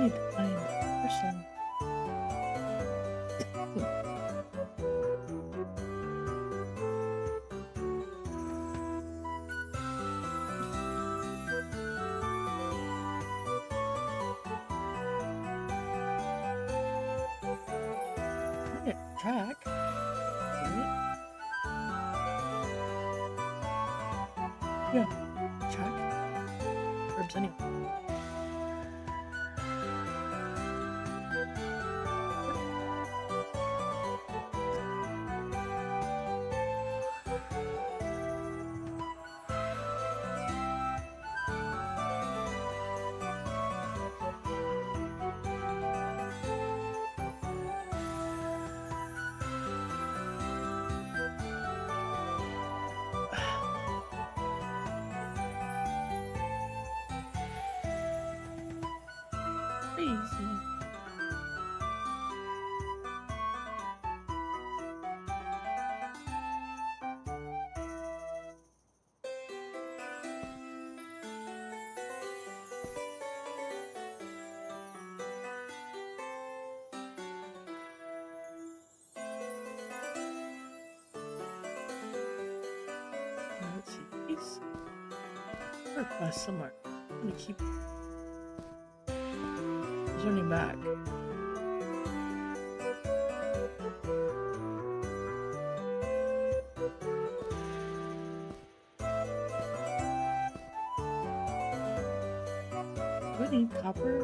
need to find a person. I get track, right? Yeah, track. Verbs anyway. Crazy. Let's see. These requests somewhere. I'm gonna keep zooming back. Do I need copper?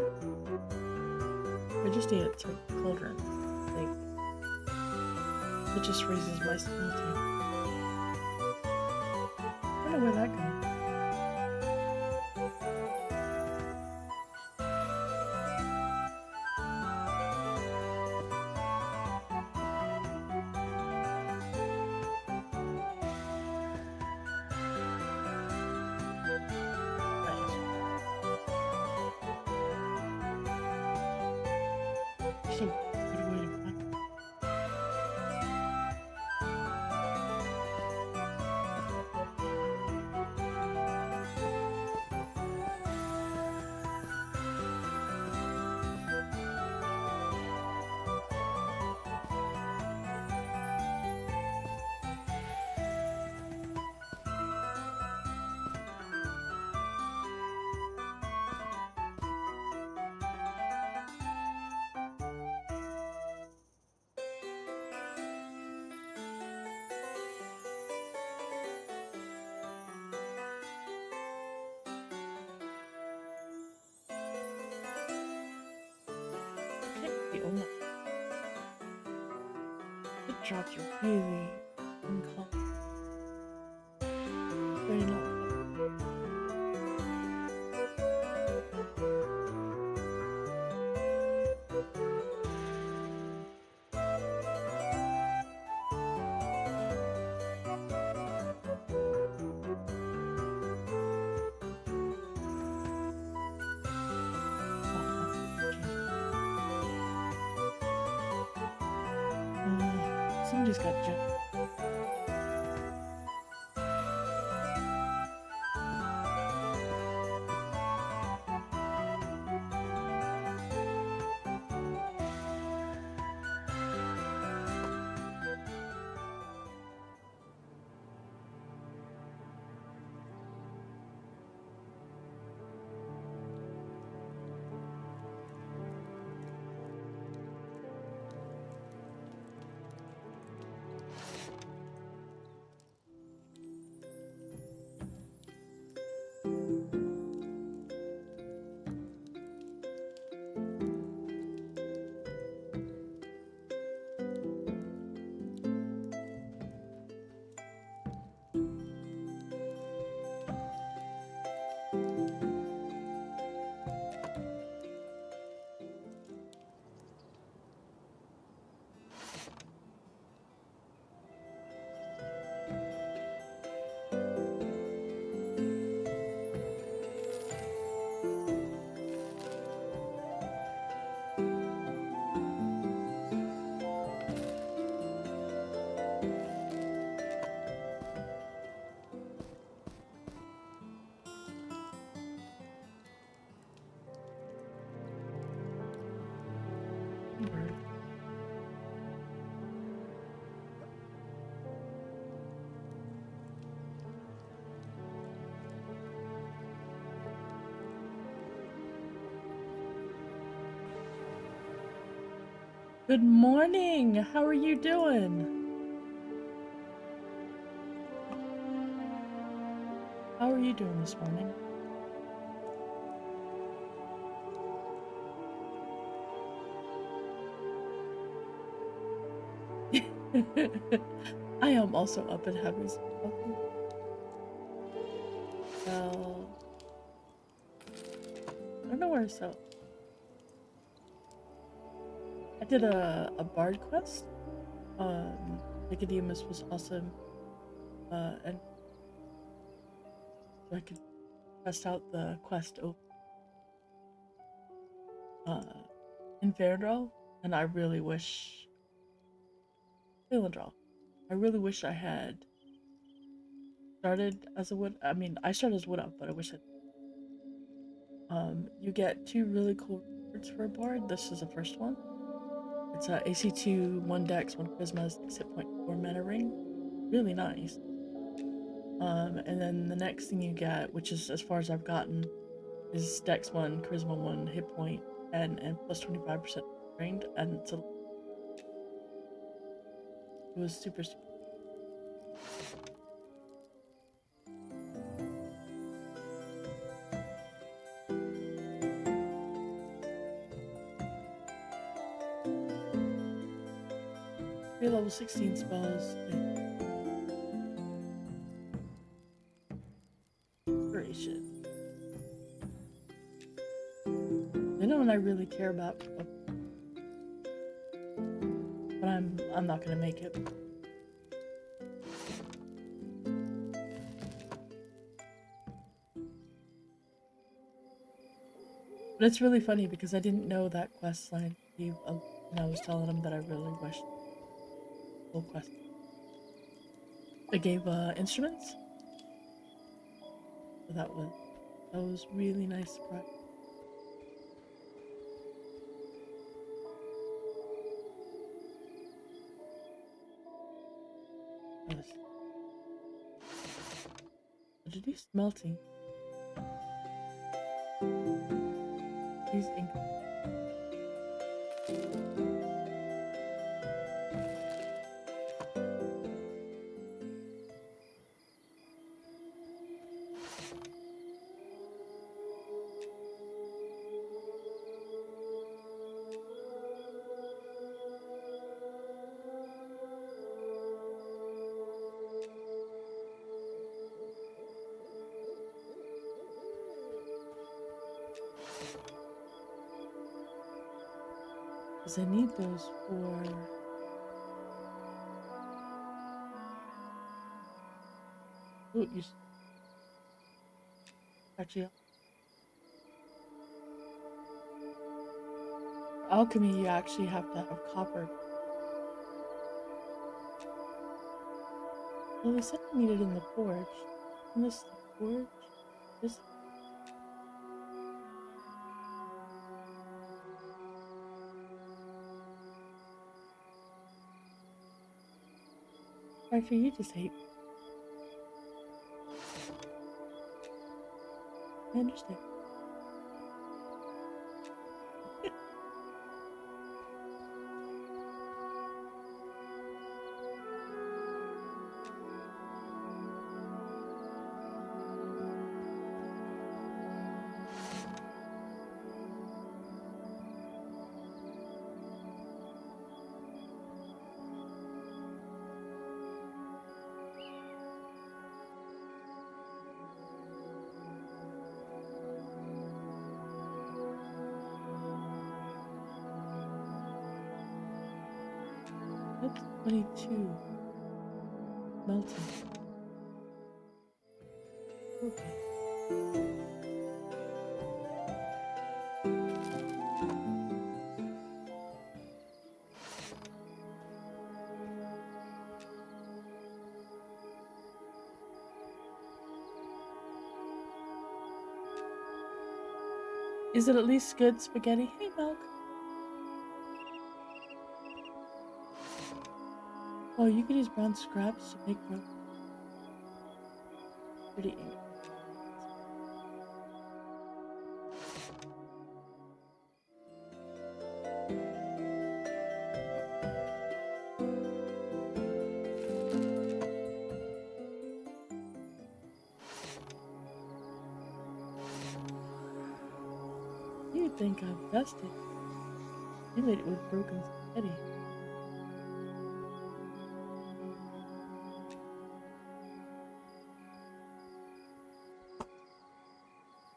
I just need it to make the cauldron. Like, it just raises my smelting. I don't know where that goes. Nice. There's a good way to find it. Okay, the only it dropped you really uncomfortable. Very not. Somebody's got jet. Good morning. How are you doing? How are you doing this morning? I am also up and having some coffee. So, I don't know where so. I did a bard quest. Nicodemus was awesome. And so I could test out the quest of uh Inferno, and I really wish Philandrel. I really wish I had started as a wood. I mean, I started as wood elf, but I wish I. You get two really cool rewards for a bard. This is the first one. It's a AC2, 1 Dex, 1 Charisma, 6 hit point, 4 mana ring. Really nice. And then the next thing you get, which is as far as I've gotten, is Dex 1, Charisma 1, hit point, and plus 25% trained, and it was super, super. Three level 16 spells. Inspiration. They know what I really care about, but I'm not gonna make it. But it's really funny because I didn't know that quest line. And I was telling him that I really wished full quest. They gave instruments, so that was really nice surprise. I was, what did you smelting? Use ink. Because I need those for. Oh, you actually. For alchemy, you actually have to have copper. Well, they said I need it in the forge. In this forge? This. Archer, you just hate me. I understand. That's 22. Melting. Okay. Is it at least good spaghetti? Hey, Milk. Oh, you can use brown scraps to make pretty ink. think I've tested. You made it with broken spaghetti.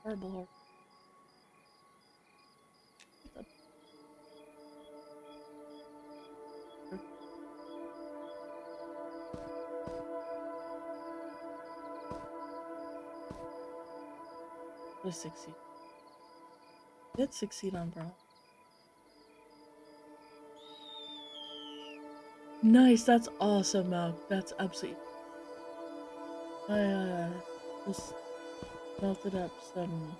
Horrible. Let's succeed. Did succeed on bro. Nice, that's awesome, Malk. That's absolutely. I just melted up some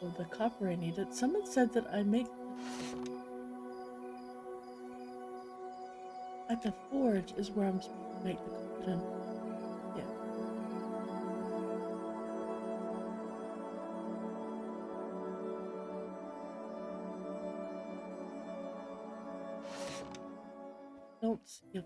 of the copper I needed. Someone said that I make at the forge is where I'm supposed to make the cauldron. Yeah. Don't see a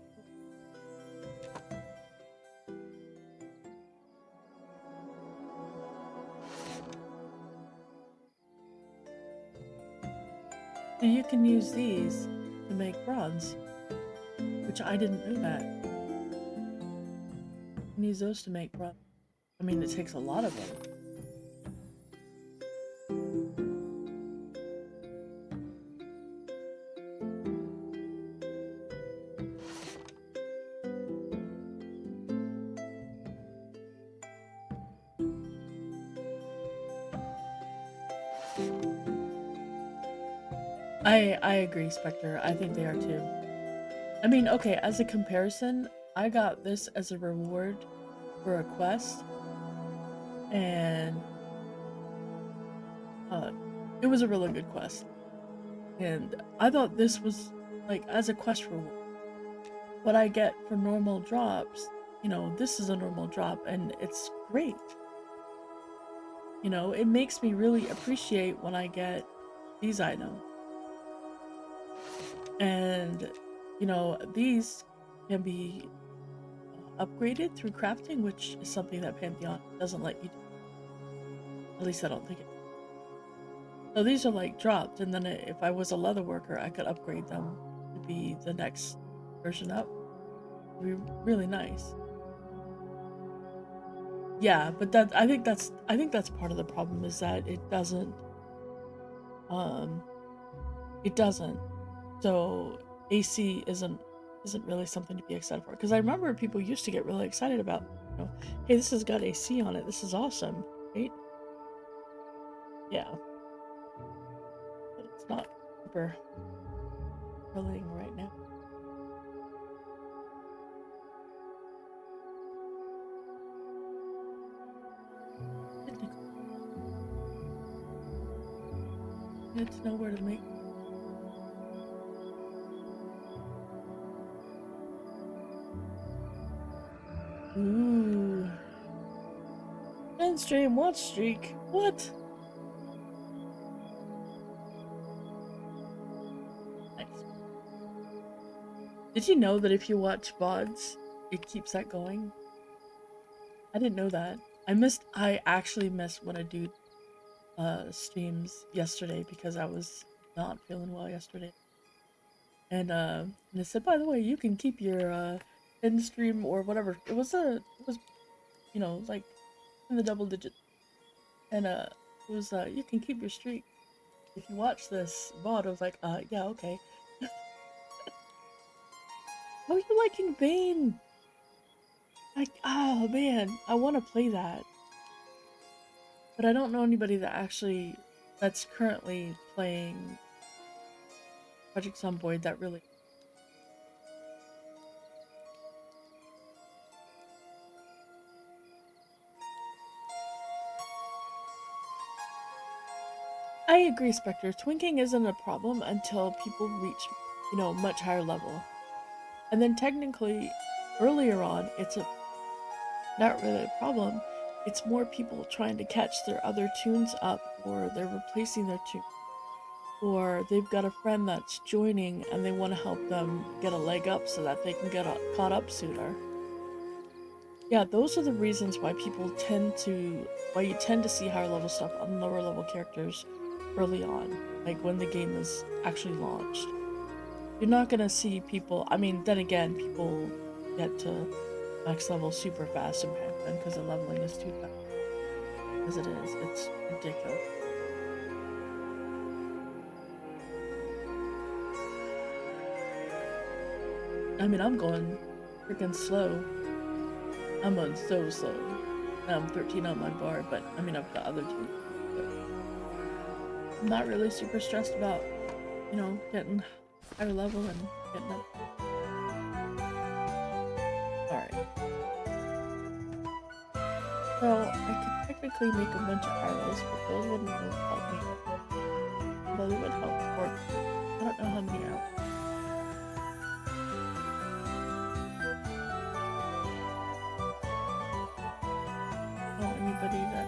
so you can use these to make bronze, which I didn't know that. You can use those to make bronze. I mean, it takes a lot of them. I agree, Spectre. I think they are too. I mean, okay, as a comparison, I got this as a reward for a quest, and it was a really good quest. And I thought this was like as a quest reward. What I get for normal drops, you know, this is a normal drop, and it's great. You know, it makes me really appreciate when I get these items. And, you know, these can be upgraded through crafting, which is something that Pantheon doesn't let you do. At least I don't think it. So these are like dropped, and then if I was a leather worker, I could upgrade them to be the next version up. It'd be really nice. Yeah, but that I think that's part of the problem is that um it doesn't. So AC isn't really something to be excited for. Because I remember people used to get really excited about, you know, hey, this has got AC on it. This is awesome, right? Yeah, but it's not super thrilling right now. Good to know where to make. Ooh. 10 stream watch streak. What? Nice. Did you know that if you watch VODs, it keeps that going? I didn't know that. I actually missed when a dude streams yesterday because I was not feeling well yesterday. And it said, by the way, you can keep your end stream or whatever. It was you know, like in the double digits. And it was you can keep your streak if you watch this VOD. I was like, yeah, okay. How are you liking Bane? Like, oh man, I want to play that. But I don't know anybody that's currently playing Project Zomboid that really. I agree, Spectre. Twinking isn't a problem until people reach, you know, much higher level. And then technically, earlier on, it's not really a problem. It's more people trying to catch their other tunes up, or they're replacing their tune, or they've got a friend that's joining and they want to help them get a leg up so that they can get caught up sooner. Yeah, those are the reasons why you tend to see higher level stuff on lower level characters early on, like when the game is actually launched. You're not gonna see people. I mean, then again, people get to max level super fast in Pac-Man because the leveling is too fast. As it is, it's ridiculous. I mean, I'm going freaking slow. I'm on so slow. I'm 13 on my bar, but I mean, I've got other teams. But I'm not really super stressed about, getting higher level and getting up. Alright. So, I could technically make a bunch of arrows, but those wouldn't really help me. Although they would help work. I don't know how many arrows. Oh, anybody that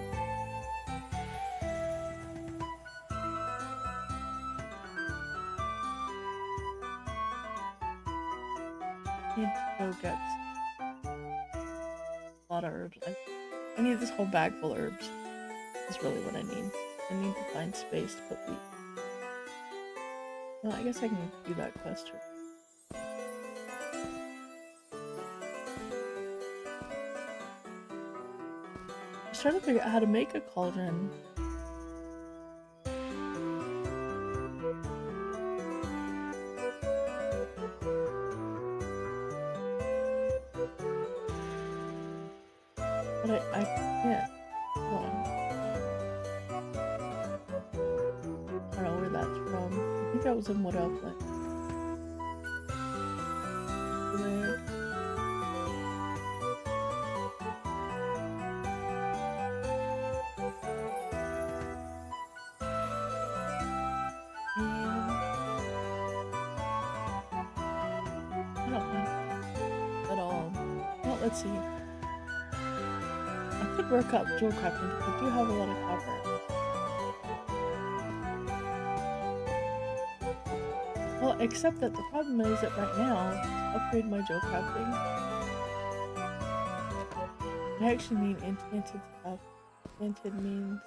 needs to go get a lot of herbs. I need this whole bag full of herbs. That's really what I need. I need to find space to put these. Well, I guess I can do that quest too. I was trying to figure out how to make a cauldron. But I can't. Hold on. I don't know where that's from. I think that was in what else? I don't know at all. Well, let's see. I could work up jewel crafting because I do have a lot of copper. Well, except that the problem is that right now, to upgrade my jewel crafting, I actually need enchanted stuff. Enchanted means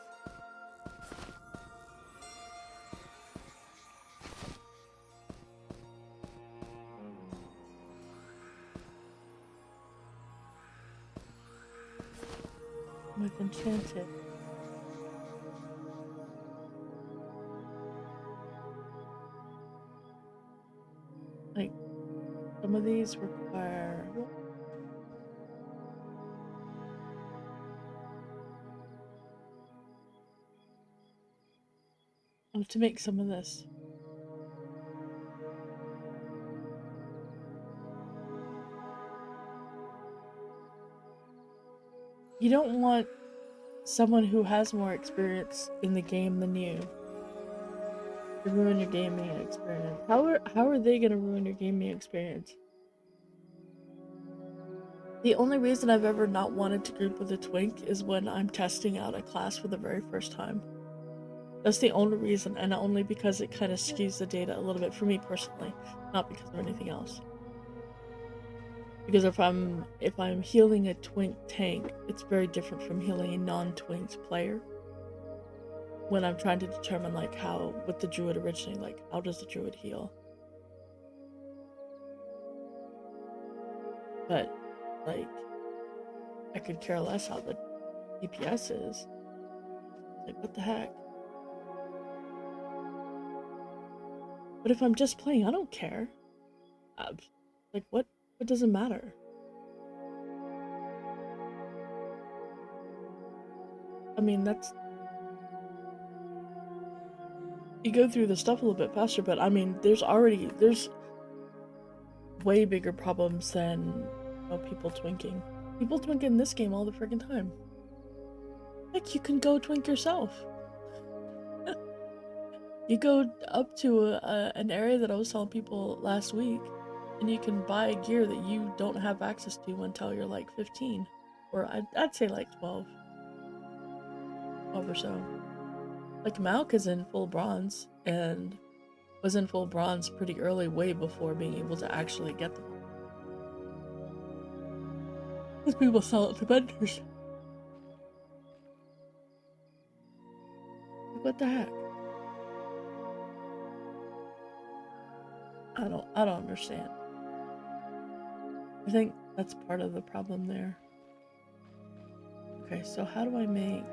with enchanted. Like, some of these require. Oh, to make some of this. You don't want someone who has more experience in the game than you to ruin your gaming experience. How are they gonna ruin your gaming experience? The only reason I've ever not wanted to group with a twink is when I'm testing out a class for the very first time. That's the only reason, and only because it kind of skews the data a little bit for me personally, not because of anything else. Because if I'm healing a twink tank, it's very different from healing a non-twinks player. When I'm trying to determine like how with the druid originally, like how does the druid heal? But like I could care less how the DPS is. Like what the heck? But if I'm just playing, I don't care. Like what does it matter? I mean, that's you go through the stuff a little bit faster, but I mean, there's way bigger problems than people twinking. People twink in this game all the freaking time. Heck, you can go twink yourself. You go up to an area that I was telling people last week, and you can buy gear that you don't have access to until you're like 15, or I'd say like 12 or so. Like Malk is in full bronze and was in full bronze pretty early, way before being able to actually get them. Because people sell it to vendors. What the heck? I don't understand. I think that's part of the problem there. Okay, so how do I make...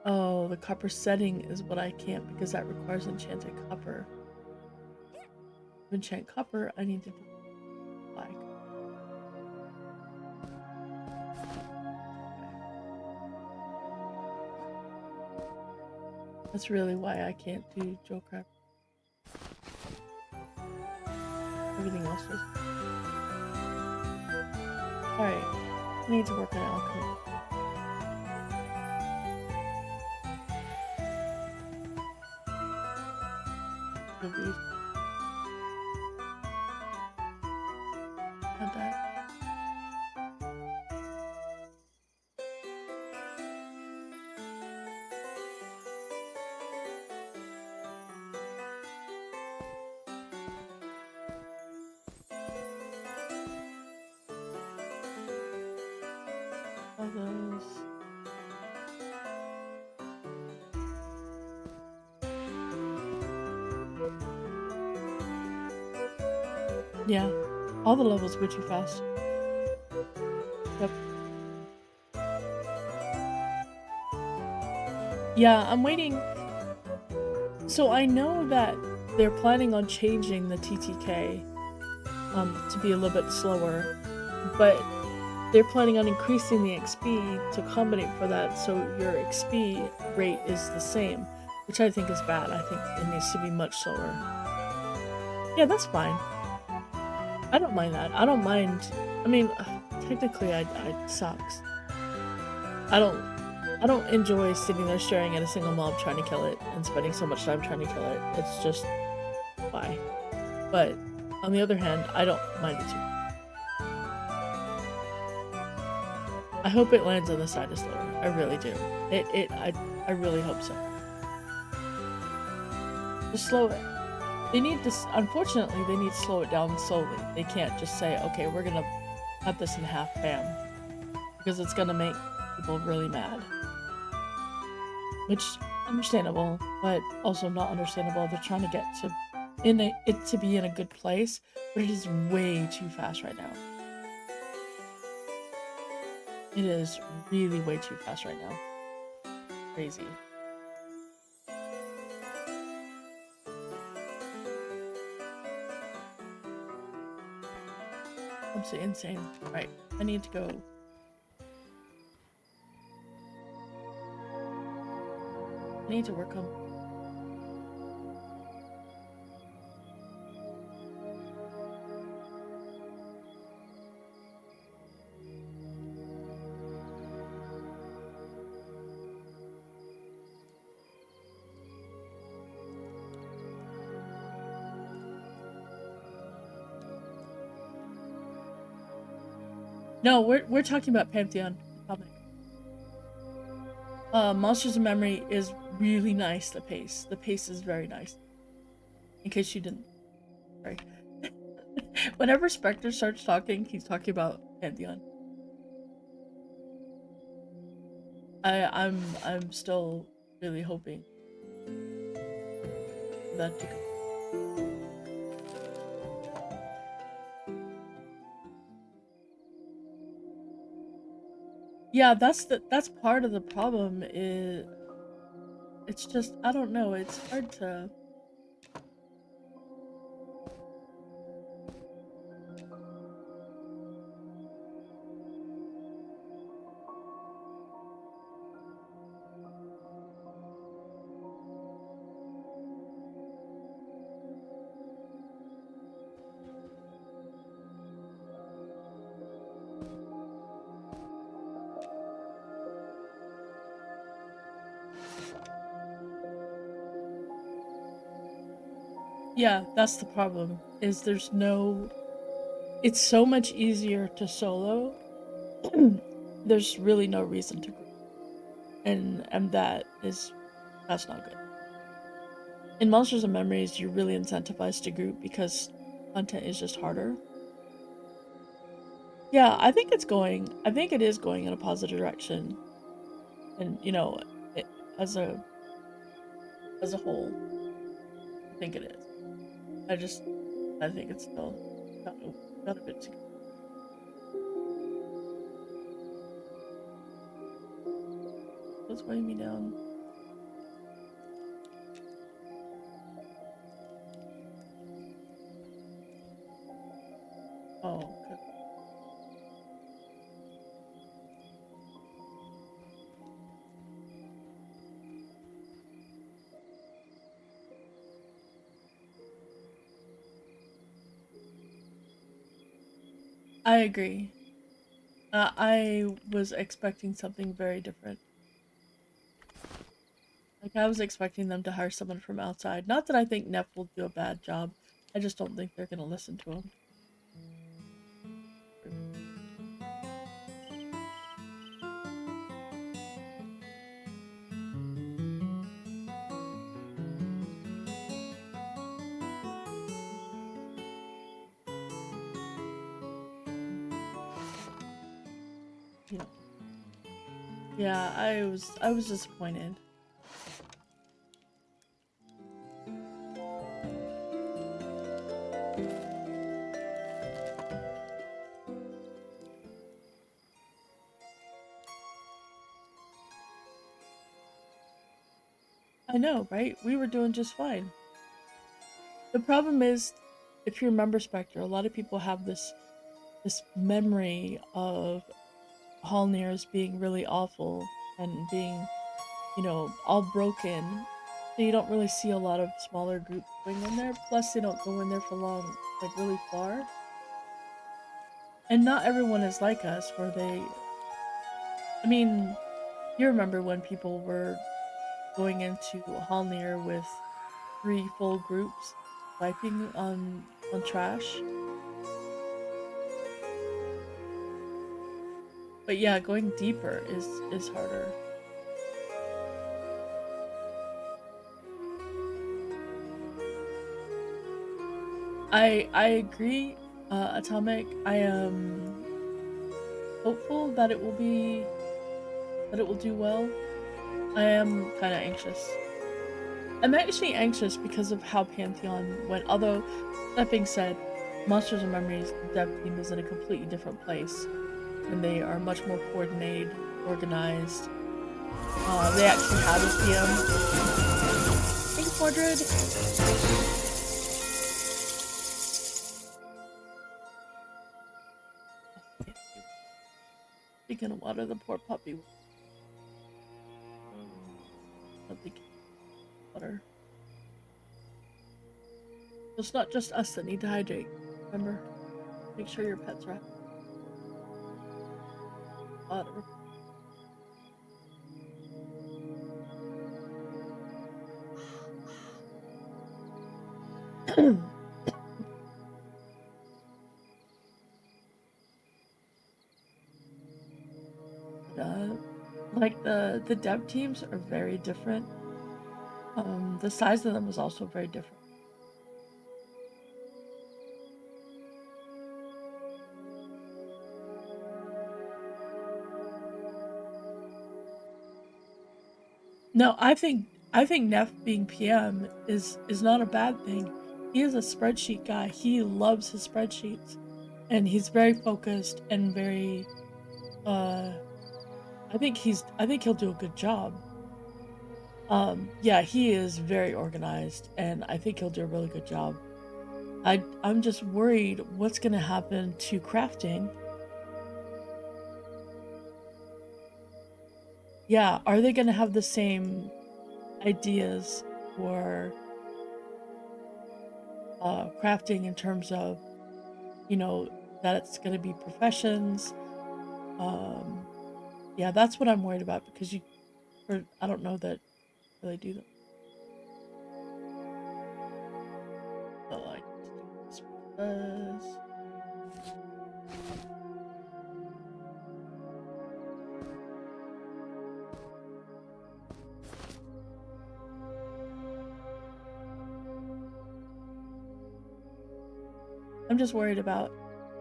Oh, the copper setting is what I can't because that requires enchanted copper. To enchant copper, I need to do black. That's really why I can't do Joecraft. Everything else is... Alright, I need to work on alchemy. Not that. All those. Yeah, all the levels go too fast. Yep. Yeah, I'm waiting. So I know that they're planning on changing the TTK to be a little bit slower, but they're planning on increasing the XP to accommodate for that, so your XP rate is the same, which I think is bad. I think it needs to be much slower. Yeah, that's fine. I don't mind that. I don't mind. I mean, technically, I sucks. I don't enjoy sitting there staring at a single mob trying to kill it and spending so much time trying to kill it. It's just why. But on the other hand, I don't mind it too. I hope it lands on the side of slower. I really do. I really hope so. Just slow it. They need to, unfortunately, they need to slow it down slowly. They can't just say, okay, we're gonna cut this in half, bam. Because it's gonna make people really mad. Which, understandable, but also not understandable. They're trying to get to it to be in a good place, but it is way too fast right now. It is really way too fast right now. Crazy. Absolutely insane. Right, I need to go. I need to work on... No, we're talking about Pantheon comic. Monsters of Memory is really nice. The pace is very nice. In case you didn't, sorry. Whenever Spectre starts talking, he's talking about Pantheon. I'm still really hoping that to go. Yeah, that's part of the problem. Is it's just, I don't know. It's hard to... Yeah, that's the problem. Is there's no... It's so much easier to solo. There's really no reason to group. And that's not good. In Monsters and Memories, you're really incentivized to group because content is just harder. Yeah, I think it is going in a positive direction. And, you know, as a whole. think it is. I just I think it's still got a bit to go. What's weighing me down? Oh, okay. I agree. I was expecting something very different. Like, I was expecting them to hire someone from outside. Not that I think Neff will do a bad job. I just don't think they're gonna listen to him. Yeah. Yeah, I was disappointed. I know, right? We were doing just fine. The problem is, if you remember Spectre, a lot of people have this memory of Hallnir being really awful and being, all broken. So you don't really see a lot of smaller groups going in there. Plus, they don't go in there for long, like really far. And not everyone is like us, where I mean, you remember when people were going into Hallnir with 3 full groups, wiping on trash. But yeah, going deeper is harder. I agree, Atomic. I am hopeful that it will do well. I am kind of anxious. I'm actually anxious because of how Pantheon went. Although, that being said, Monsters and Memories dev team is in a completely different place, and they are much more coordinated, organized. They actually have a PM. Thanks, Mordred. You're gonna water the poor puppy. Something water. It's not just us that need to hydrate. Remember, make sure your pets are water. uh, like the dev teams are very different. The size of them is also very different. No, I think Neff being PM is not a bad thing. He is a spreadsheet guy. He loves his spreadsheets, and he's very focused and very. Uh, I think he'll do a good job. Yeah, he is very organized, and I think he'll do a really good job. I'm just worried what's gonna happen to crafting. Yeah, are they gonna have the same ideas for crafting in terms of, you know, that it's gonna be professions? Um, yeah, that's what I'm worried about because or I don't know that really do that. But like, I'm just worried about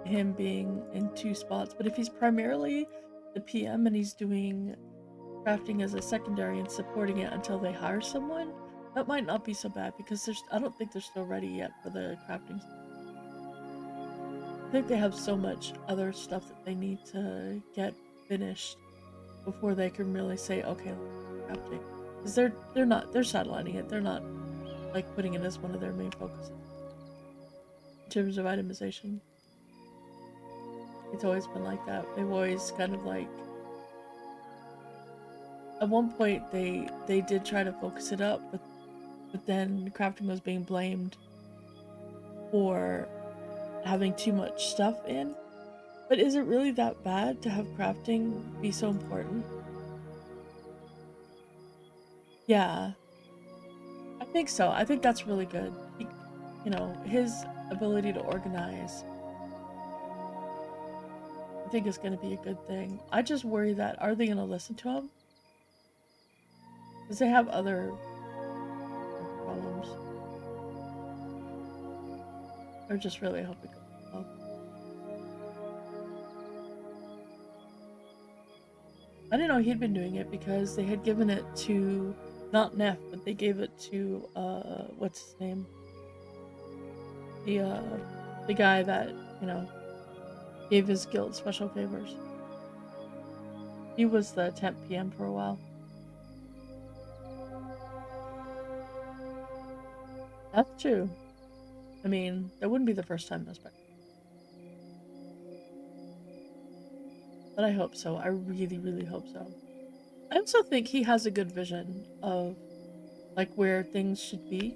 him being in 2 spots. But if he's primarily the PM and he's doing crafting as a secondary and supporting it until they hire someone, That might not be so bad because I don't think they're still ready yet for the crafting. I think they have so much other stuff that they need to get finished before they can really say, okay, crafting. Because they're sidelining it. They're not like putting it as one of their main focuses in terms of itemization. It's always been like that. They've always kind of like, at one point they did try to focus it up, but then crafting was being blamed for having too much stuff in. But is it really that bad to have crafting be so important? Yeah, I think so. I think that's really good. His ability to organize, I think is going to be a good thing. I just worry that, are they going to listen to him? Because they have other problems. Or just really hope it goes well. I didn't know he'd been doing it because they had given it to, not Neff, but they gave it to, what's his name? The guy that, gave his guild special favors. He was the temp PM for a while. That's true. I mean, that wouldn't be the first time this, but I hope so. I really, really hope so. I also think he has a good vision of like where things should be.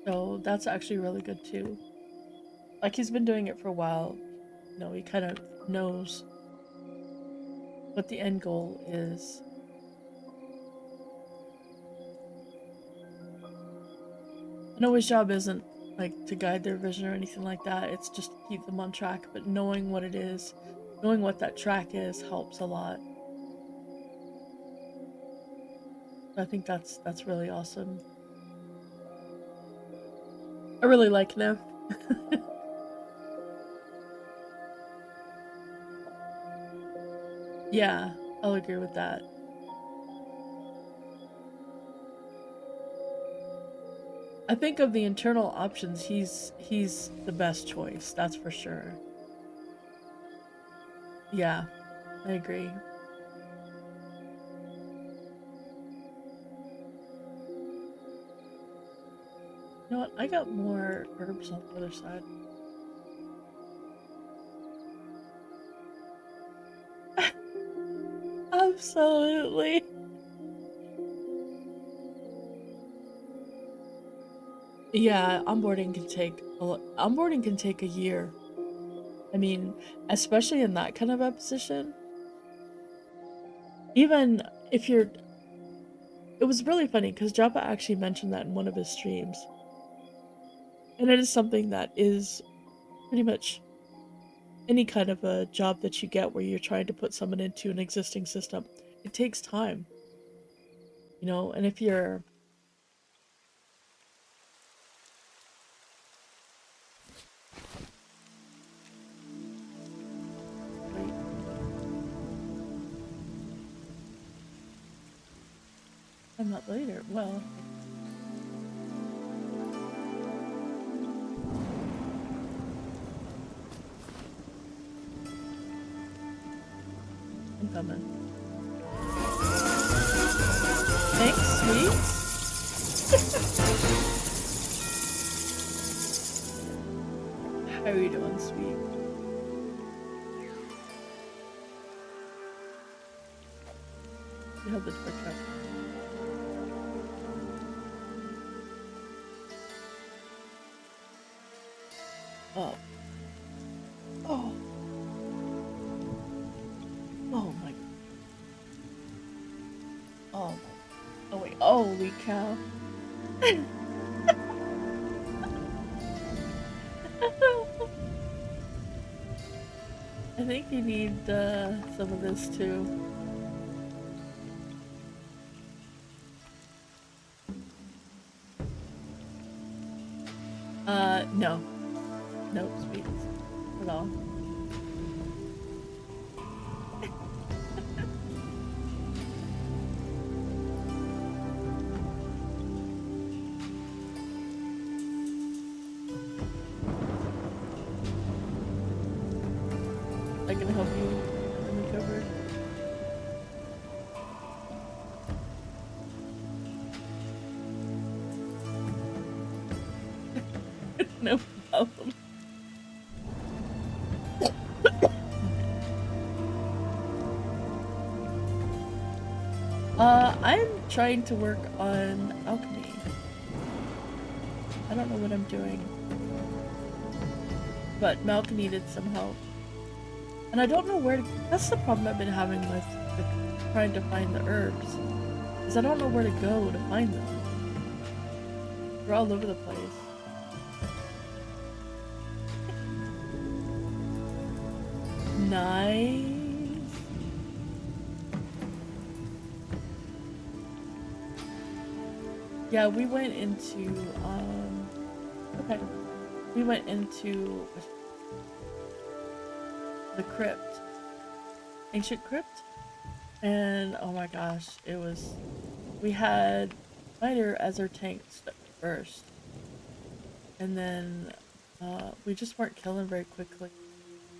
So that's actually really good too. Like he's been doing it for a while. He kind of knows what the end goal is. I know his job isn't like to guide their vision or anything like that. It's just to keep them on track, but knowing what it is, knowing what that track is helps a lot. I think that's really awesome. I really like Nev. Yeah, I'll agree with that. I think of the internal options, he's the best choice. That's for sure. Yeah, I agree. You know what? I got more herbs on the other side. Absolutely. Yeah, onboarding can take a year. I mean, especially in that kind of a position. Even if you're, it was really funny because Joppa actually mentioned that in one of his streams, and it is something that is pretty much any kind of a job that you get where you're trying to put someone into an existing system. It takes time, and if you're, wait, I'm not later. Well, I'm coming. Thanks, sweet. How are you doing, sweet? You have the Twitch up. Oh. Oh. Oh my. Oh my. Oh wait. Holy cow. I think you need some of this too. No. No sweets at all. No problem. I'm trying to work on alchemy. I don't know what I'm doing, but Malcolm needed some help. And I don't know where to, that's the problem I've been having with trying to find the herbs, is I don't know where to go to find them. They're all over the place. Nice. Yeah, we went into, okay. We went into the crypt. Ancient crypt? And oh my gosh, it was, we had Spider as our tank first. And then, we just weren't killing very quickly.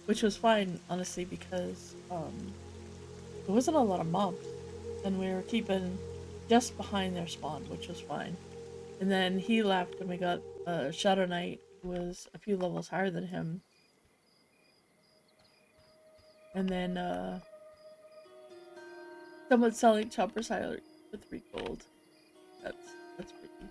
Which was fine, honestly, because, there wasn't a lot of mobs. And we were keeping just behind their spawn, which was fine. And then he left and we got Shadow Knight, who was a few levels higher than him. And then someone selling Chopper's Highlight for 3 gold. That's pretty good.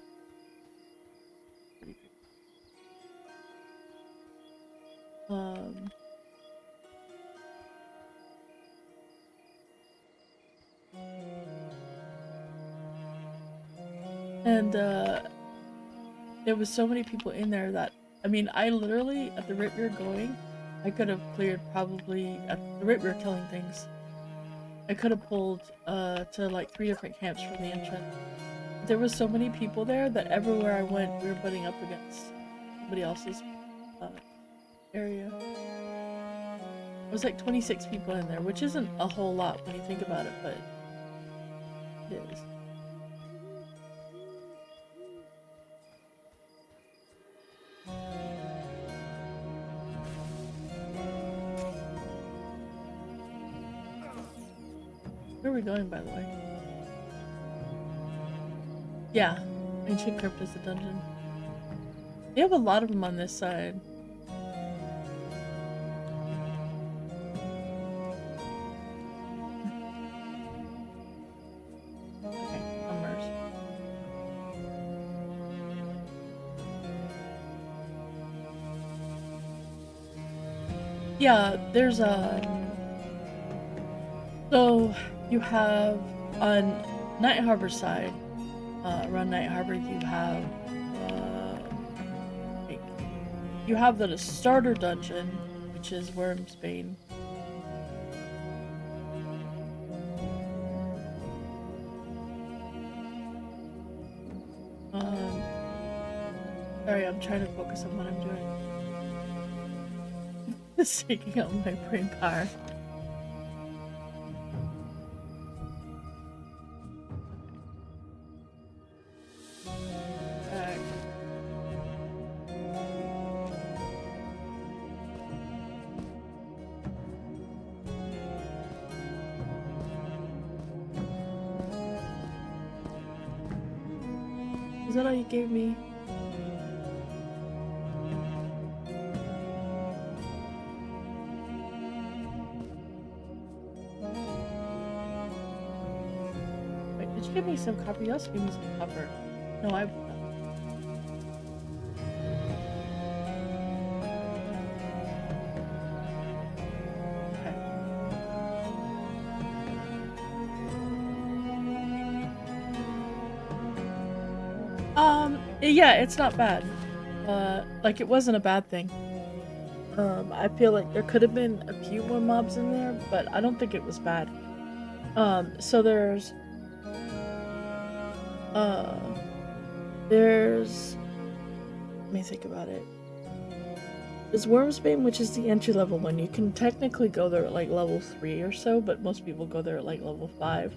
And there was so many people in there that, I mean, I literally, at the rate we were going, I could have cleared probably, at the rate we were killing things, I could have pulled to like 3 different camps from the entrance. There was so many people there that everywhere I went, we were butting up against somebody else's uh, area. It was like 26 people in there, which isn't a whole lot when you think about it, but it is. Where are we going, by the way? Yeah, Ancient Crypt is a dungeon. They have a lot of them on this side. Okay, Hummers. Yeah, there's a. So you have on Night Harbor side, around Night Harbor, wait, you have the starter dungeon, which is Wormsbane. Um, Sorry, I'm trying to focus on what I'm doing. It's taking up my brain power. Is that all you gave me? Wait, did you give me some copper? You also gave me some copper. No, I. Yeah, it's not bad. Like, it wasn't a bad thing. I feel like there could have been a few more mobs in there, but I don't think it was bad. So uh, there's, let me think about it. There's Wormsbane, which is the entry level one. You can technically go there at like level 3 or so, but most people go there at like level 5.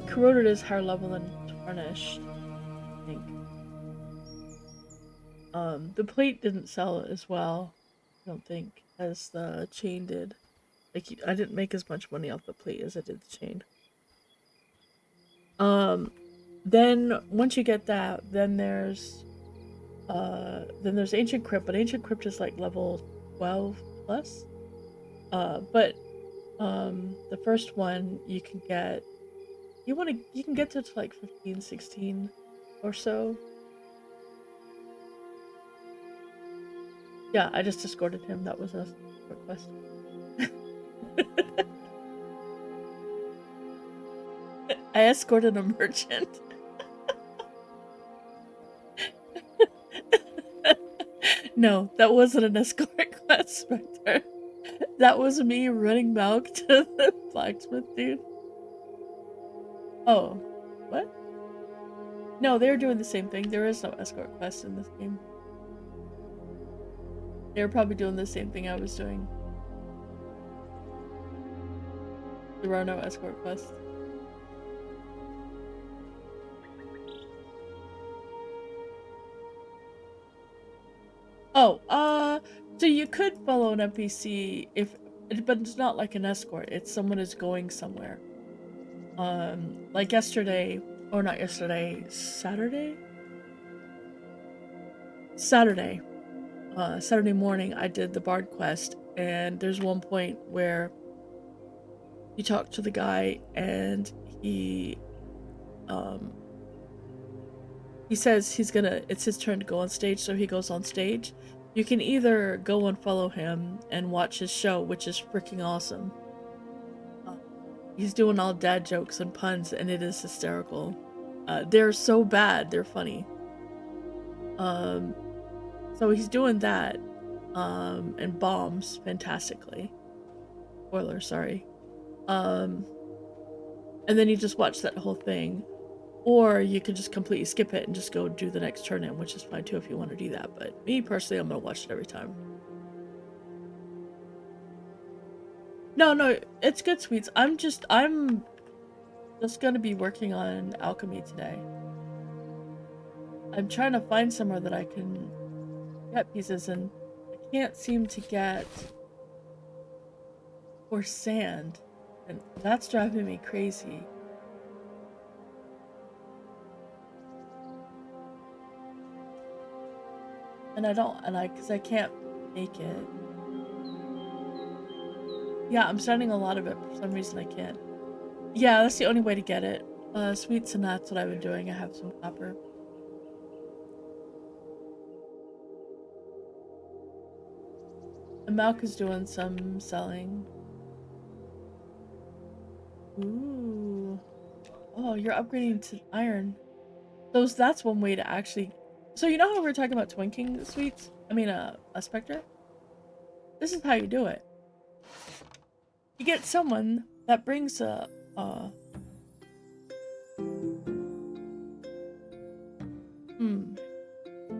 Corroded is higher level than Tarnished, I think. The plate didn't sell as well, I don't think, as the chain did. Like, I didn't make as much money off the plate as I did the chain. Then once you get that, then there's Ancient Crypt, but Ancient Crypt is like level 12 plus. But the first one you can get, you can get to like 15, 16 or so. Yeah, I just escorted him. That was a request. I escorted a merchant. No, that wasn't an escort quest right there. That was me running milk to the blacksmith dude. Oh, what? No, they're doing the same thing. There is no escort quest in this game. They're probably doing the same thing I was doing. There are no escort quests. Oh, so you could follow an NPC but it's not like an escort. It's someone is going somewhere. Like yesterday, or not yesterday, Saturday? Saturday. Saturday morning, I did the Bard quest, and there's one point where you talk to the guy, and um, he says it's his turn to go on stage, so he goes on stage. You can either go and follow him and watch his show, which is freaking awesome. He's doing all dad jokes and puns, and it is hysterical. They're so bad, they're funny. So he's doing that, and bombs fantastically. Spoiler, sorry. And then you just watch that whole thing. Or you can just completely skip it and just go do the next turn in, which is fine too if you want to do that. But me personally, I'm gonna watch it every time. No, it's good, sweets. I'm just gonna be working on alchemy today. I'm trying to find somewhere that I can get pieces, and I can't seem to get or sand, and that's driving me crazy. And because I can't make it. Yeah, I'm sending a lot of it. For some reason, I can't. Yeah, that's the only way to get it. Sweets, and that's what I've been doing. I have some copper. And Malk is doing some selling. Ooh. Oh, you're upgrading to iron. That's one way to actually... So you know how we were talking about twinking sweets? I mean, a specter? This is how you do it. You get someone that brings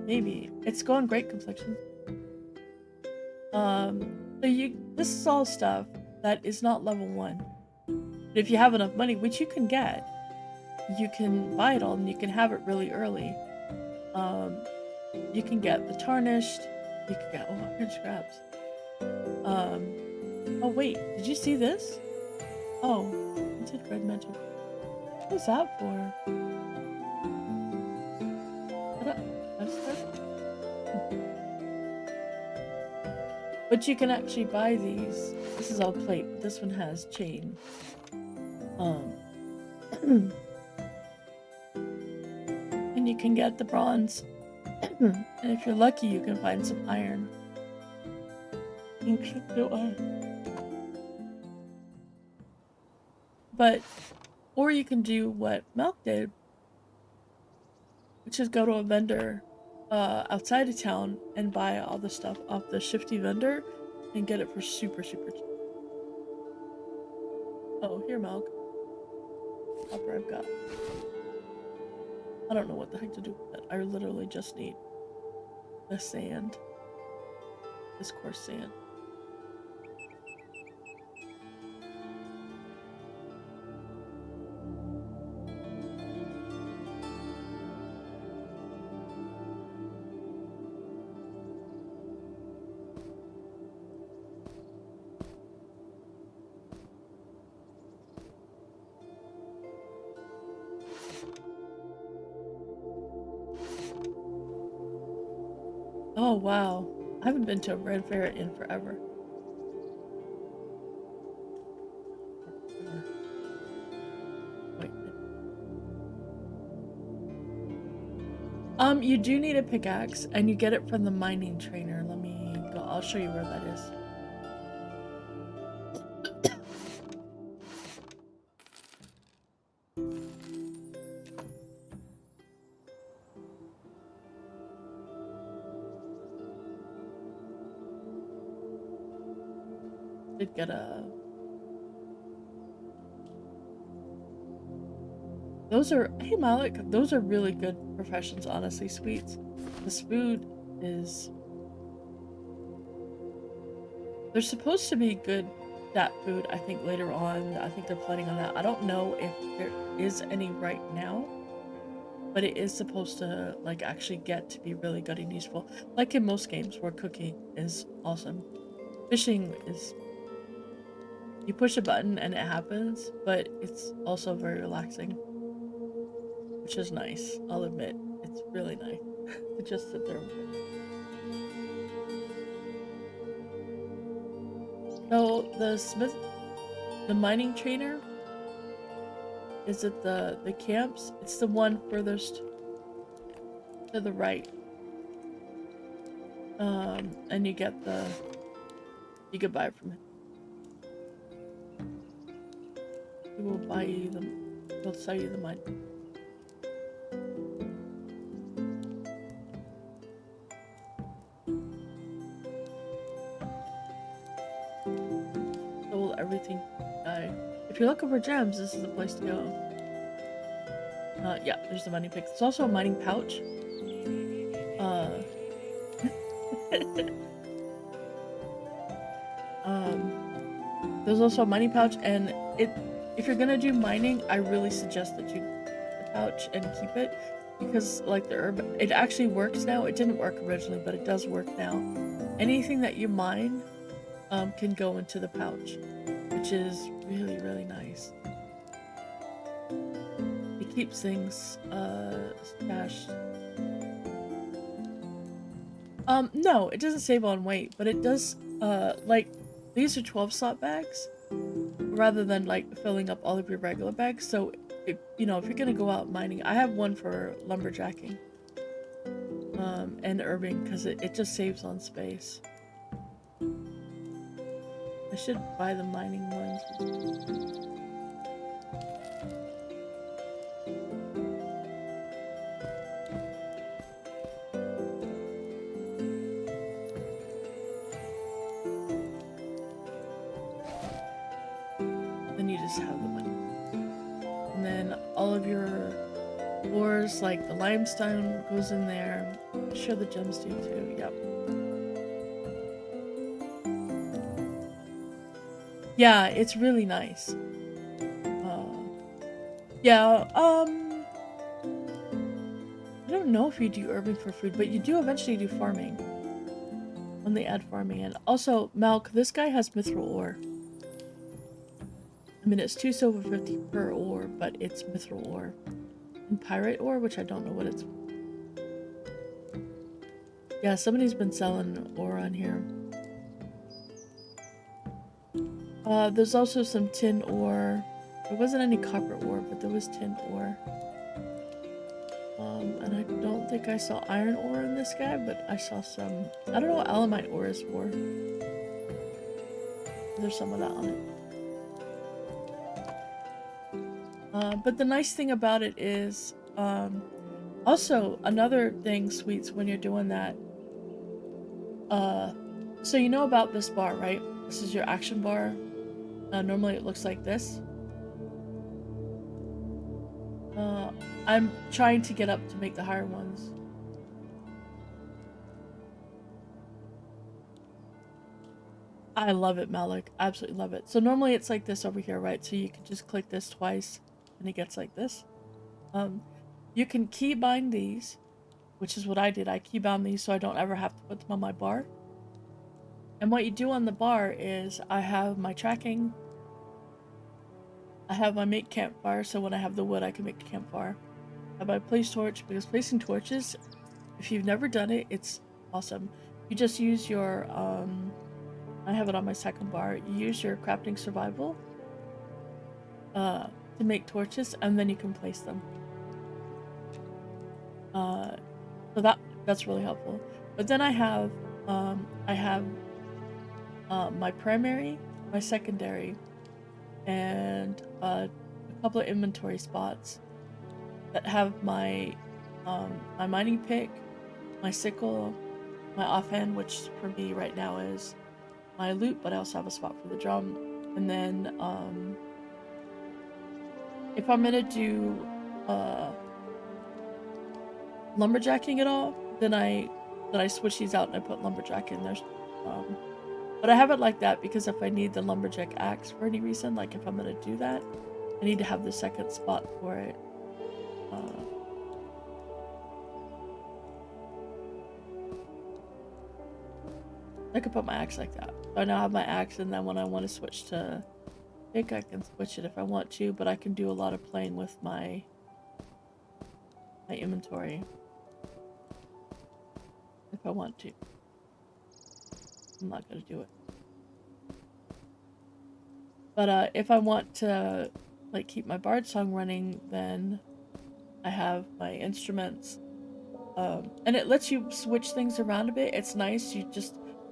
maybe. It's going great, complexion. This is all stuff that is not level 1. But if you have enough money, which you can get, you can buy it all and you can have it really early. You can get the tarnished, you can get 100 scraps. Oh wait, did you see this? Oh, tinted red metal. What is that for? But you can actually buy these. This is all plate, but this one has chain. And you can get the bronze. And if you're lucky, you can find some iron. No iron. But, or you can do what Milk did, which is go to a vendor outside of town and buy all the stuff off the shifty vendor and get it for super, super cheap. Oh, here, Milk. Copper I've got. I don't know what the heck to do with it. I literally just need the sand. This coarse sand. Oh, wow. I haven't been to a Red Fair in forever. Wait. You do need a pickaxe, and you get it from the mining trainer. Let me go. I'll show you where that is. Did get a... Those are... Hey, Malik, those are really good professions, honestly, sweets. This food is... There's supposed to be good that food, I think, later on. I think they're planning on that. I don't know if there is any right now, but it is supposed to, like, actually get to be really good and useful. Like in most games where cooking is awesome. Fishing is... You push a button and it happens, but it's also very relaxing. Which is nice, I'll admit. It's really nice to just sit there and fish. So, the mining trainer is at the camps. It's the one furthest to the right. And you can buy it from him. He will buy you he'll sell you the mine. Sold everything. If you're looking for gems, this is the place to go. Yeah, there's the mining pick. There's also a mining pouch. There's also a mining pouch, and if you're gonna do mining, I really suggest that you get the pouch and keep it, because like the herb, it actually works now. It didn't work originally, but it does work now. Anything that you mine can go into the pouch, which is really, really nice. It keeps things stashed. No, it doesn't save on weight, but it does, like, these are 12 slot bags, rather than, like, filling up all of your regular bags, so, you know, if you're gonna go out mining, I have one for lumberjacking, and herbing, because it just saves on space. I should buy the mining ones. Then you just have the money. And then all of your ores, like the limestone goes in there. I'm sure the gems do too, yep. Yeah, it's really nice. Yeah, I don't know if you do herbing for food, but you do eventually do farming. When they add farming in. Also, Malk, this guy has mithril ore. I mean, it's 2 silver 50 per ore, but it's mithril ore. And pyrite ore, which I don't know what it's... Yeah, somebody's been selling ore on here. There's also some tin ore. There wasn't any copper ore, but there was tin ore. And I don't think I saw iron ore in this guy, but I saw some... I don't know what alamite ore is for. There's some of that on it. But the nice thing about it is, also, another thing, sweets, when you're doing that, so you know about this bar, right? This is your action bar. Normally it looks like this. I'm trying to get up to make the higher ones. I love it, Malik. Absolutely love it. So normally it's like this over here, right? So you can just click this twice and it gets like this. You can keybind these, which is what I did. I keybound these so I don't ever have to put them on my bar. And what you do on the bar is I have my tracking. I have my make campfire, so when I have the wood I can make a campfire. I have my place torch, because placing torches, if you've never done it, it's awesome. You just use your, I have it on my second bar. You use your crafting survival to make torches, and then you can place them. So that's really helpful. But then I have my primary, my secondary, and a couple of inventory spots that have my my mining pick, my sickle, my offhand, which for me right now is my loot, but I also have a spot for the drum. And then if I'm gonna do lumberjacking at all, then I switch these out and I put lumberjack in there. But I have it like that because if I need the lumberjack axe for any reason, like if I'm gonna do that, I need to have the second spot for it. I could put my axe like that. So I now have my axe, and then when I want to switch to pick, I can switch it if I want to, but I can do a lot of playing with my inventory if I want to. I'm not gonna do it. But if I want to like keep my bard song running, then I have my instruments. And it lets you switch things around a bit. It's nice.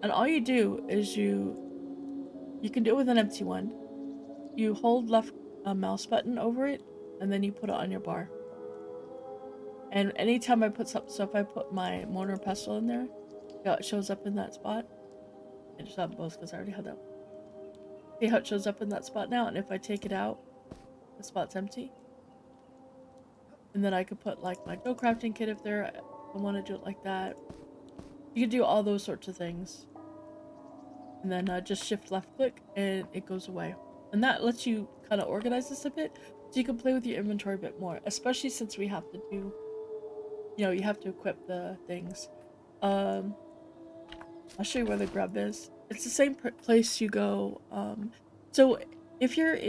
And all you do is you can do it with an empty one. You hold left mouse button over it, and then you put it on your bar. And anytime I put something, so if I put my mortar and pestle in there, yeah, it shows up in that spot. I just have both because I already had that one. See how it shows up in that spot now? And if I take it out, the spot's empty. And then I could put like my dough crafting kit if I want to do it like that. You can do all those sorts of things. And then just shift left click and it goes away. And that lets you kind of organize this a bit so you can play with your inventory a bit more, especially since we have to do, you have to equip the things. I'll show you where the grub is. It's the same place you go. So if you're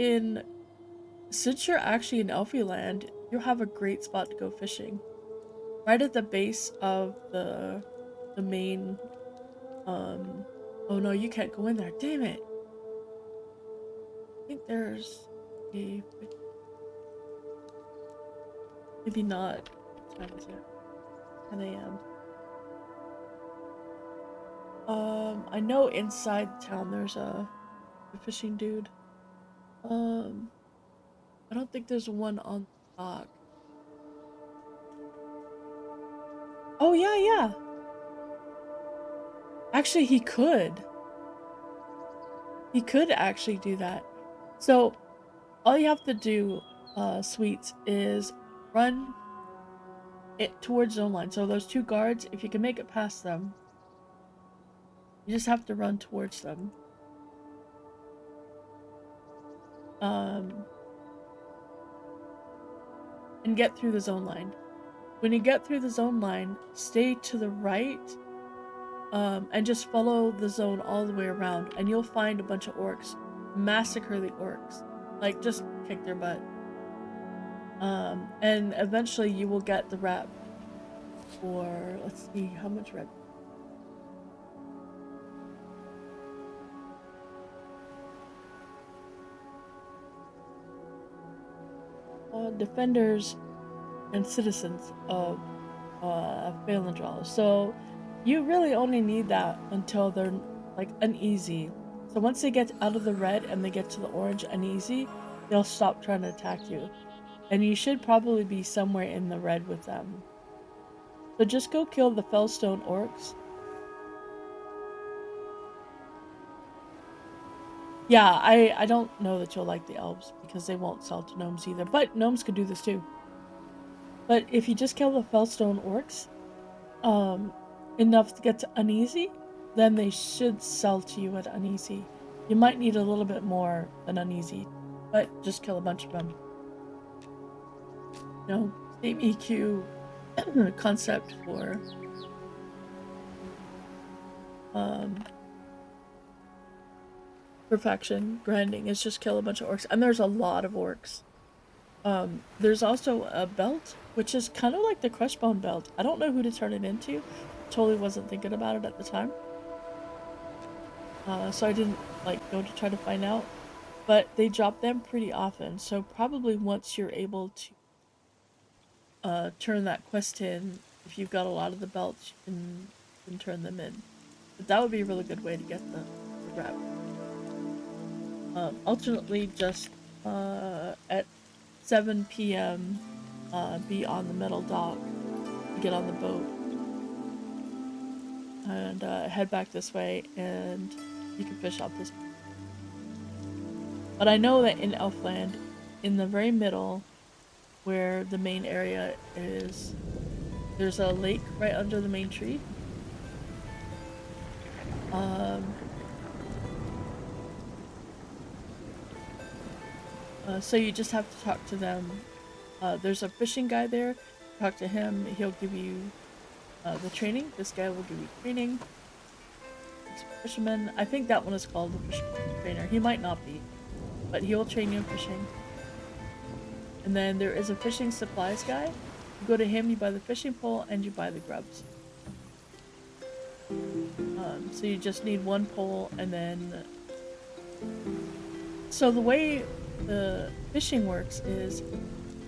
since you're actually in Elfie Land, you'll have a great spot to go fishing. Right at the base of the main, oh no, you can't go in there. Damn it. I think there's a... Maybe not. What time is it? 10 a.m. I know inside town there's a fishing dude. I don't think there's one on the dock. Oh, yeah. Actually, he could. He could actually do that. So, all you have to do, Sweets, is run it towards zone line. So those two guards, if you can make it past them, you just have to run towards them. And get through the zone line. When you get through the zone line, stay to the right, and just follow the zone all the way around, and you'll find a bunch of orcs. Massacre the orcs. Like, just kick their butt. And eventually you will get the rep for, let's see, how much rep? Defenders and citizens of Phalandraw. So you really only need that until they're like uneasy. So once they get out of the red and they get to the orange uneasy, they'll stop trying to attack you. And you should probably be somewhere in the red with them. So just go kill the Fellstone orcs. Yeah, I don't know that you'll like the elves because they won't sell to gnomes either. But gnomes could do this too. But if you just kill the Fellstone orcs, enough to get to uneasy, then they should sell to you at uneasy. You might need a little bit more than uneasy, but just kill a bunch of them. Same EQ concept for perfection grinding is just kill a bunch of orcs, and there's a lot of orcs. There's also a belt, which is kind of like the Crushbone belt. I don't know who to turn it into. totally wasn't thinking about it at the time. So I didn't like go to try to find out. But they drop them pretty often, so probably once you're able to turn that quest in, if you've got a lot of the belts, you can turn them in. But that would be a really good way to get the rep. Alternately, just at 7 p.m., be on the metal dock, get on the boat, and head back this way, and you can fish out this. But I know that in Elfland, in the very middle, where the main area is, there's a lake right under the main tree. Um, so you just have to talk to them. There's a fishing guy there. Talk to him. He'll give you the training. This guy will give you training. He's a fisherman. I think that one is called the fisherman trainer. He might not be, but he will train you in fishing. And then there is a fishing supplies guy. You go to him, you buy the fishing pole, and you buy the grubs. So you just need one pole, and then... So the way the fishing works is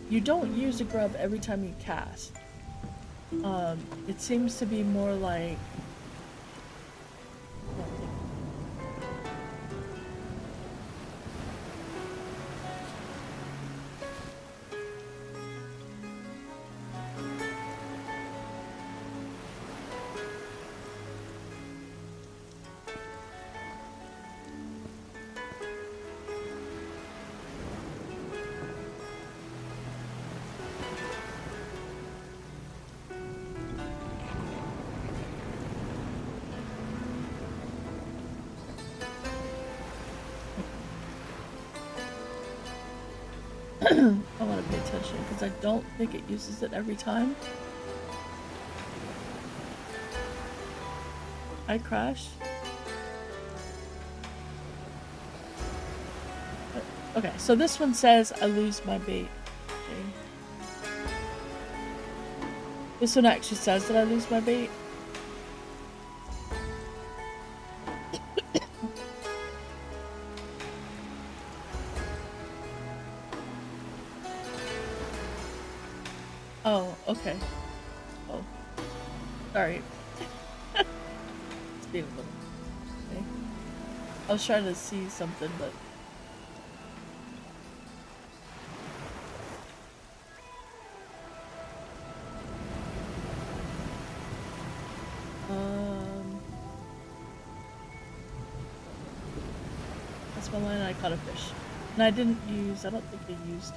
you don't use a grub every time you cast. It seems to be more like... I want to pay attention because I don't think it uses it every time. I crashed. Okay, so this one says I lose my bait. Okay. This one actually says that I lose my bait. Oh, okay. Oh. Sorry. It's being a little... Okay. I was trying to see something, but... That's my line and I caught a fish. And I didn't use... I don't think I used...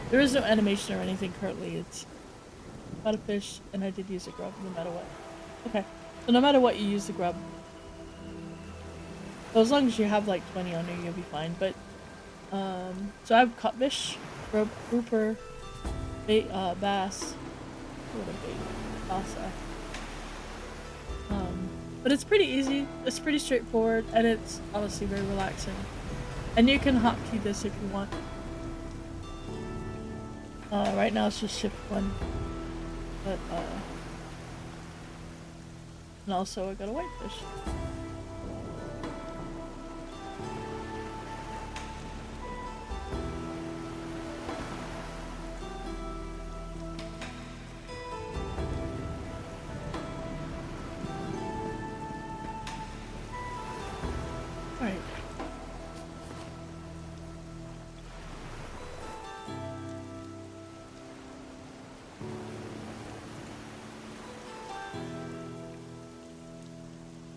There is no animation or anything currently. It's caught a fish, and I did use a grub no matter what. Okay, so no matter what you use the grub. So as long as you have like 20 on you, you'll be fine. But so I've caught fish, grub, grouper, bait, bass. What a bait, bassa. But it's pretty easy. It's pretty straightforward, and it's honestly very relaxing. And you can hotkey this if you want. Right now it's just shift 1. But, and also I got a whitefish. Alright.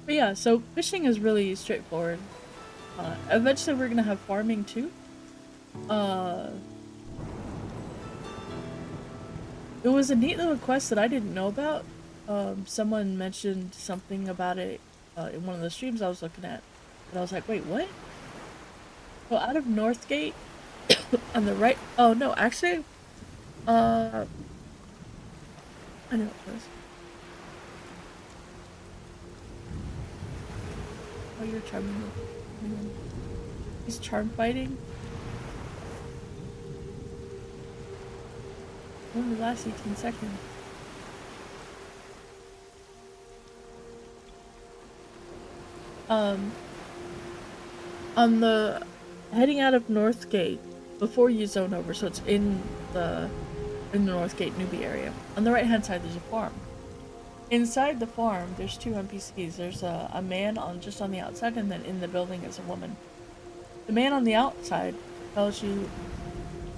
But yeah, so fishing is really straightforward. Eventually we're gonna have farming too. It was a neat little quest that I didn't know about. Someone mentioned something about it in one of the streams I was looking at. And I was like, wait, what? So out of Northgate, on the right... Oh, no, actually... I know what it was. how you're charming him. He's charm fighting. Only lasts 18 seconds. On the heading out of North Gate before you zone over, so it's in the North Gate newbie area. On the right hand side, there's a farm. Inside the farm, there's two NPCs. There's a man on just on the outside, and then in the building is a woman. The man on the outside tells you,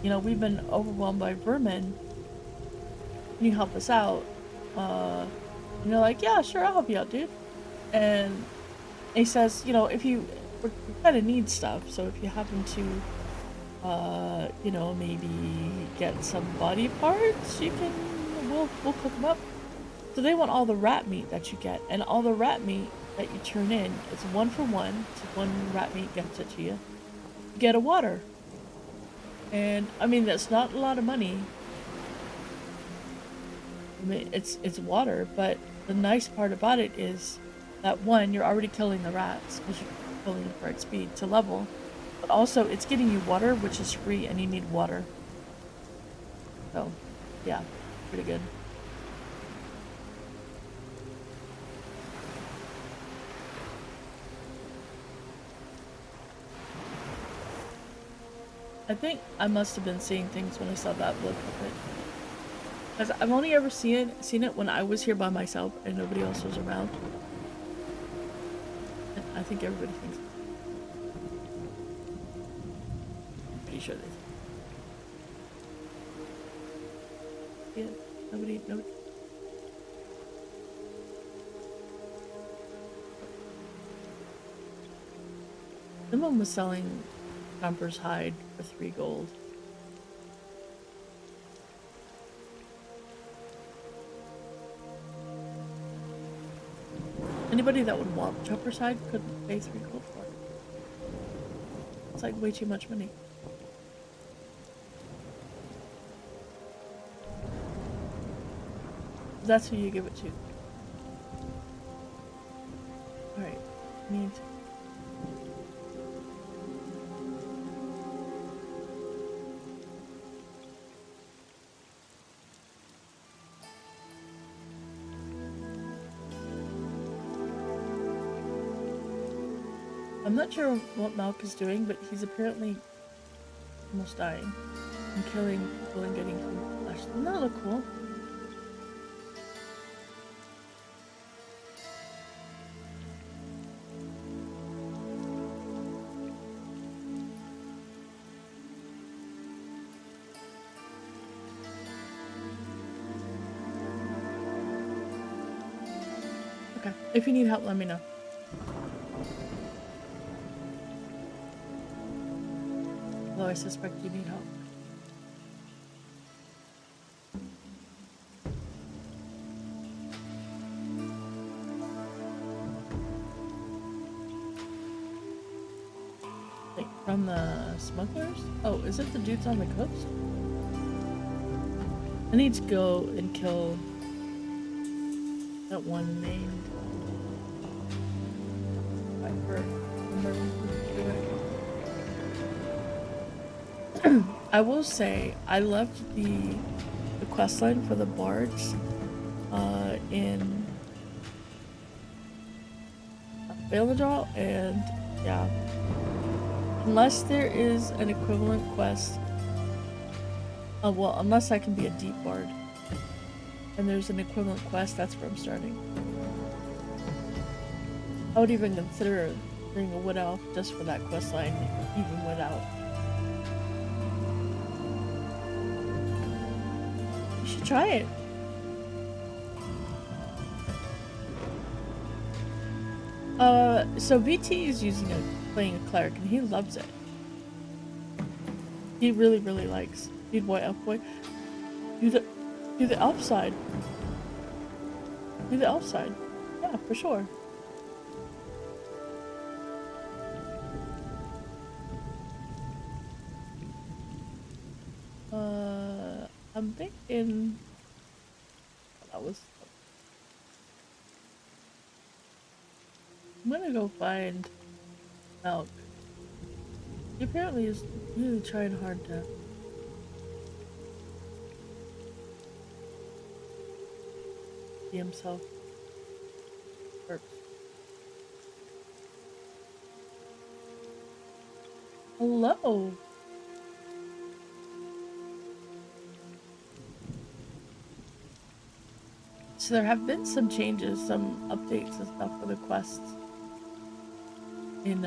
you know, we've been overwhelmed by vermin. Can you help us out? And you're like, yeah, sure, I'll help you out, dude. And he says, you know, if you we kind of need stuff, so if you happen to, you know, maybe get some body parts, you can, we'll cook them up. So they want all the rat meat that you get, and all the rat meat that you turn in, it's 1 for 1, so one rat meat gets it to you. You get a water. And, I mean, that's not a lot of money. I mean, it's water, but the nice part about it is that, one, you're already killing the rats, because you're killing them for XP to level, but also it's getting you water, which is free, and you need water. So, yeah, pretty good. I think I must have been seeing things when I saw that look of it. Because I've only ever seen it when I was here by myself and nobody else was around. And I think everybody thinks. Pretty sure they. Yeah, nobody. Someone was selling Jumper's hide for 3 gold. Anybody that would want Jumper's hide could pay 3 gold for it. It's like way too much money. That's who you give it to. Alright, need. I'm not sure what Malk is doing, but he's apparently almost dying and killing people and getting human flesh. Doesn't that look cool? Okay, if you need help, let me know. Although I suspect you need help. Wait, from the smugglers? Oh, is it the dudes on the coast? I need to go and kill that one named Viper. I will say I loved the questline for the bards in Villagel, and yeah, unless there is an equivalent quest, well, unless I can be a deep bard and there's an equivalent quest, that's where I'm starting. I would even consider being a wood elf just for that questline, even without. You should try it. So BT is playing a cleric, and he loves it. He really likes dude boy, elf boy. Do the elf side. Do the elf side. Yeah, for sure. I'm thinking that was. I'm gonna go find milk. He apparently is really trying hard to be himself first. Hello! So there have been some changes, some updates and stuff for the quests in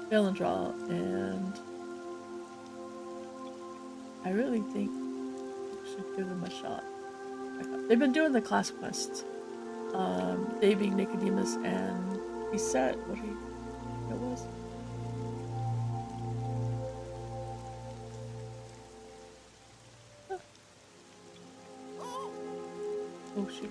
Fail and Draw, and I really think we should give them a shot. They've been doing the class quests. They being Nicodemus and he said what it was. Oh shoot.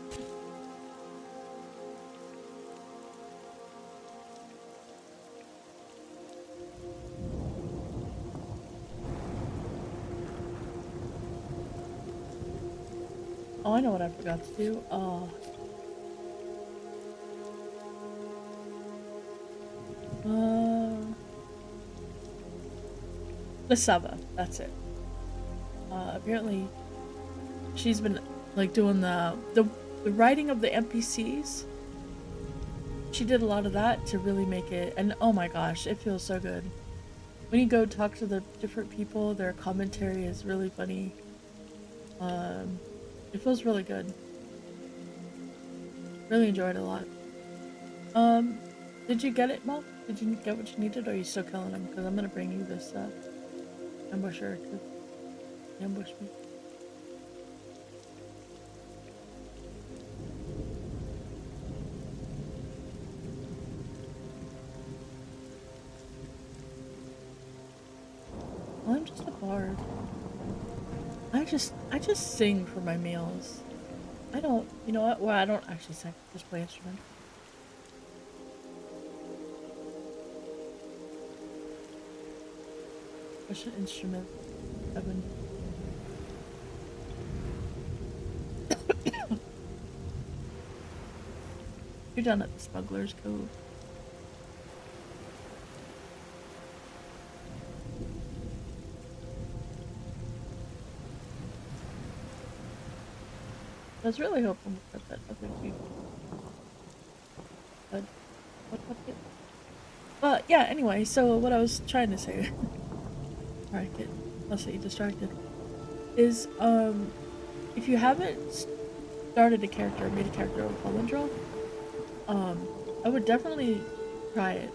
Oh, I know what I forgot to do. Lasava, that's it. Apparently she's been like doing the writing of the NPCs. She did a lot of that to really make it, and oh my gosh, it feels so good. When you go talk to the different people, their commentary is really funny. It feels really good. Really enjoyed it a lot. Did you get it, Mom? Did you get what you needed, or are you still killing him? Because I'm gonna bring you this ambusher to ambush me. Well, I'm just a bard. I just sing for my meals. I don't, you know what? Well, I don't actually sing. Just play instrument. What's an instrument? Evan. You're done at the Smuggler's Cove. I was really hoping for that other dude. But what? Yeah. Anyway, so what I was trying to say, alright, get I'll say distracted. Is if you haven't started a character or made a character of Hollandra, I would definitely try it.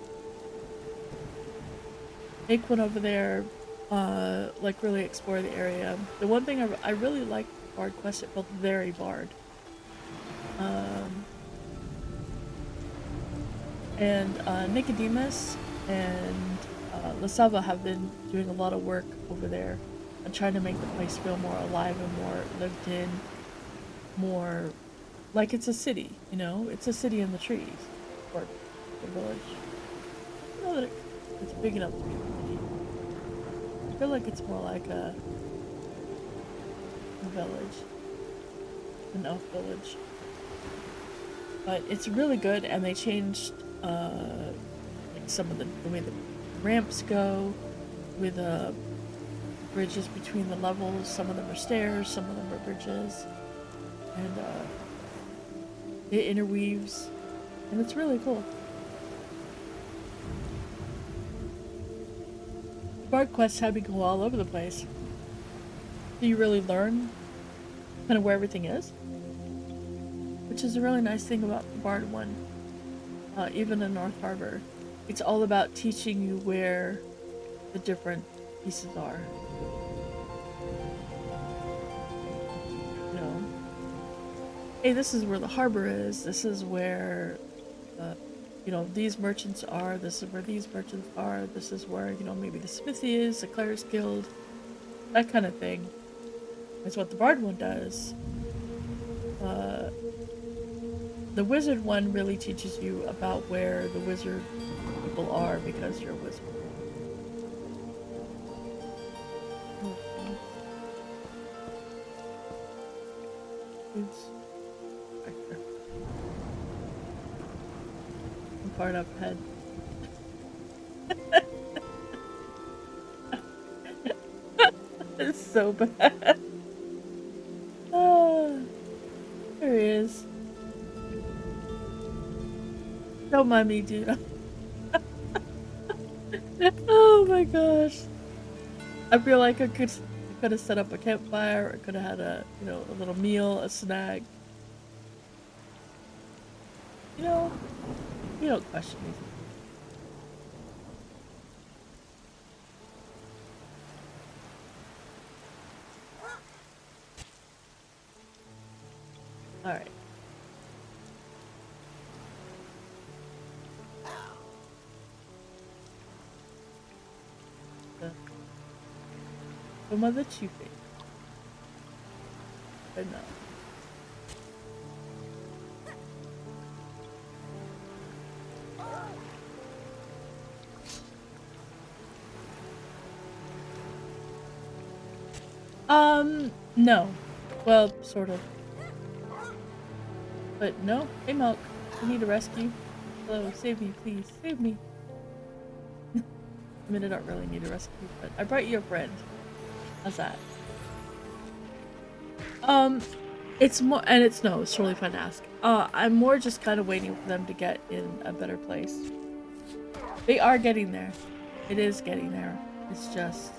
Make one over there, like really explore the area. The one thing I really like Bard Quest, it felt very Bard. And Nicodemus and Lasava have been doing a lot of work over there and trying to make the place feel more alive and more lived in, more like it's a city, you know? It's a city in the trees, or a village. I don't know that it's big enough to be a city. I feel like it's more like a village, an elf village. But it's really good, and they changed like some of the way the ramps go, with bridges between the levels. Some of them are stairs, some of them are bridges, and it interweaves, and it's really cool. Bard quests have me go all over the place. Do you really learn kind of where everything is? Which is a really nice thing about the Bard one. Even in North Harbor, it's all about teaching you where the different pieces are. You know, hey, this is where the harbor is. This is where, you know, these merchants are. This is where these merchants are. This is where, you know, maybe the smithy is, the cleric's guild, that kind of thing. That's what the Bard one does. The wizard one really teaches you about where the wizard people are because you're a wizard. Oops. I'm far up ahead. It's so bad. Ah, there he is. Don't mind me, dude. Oh my gosh. I feel like I could have set up a campfire. I could have had a little meal, a snack. You know, you don't question me. All right. The mother two face. But no. No. Well, sort of. But no. Hey, Milk. I need a rescue. Hello, save me, please. Save me. I mean, I don't really need a rescue, but I brought you a friend. How's that? Um, it's more, and it's totally fine to ask. I'm more just kind of waiting for them to get in a better place. They are getting there. It is getting there. It's just.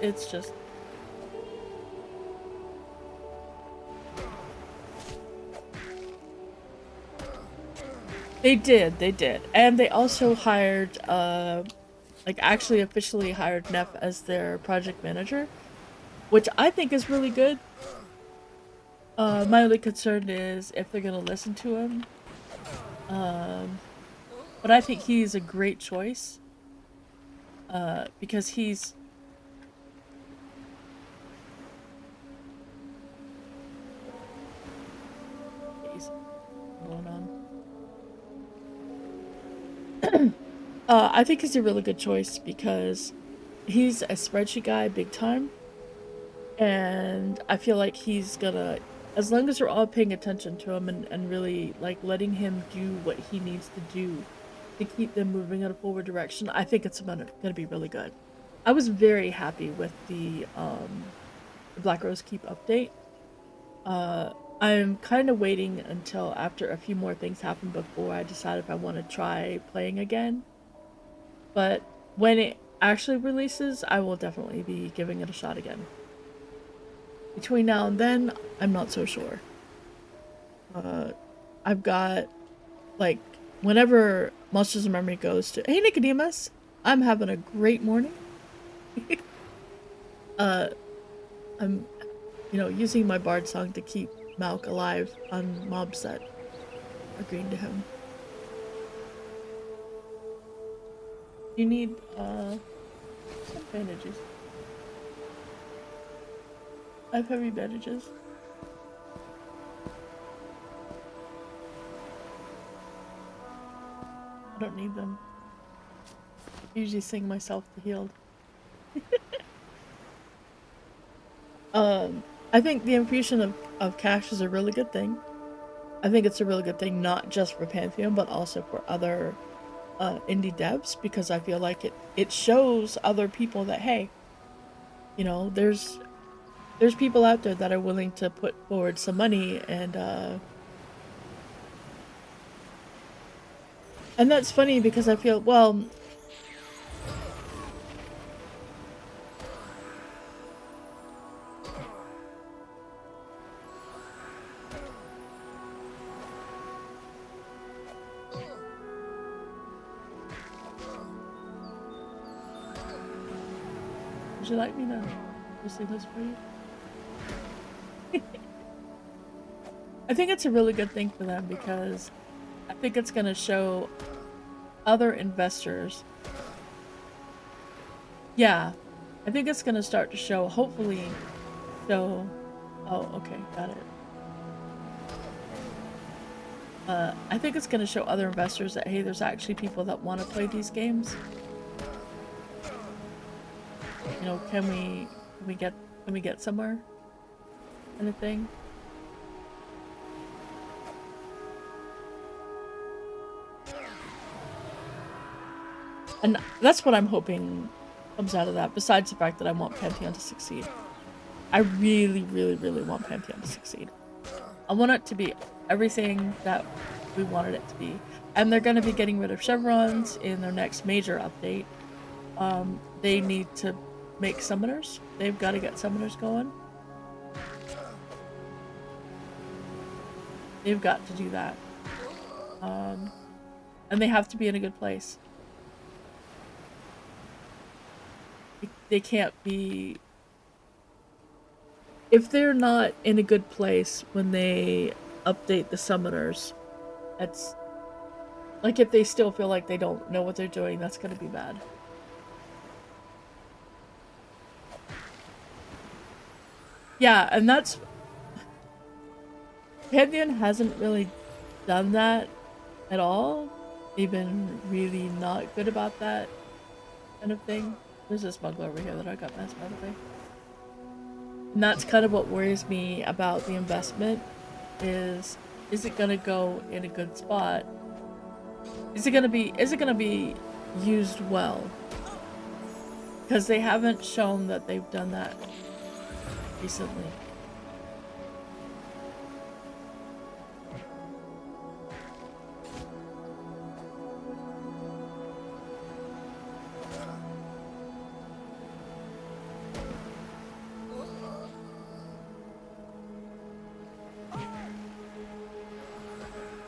It's just. They did. And they also hired, like actually officially hired Neff as their project manager, which I think is really good. My only concern is if they're gonna listen to him. But I think he's a great choice. Because he's going on. I think he's a really good choice because he's a spreadsheet guy big time. And I feel like he's gonna, as long as we're all paying attention to him and really like letting him do what he needs to do to keep them moving in a forward direction, I think it's gonna be really good. I was very happy with the Black Rose Keep update. Uh, I'm kind of waiting until after a few more things happen before I decide if I want to try playing again. But when it actually releases, I will definitely be giving it a shot again. Between now and then, I'm not so sure. I've got, like, whenever Monsters of Memory goes to, hey Nicodemus, I'm having a great morning. uh, I'm, using my bard song to keep Malk alive on mobs that agreeing to him. You need, some bandages. I have heavy bandages. I don't need them. I usually sing myself to healed. I think the infusion of cash is a really good thing. I think it's a really good thing not just for Pantheon, but also for other indie devs, because I feel like it shows other people that, hey, there's people out there that are willing to put forward some money, and that's funny because I feel, well, would you like me to sing this for you? I think it's a really good thing for them because I think it's going to show other investors. Yeah, I think it's going to start to show, hopefully, show. Oh, okay, got it. I think it's going to show other investors that, hey, there's actually people that want to play these games. Can we get somewhere? kind of thing. And that's what I'm hoping comes out of that, besides the fact that I want Pantheon to succeed. I really, really, really want Pantheon to succeed. I want it to be everything that we wanted it to be. And they're going to be getting rid of chevrons in their next major update. They need to make summoners. They've got to get summoners going. They've got to do that. And they have to be in a good place. They can't be... If they're not in a good place when they update the summoners, that's... Like, if they still feel like they don't know what they're doing, that's gonna be bad. Yeah, and that's... Pantheon hasn't really done that at all. They've been really not good about that kind of thing. There's a smuggler over here that I got messed, by the way. And that's kind of what worries me about the investment is it gonna go in a good spot? Is it gonna be used well? Because they haven't shown that they've done that recently.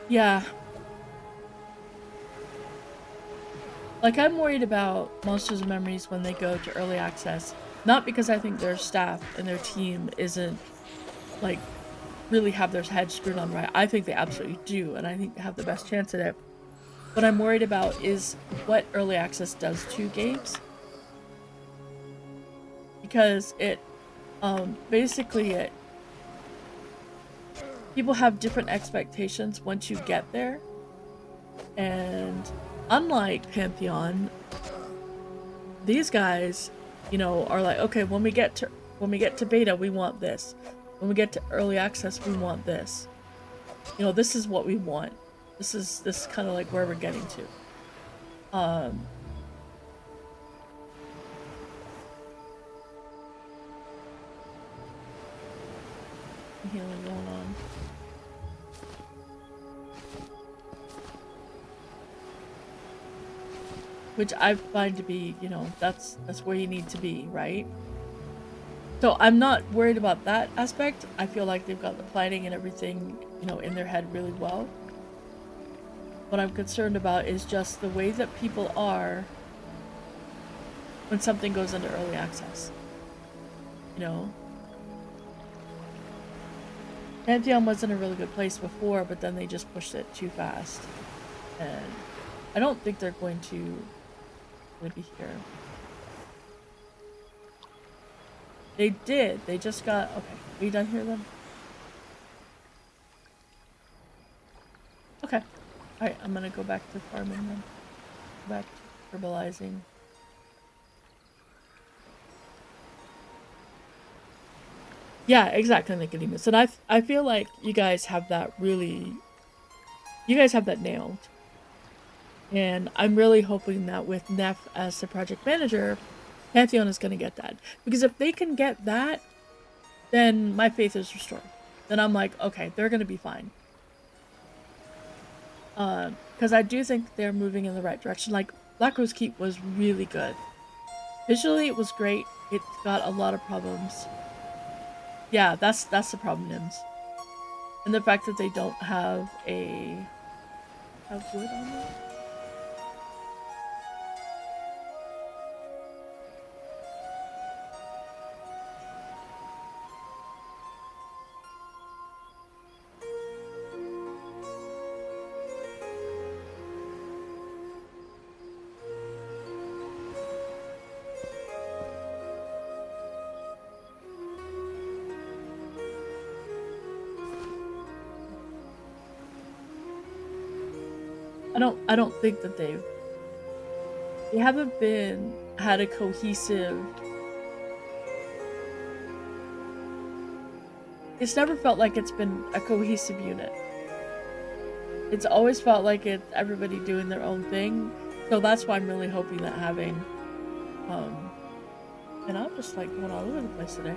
Yeah. Like, I'm worried about Monsters and Memories when they go to early access. Not because I think their staff and their team isn't, like, really have their heads screwed on right. I think they absolutely do, and I think they have the best chance at it. What I'm worried about is what early access does to games. Because it, basically it... People have different expectations once you get there. And unlike Pantheon, these guys, you know, are like, okay, when we get to beta, we want this. When we get to early access, we want this. You know, this is what we want. This is kind of like where we're getting to. Healing going on. Which I find to be, you know, that's where you need to be, right? So I'm not worried about that aspect. I feel like they've got the planning and everything, you know, in their head really well. What I'm concerned about is just the way that people are when something goes into early access. You know? Pantheon was in a really good place before, but then they just pushed it too fast. And I don't think they're going to be here. They did. They just got... Okay. Are you done here then? Okay. Alright, I'm gonna go back to farming then. Go back to herbalizing. Yeah, exactly, Nicodemus. And I feel like you guys have that really... You guys have that nailed. And I'm really hoping that with Neff as the project manager, Pantheon is going to get that. Because if they can get that, then my faith is restored. Then I'm like, okay, they're going to be fine. Because I do think they're moving in the right direction. Like, Black Rose Keep was really good. Visually, it was great. It got a lot of problems. Yeah, that's the problem, Nims. And the fact that they don't have a... Have wood on it? I don't think that they haven't had a cohesive it's never felt like it's been a cohesive unit. It's always felt like it's everybody doing their own thing. So that's why I'm really hoping that having, um, and I'm just like going all over the place today.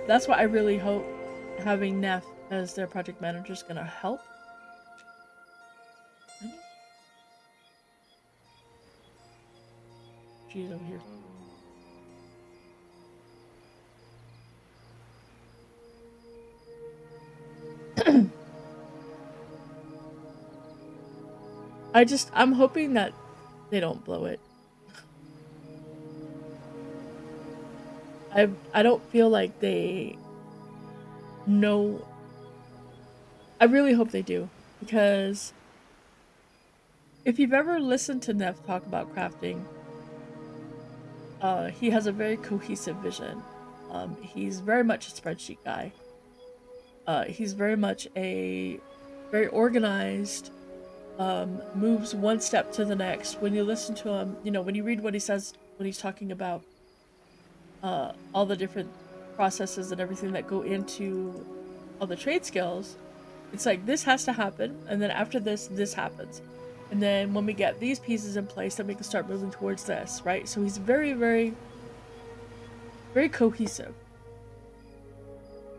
That's why I really hope having Neff as their project manager is gonna help. She's over here. I'm hoping that they don't blow it. I don't feel like they know. I really hope they do, because if you've ever listened to Neff talk about crafting, he has a very cohesive vision. He's very much a spreadsheet guy. He's very much a very organized, moves one step to the next. When you listen to him, when you read what he says when he's talking about all the different processes and everything that go into all the trade skills, it's like this has to happen, and then after this happens. And then when we get these pieces in place, then we can start moving towards this, right? So he's very, very, very cohesive.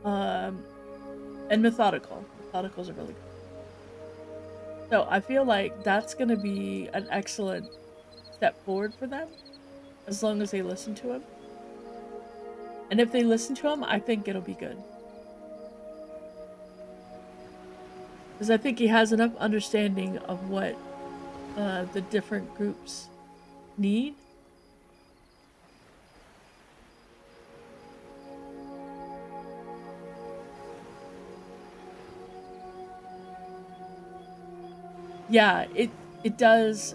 And methodical. Methodical is a really good. So I feel like that's gonna be an excellent step forward for them, as long as they listen to him. And if they listen to him, I think it'll be good. Because I think he has enough understanding of what the different groups need. Yeah, it does.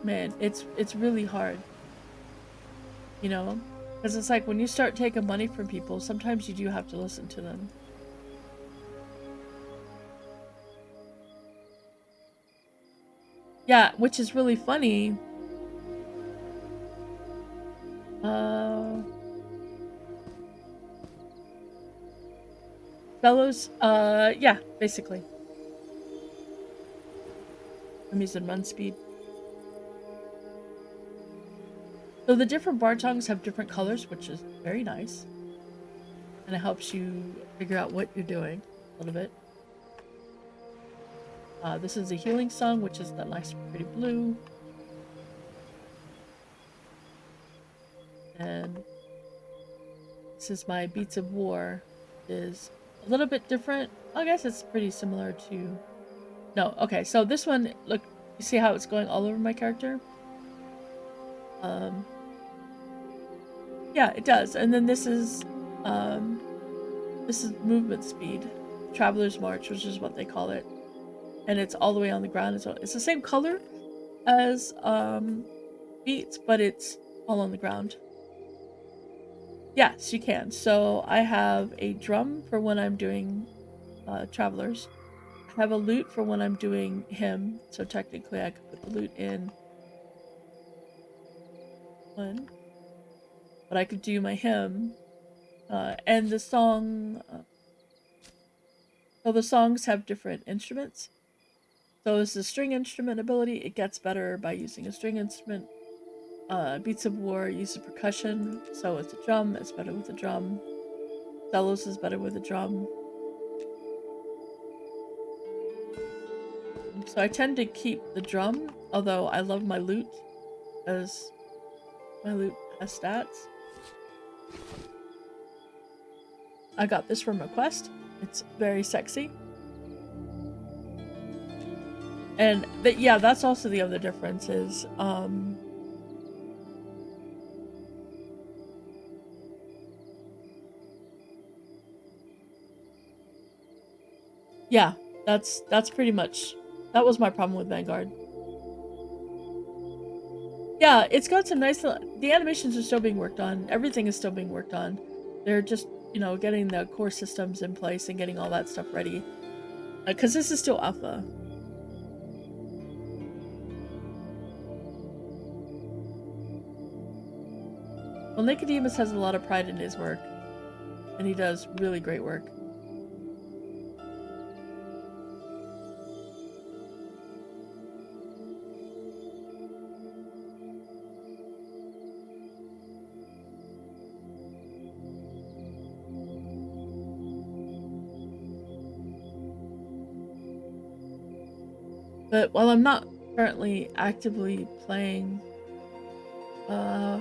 Man, it's really hard, because it's like when you start taking money from people, sometimes you do have to listen to them. Yeah, which is really funny. Uh, Fellows, yeah, basically. I'm using run speed. So the different bar tongues have different colors, which is very nice. And it helps you figure out what you're doing a little bit. This is a healing song, which is that nice pretty blue. And this is my Beats of War, is a little bit different. I guess it's pretty similar to... No, okay, so this one, look, you see how it's going all over my character? Yeah, it does. And then this is movement speed, Traveler's March, which is what they call it. And it's all the way on the ground as well. It's the same color as Beats, but it's all on the ground. Yes, you can. So I have a drum for when I'm doing Travelers. I have a lute for when I'm doing him. So technically I could put the lute in one. But I could do my hymn. And the song... so the songs have different instruments. So this is a string instrument ability. It gets better by using a string instrument. Beats of War uses percussion, so it's a drum. It's better with a drum. Delos is better with a drum. So I tend to keep the drum, although I love my lute, as my lute has stats. I got this from a quest. It's very sexy. And yeah, that's also the other difference is, yeah, that's pretty much, that was my problem with Vanguard. Yeah, it's got some nice, the animations are still being worked on. Everything is still being worked on. They're just, getting the core systems in place and getting all that stuff ready. Because this is still alpha. Well, Nicodemus has a lot of pride in his work. and he does really great work. But while I'm not currently actively playing uh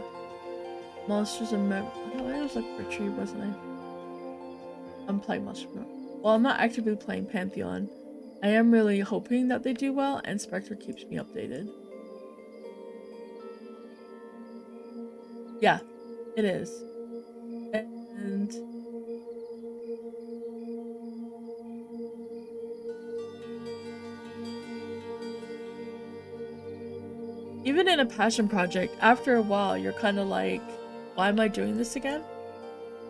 Monsters and oh, I was looking for a tree, wasn't I? I'm playing Monsters. While I'm not actively playing Pantheon, I am really hoping that they do well, and Spectre keeps me updated. Yeah, it is. And even in a passion project, after a while, you're kind of like, why am I doing this again?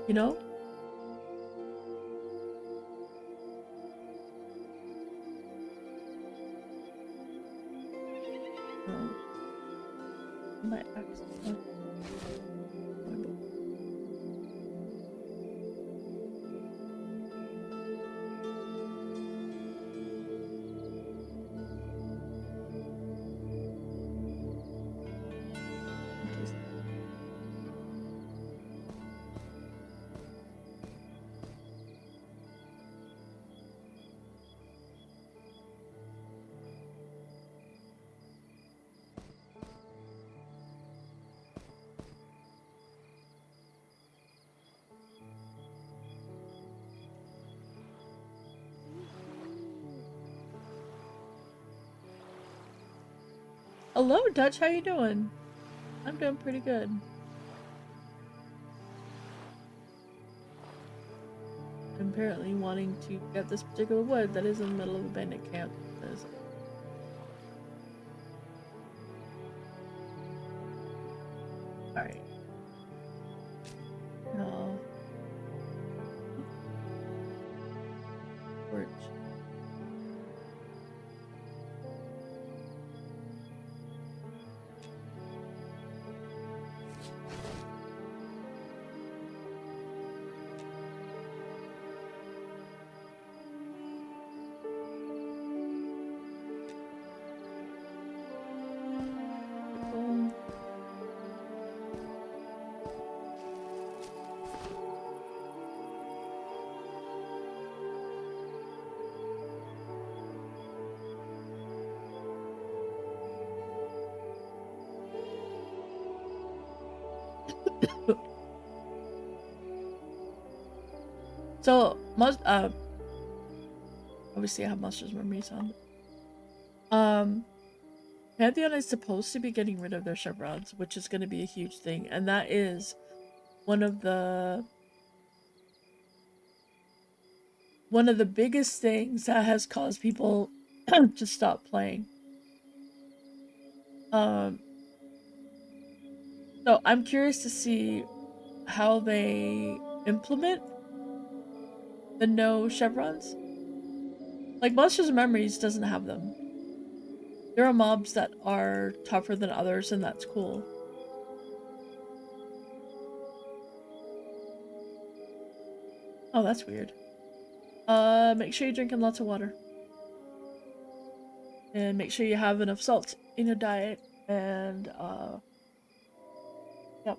You know? My access. Hello, Dutch. How you doing? I'm doing pretty good. I'm apparently wanting to get this particular wood that is in the middle of a bandit camp. Alright. No. Torch. So, obviously I have Monsters Memories on. Pantheon is supposed to be getting rid of their chevrons, which is going to be a huge thing, and that is one of the biggest things that has caused people to stop playing. Um, so I'm curious to see how they implement the no chevrons. Like Monsters Memories doesn't have them. There are mobs that are tougher than others, and that's cool. Oh, that's weird. Make sure you're drinking lots of water. And make sure you have enough salt in your diet. And, yep.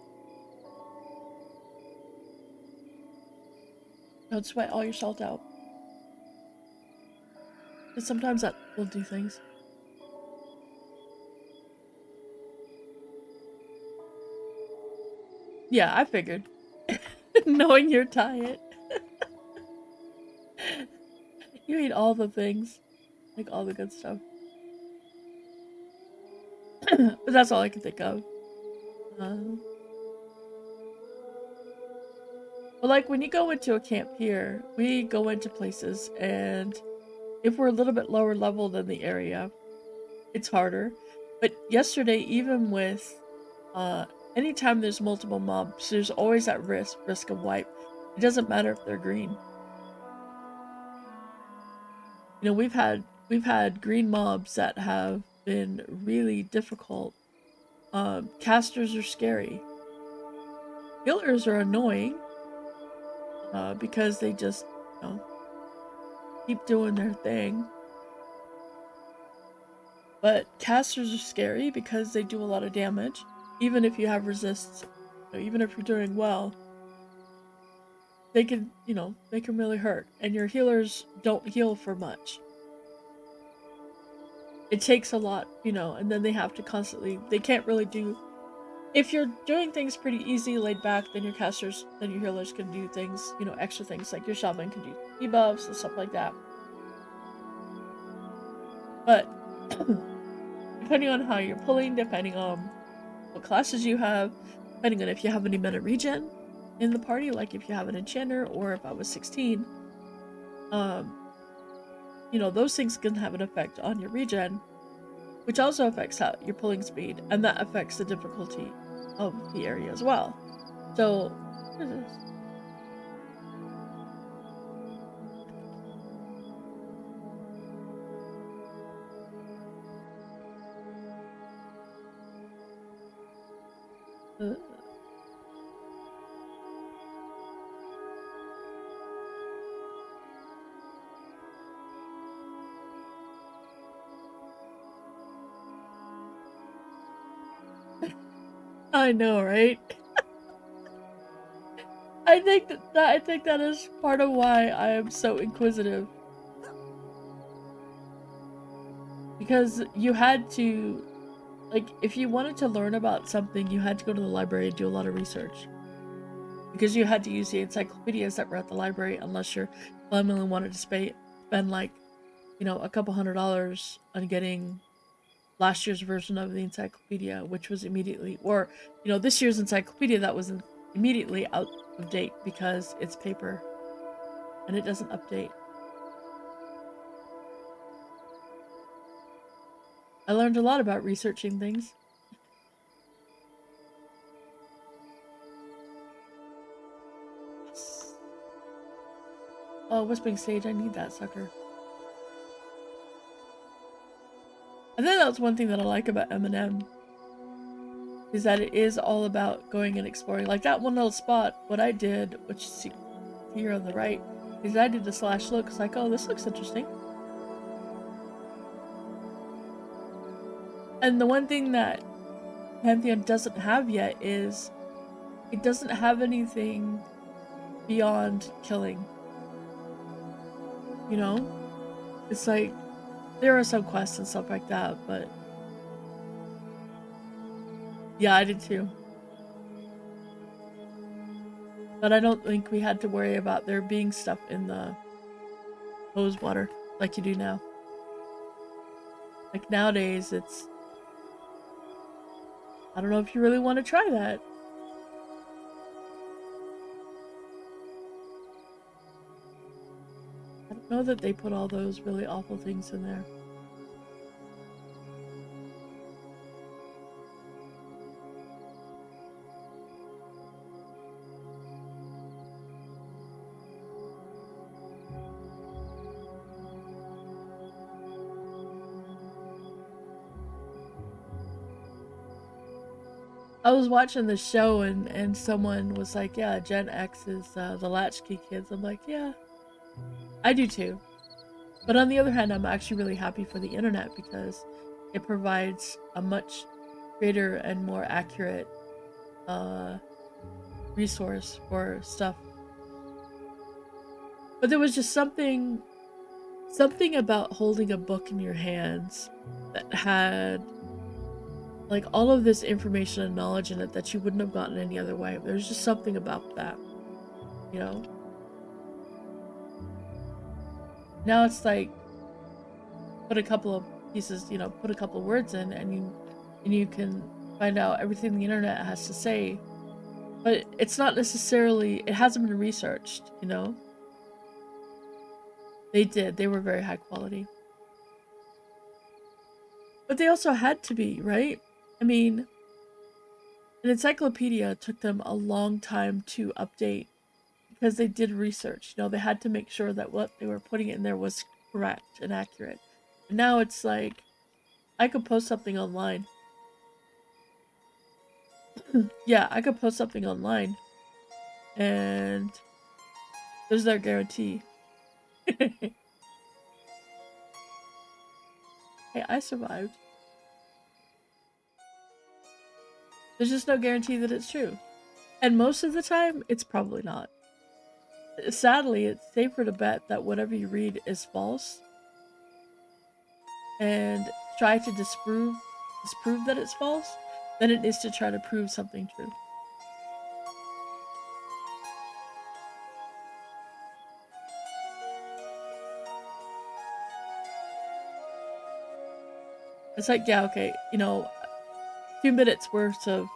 Don't sweat all your salt out. Because sometimes that will do things. Yeah, I figured. Knowing your diet. You eat all the things. Like all the good stuff. But that's all I can think of. But like when you go into a camp here, we go into places, and if we're a little bit lower level than the area, it's harder. But yesterday, even with anytime there's multiple mobs, there's always that risk of wipe. It doesn't matter if they're green. You know, we've had green mobs that have been really difficult. Casters are scary. Healers are annoying. because they just, keep doing their thing. But casters are scary because they do a lot of damage. Even if you have resists, even if you're doing well, they can, they can really hurt. And your healers don't heal for much. It takes a lot, and then they have to constantly, they can't really do, if you're doing things pretty easy, laid back, then your healers can do things, extra things, like your shaman can do debuffs and stuff like that. But depending on how you're pulling, depending on what classes you have, depending on if you have any meta regen in the party, like if you have an enchanter or if I was 16, those things can have an effect on your regen, which also affects your pulling speed, and that affects the difficulty of the area as well. So, what is this? I know, right? I think that is part of why I am so inquisitive. Because you had to, like, if you wanted to learn about something, you had to go to the library and do a lot of research. Because you had to use the encyclopedias that were at the library, unless your family wanted to spend like, a couple $100 on getting last year's version of the encyclopedia, which was immediately, or, this year's encyclopedia that was immediately out of date because it's paper and it doesn't update. I learned a lot about researching things. Oh, Whispering Sage, I need that sucker. I think that's one thing that I like about Eminem, is that it is all about going and exploring. Like that one little spot, what I did, which is here on the right, is I did the slash look. It's like, oh, this looks interesting. And the one thing that Pantheon doesn't have yet is it doesn't have anything beyond killing. It's like there are some quests and stuff like that, but yeah, I did too. But I don't think we had to worry about there being stuff in the hose water like you do now. Like nowadays, I don't know if you really want to try that. I don't know that they put all those really awful things in there. I was watching the show and someone was like, yeah, Gen X is the latchkey kids. I'm like, yeah, I do too. But on the other hand, I'm actually really happy for the internet because it provides a much greater and more accurate resource for stuff. But there was just something about holding a book in your hands that had like all of this information and knowledge in it that you wouldn't have gotten any other way. There's just something about that, Now it's like put a couple of pieces, put a couple of words in, and you can find out everything the internet has to say. But it's not necessarily, it hasn't been researched, They were very high quality. But they also had to be, right? I mean, an encyclopedia took them a long time to update because they did research. They had to make sure that what they were putting in there was correct and accurate. And now it's like, I could post something online. Yeah, I could post something online and There's no guarantee. Hey, I survived. There's just no guarantee that it's true. And most of the time, it's probably not. Sadly, it's safer to bet that whatever you read is false and try to disprove that it's false than it is to try to prove something true. It's like, yeah, okay, you know, 2 minutes worth of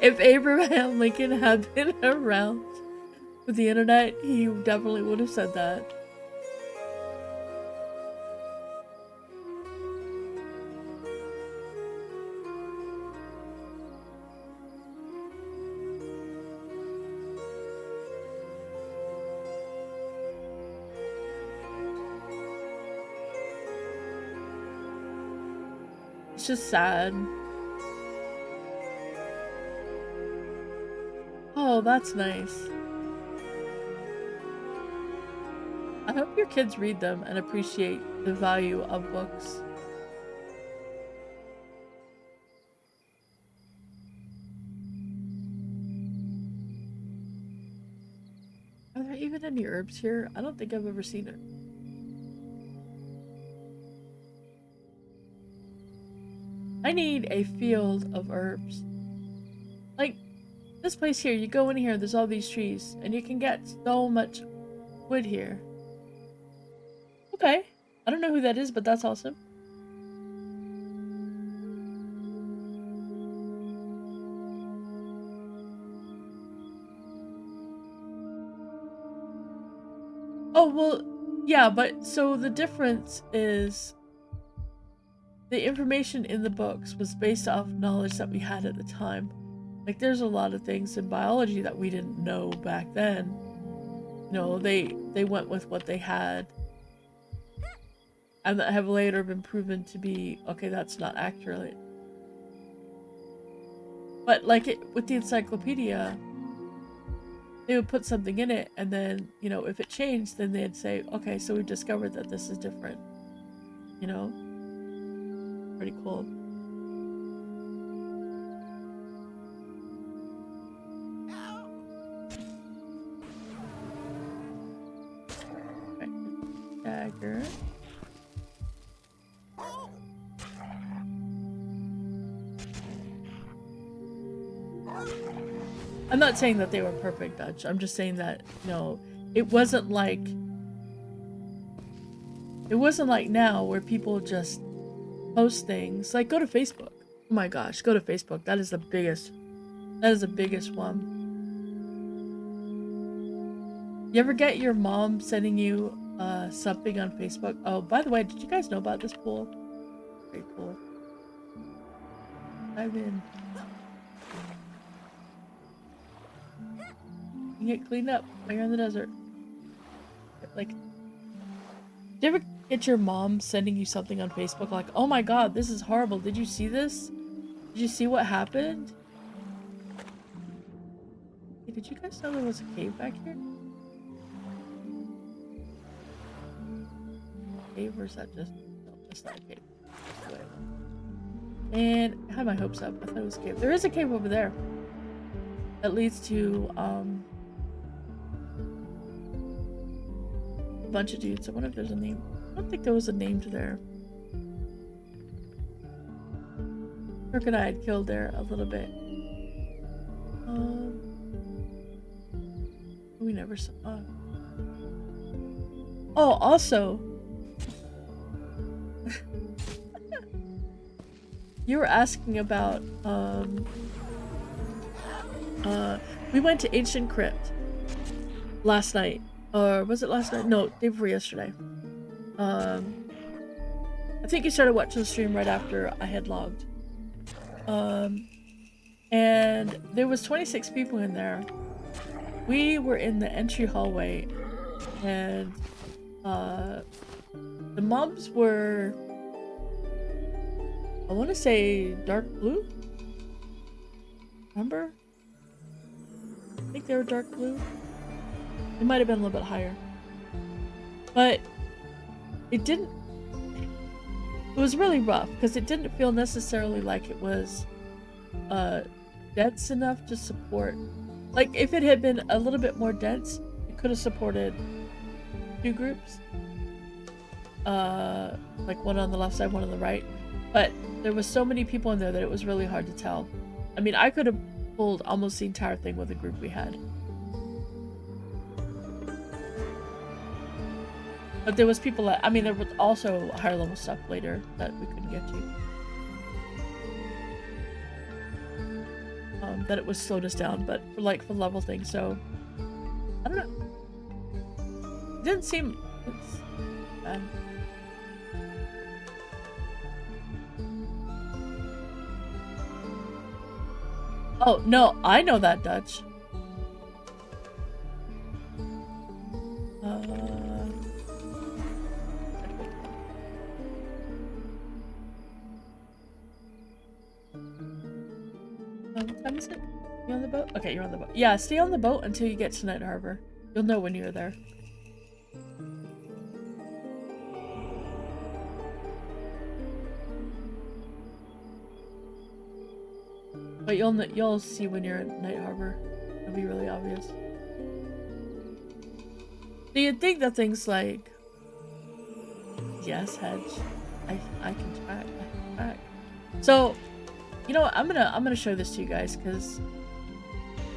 if Abraham Lincoln had been around with the internet, he definitely would have said that. It's just sad. Oh, that's nice. I hope your kids read them and appreciate the value of books. Are there even any herbs here? I don't think I've ever seen it. I need a field of herbs. Like, this place here, you go in here, there's all these trees, and you can get so much wood here. Okay. I don't know who that is, but that's awesome. Oh, well, yeah, but so the difference is the information in the books was based off knowledge that we had at the time. Like, there's a lot of things in biology that we didn't know back then. You know, they went with what they had, and that have later been proven to be, okay, that's not accurate. But like with the encyclopedia, they would put something in it, and then, you know, if it changed, then they'd say, okay, so we discovered that this is different. You know? Pretty cool. Okay. Dagger. I'm not saying that they were perfect, Dutch. I'm just saying that, you know, it wasn't like now where people just post things. Like, go to Facebook. Oh my gosh, go to Facebook. That is the biggest one. You ever get your mom sending you something on Facebook? Oh, by the way, did you guys know about this pool? Very cool. Dive in. You get cleaned up while you're in the desert. Like, do you ever get your mom sending you something on Facebook like, oh my god, this is horrible. Did you see this? Did you see what happened? Hey, did you guys know there was a cave back here? Cave, or is that just... No, just not a cave. And I had my hopes up. I thought it was a cave. There is a cave over there that leads to a bunch of dudes. I wonder if there's a name. I don't think there was a name to there. Kirk and I had killed there a little bit. We never saw. Oh, also, you were asking about we went to Ancient Crypt last night. Or was it last night? No, day before yesterday. I think you started watching the stream right after I had logged. And there was 26 people in there. We were in the entry hallway, and the mobs were, I want to say, dark blue? Remember? I think they were dark blue. It might have been a little bit higher. But it didn't... It was really rough because it didn't feel necessarily like it was dense enough to support. Like if it had been a little bit more dense, it could have supported 2 groups. Like one on the left side, one on the right. But there was so many people in there that it was really hard to tell. I mean, I could have pulled almost the entire thing with the group we had. But there was people that, I mean, there was also higher level stuff later that we couldn't get to. That it was slowed us down, but for level things, so I don't know. It didn't seem bad. Oh no, I know that Dutch. What time is it? You on the boat? Okay, you're on the boat. Yeah, stay on the boat until you get to Night Harbor. You'll know when you're there. But you'll see when you're at Night Harbor. It'll be really obvious. So you'd think that things like, yes, hedge. I can track. I can track. So, you know what? I'm gonna show this to you guys because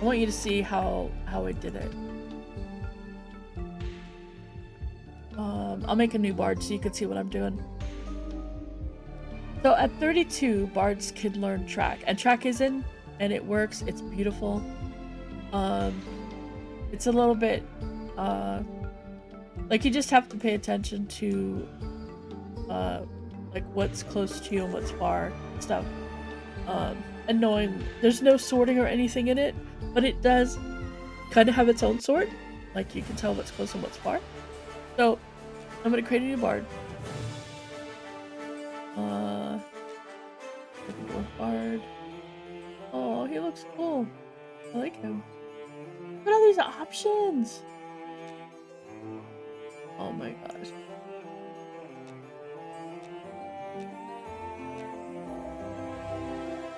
I want you to see how I did it. I'll make a new bard so you can see what I'm doing. So at 32, bards can learn track, and track is in, and it works. It's beautiful. It's a little bit like you just have to pay attention to like what's close to you and what's far and stuff. And knowing there's no sorting or anything in it, but it does kind of have its own sort. Like you can tell what's close and what's far. So I'm gonna create a new bard. Bard. Oh, he looks cool. I like him. Look at all these options. Oh my gosh.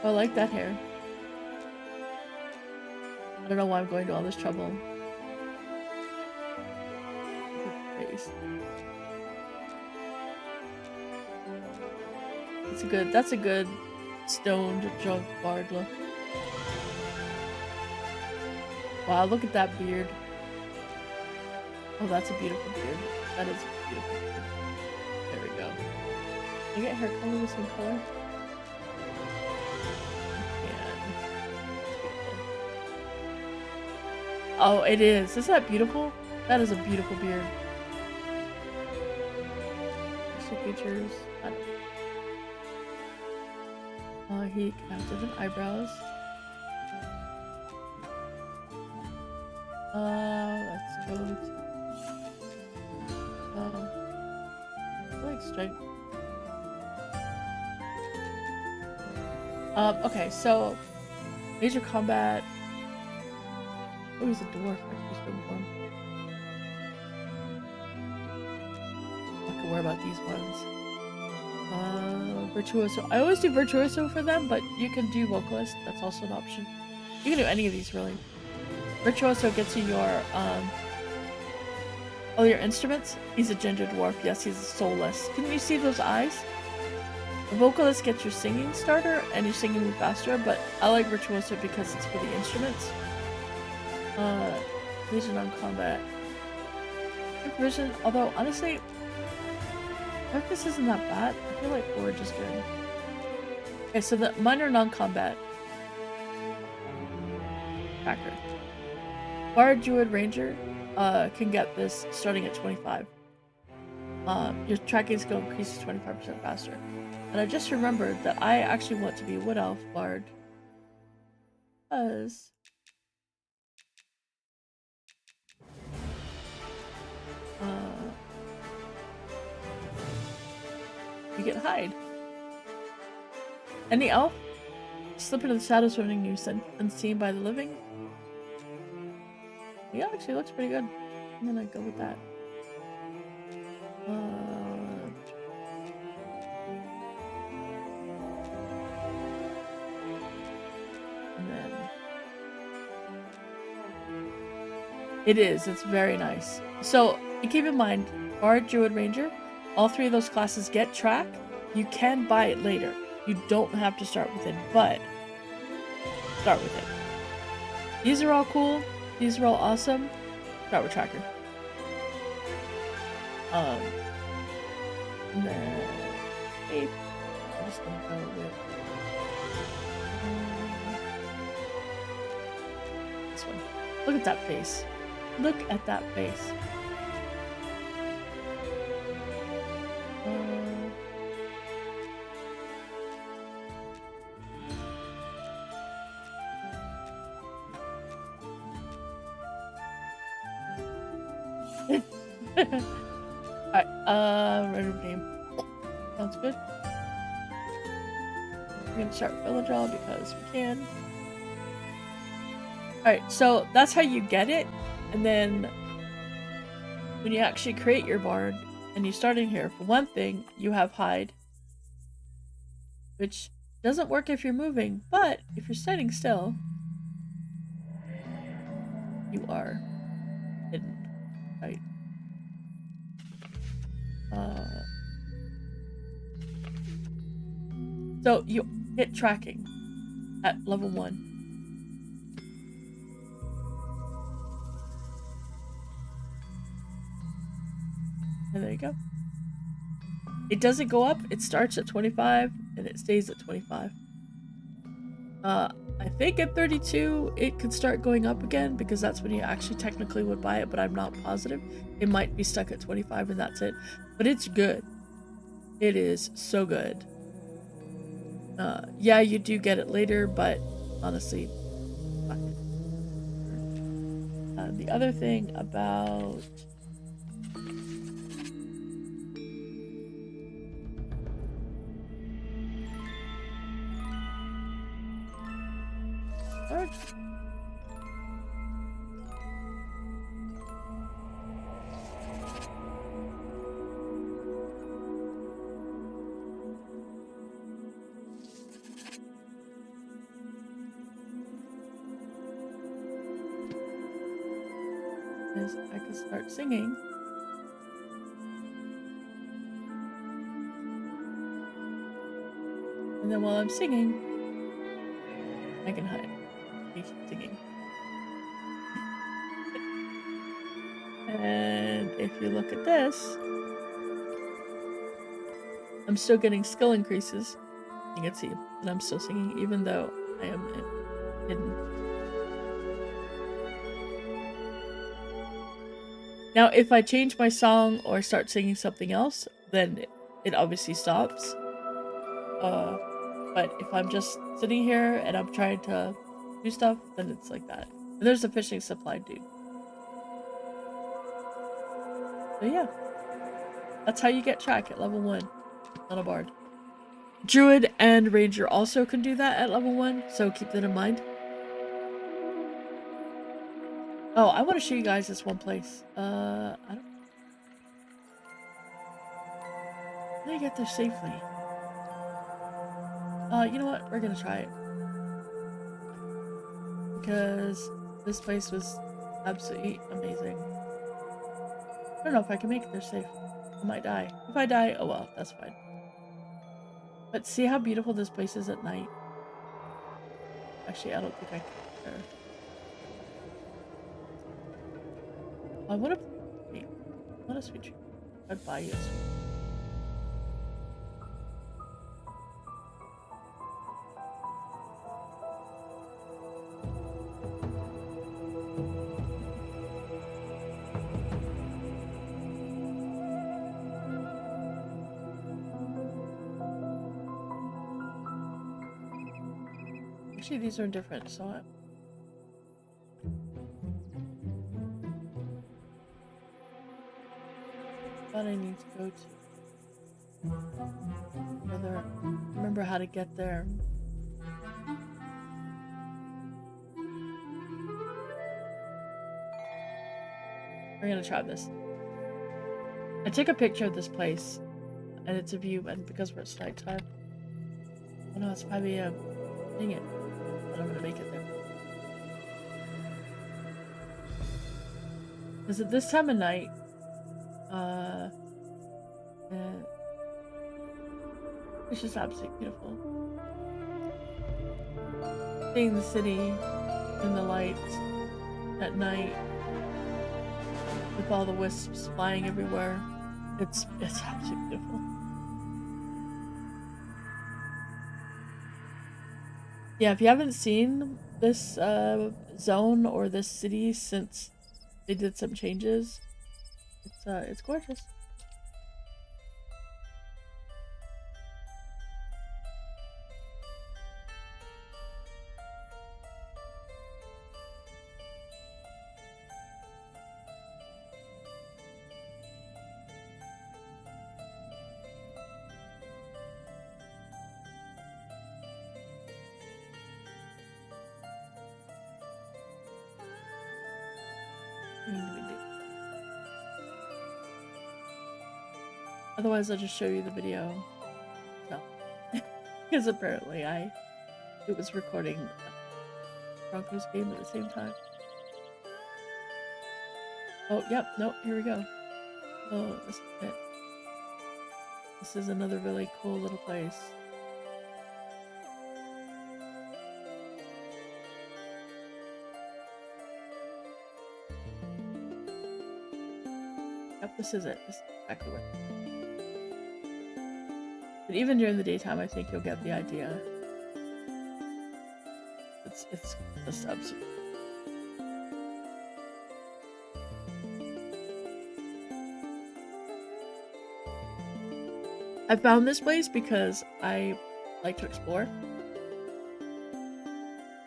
I like that hair. I don't know why I'm going to all this trouble. Face. That's a good stoned drunk bard look. Wow, look at that beard. Oh, that's a beautiful beard. That is a beautiful beard. There we go. Can I get hair color with some color? Oh, it is. Isn't that beautiful? That is a beautiful beard. Facial features. I don't know. He can have different eyebrows. Let's go to... I like strength. Okay, so... Major combat... Oh, he's a dwarf. I can worry about these ones. Virtuoso. I always do Virtuoso for them, but you can do Vocalist. That's also an option. You can do any of these, really. Virtuoso gets you your, all your instruments. He's a ginger dwarf. Yes, he's soulless. Can you see those eyes? The Vocalist gets your singing starter, and your singing move faster, but I like Virtuoso because it's for the instruments. Vision on combat. Vision, although honestly, Darkness isn't that bad. I feel like Forge is good. Okay, so the minor non-combat. Tracker. Bard, Druid, Ranger can get this starting at 25. Your tracking skill increases 25% faster. And I just remembered that I actually want to be a Wood Elf Bard. Because... you get hide. Any elf? Slip into the shadows running you, unseen by the living. Yeah, actually looks pretty good. I'm gonna go with that. And then it is. It's very nice. So keep in mind, Bard, Druid, Ranger, all three of those classes get track. You can buy it later. You don't have to start with it, but start with it. These are all cool. These are all awesome. Start with Tracker. And then I'm just gonna go with this one. Look at that face. Look at that face. Alright, random name. Sounds good. We're gonna start Villadraw because we can. Alright, so that's how you get it, and then when you actually create your bard and you start in here, for one thing, you have hide, which doesn't work if you're moving, but if you're standing still, you are hidden. Right. So you hit tracking at level 1. And there you go. It doesn't go up, it starts at 25 and it stays at 25. I think at 32 it could start going up again because that's when you actually technically would buy it, but I'm not positive. It might be stuck at 25 and that's it. But it's good. It is so good. Yeah, you do get it later, but honestly, fuck it. The other thing about is I can start singing. And then while I'm singing, I can hide. Keep singing. And if you look at this, I'm still getting skill increases. You can see that I'm still singing even though I am hidden. Now, if I change my song or start singing something else, then it obviously stops. But if I'm just sitting here and I'm trying to do stuff, then it's like that. And there's a fishing supply dude. So yeah. That's how you get track at level 1 on a bard. Druid and Ranger also can do that at level 1, so keep that in mind. Oh, I want to show you guys this one place. I don't... How do I get there safely? You know what? We're gonna try it. Because this place was absolutely amazing. I don't know if I can make it there safe. I might die. If I die, oh well, that's fine. But see how beautiful this place is at night? Actually, I don't think I can there. I want to... Wait. What a sweet tree. I'd buy you a sweet. Actually, these are different, so I... But I need to go to... Whether... Remember how to get there. We're gonna try this. I took a picture of this place, and it's a view, and because we're at nighttime, oh no, it's 5 a.m. Dang it. But I'm gonna make it there. Because at this time of night, uh, it's just absolutely beautiful. Seeing the city in the lights at night with all the wisps flying everywhere. It's absolutely beautiful. Yeah, if you haven't seen this zone or this city since they did some changes, it's gorgeous. Otherwise, I'll just show you the video. No, because apparently it was recording Broncos game at the same time. Oh, yep, nope, here we go. Oh, this is it. This is another really cool little place. Yep, this is it. This is exactly where. But even during the daytime, I think you'll get the idea. It's just absolute. I found this place because I like to explore,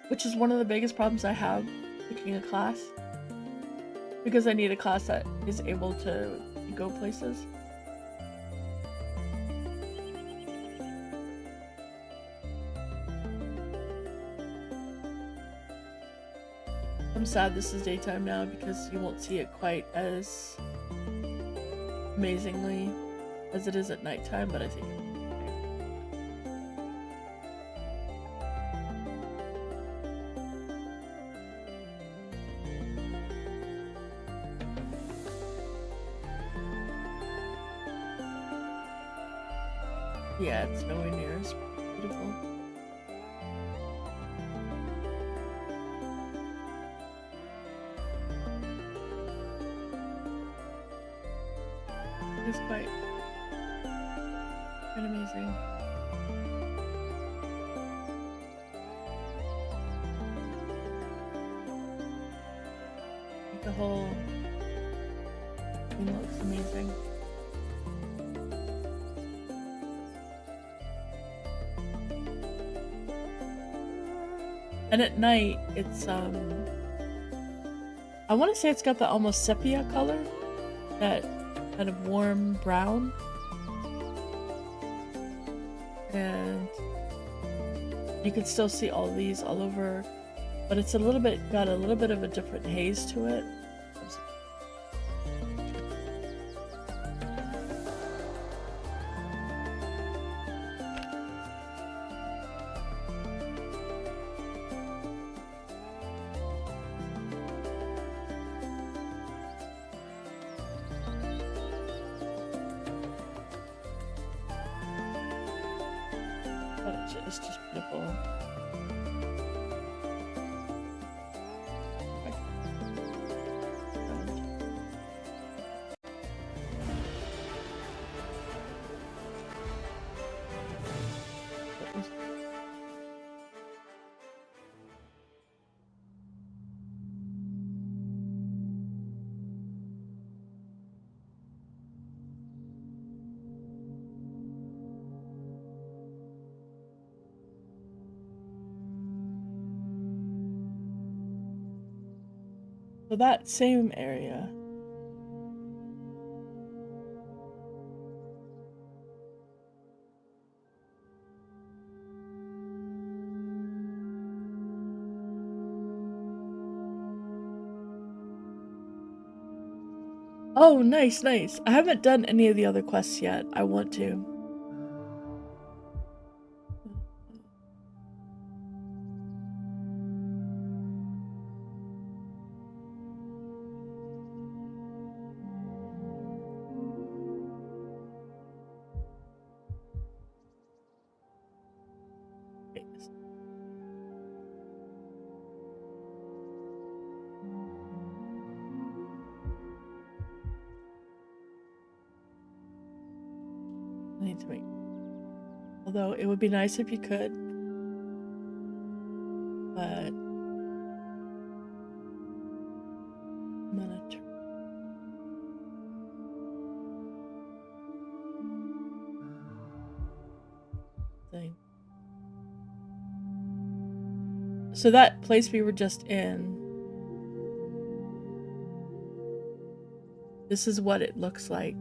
which is one of the biggest problems I have picking a class, because I need a class that is able to go places. I'm sad this is daytime now because you won't see it quite as amazingly as it is at nighttime, but I think yeah, it's nowhere near as beautiful. It's quite amazing. The whole thing looks amazing. And at night, it's I want to say it's got the almost sepia color, that kind of warm brown, and you can still see all these all over, but it's got a little bit of a different haze to it. It's just beautiful. So that same area. Oh, nice, nice. I haven't done any of the other quests yet. I want to. I need to make. Although it would be nice if you could, but I'm gonna try. Thing. So that place we were just in, this is what it looks like.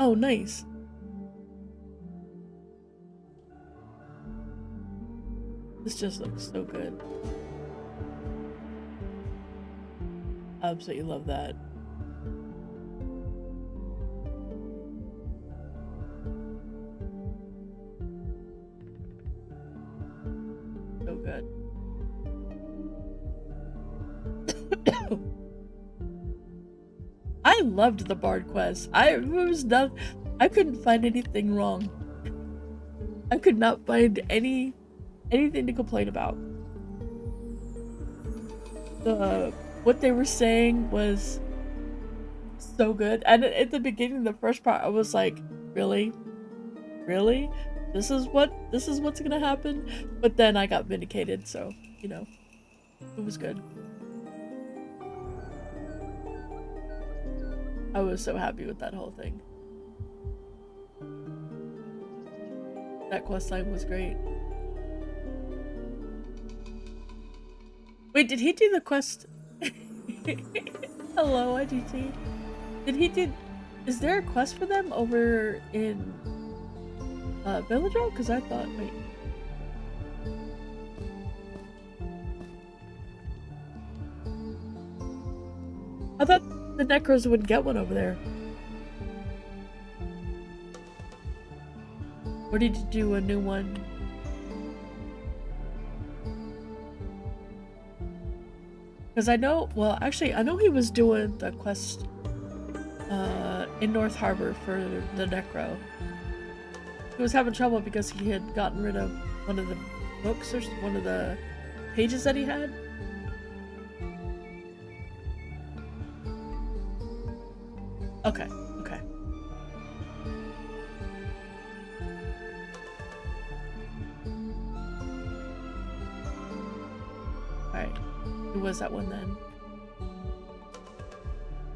Oh, nice. This just looks so good. Absolutely love that. So good. I loved the Bard quest. I couldn't find anything wrong. I could not find anything to complain about. What they were saying was so good. And at the beginning, the first part, I was like, really? Really? This is what's gonna happen? But then I got vindicated, so, you know, it was good. I was so happy with that whole thing. That quest line was great. Wait, did he do the quest? Hello, IGT. Is there a quest for them over in Villager? Because I thought, wait. I thought the Necros would get one over there. Or did you do a new one? Because I know, well, actually, I know he was doing the quest in North Harbor for the Necro. He was having trouble because he had gotten rid of one of the books or one of the pages that he had. Okay, okay. Alright. Who was that one then?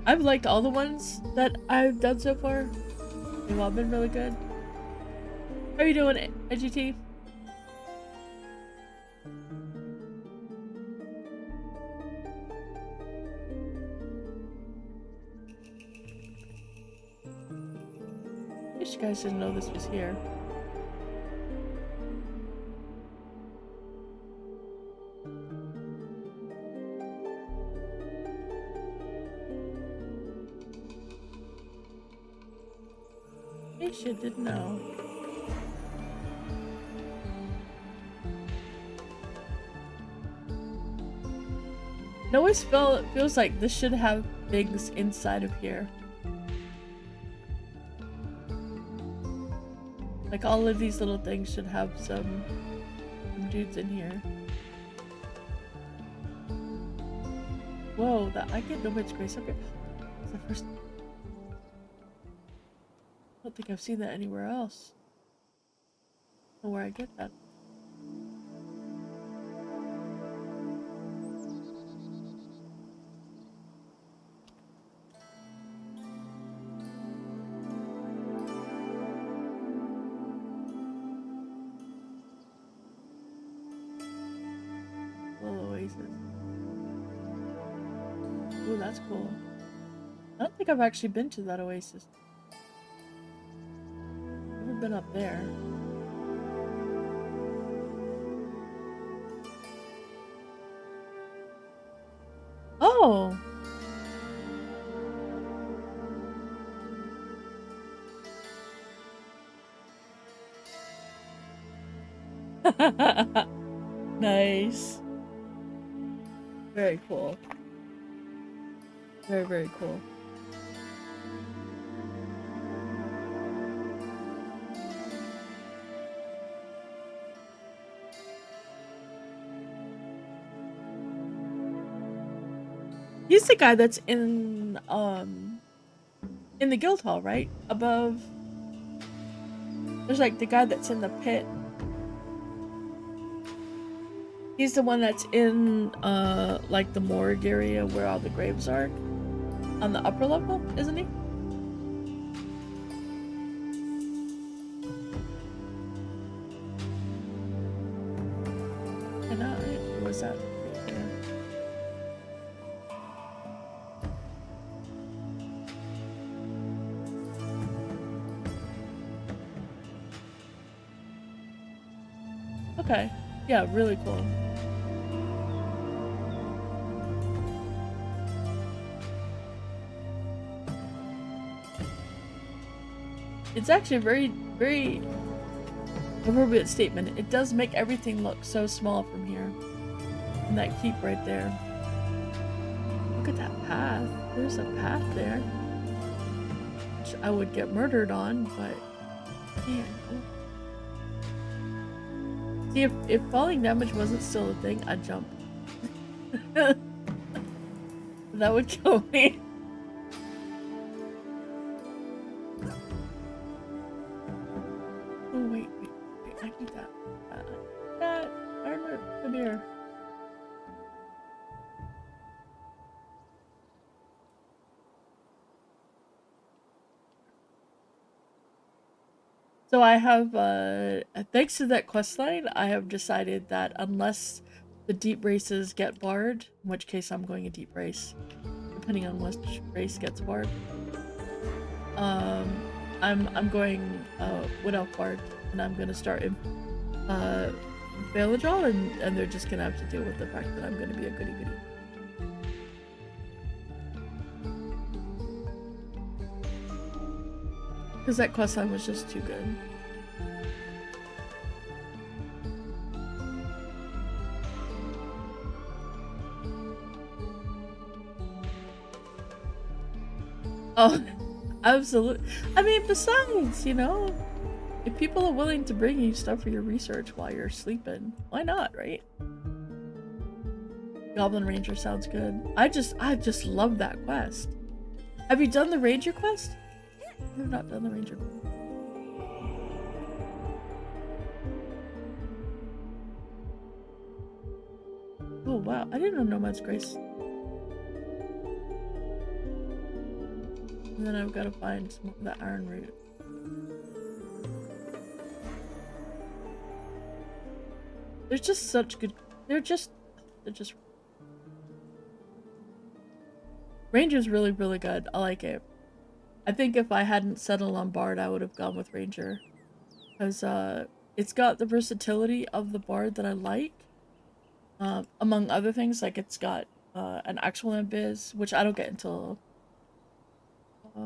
I've liked all the ones that I've done so far. They've all been really good. How are you doing, IGT? I guess you guys didn't know this was here. I guess you didn't know. It always feels like this should have things inside of here. Like all of these little things should have some dudes in here. Whoa, I get no much grace up here. the first. I don't think I've seen that anywhere else. I don't know where I get that. Little oasis. Ooh, that's cool. I don't think I've actually been to that oasis. Never been up there. Oh! Nice. Very cool. Very, very cool. He's the guy that's in the guild hall, right? Above. There's like the guy that's in the pit. He's the one that's in like the morgue area where all the graves are. On the upper level, isn't he? And or was that? Yeah. Okay. Yeah, really cool. It's actually a very, very appropriate statement. It does make everything look so small from here. And that keep right there. Look at that path. There's a path there. Which I would get murdered on, but man. See, if falling damage wasn't still a thing, I'd jump. That would kill me. Oh, wait. I need that. That armor. Come here. So I have, thanks to that questline, I have decided that unless the deep races get barred, in which case I'm going a deep race, depending on which race gets barred, I'm going Wood Elf bard, and I'm gonna start in Baladrol, and they're just gonna have to deal with the fact that I'm gonna be a goody goody. Because that questline was just too good. Oh, absolutely. I mean, besides, you know, if people are willing to bring you stuff for your research while you're sleeping, why not, right? Goblin Ranger sounds good. I just love that quest. Have you done the Ranger quest? I have not done the Ranger quest. Oh wow, I didn't know Nomad's Grace. And then I've got to find some of the Iron Root. They're just such good. They're just. Ranger's really, really good. I like it. I think if I hadn't settled on Bard, I would have gone with Ranger. Because, it's got the versatility of the Bard that I like. Among other things, like it's got, an actual Abyss, which I don't get until, I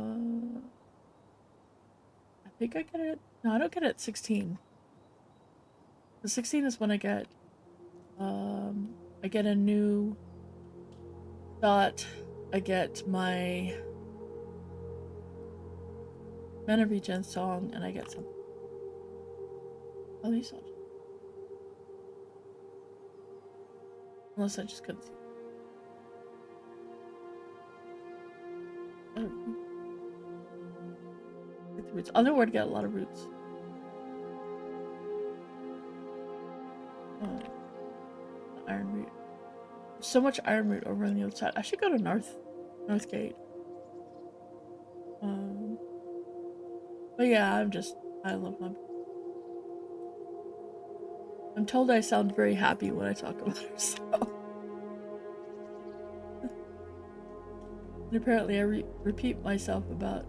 think I get it. No, I don't get it at 16. The 16 is when I get a new dot. I get my Mana Regen song, and I get some. Oh, these songs. Unless I just couldn't see. Oh. roots. I know where to get a lot of roots. Iron root. So much iron root over on the other side. I should go to North Gate. But yeah, I love my. I'm told I sound very happy when I talk about her, so. And apparently I repeat myself about.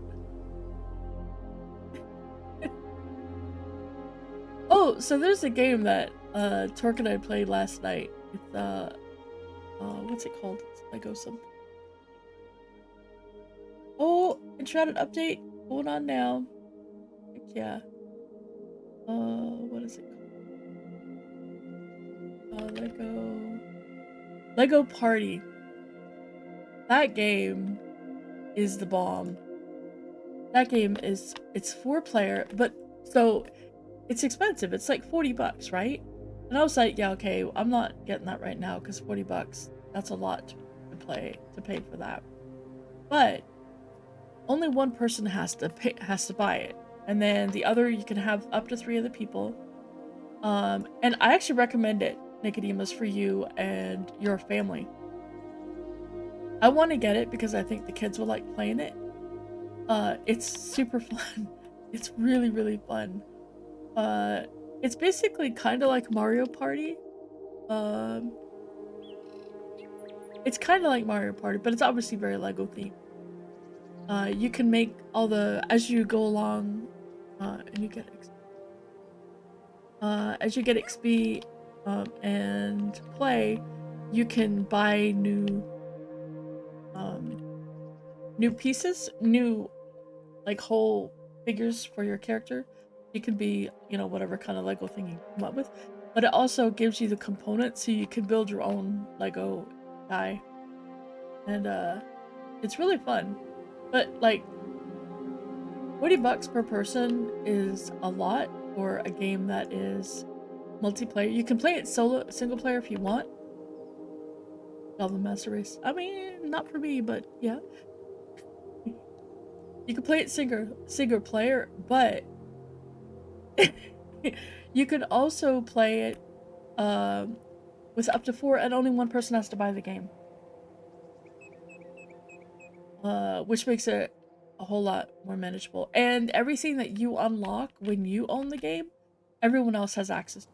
Oh, so there's a game that Torque and I played last night. It's what's it called? It's Lego something. Oh, Enchanted update going on now. Heck yeah. What is it called? Lego Party. That game is the bomb. That game is, it's 4-player, but so it's expensive. It's like $40, right? And I was like, yeah, okay, I'm not getting that right now because $40, that's a lot to pay for that. But only one person has to buy it, and then the other, you can have up to 3 other people. And I actually recommend it, Nicodemus, for you and your family. I want to get it because I think the kids will like playing it. It's super fun. It's really, really fun. It's basically kind of like Mario Party. It's kind of like Mario Party, but it's obviously very Lego themed. You can make all the, as you go along, and you get as you get XP, and play, you can buy new pieces, new like whole figures for your character. You can be, whatever kind of Lego thing you come up with, but it also gives you the components so you can build your own Lego guy, and it's really fun. But like $40 per person is a lot for a game that is multiplayer. You can play it single player if you want. Goblin Master Race. I mean, not for me, but yeah. You can play it single player, but you could also play it with up to 4, and only one person has to buy the game. Which makes it a whole lot more manageable. And everything that you unlock when you own the game, everyone else has access to.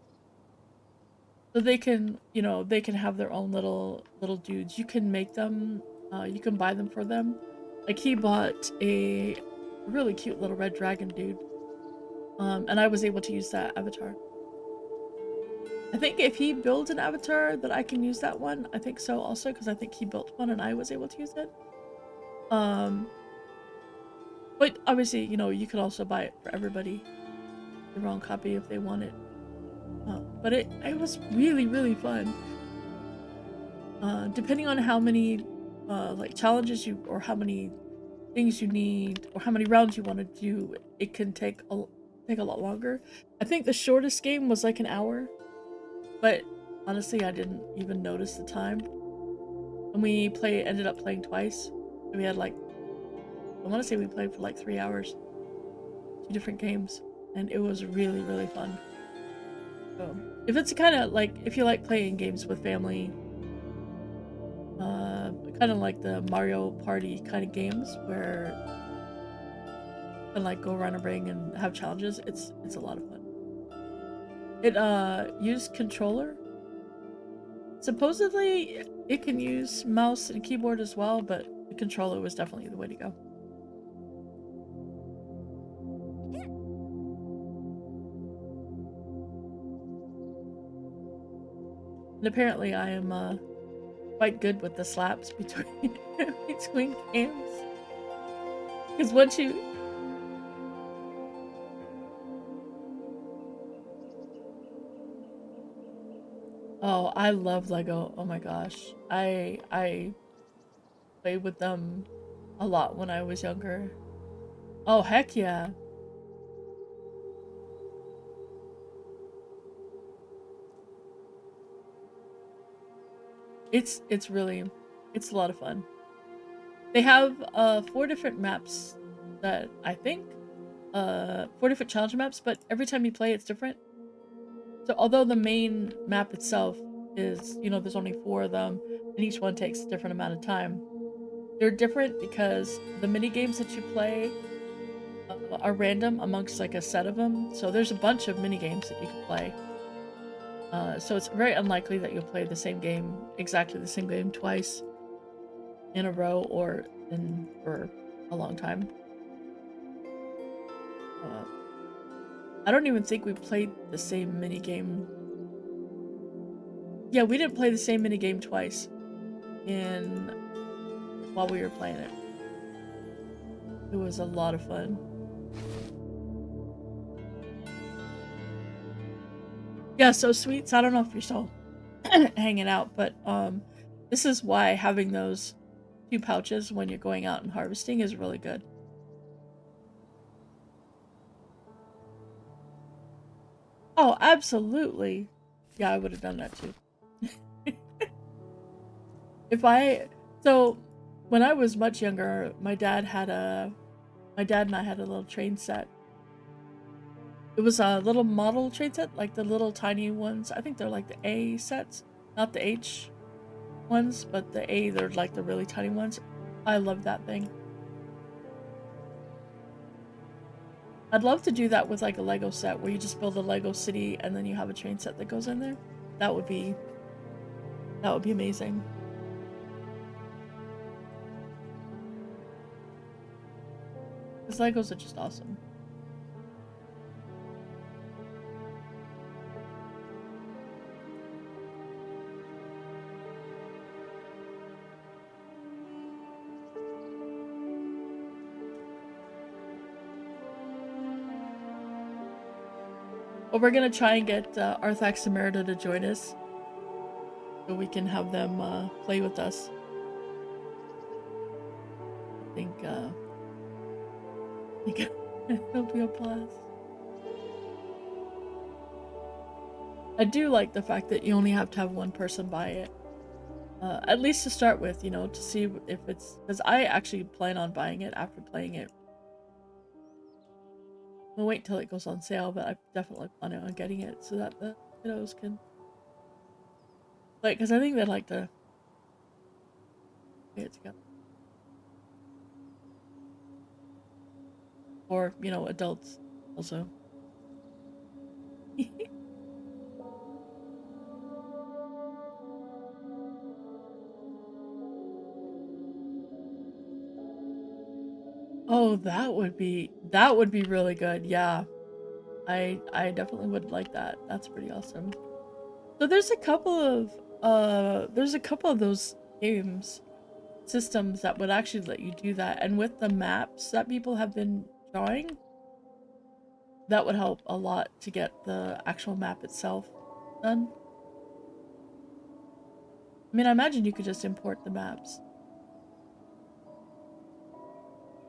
So they can, they can have their own little dudes. You can make them, you can buy them for them. Like he bought a really cute little red dragon dude. And I was able to use that avatar. I think if he builds an avatar that I can use that one, I think so also, because I think he built one and I was able to use it. But obviously, you can also buy it for everybody, the wrong copy if they want it. But it was really, really fun. Depending on how many like challenges or how many things you need, or how many rounds you want to do, it can take a lot longer. I think the shortest game was like an hour, but honestly, I didn't even notice the time. And we ended up playing twice. We had like, I want to say we played for like 3 hours, 2 different games, and it was really, really fun. So if it's kind of like, if you like playing games with family, kind of like the Mario Party kind of games where you can like go around a ring and have challenges, it's a lot of fun. It used controller. Supposedly it can use mouse and keyboard as well, but the controller was definitely the way to go. And apparently I am quite good with the slaps between games. Because once you... Oh, I love Lego. Oh my gosh. I played with them a lot when I was younger. Oh, heck yeah. It's really, it's a lot of fun. They have 4 different maps that I think 4 different challenge maps, but every time you play, it's different. So although the main map itself is, you know, there's only 4 of them, and each one takes a different amount of time, they're different because the mini games that you play are random amongst like a set of them. So there's a bunch of mini games that you can play. So it's very unlikely that you'll play the same game, exactly the same game twice in a row or for a long time. Uh, I don't even think we played the same mini game. Yeah, we didn't play the same mini game twice in while we were playing it. It was a lot of fun. Yeah, so sweets. I don't know if you're still hanging out, but this is why having those 2 pouches when you're going out and harvesting is really good. Oh, absolutely. Yeah, I would have done that too. If I so when I was much younger, my dad and I had a little train set. It was a little model train set, like the little tiny ones. I think they're like the A sets, not the H ones, but the A, they're like the really tiny ones. I love that thing. I'd love to do that with like a Lego set where you just build a Lego city and then you have a train set that goes in there. That would be amazing. Because Legos are just awesome. Well, we're gonna try and get Arthax and Merida to join us so we can have them play with us. I think it'll be a blast. I do like the fact that you only have to have one person buy it. At least to start with, you know, to see if it's... Because I actually plan on buying it after playing it. I'll wait till it goes on sale, but I definitely plan on getting it so that the kiddos can... Like, because I think they'd like to play it together. Or, you know, adults also. Oh, that would be really good. Yeah. I definitely would like that. That's pretty awesome. So there's a couple of those games systems that would actually let you do that, and with the maps that people have been drawing, that would help a lot to get the actual map itself done. I mean, I imagine you could just import the maps.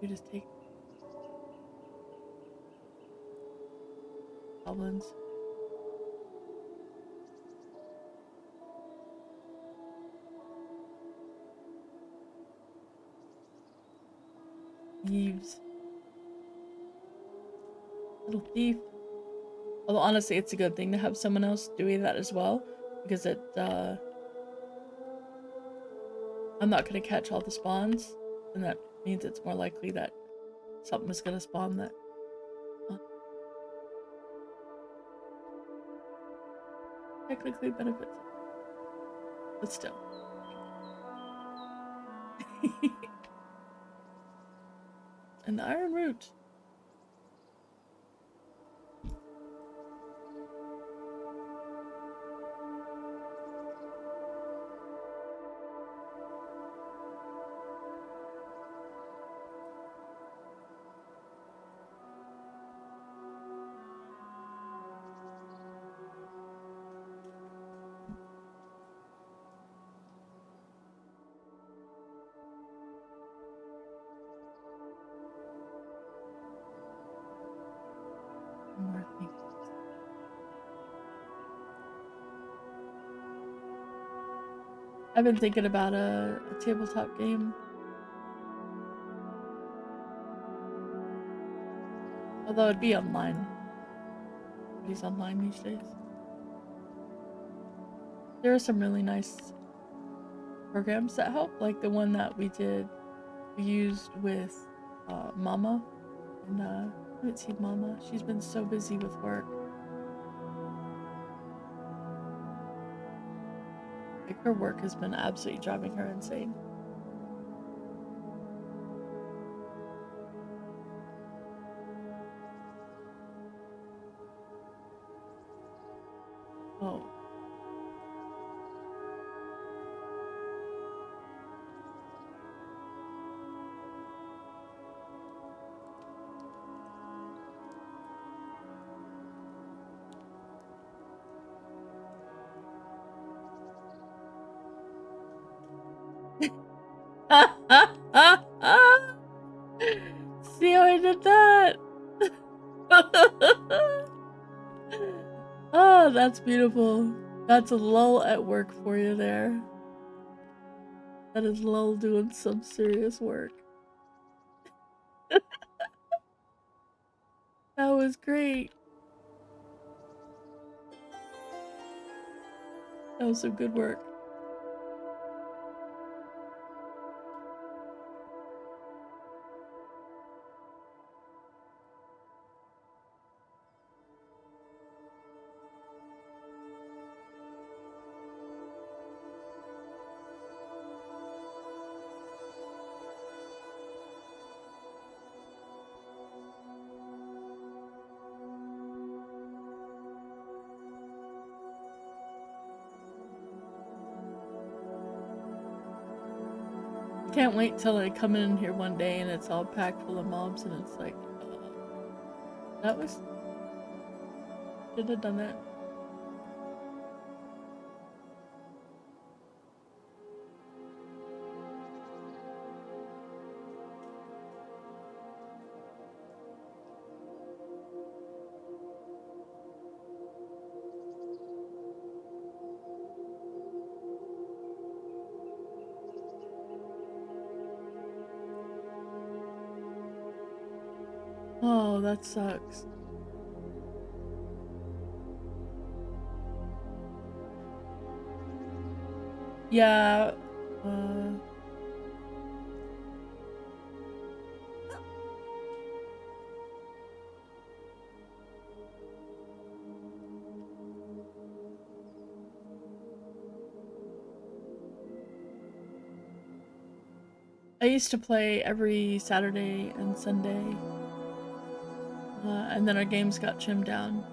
You just take goblins. Thieves. Little thief. Although honestly, it's a good thing to have someone else doing that as well, because I'm not gonna catch all the spawns, and that means it's more likely that something is gonna spawn that uh, technically benefits us, but still. An iron root. More things. I've been thinking about a tabletop game. Although it'd be online. He's online these days. There are some really nice programs that help, like the one that we used with Mama. And I haven't seen Mama. She's been so busy with work. Like, her work has been absolutely driving her insane. Oh. See how I did that? Oh, that's beautiful. That's a lull at work for you there. That is lull doing some serious work. That was great. That was some good work. Can't wait till I come in here one day and it's all packed full of mobs and it's like, that was... should have done that. Oh, that sucks. Yeah, I used to play every Saturday and Sunday, and then our games got trimmed down.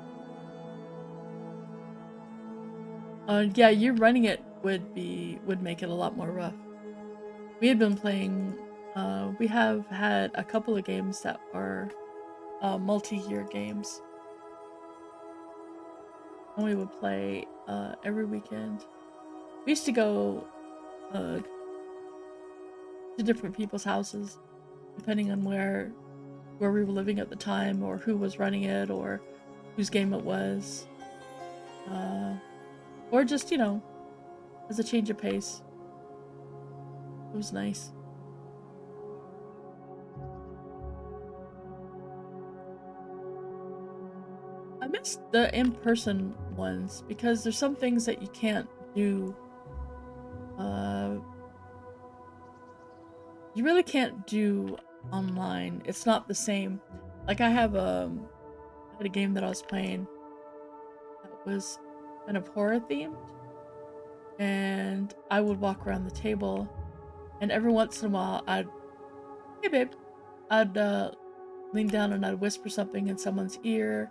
Yeah, you running it would make it a lot more rough. We had been playing. We have had a couple of games that are multi-year games, and we would play every weekend. We used to go to different people's houses, depending on where we were living at the time, or who was running it, or whose game it was, or just, you know, as a change of pace. It was nice. I miss the in-person ones because there's some things that you can't do. You really can't do online. It's not the same. Like I had a game that I was playing that was kind of horror themed, and I would walk around the table, and every once in a while hey babe, I'd lean down and I'd whisper something in someone's ear,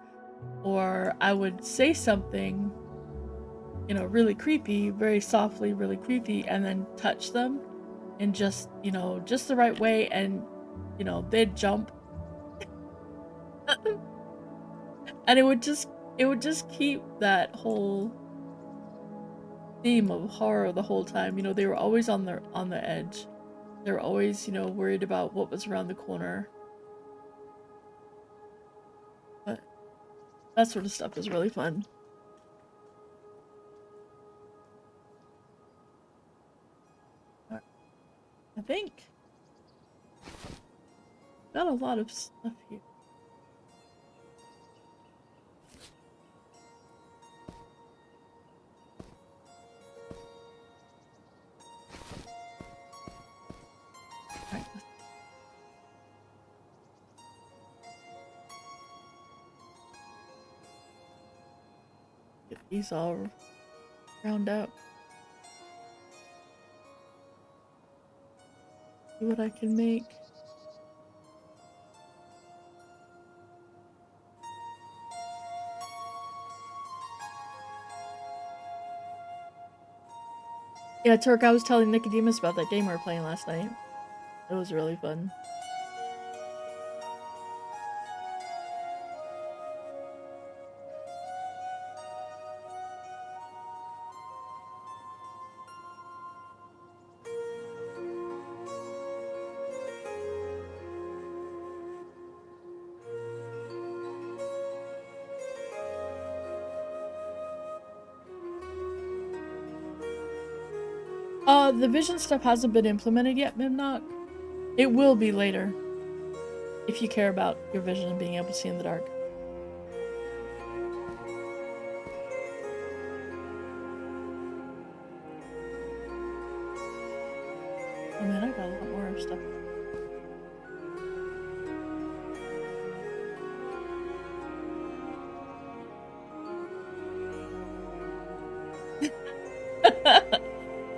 or I would say something, you know, really creepy, very softly, really creepy, and then touch them in just, you know, just the right way, and, you know, they'd jump. And it would just keep that whole theme of horror the whole time. You know, they were always on the edge. They were always, you know, worried about what was around the corner. But that sort of stuff is really fun. I think got a lot of stuff here. These all round up. See what I can make. Yeah, Turk, I was telling Nicodemus about that game we were playing last night. It was really fun. The vision stuff hasn't been implemented yet, Mimnock. It will be later. If you care about your vision and being able to see in the dark. Oh man, I got a lot more stuff.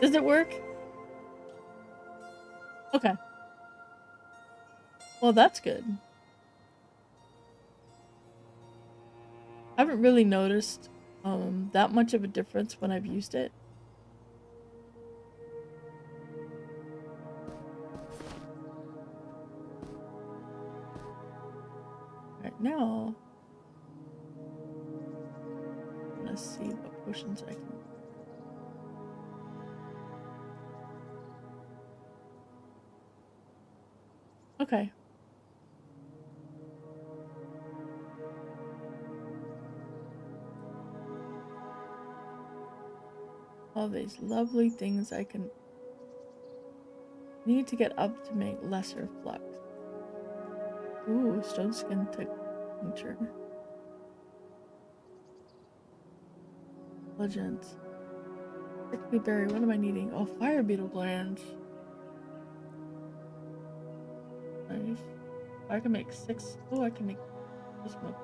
Does it work? Okay. Well, that's good. I haven't really noticed that much of a difference when I've used it. Right now, let's see what potions I can. Okay. All these lovely things I can need to get up to make lesser flux. Ooh, stone skin tincture. Legends. Prickly berry, what am I needing? Oh, fire beetle glands. Nice. I can make 6. Oh, I can make this one.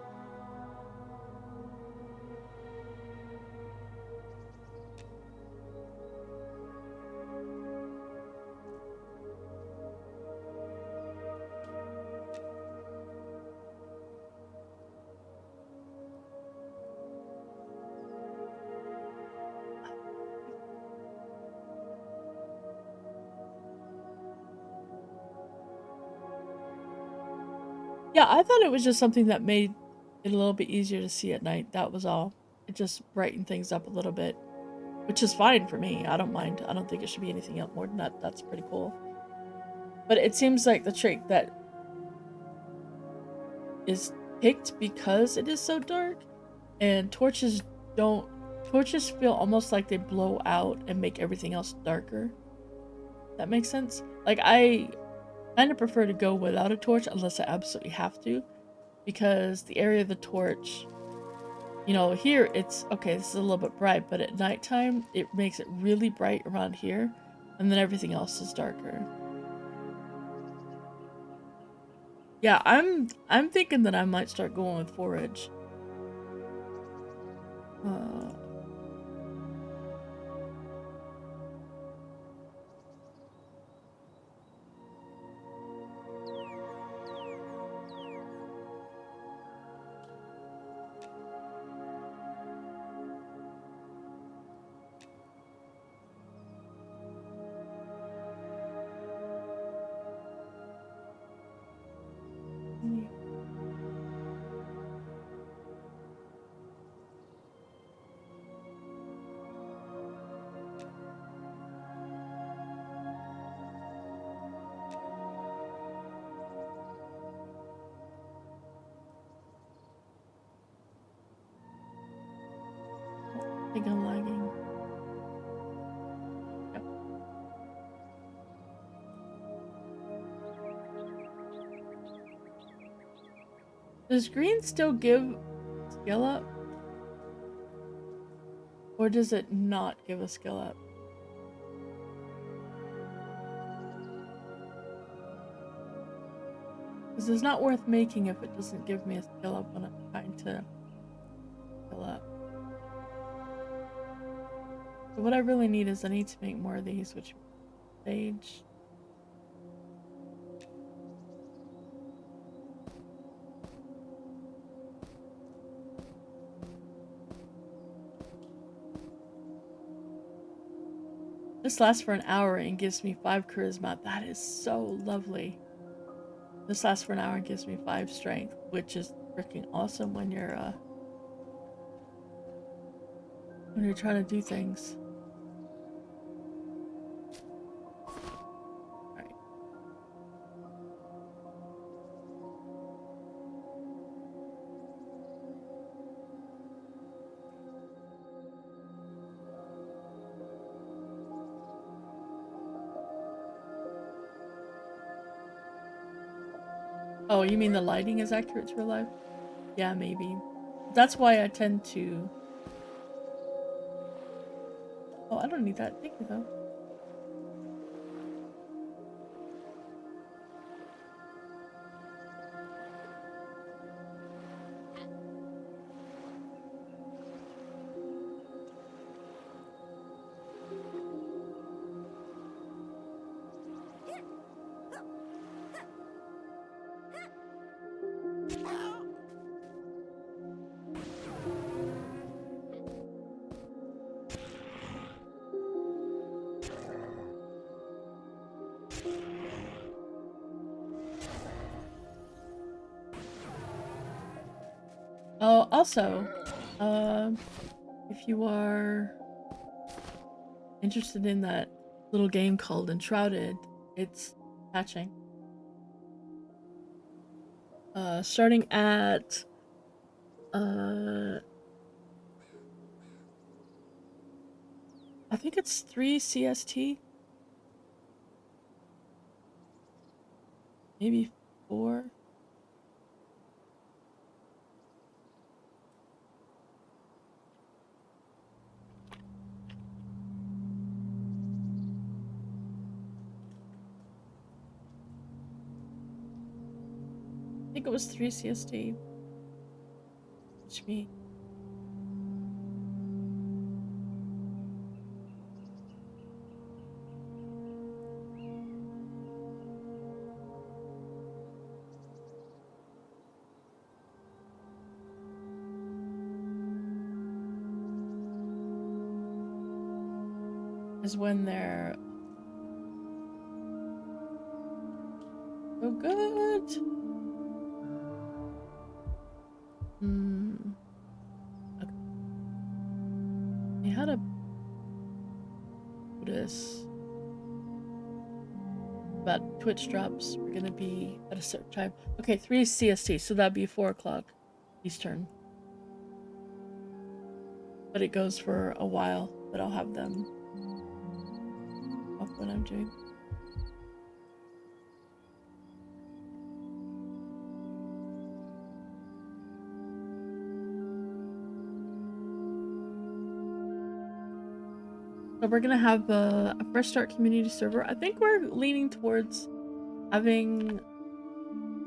Yeah, I thought it was just something that made it a little bit easier to see at night. That was all. It just brightened things up a little bit, which is fine for me. I don't mind. I don't think it should be anything else more than that. That's pretty cool. But it seems like the trait that is picked because it is so dark, and torches don't. Torches feel almost like they blow out and make everything else darker. That makes sense? Like, I kind of prefer to go without a torch unless I absolutely have to, because the area of the torch, you know, here it's okay, this is a little bit bright, but at nighttime it makes it really bright around here, and then everything else is darker. Yeah, I'm thinking that I might start going with forage. I think I'm lagging. Yep. Does green still give skill up? Or does it not give a skill up? Because it's not worth making if it doesn't give me a skill up when I'm trying to skill up. What I really need is I need to make more of these, which stage. This lasts for an hour and gives me 5 charisma. That is so lovely. This lasts for an hour and gives me 5 strength, which is freaking awesome when you're trying to do things. Alright. Oh, you mean the lighting is accurate to real life? Yeah, maybe. That's why I tend to... Oh, I don't need that. Thank you, though. Oh, also, if you are interested in that little game called Enshrouded, it's patching. Starting at I think it's 3 CST, maybe 4. I think it was 3 CST. Which me. Is when they're so good. Okay. I had a notice about Twitch drops. We're gonna be at a certain time. Okay, 3 CST, so that'd be 4 o'clock Eastern. But it goes for a while, but I'll have them off when I'm doing. So we're gonna have a fresh start community server. I think we're leaning towards having...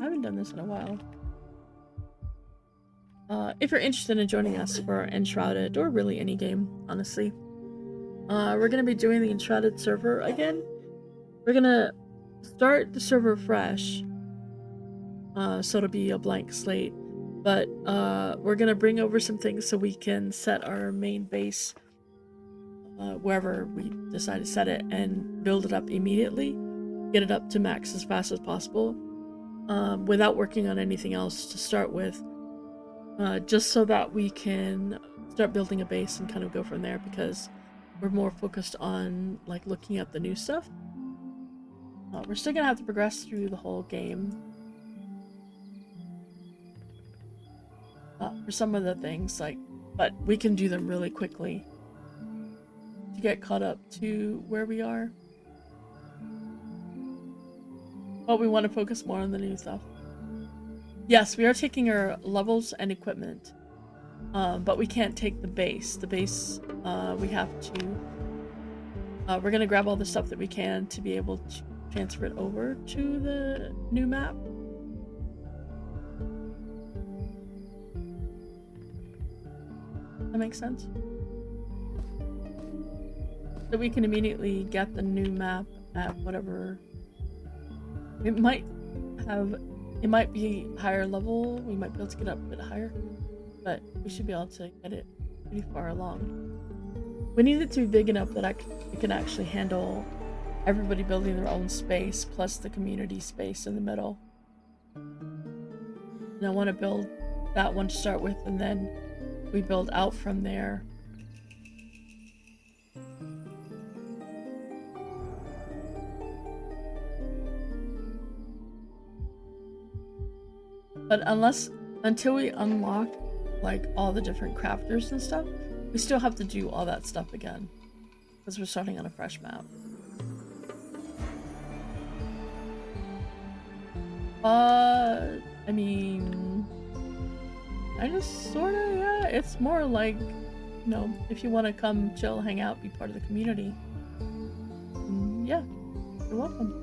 I haven't done this in a while. If you're interested in joining us for Enshrouded, or really any game, honestly. We're gonna be doing the Enshrouded server again. We're gonna start the server fresh. So it'll be a blank slate. But we're gonna bring over some things so we can set our main base wherever we decide to set it and build it up immediately. Get it up to max as fast as possible. Without working on anything else to start with. Just so that we can start building a base and kind of go from there, because we're more focused on like looking at the new stuff. We're still gonna have to progress through the whole game for some of the things, but we can do them really quickly to get caught up to where we are. But we want to focus more on the new stuff. Yes, we are taking our levels and equipment. But we can't take the base. The base, we have to... we're gonna grab all the stuff that we can to be able to transfer it over to the new map. That makes sense? so we can immediately get the new map at whatever. It might have, it might be higher level. We might be able to get up a bit higher, but we should be able to get it pretty far along. We need it to be big enough that it can actually handle everybody building their own space plus the community space in the middle. And I want to build that one to start with, and then we build out from there. But until we unlock like all the different crafters and stuff, we still have to do all that stuff again because we're starting on a fresh map. I mean, I just sorta, yeah, it's more like, you know, if you want to come chill, hang out, be part of the community, yeah, you're welcome.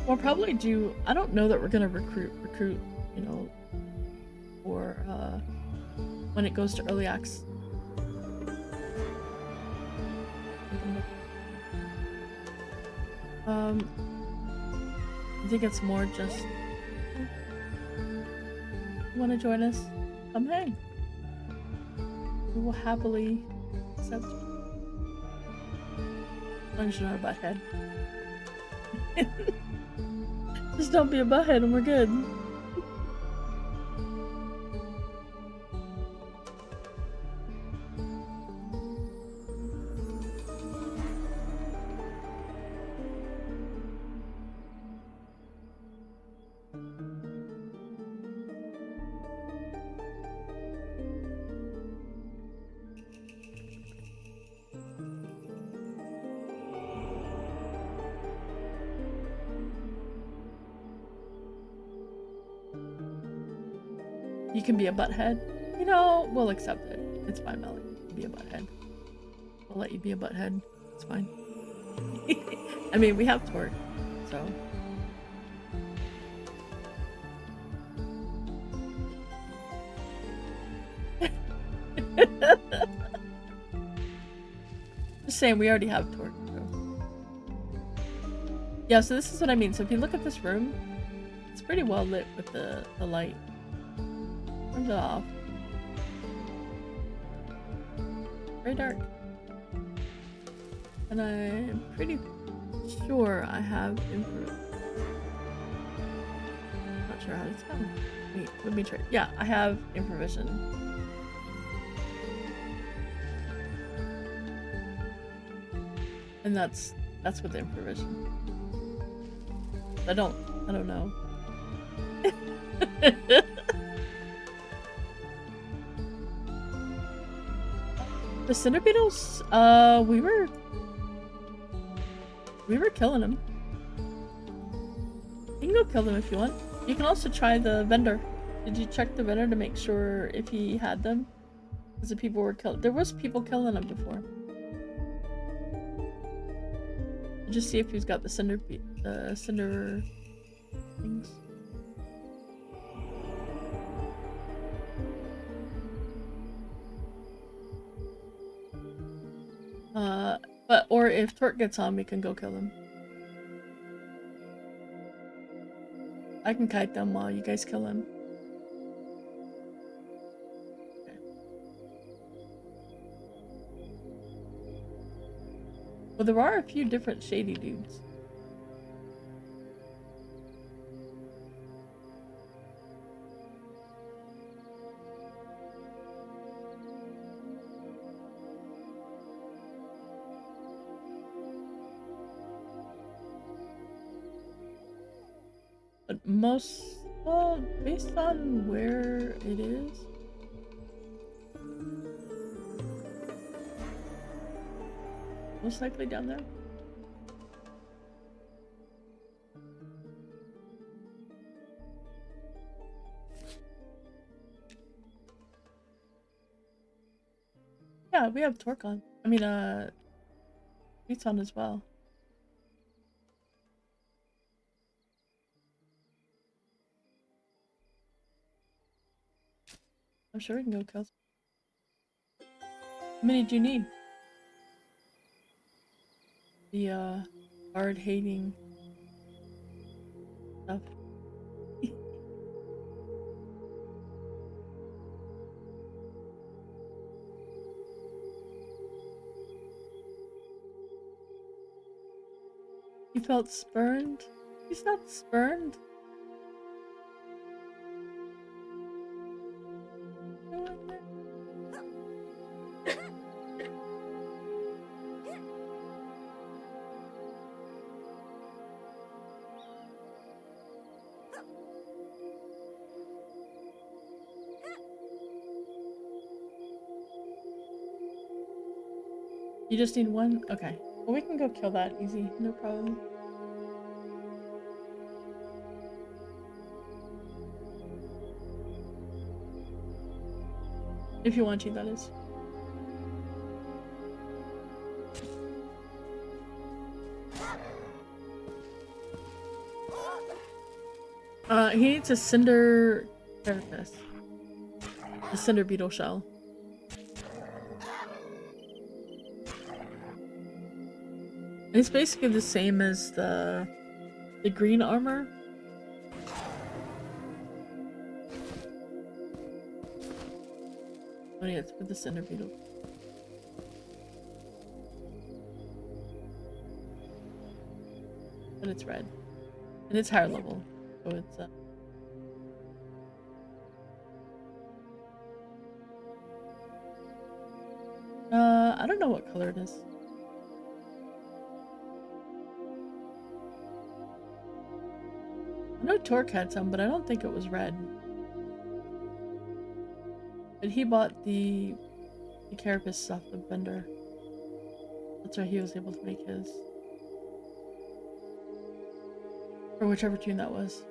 We'll probably do, I don't know that we're gonna recruit, you know, for when it goes to early access. I think it's more just, you want to join us? Come hang. We will happily accept you. As long as you're not a butthead. Just don't be a butthead and we're good. You can be a butthead. You know, we'll accept it. It's fine, Melly. Be a butthead. We'll let you be a butthead. It's fine. I mean, we have Torque, so. Just saying, we already have Torque. So. Yeah, so this is what I mean. So if you look at this room, it's pretty well lit with the light. Turn it off. Very dark. And I'm pretty sure I have infrared. Not sure how to tell. Wait, let me try. Yeah, I have infravision. And that's with infravision. I don't know. The cinder beetles, we were killing them. You can go kill them if you want. You can also try the vendor. Did you check the vendor to make sure if he had them? Because the people were killed. There was people killing them before. Just see if he's got the cinder things. Or if Torque gets on, we can go kill him. I can kite them while you guys kill him. Okay. Well, there are a few different shady dudes. But well, based on where it is, most likely down there. Yeah, we have Torque on. I mean, Beats on as well. I'm sure we can go kill some. How many do you need? The hard hating stuff. He felt spurned? He's not spurned. You just need one? Okay. Well, we can go kill that easy. No problem. If you want to, that is. He needs a cinder carapace. A cinder beetle shell. It's basically the same as the green armor. Oh yeah, it's for the cinder beetle. But it's red. And it's higher level. So it's I don't know what color it is. I know Torque had some, but I don't think it was red. But he bought the carapace off the vendor. That's why he was able to make his. Or whichever tune that was.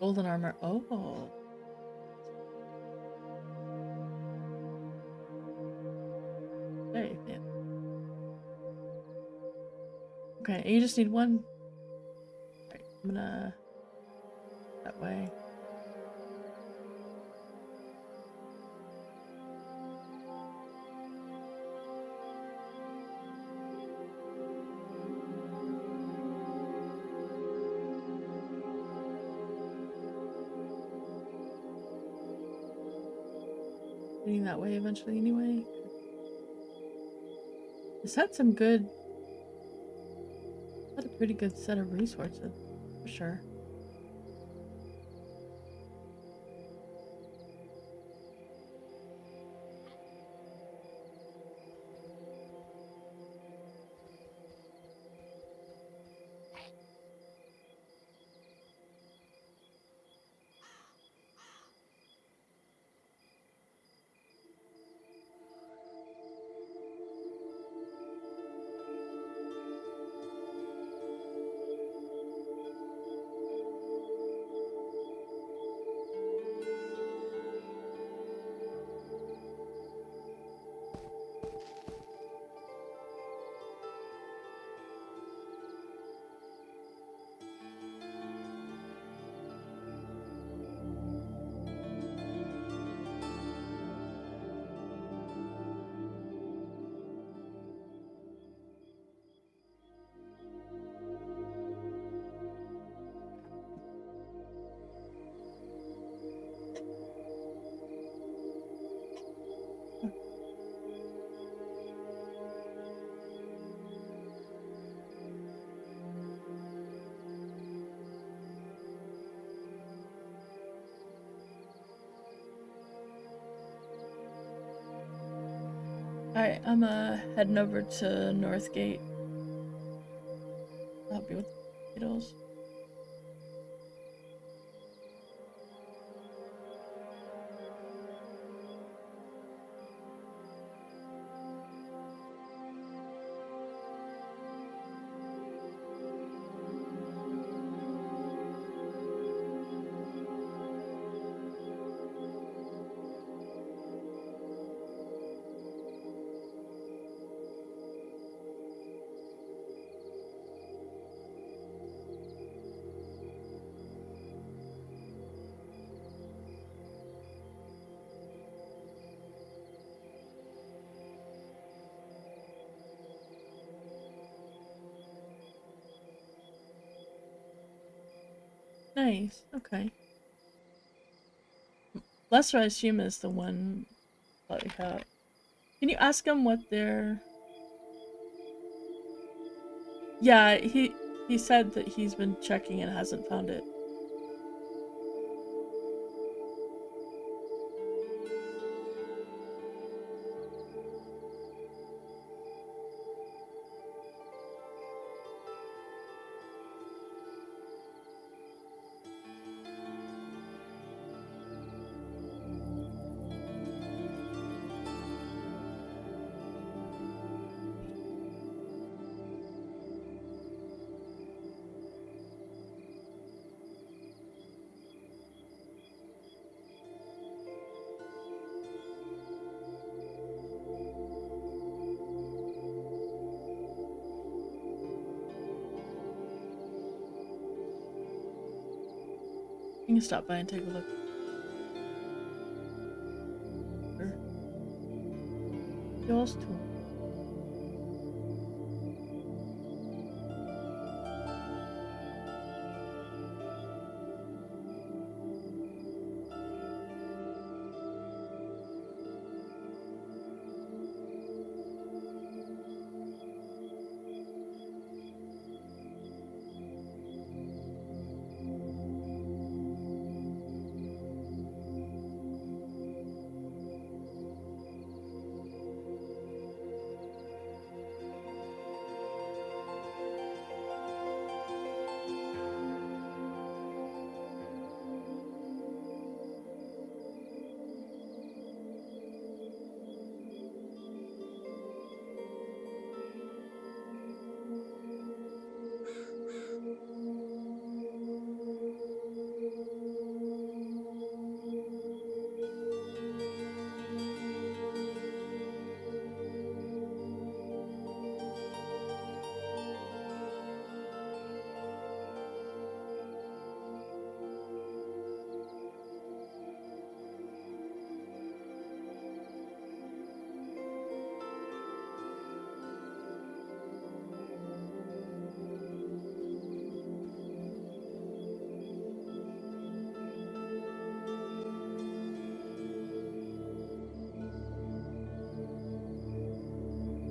Golden armor. Oh. Very fancy. Okay, you just need one. Alright, I'm gonna that way. Leading that way eventually anyway. This had some good. Had a pretty good set of resources, for sure. Alright, I'm heading over to Northgate. I'll help you with the beetles. Nice. Okay. Lesser, I assume, is the one like can you ask him what their Yeah, he said that he's been checking and hasn't found it. You can stop by and take a look. Sure. Y'all's tool.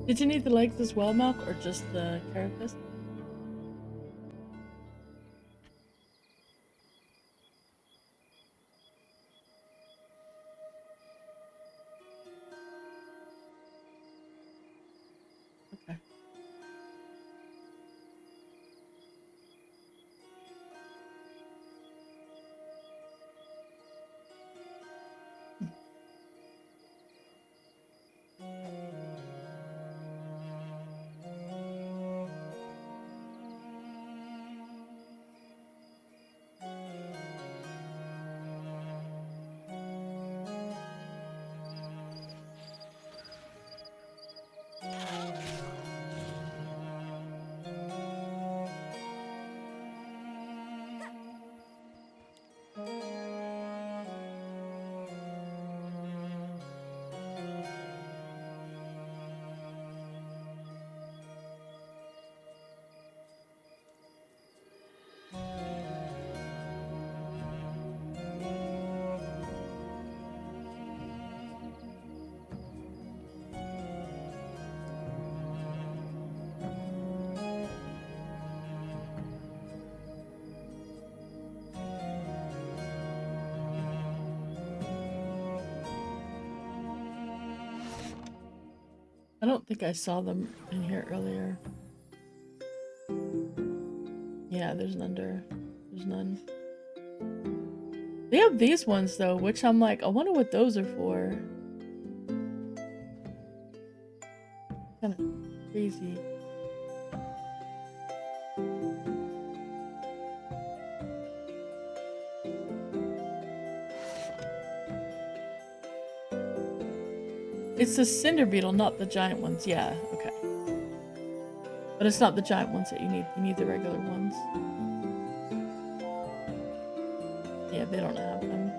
Did you need the legs as well, Malk, or just the carapace? Okay. I don't think I saw them in here earlier. Yeah, there's none. There's none. They have these ones though, which I'm like, I wonder what those are for. Kind of crazy. It's the cinder beetle, not the giant ones. Yeah, okay. But it's not the giant ones that you need. You need the regular ones. Yeah, they don't have them.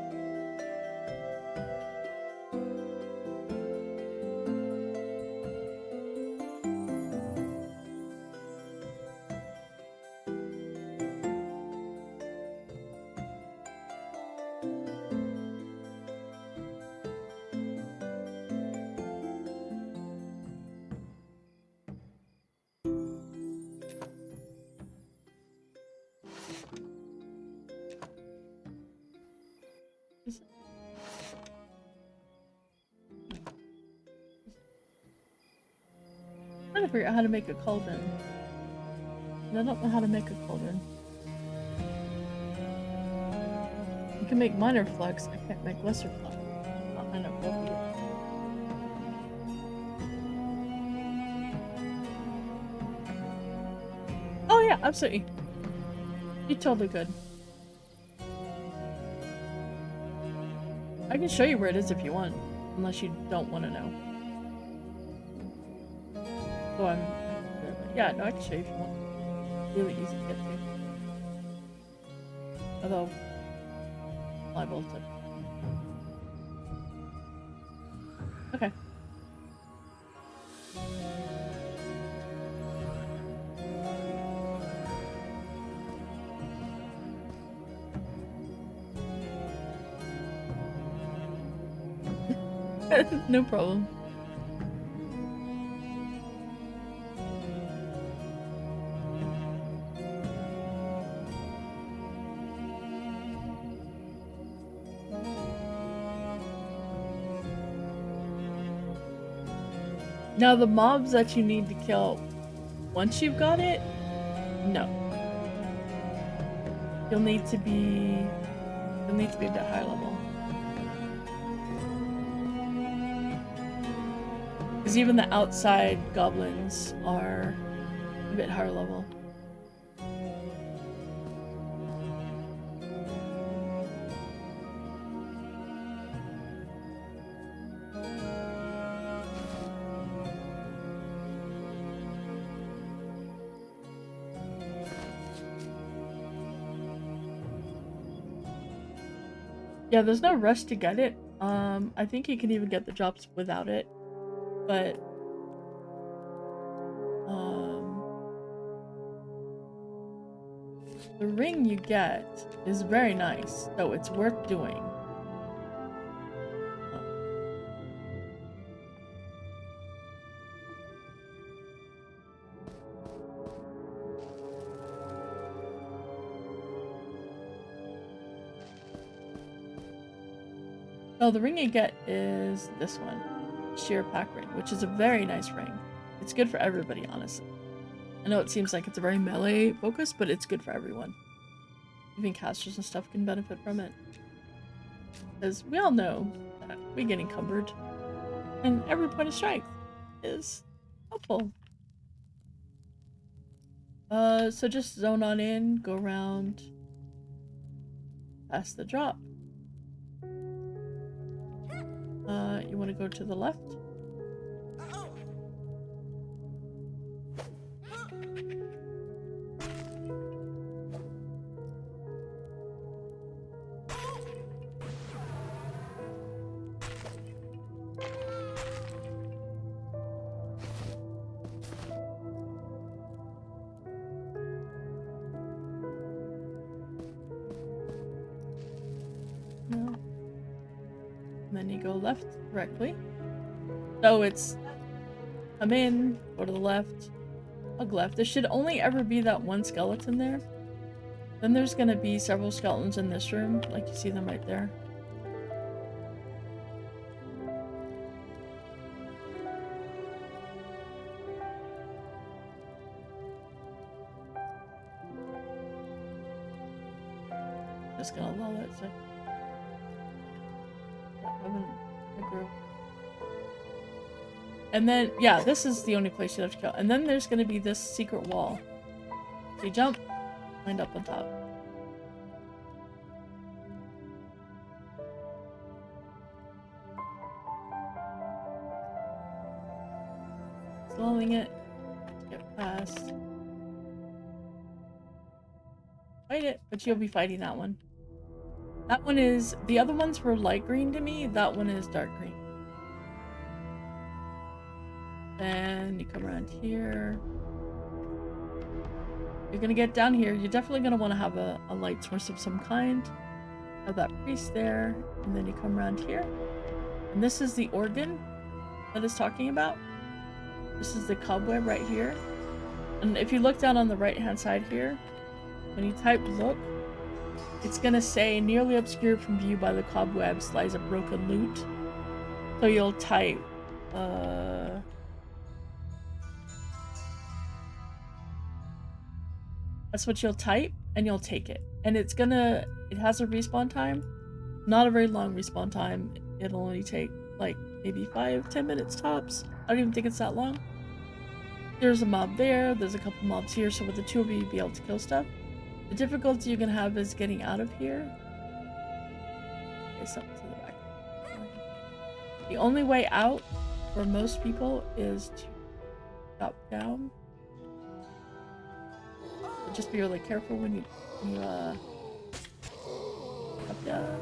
figure out how to make a cauldron. And I don't know how to make a cauldron. I can make minor flux, I can't make lesser flux. I know both of you. Oh yeah, absolutely. You totally could. I can show you where it is if you want, unless you don't want to know. Oh, yeah, no, I can show you if you want. Really easy to get to. Although, liable to. Okay. No problem. Now the mobs that you need to kill once you've got it, no. You'll need to be a bit higher level. Because even the outside goblins are a bit higher level. Yeah, there's no rush to get it. I think you can even get the drops without it. But the ring you get is very nice, so it's worth doing. Oh, the ring you get is this one, Sheer Pack Ring, which is a very nice ring. It's good for everybody, honestly. I know it seems like it's a very melee focus, but it's good for everyone. Even casters and stuff can benefit from it. Because we all know that we get encumbered, and every point of strength is helpful. So just zone on in, go around, past the drop. You want to go to the left? No. And then you go left directly. So it's come in, go to the left, hug left. There should only ever be that one skeleton there. Then there's gonna be several skeletons in this room, like you see them right there. Just gonna lull it so and then, yeah, this is the only place you have to go. And then there's gonna be this secret wall. So you jump, land up on top. Slowing it, get past. Fight it, but you'll be fighting that one. That one is, the other ones were light green to me, that one is dark green. Then you come around here. You're gonna get down here. You're definitely gonna want to have a light source of some kind. Have that priest there, and then you come around here. And this is the organ that it's talking about. This is the cobweb right here. And if you look down on the right hand side here, when you type look, it's gonna say nearly obscured from view by the cobwebs lies a broken lute. So you'll type That's what you'll type, and you'll take it. And it has a respawn time. Not a very long respawn time. It'll only take like maybe 5-10 minutes tops. I don't even think it's that long. There's a mob there, there's a couple mobs here, so with the two of you, you'll be able to kill stuff. The difficulty you're gonna have is getting out of here. Okay, something to the back. The only way out for most people is to drop down. So just be really careful when you drop down.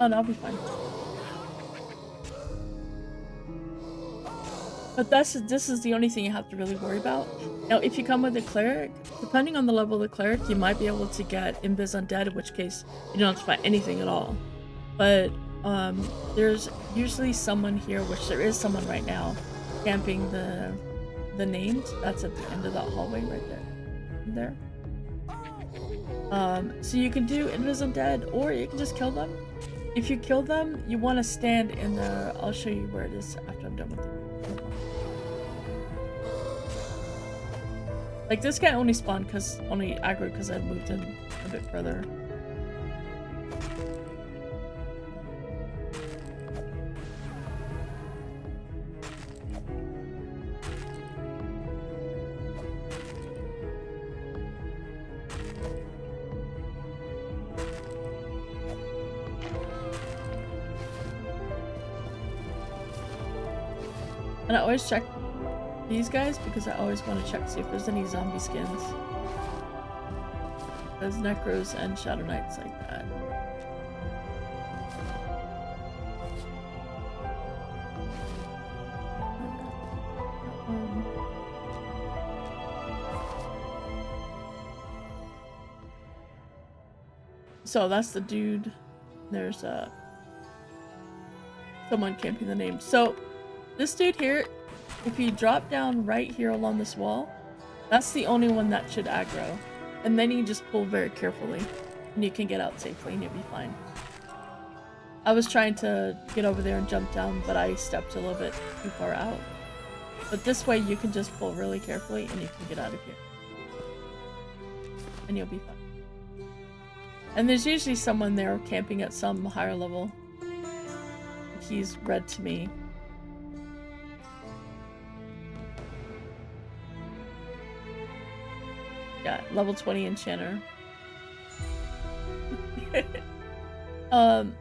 Oh no, I'll be fine. But this is the only thing you have to really worry about. Now, if you come with a cleric, depending on the level of the cleric, you might be able to get Invis Undead, in which case you don't have to fight anything at all. But there's usually someone here, which there is someone right now, camping the named. That's at the end of that hallway right there. So you can do Invis Undead, or you can just kill them. If you kill them, you want to stand in the... I'll show you where it is after I'm done with it. Like, this guy only spawned only aggro because I moved in a bit further. And I always check these guys because I always want to check to see if there's any zombie skins. There's Necros and Shadow Knights like that. So that's the dude. There's someone camping the name. So this dude here, if you drop down right here along this wall, that's the only one that should aggro. And then you just pull very carefully, and you can get out safely and you'll be fine. I was trying to get over there and jump down, but I stepped a little bit too far out. But this way you can just pull really carefully and you can get out of here. And you'll be fine. And there's usually someone there camping at some higher level. He's red to me. Yeah, level 20 enchanter. And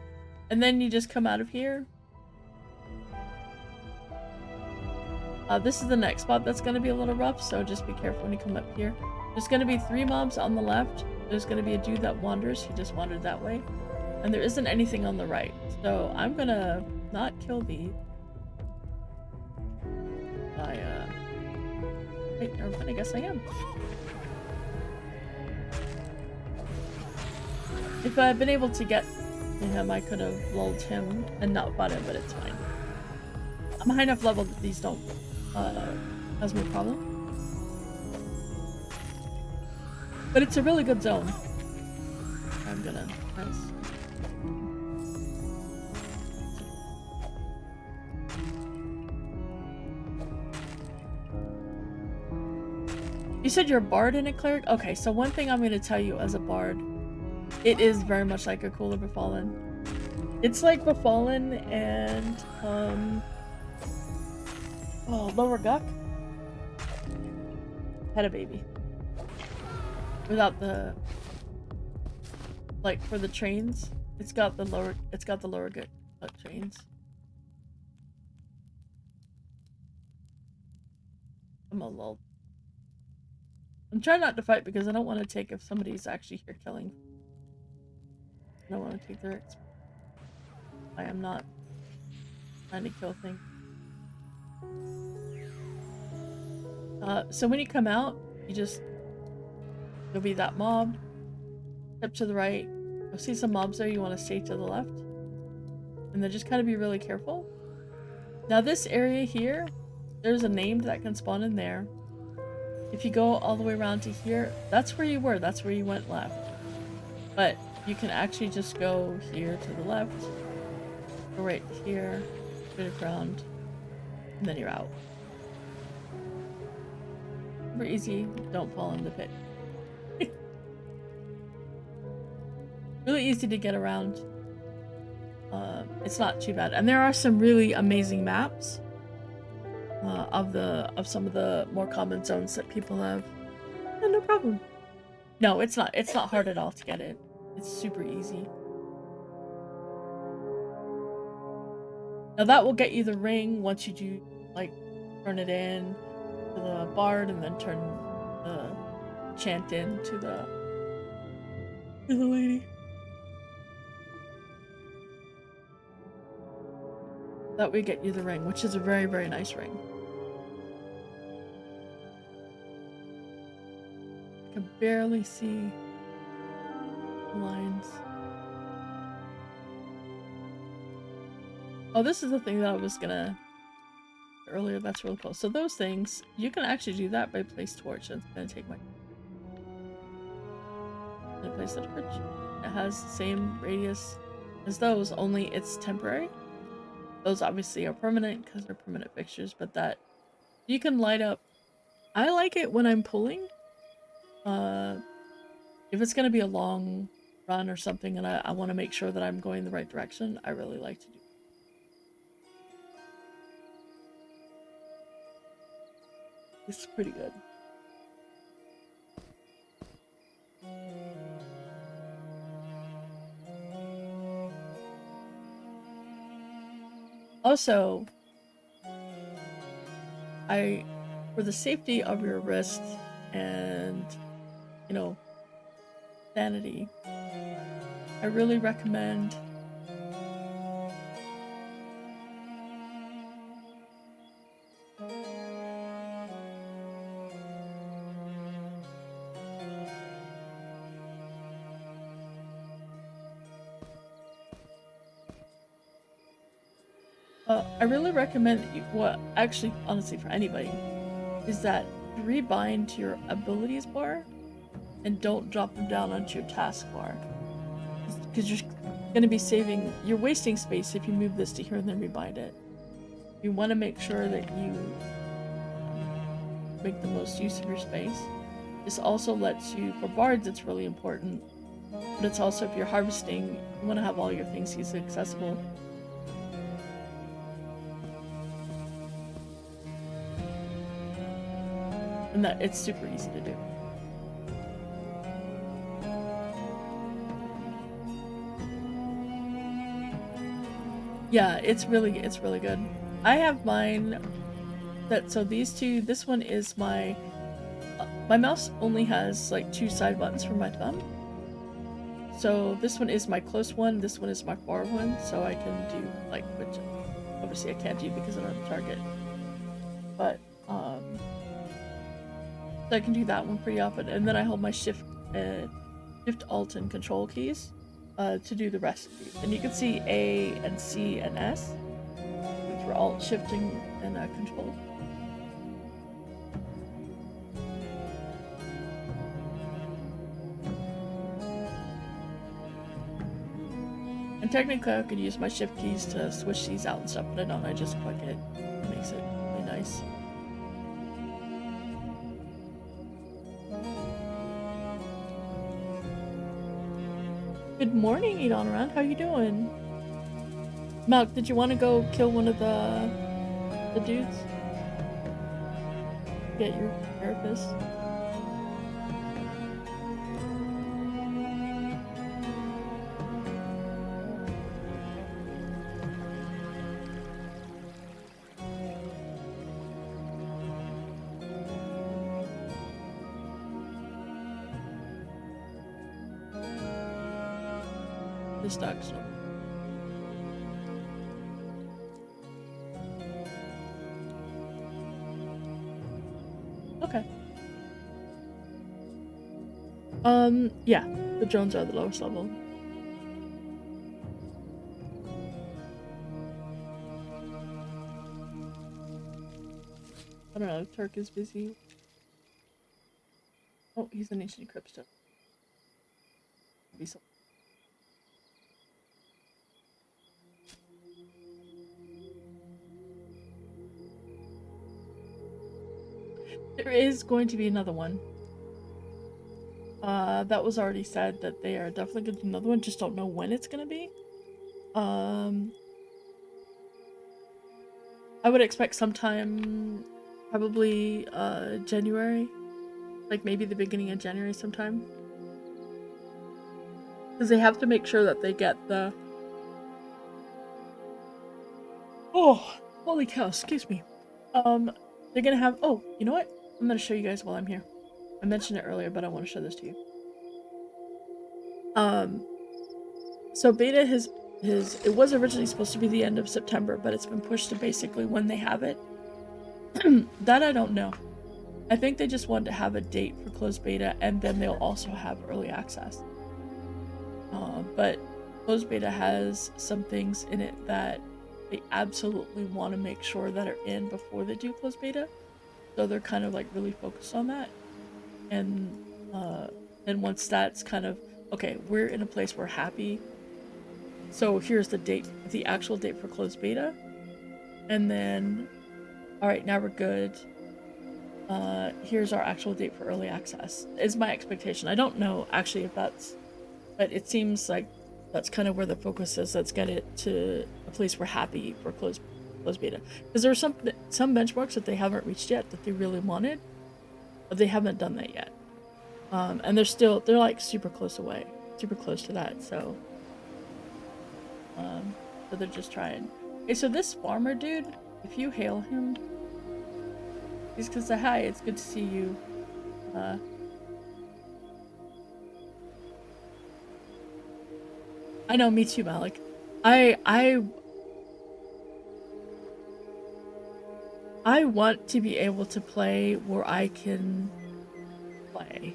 then you just come out of here. This is the next spot that's going to be a little rough, so just be careful when you come up here. There's going to be 3 mobs on the left. There's going to be a dude that wanders. He just wandered that way. And there isn't anything on the right. So I'm going to not kill these. Wait, never mind, I guess I am. If I had been able to get to him, I could have lulled him and not fought him, but it's fine. I'm a high enough level that these don't cause me a problem. But it's a really good zone. I'm gonna press. You said you're a bard and a cleric? Okay, so one thing I'm gonna tell you as a bard, it is very much like a cooler Befallen. It's like Befallen and Lower Guck had a baby. Without the, like, for the trains, it's got the lower Guck trains. I'm a lull. I'm trying not to fight because I don't want to take if somebody's actually here killing. I don't want to take their XP. I am not trying to kill things. So when you come out, you'll be that mob. Step to the right, You'll see some mobs there, you want to stay to the left. And then just kind of be really careful. Now this area here, there's a named that can spawn in there. If you go all the way around to here, that's where you were, that's where you went left. But you can actually just go here to the left, go right here, spin around, and then you're out. Super easy, don't fall in the pit. Really easy to get around. It's not too bad, and there are some really amazing maps of some of the more common zones that people have. Yeah, no problem. No, it's not hard at all to get it. It's super easy. Now that will get you the ring once you do, like, turn it in to the bard and then turn the chant in to the lady. That will get you the ring, which is a very, very nice ring. I can barely see the lines. Oh, this is the thing that I was gonna earlier. That's really cool. So those things, you can actually do that by place torch. It's gonna take my place the torch. It has the same radius as those, only it's temporary. Those obviously are permanent because they're permanent fixtures, but that you can light up. I like it when I'm pulling. If it's gonna be a long run or something and I want to make sure that I'm going the right direction, I really like to do it. It's pretty good. Also, for the safety of your wrist and, you know, sanity, I really recommend that you, well, actually, honestly, for anybody, is that you rebind to your abilities bar and don't drop them down onto your task bar. Because you're going to be you're wasting space if you move this to here and then rebind it. You want to make sure that you make the most use of your space. This also lets you, for bards, it's really important, but it's also, if you're harvesting, you want to have all your things easily accessible. And that it's super easy to do. Yeah, it's really good. I have mine so these two, this one is my mouse only has like 2 side buttons for my thumb. So this one is my close one, this one is my far one, so I can do like, which obviously I can't do because I don't have a target. But so I can do that one pretty often, and then I hold my shift, alt, and control keys to do the rest of these. And you can see A and C and S, which are alt, shifting, and control. And technically I could use my shift keys to switch these out and stuff, but I don't. I just click it. It makes it really nice. Good morning, Eat On Around. How you doing? Malk, did you want to go kill one of the dudes? Get your therapist? This dog's okay. Yeah, the drones are the lowest level. I don't know, Turk is busy. Oh, he's an ancient crypt still. Be so. There is going to be another one. That was already said that they are definitely going to do another one, just don't know when it's gonna be. Um, I would expect sometime, probably, January. Like maybe the beginning of January sometime. Because they have to make sure that they get the. Oh, holy cow, excuse me. They're gonna have. Oh, you know what? I'm gonna show you guys while I'm here. I mentioned it earlier, but I want to show this to you. Um, so beta his it was originally supposed to be the end of September, but it's been pushed to basically when they have it. That I don't know. I think they just wanted to have a date for closed beta, and then they'll also have early access. But closed beta has some things in it that they absolutely want to make sure that are in before they do closed beta. So they're kind of like really focused on that. And then once that's kind of okay, we're in a place we're happy. So here's the date, the actual date for closed beta. And then, all right, now we're good. Here's our actual date for early access. Is my expectation. I don't know actually if that's, but it seems like that's kind of where the focus is. Let's get it to a place we're happy for closed beta. Because there are some benchmarks that they haven't reached yet that they really wanted, but they haven't done that yet. And they're like super close to that. So they're just trying. Okay, so this farmer dude, if you hail him, he's gonna say hi. It's good to see you. I know, me too, Malik. I I want to be able to play where I can play,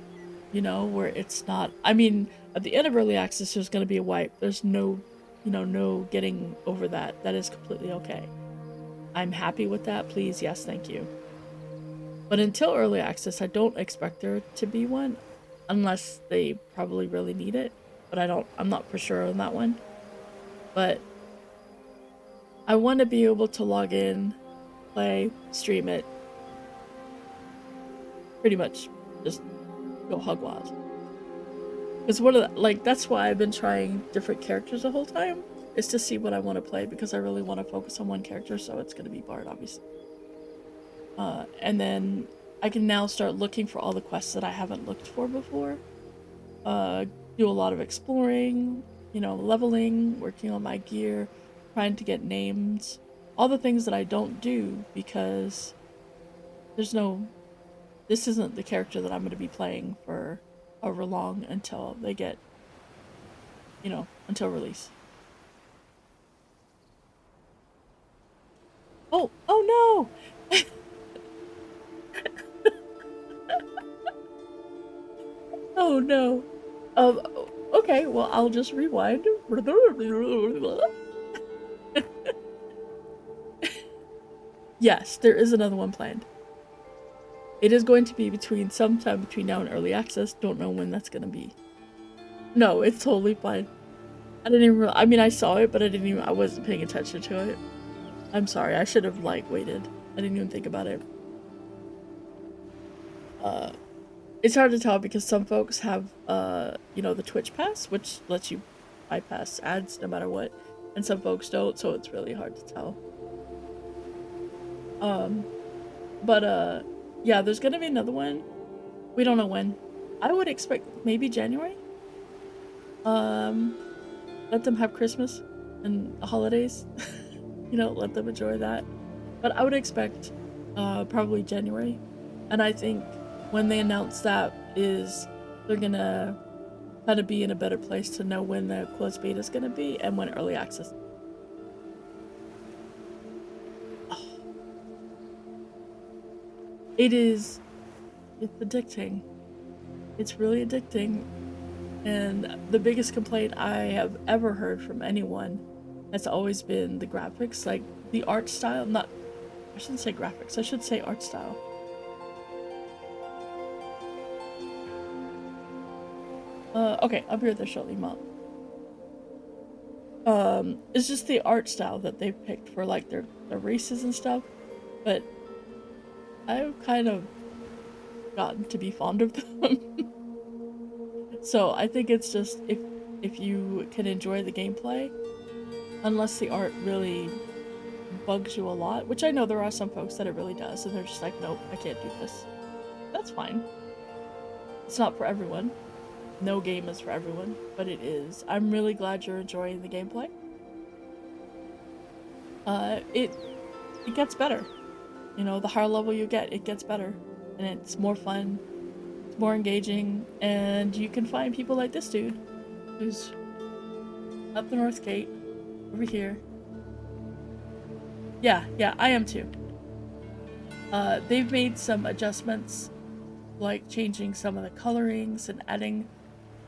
where it's not. I mean, at the end of early access, there's going to be a wipe. There's no, no getting over that. That is completely okay. I'm happy with that. Please, yes, thank you. But until early access, I don't expect there to be one, unless they probably really need it. But I'm not for sure on that one. But I want to be able to log in, play, stream it, pretty much just go hog wild. Because that's why I've been trying different characters the whole time, is to see what I want to play, because I really want to focus on one character, so it's going to be Bard, obviously. And then I can now start looking for all the quests that I haven't looked for before. Do a lot of exploring, leveling, working on my gear, trying to get names, all the things that I don't do because this isn't the character that I'm going to be playing for however long until they get, until release. Oh no! Oh no. Um, okay, well, I'll just rewind. Yes, there is another one planned. It is going to be sometime between now and early access. Don't know when that's gonna be. No, it's totally fine. I didn't even. I mean, I saw it, but I wasn't paying attention to it. I'm sorry. I should have waited. I didn't even think about it. It's hard to tell because some folks have the Twitch pass, which lets you bypass ads no matter what, and some folks don't, so it's really hard to tell. But yeah, there's gonna be another one. We don't know when. I would expect maybe January. Um, let them have Christmas and the holidays. Let them enjoy that. But I would expect probably January. And I think when they announce that they're gonna kind of be in a better place to know when the closed beta is gonna be and when early access. Oh. It's addicting. It's really addicting. And the biggest complaint I have ever heard from anyone has always been the graphics, like the art style, not I shouldn't say graphics, I should say art style. Okay, I'll be right there shortly, Mom. It's just the art style that they picked for like their races and stuff, but I've kind of gotten to be fond of them. So I think it's just if you can enjoy the gameplay, unless the art really bugs you a lot, which I know there are some folks that it really does, and they're just like, nope, I can't do this. That's fine. It's not for everyone. No game is for everyone, but it is. I'm really glad you're enjoying the gameplay. It gets better. You know, the higher level you get, it gets better, and it's more fun, it's more engaging, and you can find people like this dude, who's up the North Gate, over here. Yeah, I am too. They've made some adjustments, like changing some of the colorings and adding,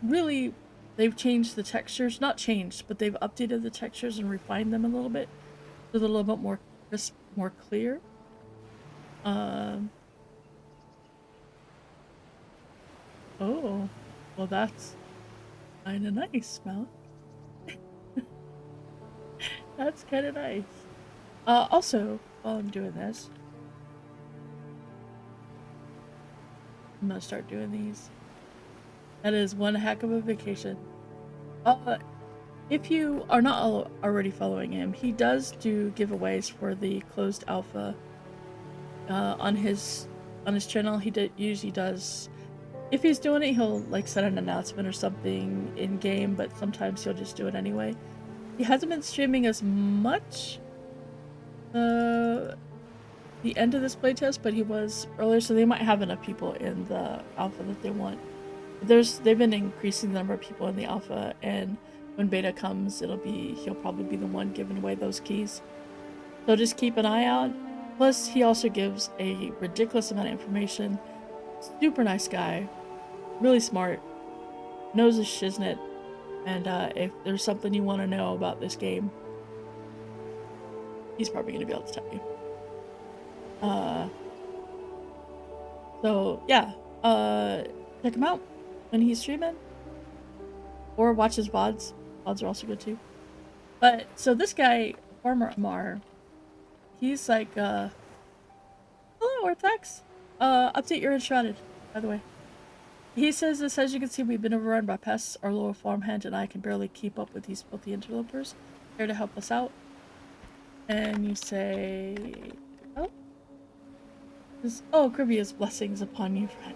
really, they've changed the textures, not changed, but they've updated the textures and refined them a little bit, so they're a little bit more crisp, more clear. Oh, well that's kinda nice, Mel. That's kinda nice. Also, while I'm doing this, I'm gonna start doing these. That is one heck of a vacation. If you are not already following him, he does do giveaways for the closed alpha. On his channel, he usually does. If he's doing it, he'll like set an announcement or something in game, but sometimes he'll just do it anyway. He hasn't been streaming as much the end of this playtest, but he was earlier, so they might have enough people in the alpha that they want. They've been increasing the number of people in the alpha, and when beta comes, he'll probably be the one giving away those keys. So just keep an eye out. Plus, he also gives a ridiculous amount of information. Super nice guy, really smart, knows his shiznit, and if there's something you want to know about this game, he's probably going to be able to tell you. So yeah, check him out when he's streaming, or watch his VODs. VODs are also good too. But so this guy, Farmer Amar, he's like, hello, Orthax. Update, you're enshrouded, by the way. He says this, as you can see, we've been overrun by pests. Our lower farmhand and I can barely keep up with these filthy interlopers. Here to help us out. And you say, oh, Cribia's blessings upon you, friend.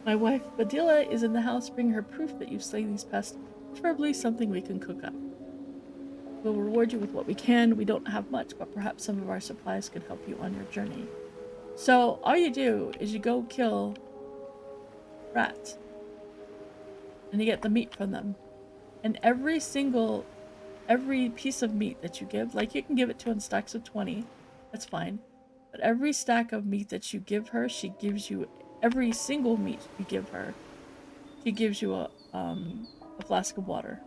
My wife, Badilla, is in the house. Bring her proof that you've slain these pests, preferably something we can cook up. We'll reward you with what we can. We don't have much, but perhaps some of our supplies can help you on your journey. So, all you do is you go kill rats. And you get the meat from them. And every piece of meat that you give, like you can give it to her in stacks of 20, that's fine. But every stack of meat that you give her, she gives you, every single meat you give her, she gives you a flask of water.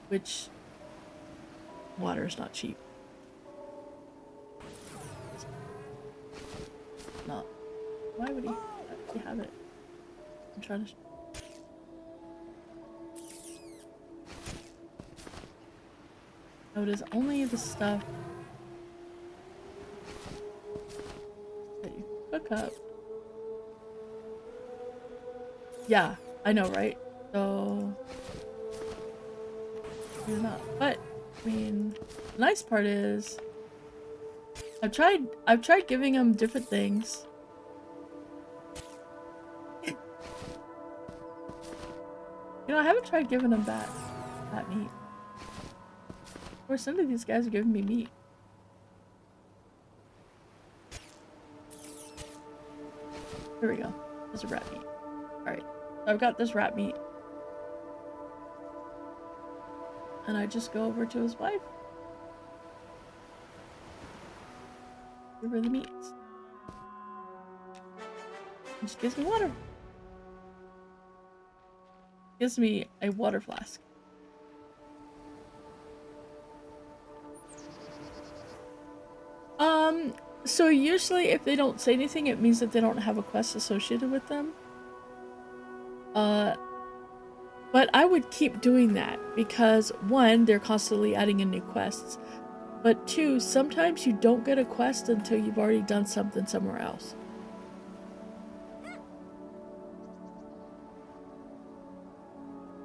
Which, water is not cheap. Not. Why would he have it? I'm trying to... Oh, it is only the stuff that you cook up. Yeah, I know, right? So you're not. But I mean, the nice part is I've tried giving him different things. You know, I haven't tried giving him that meat. Or some of these guys are giving me meat. Here we go. There's a rat meat. Alright. So I've got this rat meat. And I just go over to his wife. Give her the meat. And she gives me water. Gives me a water flask. So usually if they don't say anything, it means that they don't have a quest associated with them. But I would keep doing that because one, they're constantly adding in new quests. But two, sometimes you don't get a quest until you've already done something somewhere else.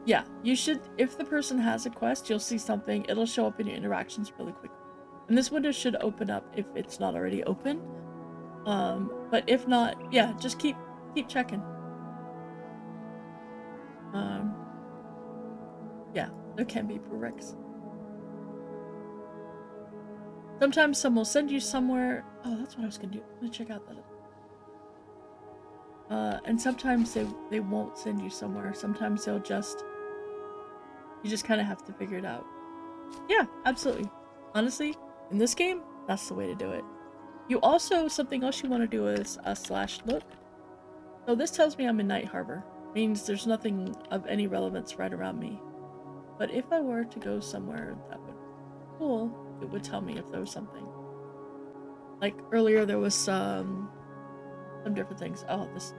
Yeah, you should, if the person has a quest, you'll see something, it'll show up in your interactions really quickly. And this window should open up if it's not already open. But if not, yeah, just keep checking. Yeah, there can be prereqs. Sometimes some will send you somewhere. Oh, that's what I was gonna do. I'm gonna check out that. And sometimes they won't send you somewhere. Sometimes they'll just, you just kind of have to figure it out. Yeah, absolutely. Honestly, in this game, that's the way to do it. You also, something else you want to do is a /look. So this tells me I'm in Night Harbor. Means there's nothing of any relevance right around me. But if I were to go somewhere that would be cool, it would tell me if there was something. Like earlier there was some different things. Oh, this.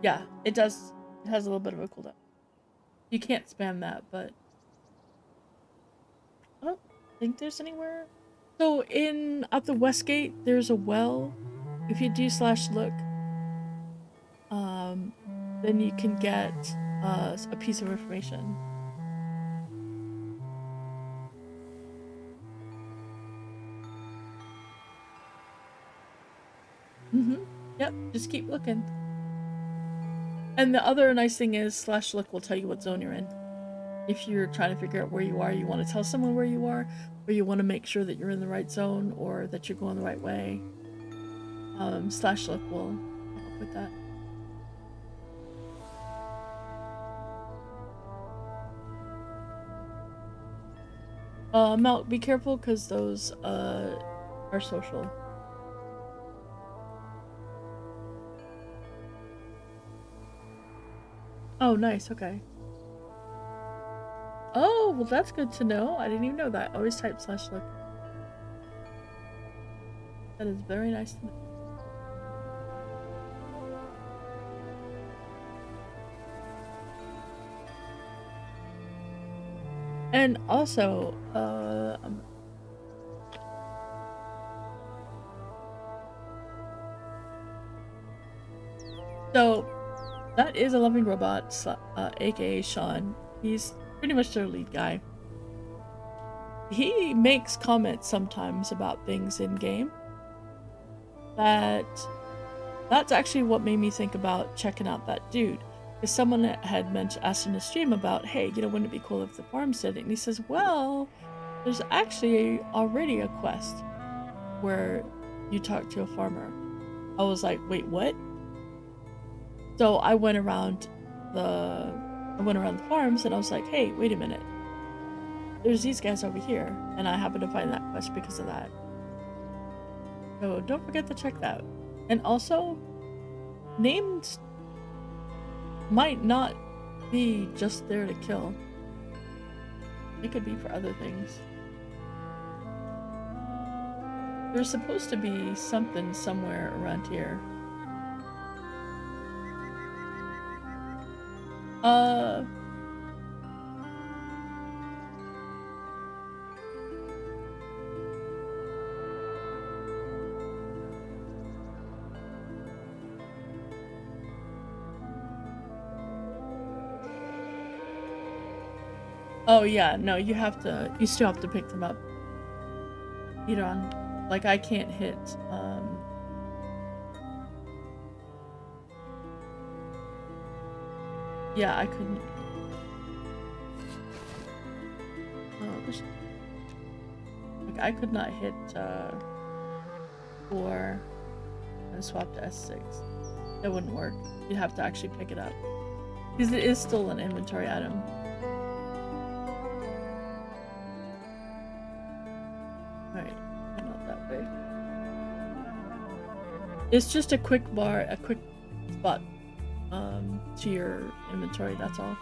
Yeah, it does. It has a little bit of a cooldown. You can't spam that, but I don't think there's anywhere. So at the West Gate, there's a well. If you do /look, then you can get a piece of information. Yep, just keep looking. And the other nice thing is /look will tell you what zone you're in. If you're trying to figure out where you are, you want to tell someone where you are, or you want to make sure that you're in the right zone or that you're going the right way. /look will help with that. Mel, be careful because those are social. Oh, nice. Okay. Oh, well, that's good to know. I didn't even know that. Always type /look. That is very nice to know. And also, so that is a loving robot, aka Sean. He's pretty much their lead guy. He makes comments sometimes about things in game. That's actually what made me think about checking out that dude. Because someone had asked in the stream about, hey, wouldn't it be cool if the farms did it? And he says, well, there's actually already a quest where you talk to a farmer. I was like, wait, what? So I went around the farms and I was like, hey, wait a minute. There's these guys over here, and I happened to find that quest because of that. So don't forget to check that. And also, names might not be just there to kill. It could be for other things. There's supposed to be something somewhere around here. Oh yeah, no, you still have to pick them up. Like I can't hit, yeah, I couldn't. Like I could not hit, 4 and swap to S6. That wouldn't work. You'd have to actually pick it up. Because it is still an inventory item. Alright, not that way. It's just a quick spot to your inventory, that's all.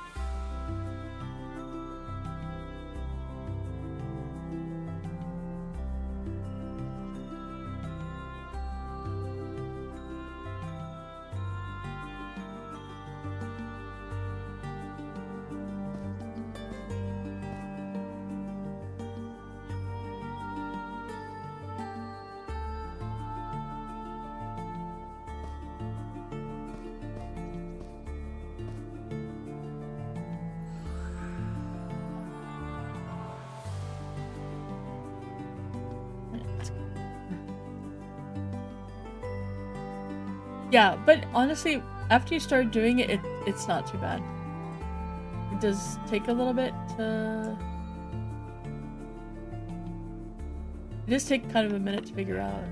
Yeah, but honestly, after you start doing it, it's not too bad. It does take a little bit to... It does take kind of a minute to figure out.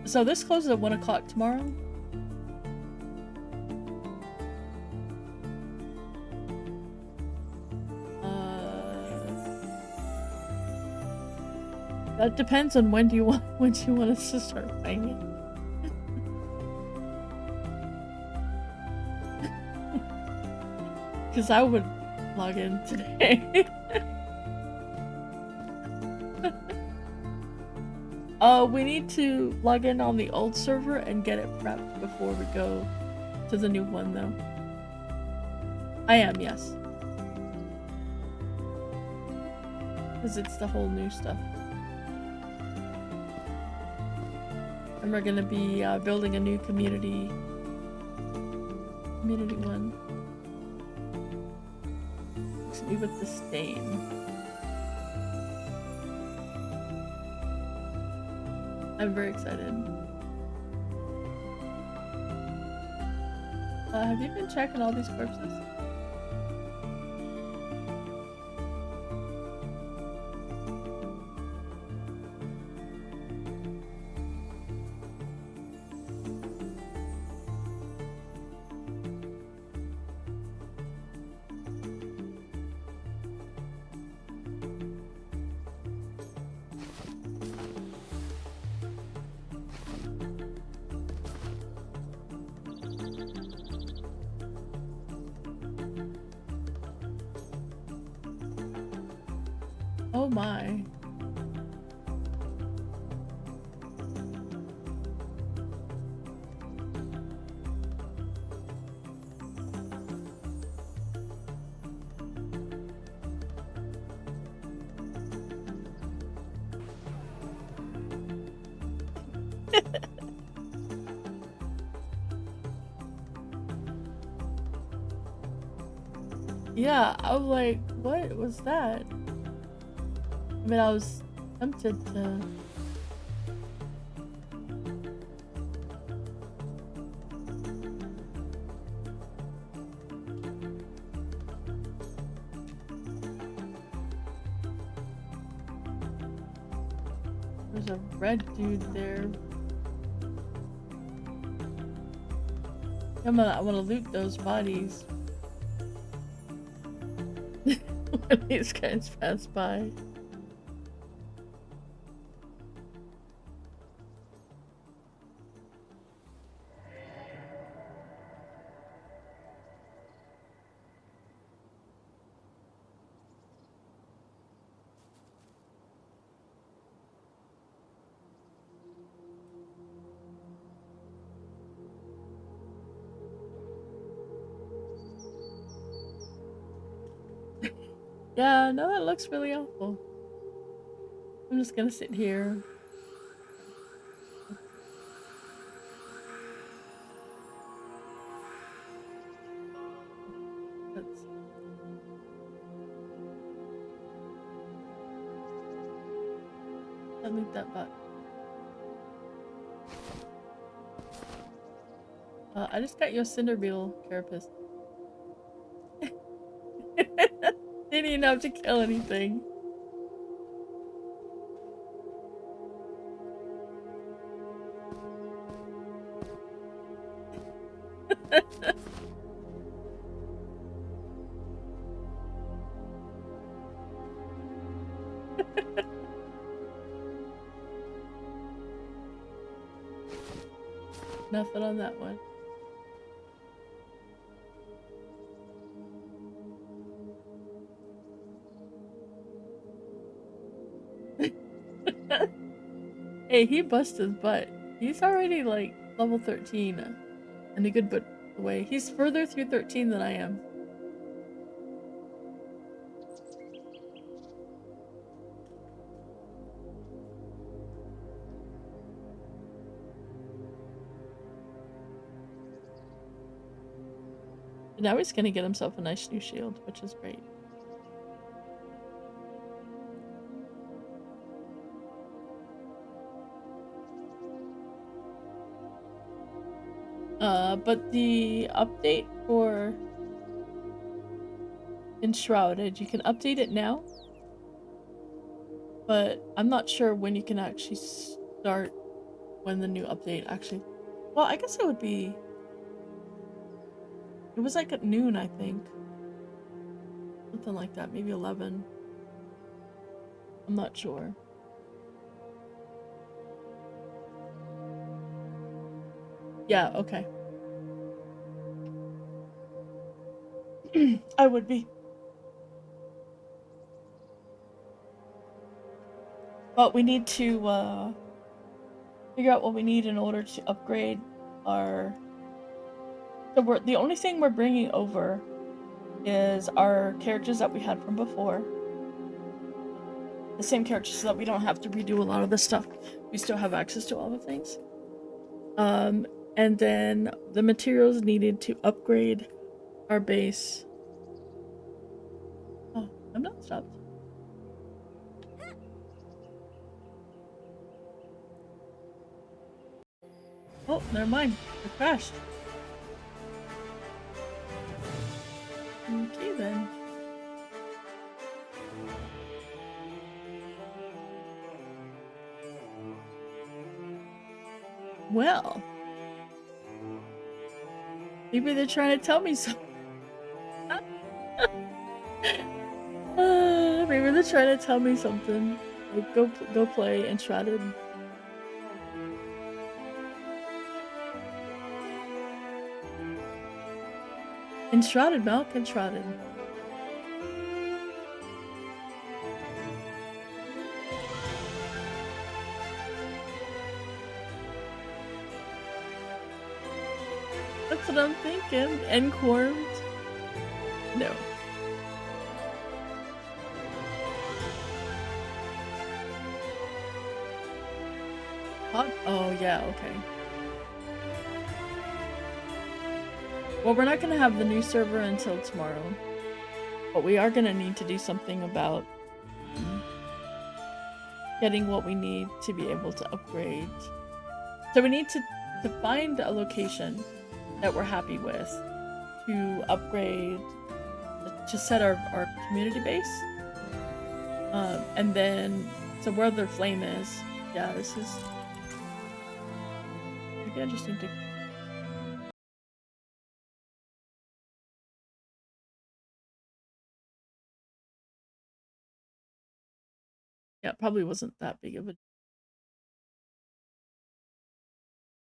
So this closes at 1 o'clock tomorrow. That depends on when do you want us to start playing it. Because I would log in today. We need to log in on the old server and get it prepped before we go to the new one, though. I am, yes. Because it's the whole new stuff. And we're gonna be building a new community one. Actually, with the stain. I'm very excited. Have you been checking all these corpses? Oh my. Yeah, I was like, what was that? I mean, I was tempted to... There's a red dude there. I wanna loot those bodies. When these guys pass by. Yeah, no, that looks really awful. I'm just gonna sit here. Let's... I'll leave that back. I just got you a cinder beetle carapace. Didn't even have to kill anything. Nothing on that one. Hey, he busted his butt. He's already like level 13 in a good bit way. He's further through 13 than I am. Now he's gonna get himself a nice new shield, which is great. But the update for Enshrouded, you can update it now, but I'm not sure when you can actually start when the new update actually. Well, I guess it would be. It was like at noon, I think. Something like that, maybe 11. I'm not sure. Yeah, okay. I would be. But we need to figure out what we need in order to upgrade our. So the only thing we're bringing over is our characters that we had from before. The same characters, so that we don't have to redo a lot of the stuff. We still have access to all the things. And then the materials needed to upgrade our base. Oh, I'm not stopped. Oh, never mind. It crashed. Okay then. Well, maybe they're trying to tell me something. Maybe they're trying to tell me something. Like, go play Enshrouded. Enshrouded, Milk, Enshrouded. That's what I'm thinking. Encormed. No. Oh, yeah, okay. Well, we're not gonna have the new server until tomorrow. But we are gonna need to do something about getting what we need to be able to upgrade. So we need to find a location that we're happy with to upgrade, to set our community base. And then, so where their flame is, yeah, this is, maybe I just need to, yeah, it probably wasn't that big of a,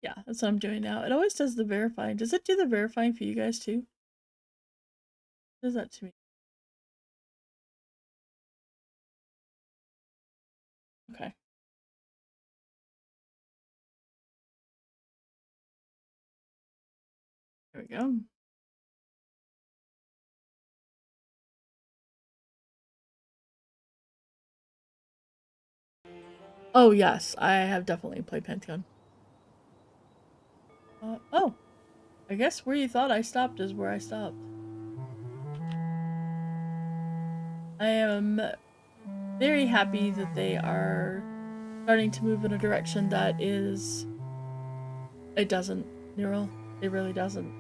yeah, that's what I'm doing now. It always does the verifying. Does it do the verifying for you guys too? It does that to me. Okay. There we go. Oh yes, I have definitely played Pantheon. Oh, I guess where you thought I stopped is where I stopped. I am very happy that they are starting to move in a direction that is. It doesn't, Neural. It really doesn't.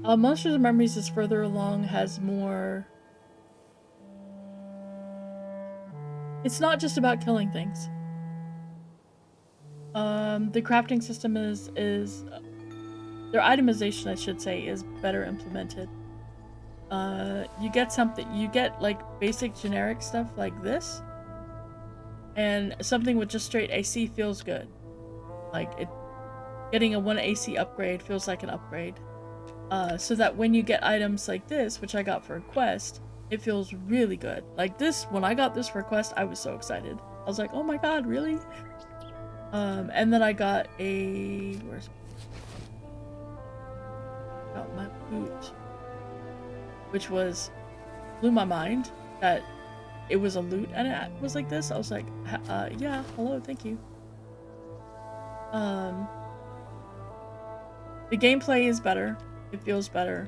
Monsters and Memories is further along, has more. It's not just about killing things. The crafting system is their itemization, I should say, is better implemented. You get something, you get like basic generic stuff like this, and something with just straight AC feels good. Like it, getting a 1 AC upgrade feels like an upgrade. So that when you get items like this, which I got for a quest, it feels really good. Like this, when I got this for a quest, I was so excited. I was like, oh my god, really? And then I got a, where's, got my boot, which was, blew my mind that it was a loot and it was like this. I was like, yeah, hello, thank you. The gameplay is better. It feels better.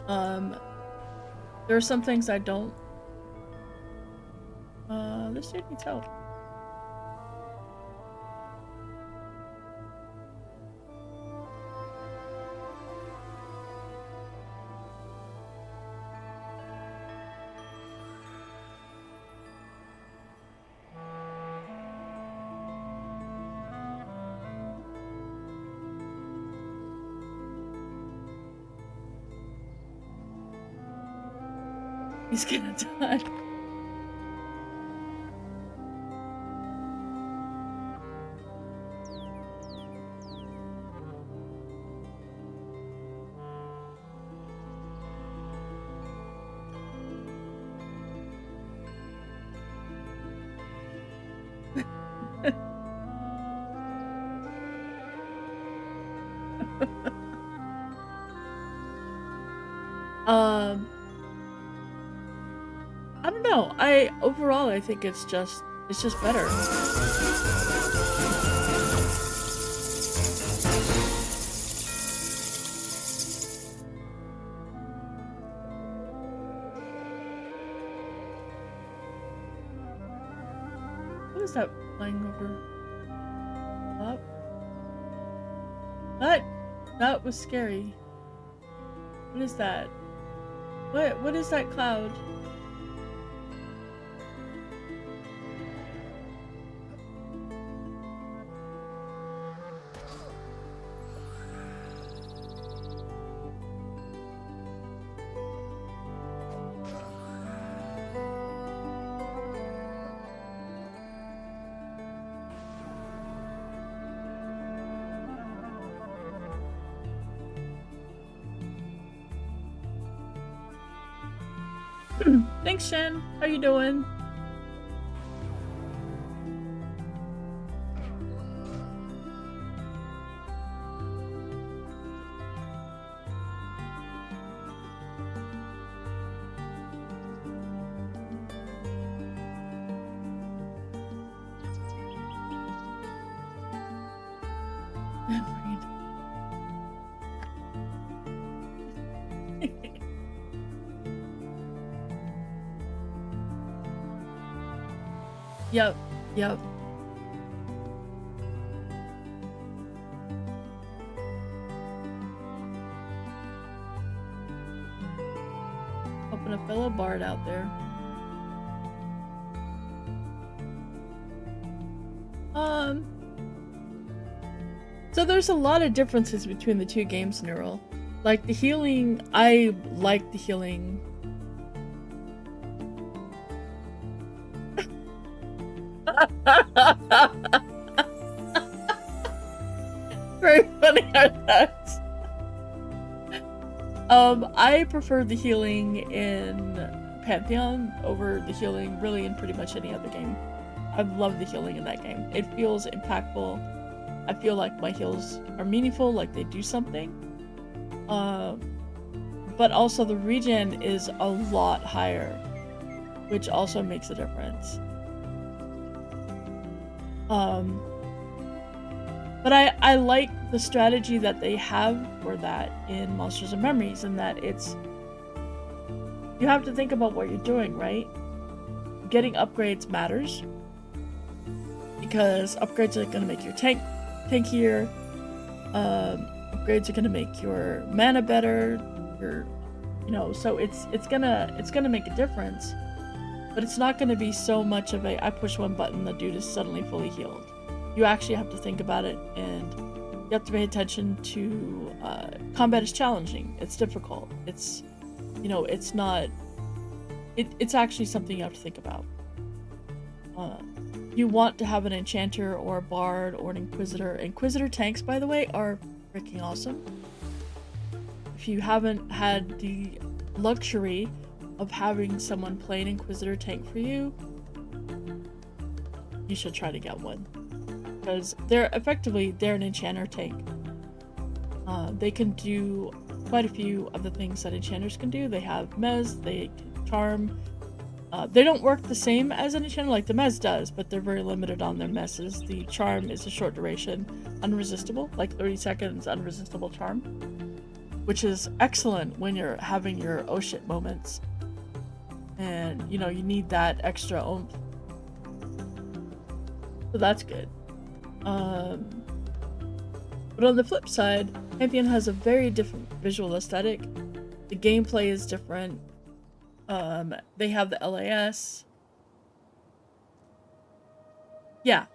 There are some things I don't. This dude needs help. He's gonna die. um, I don't know. Overall I think it's just better. What is that flying over? Up? That was scary. What is that? What is that cloud? Thanks, Shen. How you doing? Yep. Yep. Hoping a fellow bard out there. So there's a lot of differences between the two games, Neural. Like the healing, I like the healing. Very funny that. I prefer the healing in Pantheon over the healing really in pretty much any other game. I love the healing in that game. It feels impactful. I feel like my heals are meaningful, like they do something. But also the regen is a lot higher, which also makes a difference. But I like the strategy that they have for that in Monsters and Memories, in that you have to think about what you're doing, right? Getting upgrades matters, because upgrades are going to make your tank tankier. Upgrades are going to make your mana better. So it's gonna make a difference, but it's not going to be so much of a I push one button, the dude is suddenly fully healed. You actually have to think about it, and you have to pay attention to combat is challenging. It's difficult. It's it's not. It's actually something you have to think about. You want to have an enchanter or a bard or an inquisitor. Inquisitor tanks, by the way, are freaking awesome. If you haven't had the luxury of having someone play an inquisitor tank for you, you should try to get one, because they're an enchanter tank. They can do quite a few of the things that enchanters can do. They have mez, they can charm. They don't work the same as an enchanter, like the mez does, but they're very limited on their messes. The charm is a short duration, unresistible, like 30 seconds unresistible charm, which is excellent when you're having your oh shit moments, and you need that extra oomph. So that's good. But on the flip side, Pantheon has a very different visual aesthetic. The gameplay is different. They have the LAS. Yeah.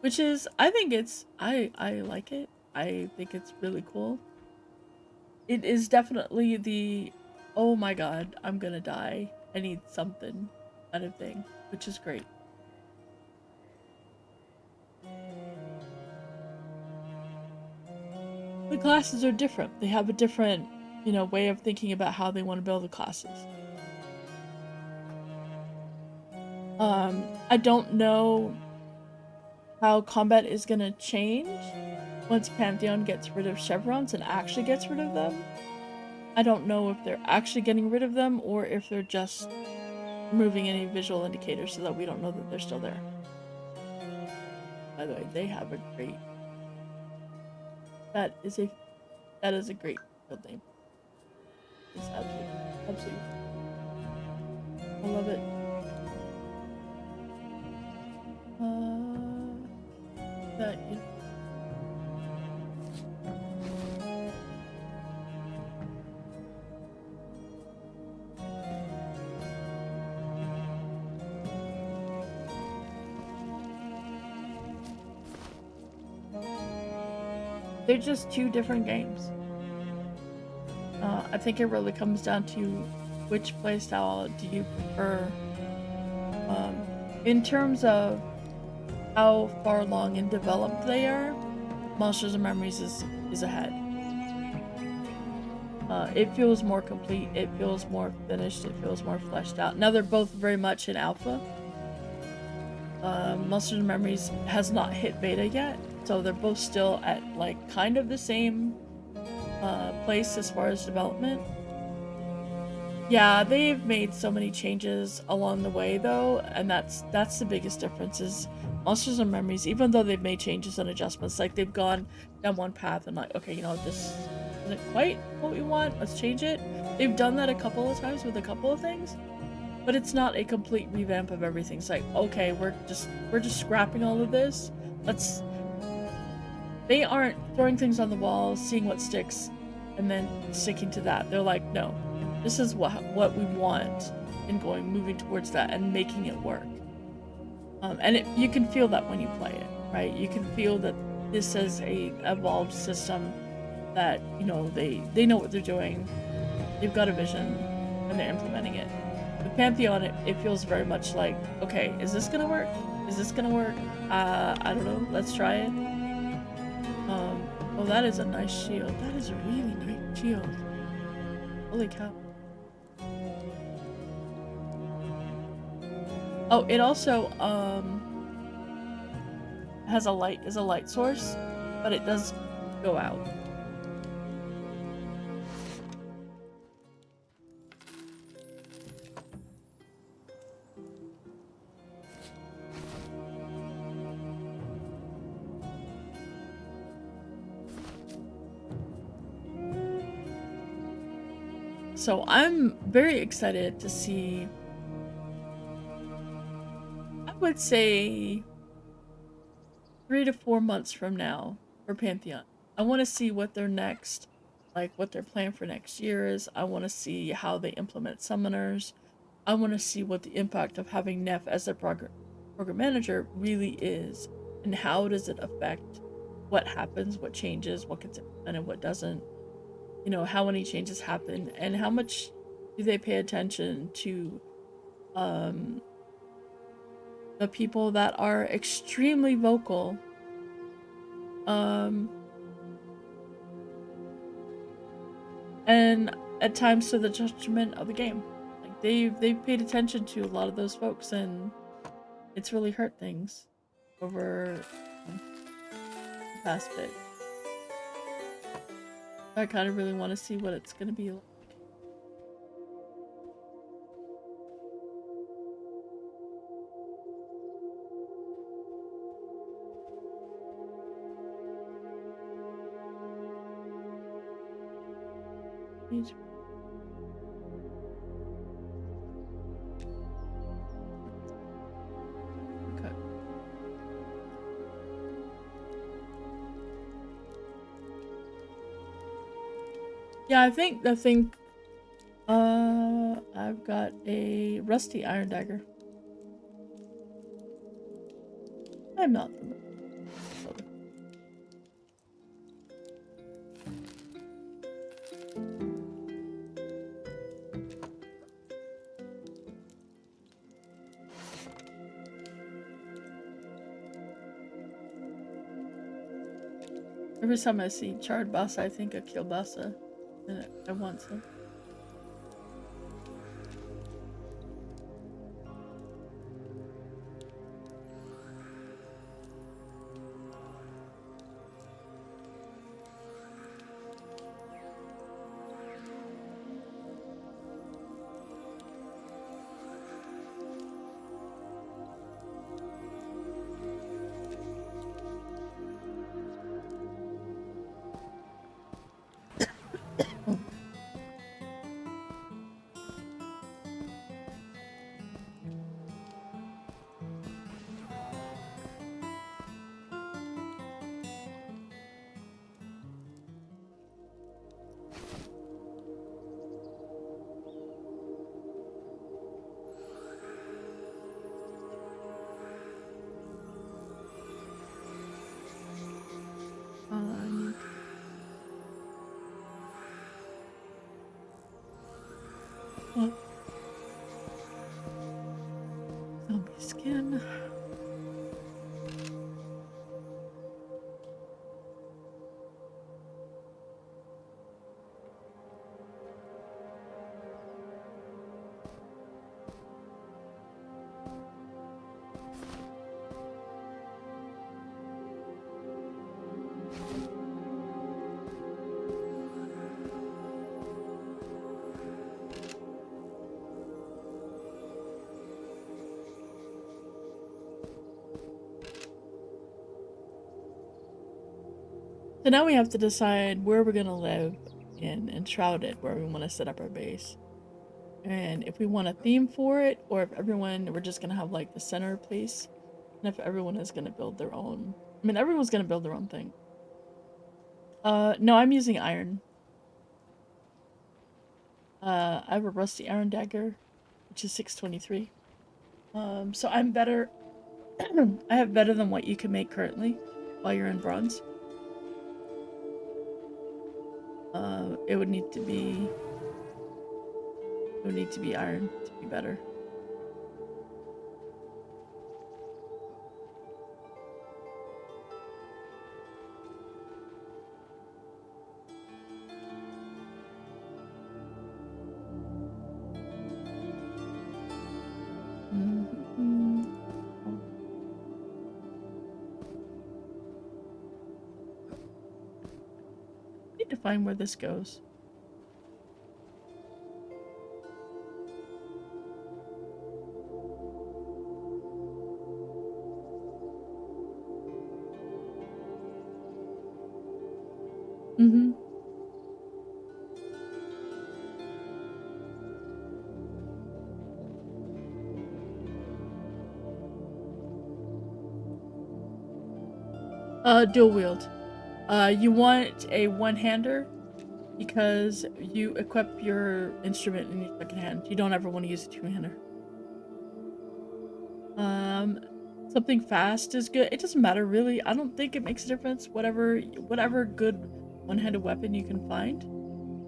Which is, I think I like it. I think it's really cool. It is definitely the Oh my god, I'm gonna die. I need something kind of thing, which is great. The classes are different. They have a different, way of thinking about how they want to build the classes. I don't know how combat is gonna change once Pantheon gets rid of chevrons and actually gets rid of them. I don't know if they're actually getting rid of them or if they're just removing any visual indicators so that we don't know that they're still there. By the way, they have a great. That is a great field name. It's absolutely. I love it. That they're just two different games. I think it really comes down to which playstyle do you prefer. In terms of how far along in development they are, Monsters and Memories is ahead. It feels more complete, it feels more finished, it feels more fleshed out. Now they're both very much in alpha. Monsters and Memories has not hit beta yet, so they're both still at like kind of the same place as far as development. Yeah, they've made so many changes along the way though, and that's the biggest difference is Monsters and Memories, even though they've made changes and adjustments, like they've gone down one path and like, okay, this isn't quite what we want, let's change it. They've done that a couple of times with a couple of things, but it's not a complete revamp of everything. It's like, okay, we're just scrapping all of this. They aren't throwing things on the wall, seeing what sticks, and then sticking to that. They're like, no, this is what we want, and moving towards that and making it work. And you can feel that when you play it, right? You can feel that this is a evolved system that they know what they're doing. They've got a vision, and they're implementing it. With Pantheon, it feels very much like, okay, is this gonna work? Is this gonna work? I don't know. Let's try it. Oh, that is a nice shield. That is a really nice shield. Holy cow. Oh, it also has a light source, but it does go out. So I'm very excited to see, I would say 3 to 4 months from now for Pantheon. I want to see what their next, like what their plan for next year is. I want to see how they implement summoners. I want to see what the impact of having Neff as their program manager really is, and how does it affect what happens, what changes, what gets implemented, what doesn't. How many changes happen, and how much do they pay attention to the people that are extremely vocal and at times to the judgment of the game. Like they've paid attention to a lot of those folks, and it's really hurt things over the past bit. I kind of really want to see what it's gonna be like. Okay. Yeah, I think I've got a rusty iron dagger. I'm not familiar. Every time I see charred basa, I think of kielbasa, and I want some. I need zombie skin. So now we have to decide where we're gonna live in Enshrouded, where we want to set up our base. And if we want a theme for it, or if we're just gonna have like the center place, and if everyone is gonna build their own. I mean, everyone's gonna build their own thing. No, I'm using iron. I have a rusty iron dagger, which is 623. So I'm better. I have better than what you can make currently while you're in bronze. It would need to be. It would need to be iron to be better. Mm-hmm. Oh. I need to find where this goes. Mm-hmm. Dual wield. You want a one-hander because you equip your instrument in your second hand. You don't ever want to use a two-hander. Um, Something fast is good. It doesn't matter really. I don't think it makes a difference. Whatever good one-handed weapon you can find.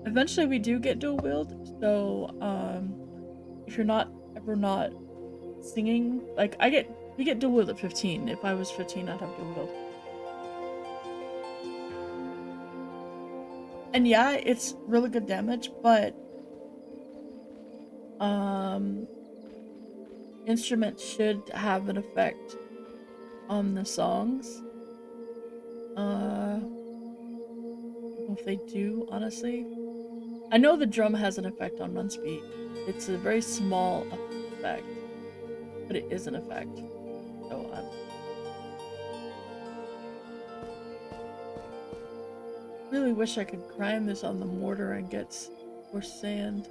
Eventually, we do get dual wield. So, if you're not singing, like we get dual wield at 15. If I was 15, I'd have dual wield. And yeah, it's really good damage, but um instruments should have an effect on the songs. I don't know if they do, honestly. I know the drum has an effect on run speed. It's a very small effect, but it is an effect. So I really wish I could grind this on the mortar and get more sand.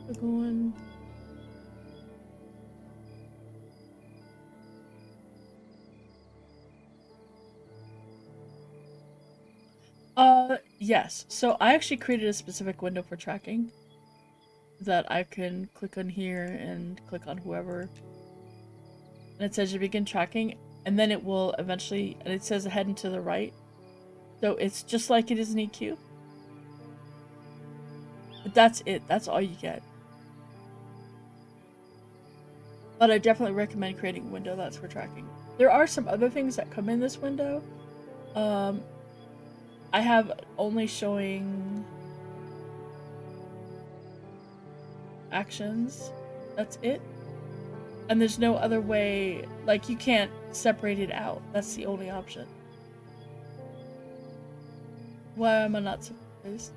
We're going. Yes. So I actually created a specific window for tracking that I can click on here and click on whoever. And it says you begin tracking, and then it will eventually, and it says ahead and to the right. So it's just like it is in EQ. But that's it. That's all you get. But I definitely recommend creating a window that's for tracking. There are some other things that come in this window. I have only showing actions. That's it. And there's no other way, like you can't separate it out. That's the only option. Why am I not surprised?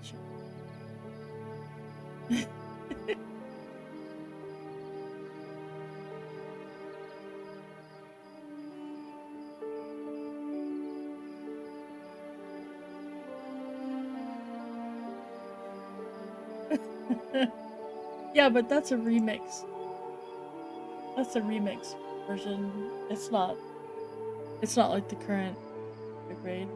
Yeah, but that's a remix. That's a remix version. It's not like the current grade.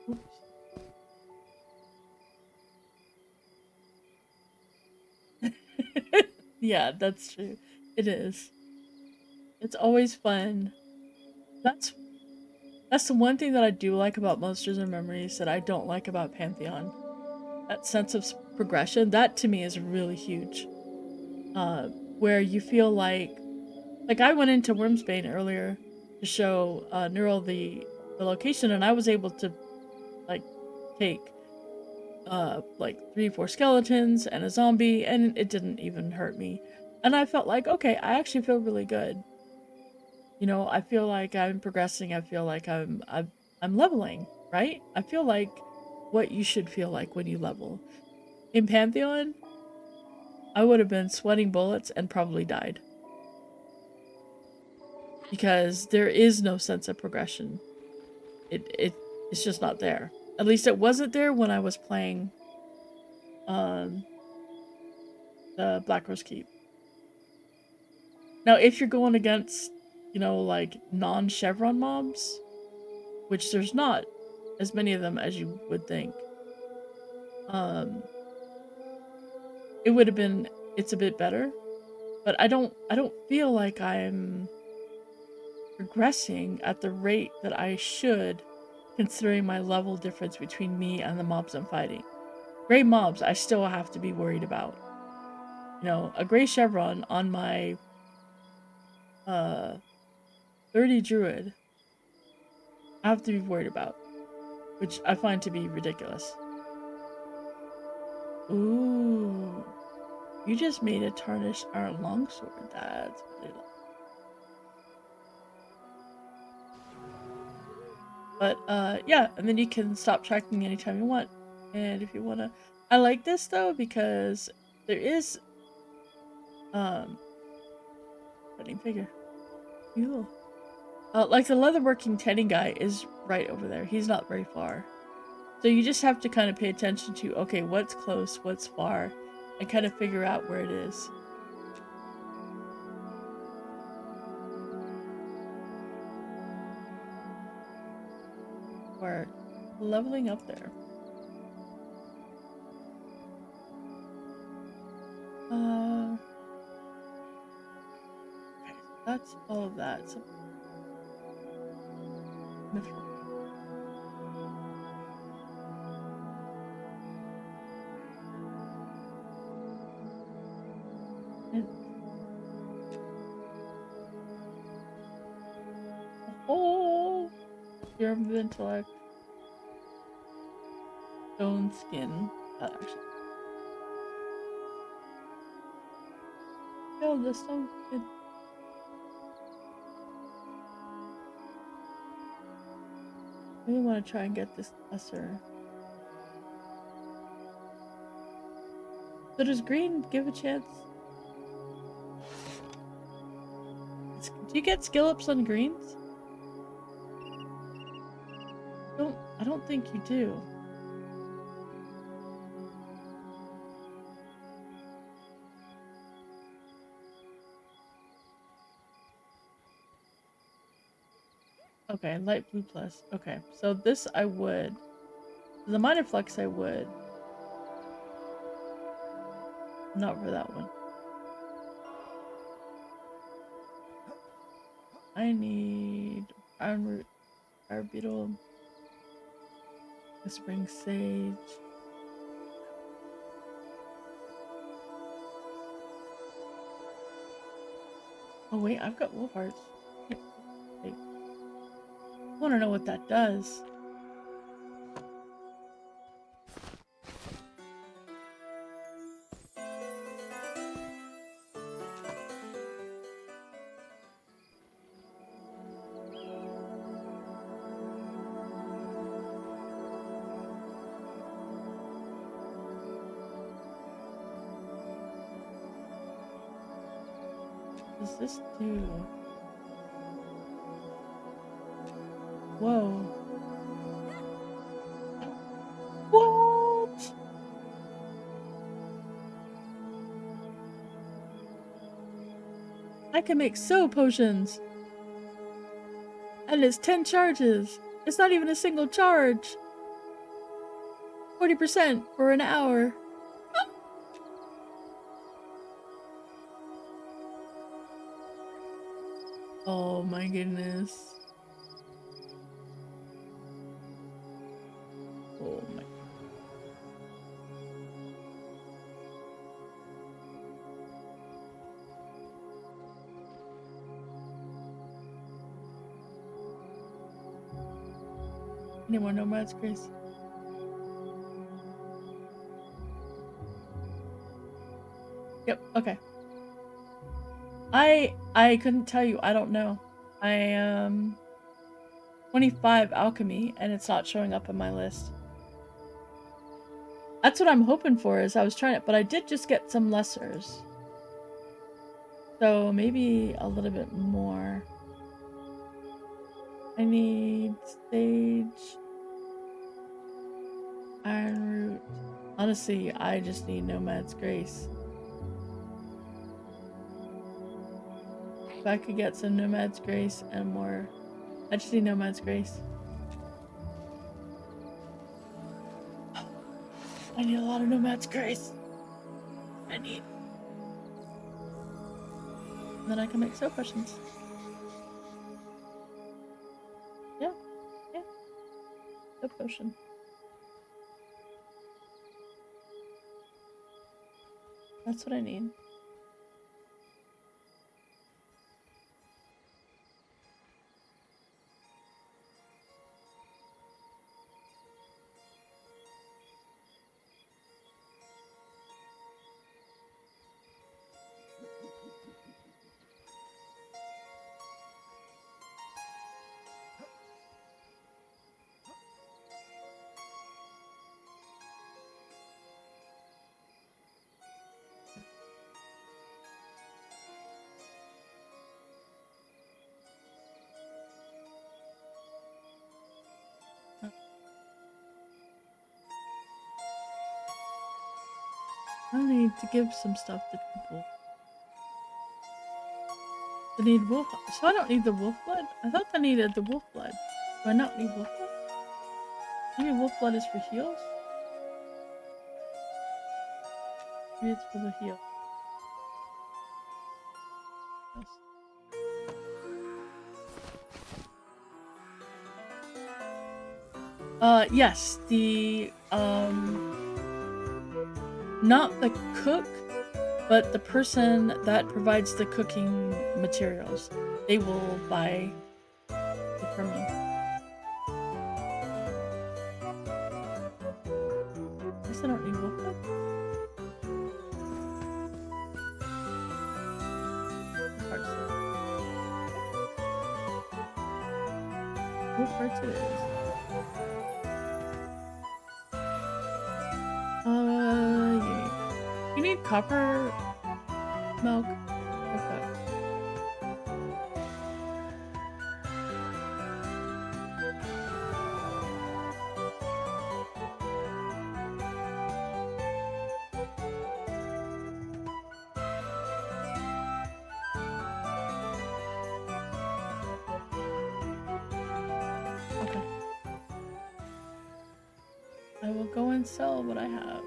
Oops. Yeah, that's true. It is. It's always fun. That's the one thing that I do like about Monsters and Memories that I don't like about Pantheon. That sense of progression, that to me is really huge. Where you feel like I went into Wormsbane earlier to show Neural the location, and I was able to like take like 3 or 4 skeletons and a zombie, and it didn't even hurt me. And I felt like, okay, I actually feel really good. You know, I feel like I'm progressing. I feel like I'm leveling, right? I feel like what you should feel like when you level. In Pantheon, I would have been sweating bullets and probably died. Because there is no sense of progression. It's just not there. At least it wasn't there when I was playing um the Black Rose Keep. Now, if you're going against, you know, like non-Chevron mobs, which there's not as many of them as you would think, um, it would have been it's a bit better. But I don't feel like I'm progressing at the rate that I should, considering my level difference between me and the mobs I'm fighting. Gray mobs, I still have to be worried about. You know, a gray chevron on my uh 30 druid, I have to be worried about, which I find to be ridiculous. Ooh, you just made a tarnished iron longsword. That's really long. But yeah, and then you can stop tracking anytime you want. And if you wanna, I like this though because there is running figure. Cool. Like the leatherworking tending guy is right over there. He's not very far. So you just have to kind of pay attention to, okay, what's close, what's far, and kind of figure out where it is. We're leveling up there. Okay, that's all of that. So, oh, your intellect, stone skin. Actually, no, the stone skin. Maybe want to try and get this lesser. So does green give a chance? Do you get skill ups on greens? I don't think you do. Okay, light blue plus. Okay, so this I would. The minor flux I would. Not for that one. I need iron root, fire beetle, whispering sage. Oh wait, I've got wolf hearts. Wait. I want to know what that does. What does this do? Whoa. What? I can make soul potions. And it's 10 charges. It's not even a single charge. 40% for an hour. Oh my goodness. Oh my. Anyone know Matt's Grace? Yep, okay. I couldn't tell you. I don't know. I am 25 alchemy and it's not showing up on my list. That's what I'm hoping for is I was trying it, but I did just get some lessers. So maybe a little bit more. I need sage, iron root. Honestly, I just need Nomad's Grace. If I could get some Nomad's Grace and more. I just need Nomad's Grace. I need a lot of Nomad's Grace. I need. And then I can make soap potions. Yeah. Soap potion. That's what I need. I need to give some stuff to people. I need wolf. So I don't need the wolf blood? I thought I needed the wolf blood. Do I not need wolf blood? Maybe wolf blood is for heals? Maybe it's for the heal. Yes, not the cook, but the person that provides the cooking materials. They will buy it from me. I guess I don't need wolf blood. Wolf hearts it is. You need copper milk. Okay. will go and sell what I have.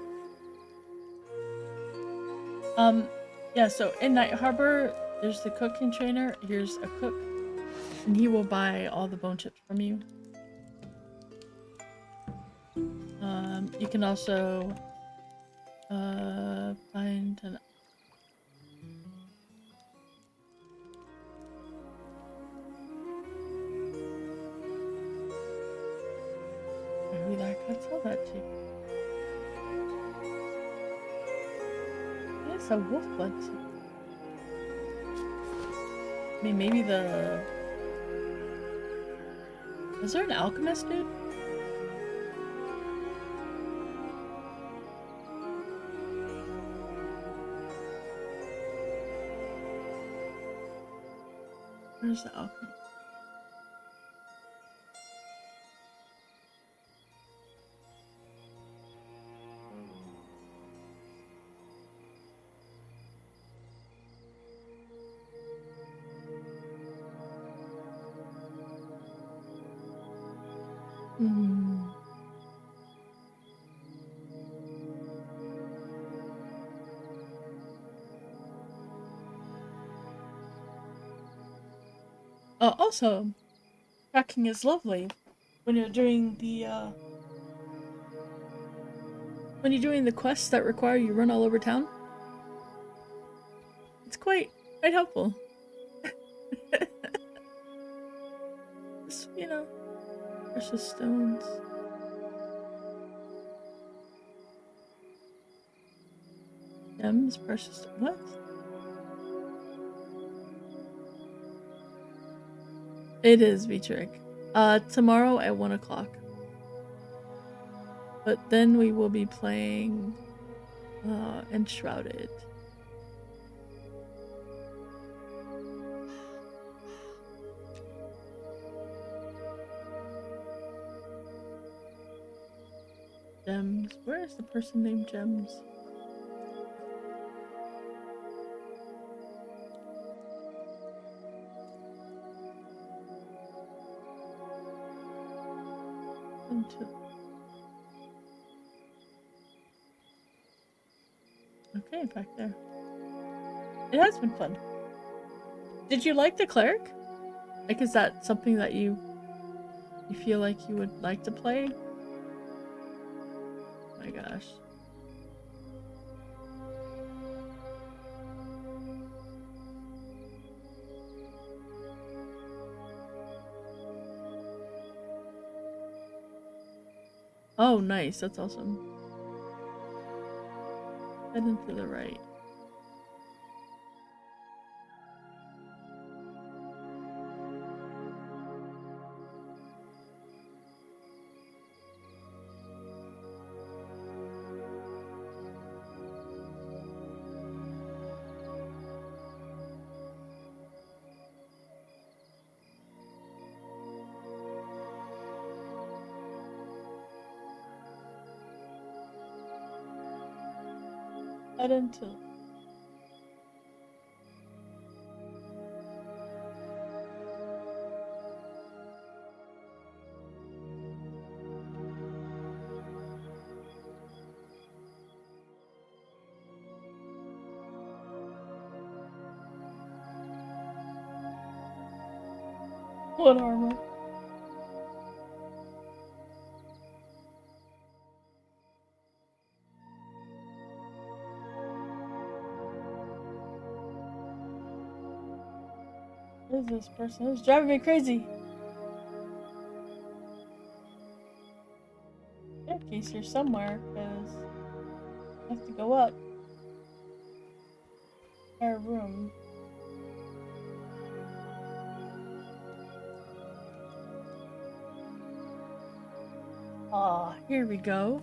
Yeah, so in Night Harbor, there's the cooking trainer. Here's a cook, and he will buy all the bone chips from you. You can also find an who the heck I'd sell that to. It's a wolf blood too. I mean, maybe the... Is there an alchemist, dude? Where's the alchemist? Also, tracking is lovely when you're doing the quests that require you run all over town. It's quite helpful. Just, precious stones. Gems, precious what? It is Vitric. Tomorrow at 1 o'clock. But then we will be playing Enshrouded. Gems. Where is the person named Gems? Okay, back there. It has been fun. Did you like the cleric? Like, is that something that you feel like you would like to play? Oh my gosh. Oh, nice. That's awesome. Heading to the right. Head into... What armor? What is this person? It's driving me crazy. Staircase here somewhere, because I have to go up. Our room. Ah, here we go.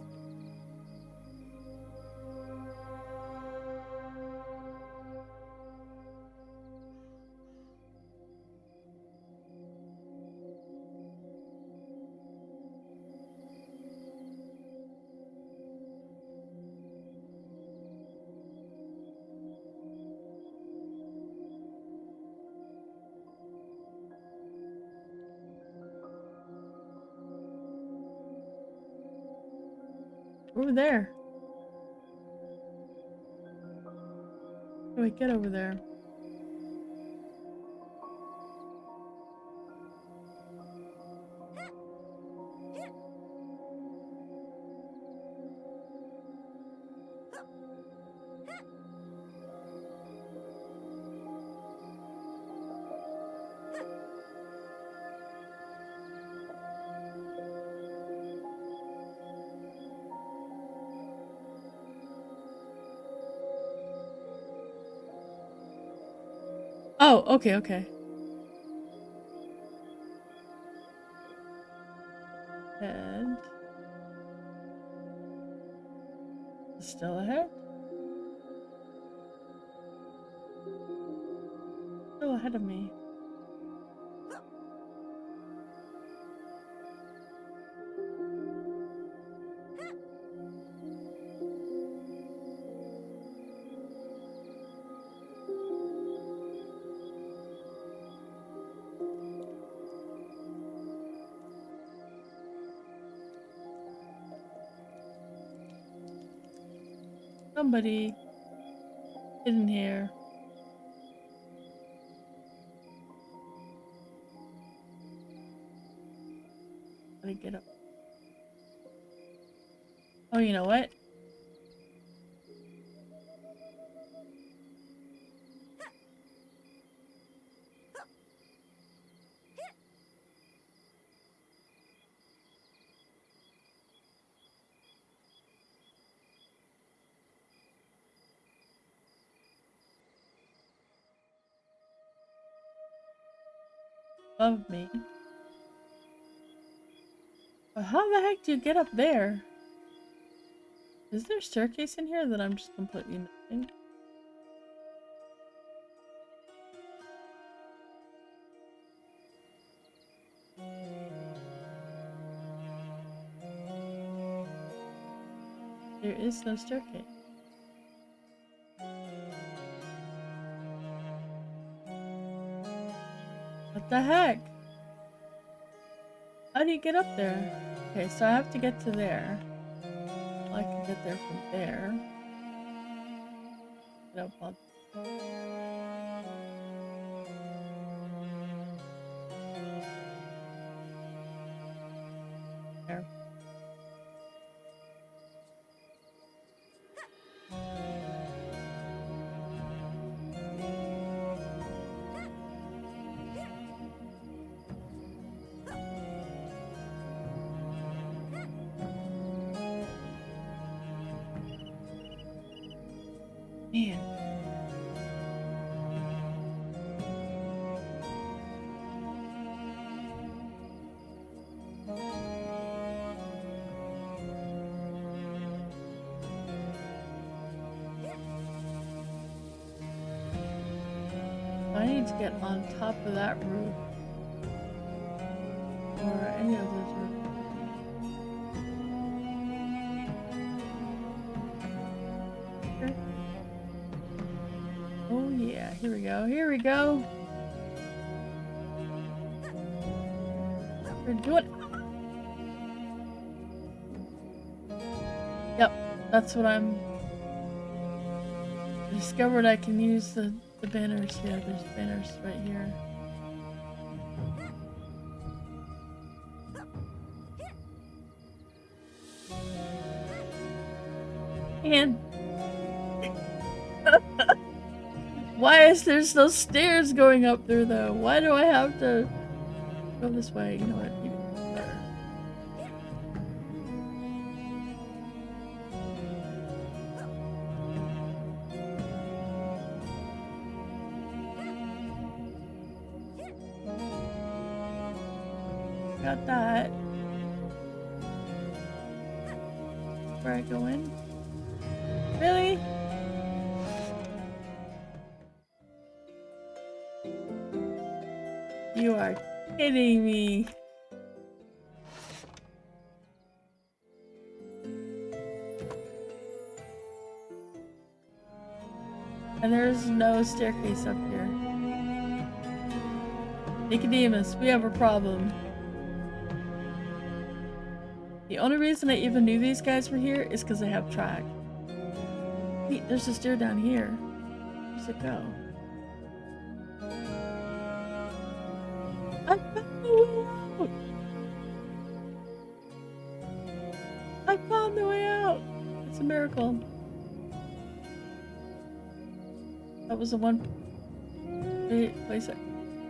Over there. How do we get over there? Oh, okay, okay. And still ahead? Still ahead of me. Somebody in here. Gotta get up. Oh, you know what? Above me. But how the heck do you get up there? Is there a staircase in here that I'm just completely missing? There is no staircase. What the heck? How do you get up there? Okay, so I have to get to there. Well, I can get there from there. Get up on there. Man. I need to get on top of that roof. Or any of those roofs. Here. Oh yeah, here we go, here we go. We're doing. Yep, that's what I'm. I discovered I can use the banners here. There's banners right here. And why is there no stairs going up there though? Why do I have to go this way? You know what? Maybe it's better. Got that. Where I go in? Really? You are kidding me. And there's no staircase up here. Nicodemus, we have a problem. The only reason I even knew these guys were here is because they have track. Wait, there's a stair down here. Where's it go? I found the way out! I found the way out! It's a miracle. That was the one place I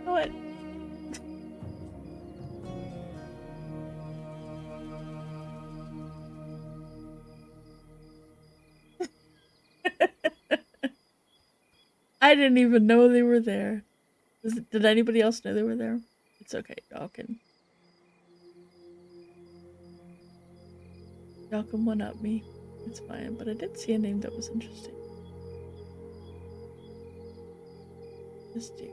know it. I didn't even know they were there. Did anybody else know they were there? It's okay, y'all can one up me. It's fine, but I did see a name that was interesting. This dude.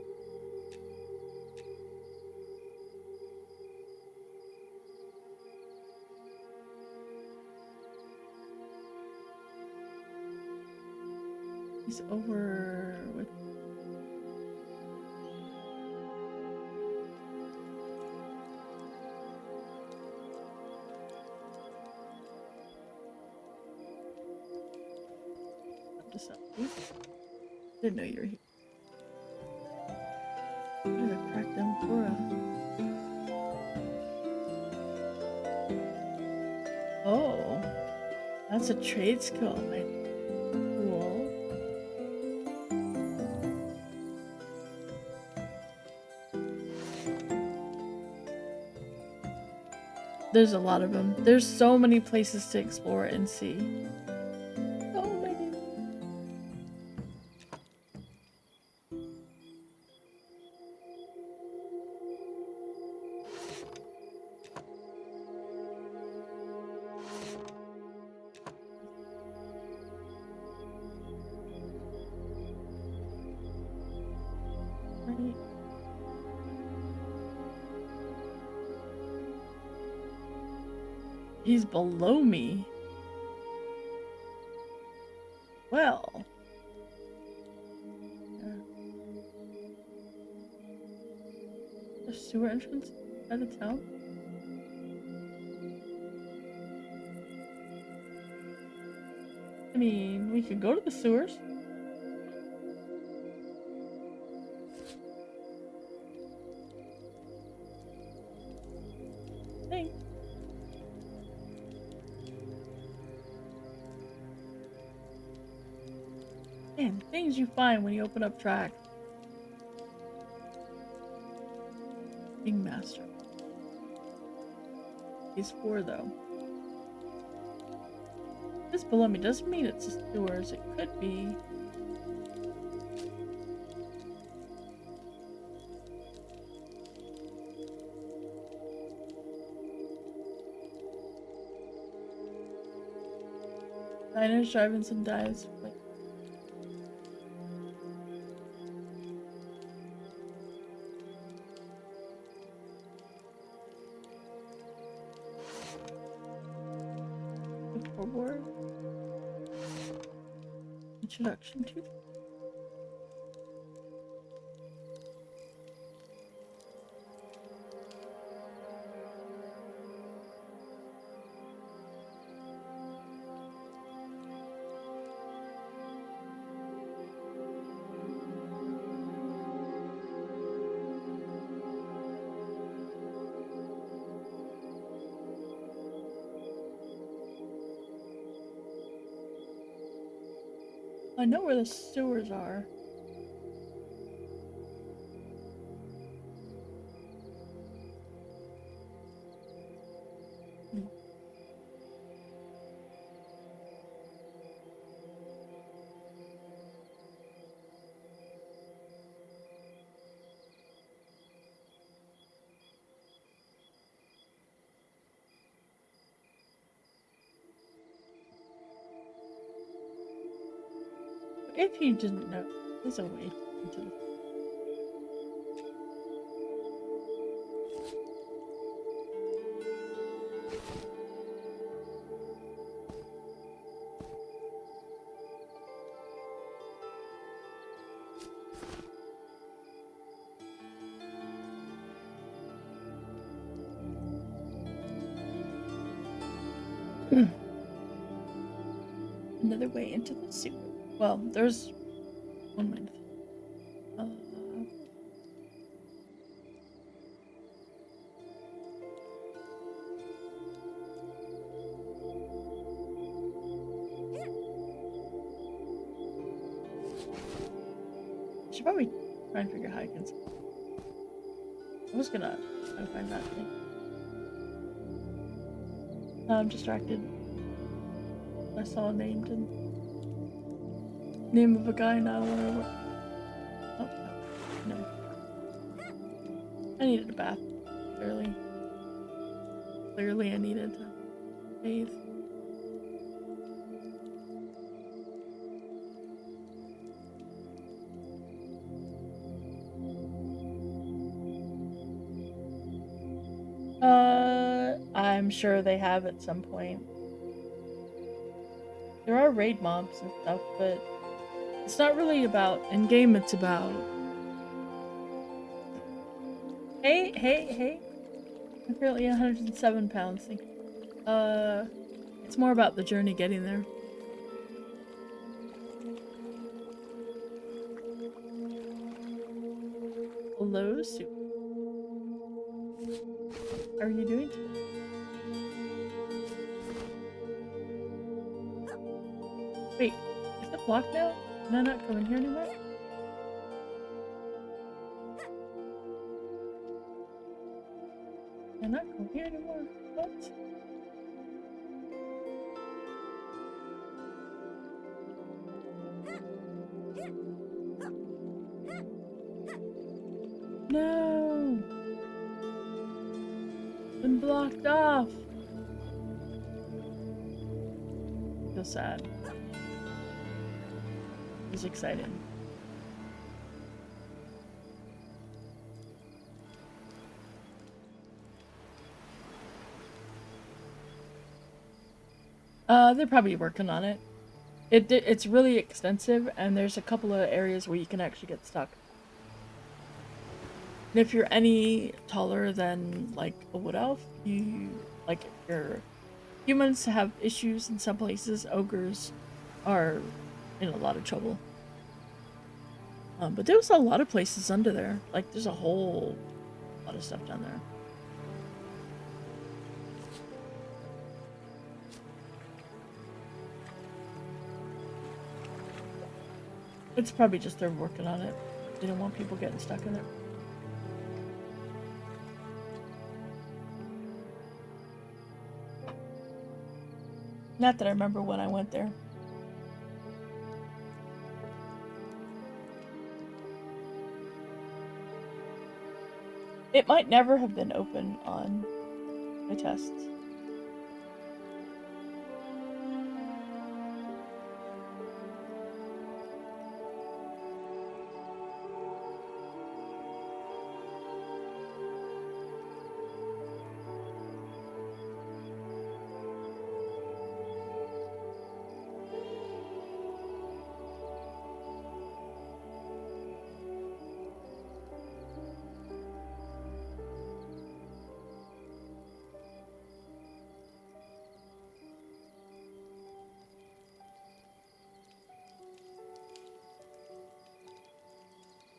He's over with. This up. Didn't know you were here. There's a cracked Flora. Oh, that's a trade skill. Cool. There's a lot of them. There's so many places to explore and see. So many. Right. He's below me. Well. Yeah. The sewer entrance out of town? I mean, we could go to the sewers. Thanks. Man, things you find when you open up track. King Master. He's 4 though. This below me doesn't mean it's the sewers. It could be. Diners, drive-ins, and dives. Forward. Introduction to. I know where the sewers are. If you didn't know, there's a way into the. Another way into the sewer. Well, there's one way. I should probably try and figure out how I can. I was gonna try to find that thing. No, I'm distracted. I saw a name of a guy now. Oh, no. I needed a bath. Clearly I needed to bathe. I'm sure they have at some point. There are raid mobs and stuff, but it's not really about in-game, it's about... Hey! I'm currently 107 pounds. It's more about the journey getting there. Hello, Sue. How are you doing today? Wait, is it blocked now? Can I not come in here anymore? Can I not come here anymore? What? No! Been blocked off! I feel sad. It was exciting. They're probably working on it. It's really extensive, and there's a couple of areas where you can actually get stuck. And if you're any taller than, like, a wood elf, if your humans have issues in some places, ogres are in a lot of trouble. But there's a lot of places under there. Like, there's a whole lot of stuff down there. It's probably just they're working on it. They don't want people getting stuck in it. Not that I remember when I went there. It might never have been open on Playtests.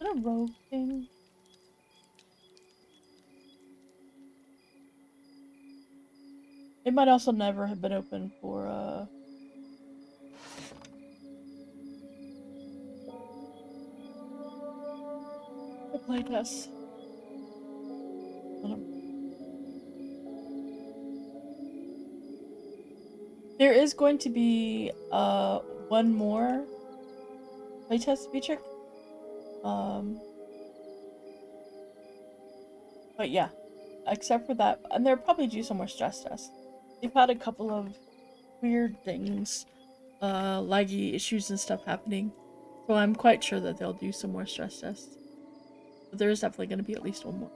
Is it a rogue thing? It might also never have been open for, the playtest. There is going to be, one more playtest feature. But yeah, except for that, and they'll probably do some more stress tests. They've had a couple of weird things, laggy issues and stuff happening, so I'm quite sure that they'll do some more stress tests. But there is definitely going to be at least one more.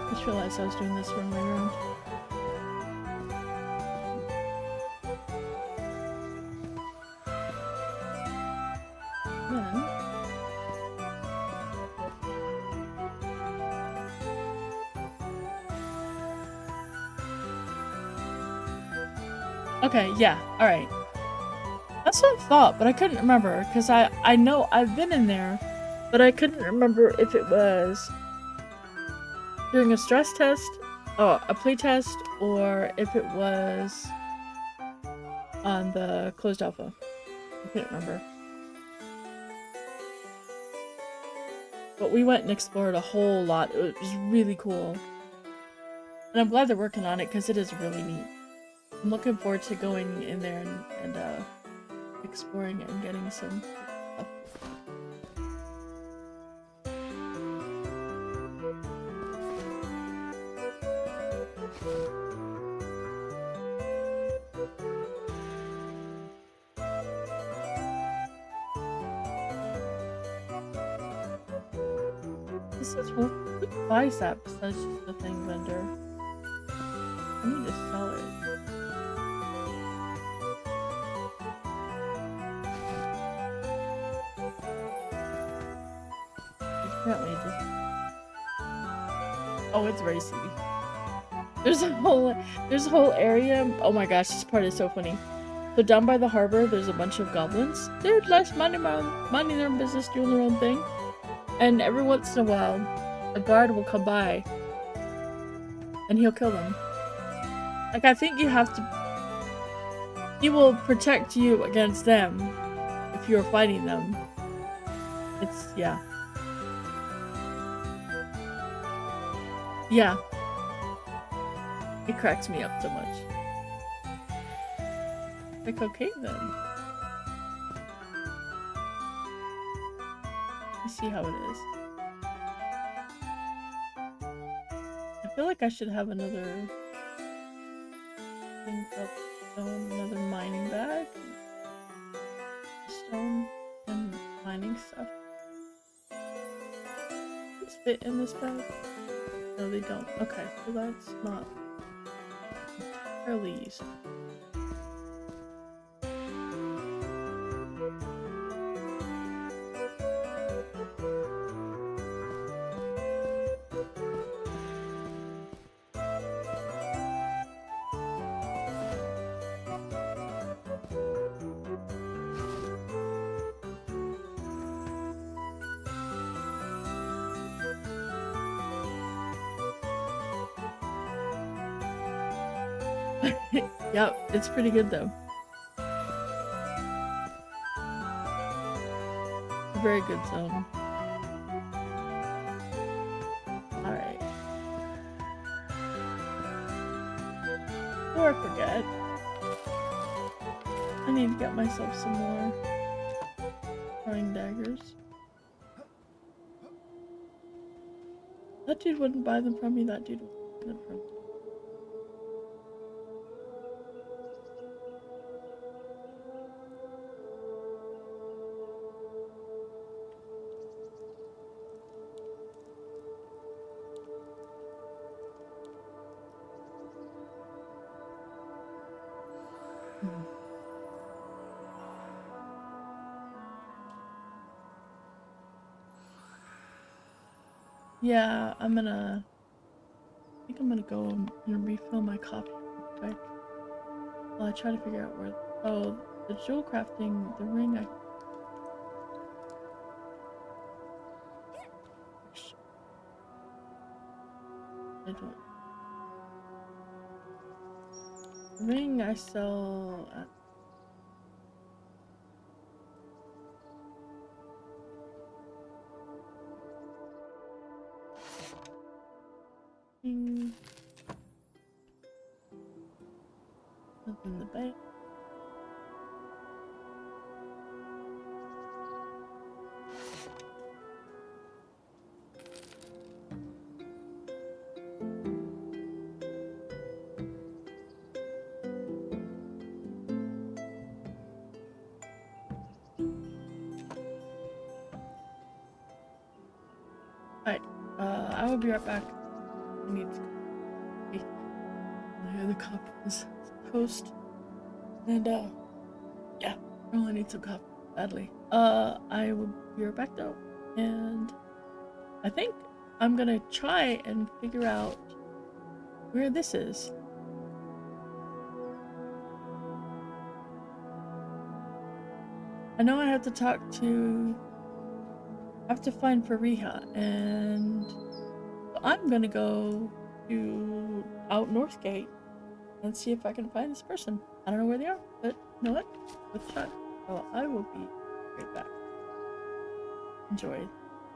Just realized I was doing this wrong way around. Then... Okay, yeah, alright. That's what I thought, but I couldn't remember, because I know I've been in there, but I couldn't remember if it was during a stress test, or a playtest, or if it was on the closed alpha. I couldn't remember. But we went and explored a whole lot. It was really cool. And I'm glad they're working on it, because it is really neat. I'm looking forward to going in there and exploring it and getting some stuff. This is what buys that besides just the thing vendor. I need to sell it. Apparently it just... Oh, it's racy. There's a whole area. Oh my gosh, this part is so funny. So down by the harbor, there's a bunch of goblins. They're less minding their own business, doing their own thing. And every once in a while, a guard will come by, and he'll kill them. Like, I think you have to... He will protect you against them if you're fighting them. It's... yeah. Yeah. It cracks me up so much. Like, okay then. You see how it is. I feel like I should have another thing of stone, another mining bag. Stone and mining stuff. These fit in this bag? No, they don't. Okay, so that's not entirely useful. Yep, it's pretty good though. Very good zone. Alright. Before I forget, I need to get myself some more throwing daggers. That dude wouldn't buy them from me, that dude would buy them from me. Yeah, I think I'm gonna go and refill my copy real quick. While I try to figure out where... Oh, the jewel crafting, the ring I don't... The ring I sell at... Nothing in the bank. Alright, I will be right back. I need to go. My other cup is toast. And, yeah, I really need some coffee badly. I will be right back though. And I think I'm gonna try and figure out where this is. I know I have to talk to. I have to find Fariha, and I'm gonna go to out Northgate and see if I can find this person. I don't know where they are, but you know what? Let's try. So I will be right back. Enjoy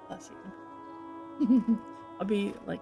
last season. I'll be like.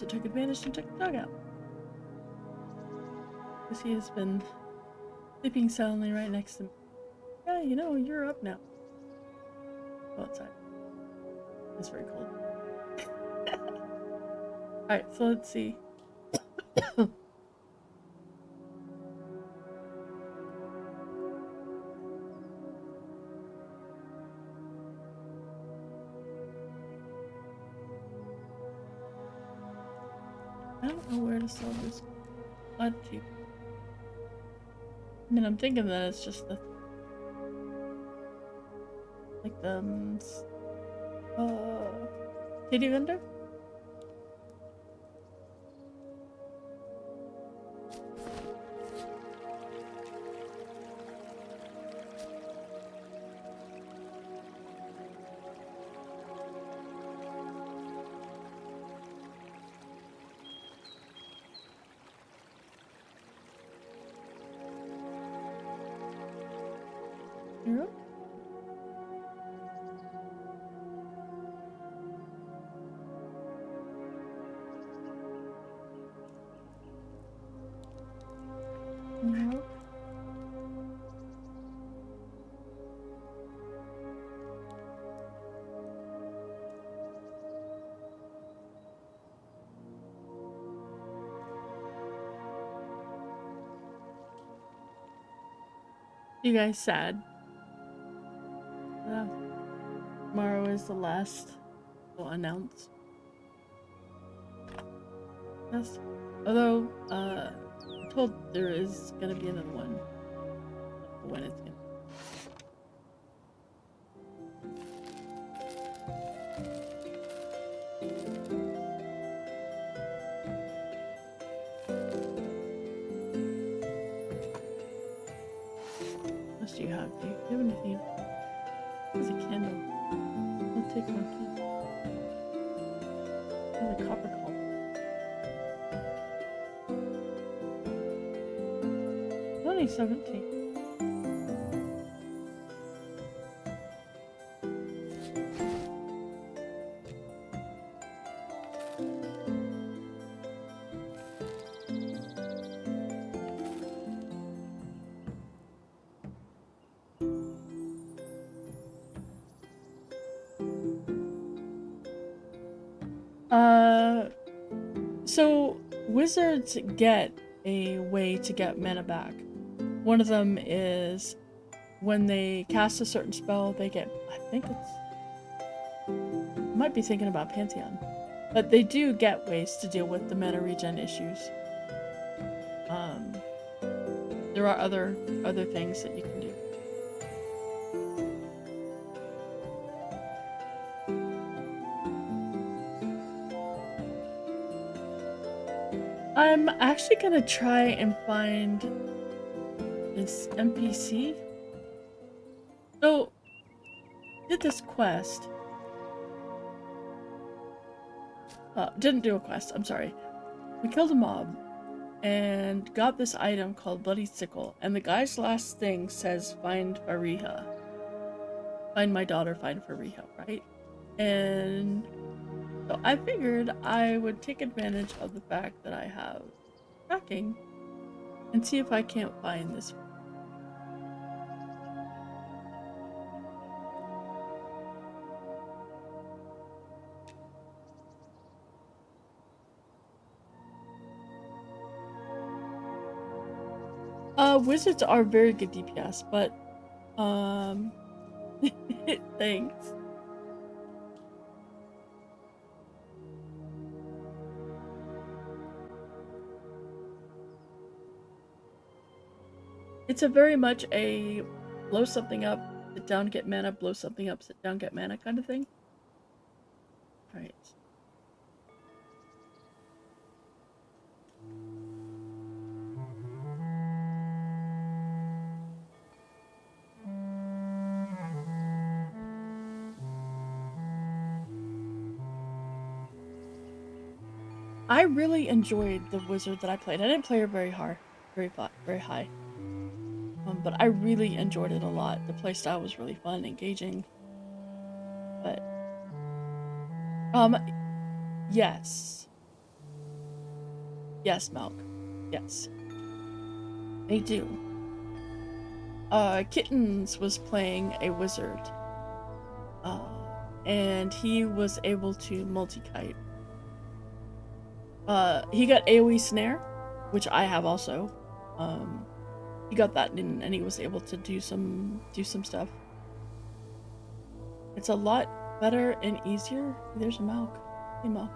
So took advantage and took the dog out. Because he has been sleeping soundly right next to me. Yeah, you know, you're up now. Go outside. It's very cold. Alright, so let's see. I don't know where to sell this blood cheap. I mean, I'm thinking that it's just the kitty vendor? You're up? No. You guys sad? Tomorrow is the last announced. Yes. Although, I'm told there is gonna be another one. When it's gonna. What else do you have? Do you have anything? There's a candle. I'll take one candle. There's a copper call. 2017. So wizards get a way to get mana back. One of them is when they cast a certain spell, they get, I think it's, I might be thinking about Pantheon, but they do get ways to deal with the mana regen issues. There are other things that you can do. I'm actually gonna try and find this NPC. So, did this quest. Didn't do a quest, I'm sorry. We killed a mob and got this item called Bloody Sickle, and the guy's last thing says, find Fariha. Find my daughter, find Fariha, right? And so I figured I would take advantage of the fact that I have tracking and see if I can't find this. Wizards are very good DPS, but thanks. It's a very much a blow something up, sit down, get mana, blow something up, sit down, get mana kind of thing. Alright. I really enjoyed the wizard that I played. I didn't play her very hard, very high. But I really enjoyed it a lot. The playstyle was really fun, engaging. But yes. Yes, Milk. Yes. They do. Kittens was playing a wizard. And he was able to multi-kite. He got AoE snare, which I have also. He got that and he was able to do some stuff. It's a lot better and easier. There's a Malk. Hey Malk.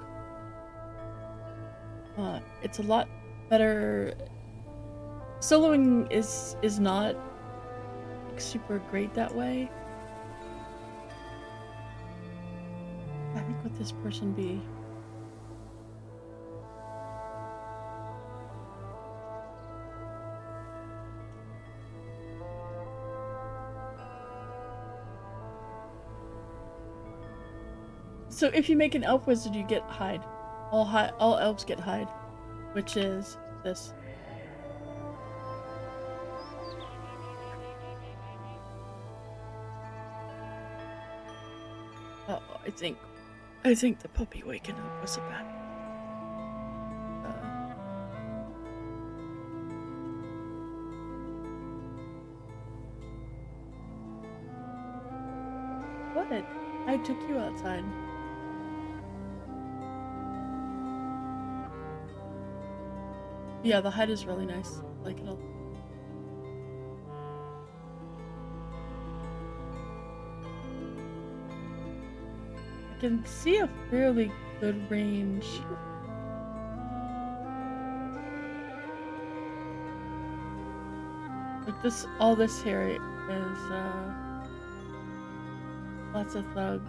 It's a lot better. Soloing is not like, super great that way. I think would this person be? So if you make an elf wizard, you get hide. All elves get hide, which is this. Oh, I think the puppy waking up was a bad. What? I took you outside. Yeah, the hide is really nice. I like it a lot. I can see a fairly good range. Like this, all this here is lots of thugs.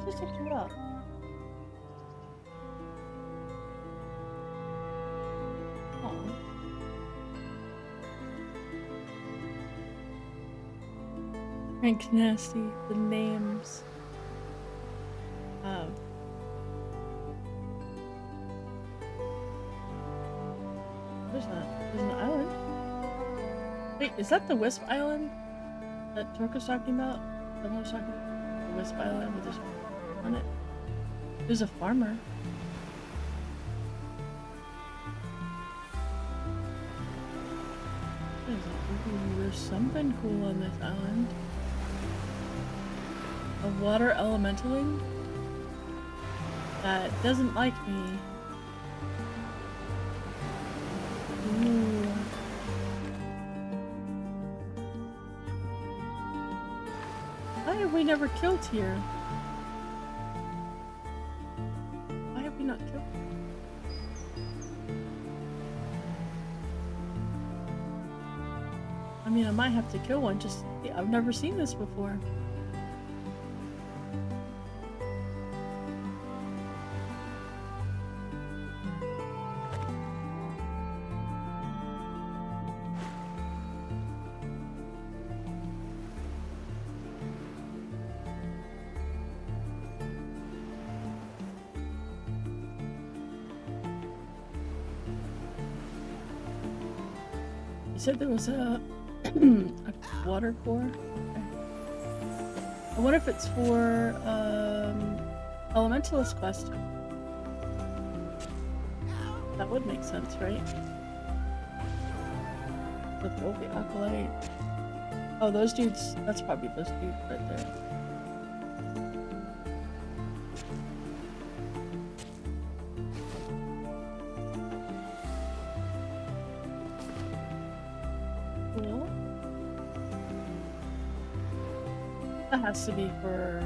Just pick you up. Frank Nasty, the names. There's an island. Wait, is that the Wisp Island that Torque was talking about? That I was talking about? The Wisp Island with this on it? There's a farmer. There's something cool on this island. A water elementaling that doesn't like me. Ooh. Why have we never killed here? Why have we not killed? I mean, I might have to kill one. Just I've never seen this before. You said there was a water core? Okay. I wonder if it's for Elementalist quest. That would make sense, right? With the Acolyte. Oh, those dudes, that's probably those dudes right there. That has to be for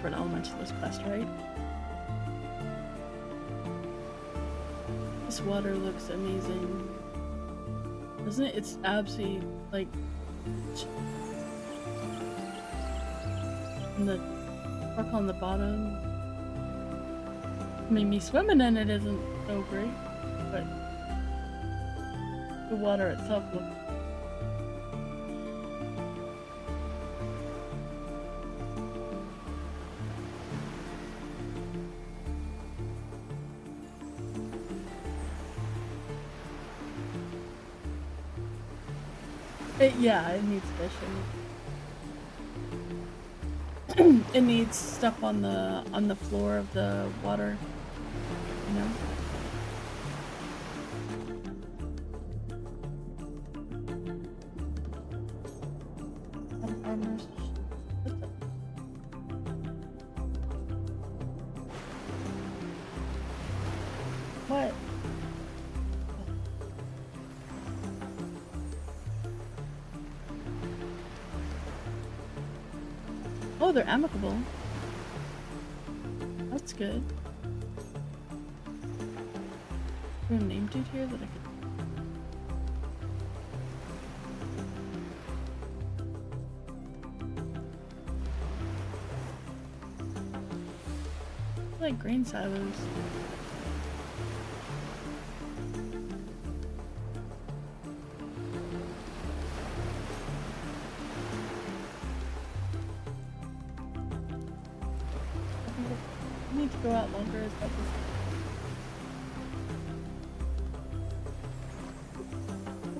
an Elementalist quest, right? This water looks amazing. Doesn't it? It's absolutely like and the park on the bottom. I mean, me swimming in it isn't so great, but the water itself looks Yeah, it needs fish. It needs stuff on the floor of the water, you know? Some farmers. What's up? What? Oh, they're amicable. That's good. Is there a name dude here that I could... I like grain silos. I need to go out longer. Is that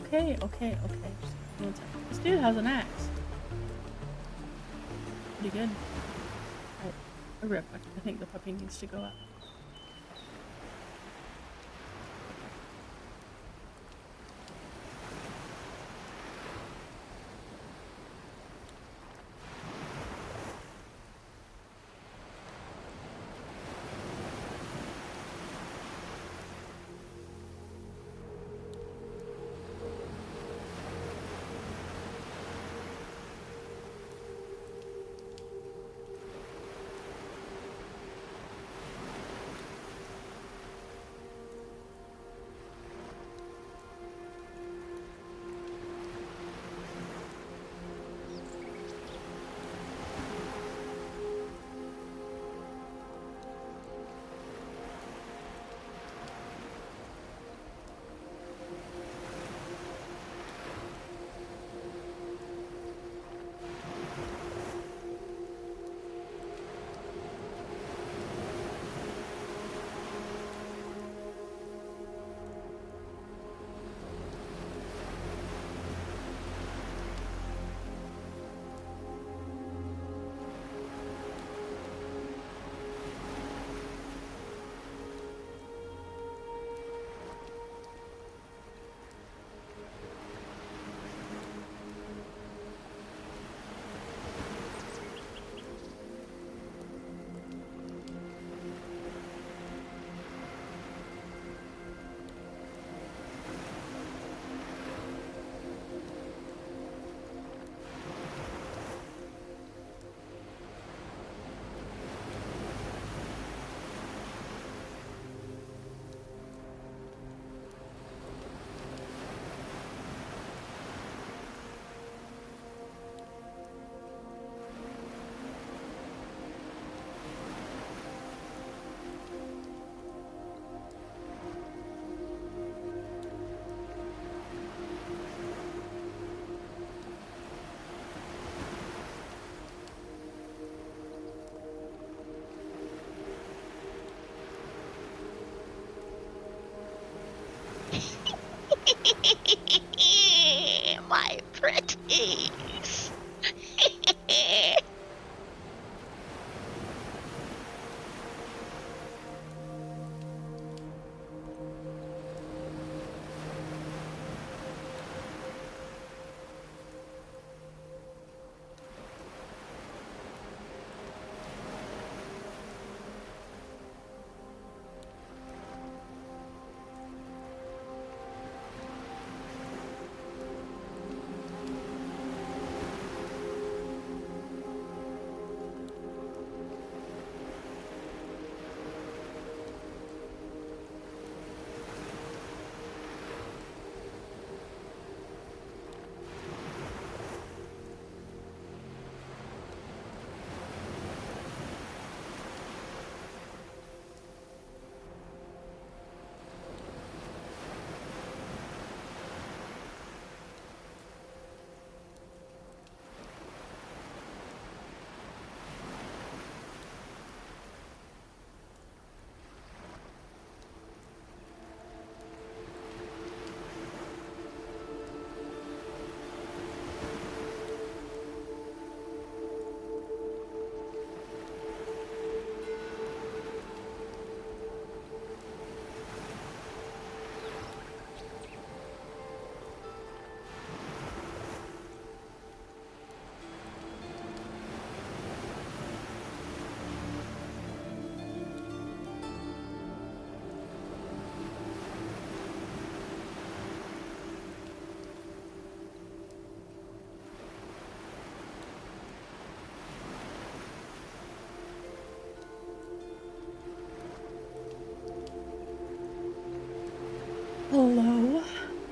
okay, okay, okay. Just one second. This dude has an axe. Pretty good. Alright, I'll be right back. I think the puppy needs to go out.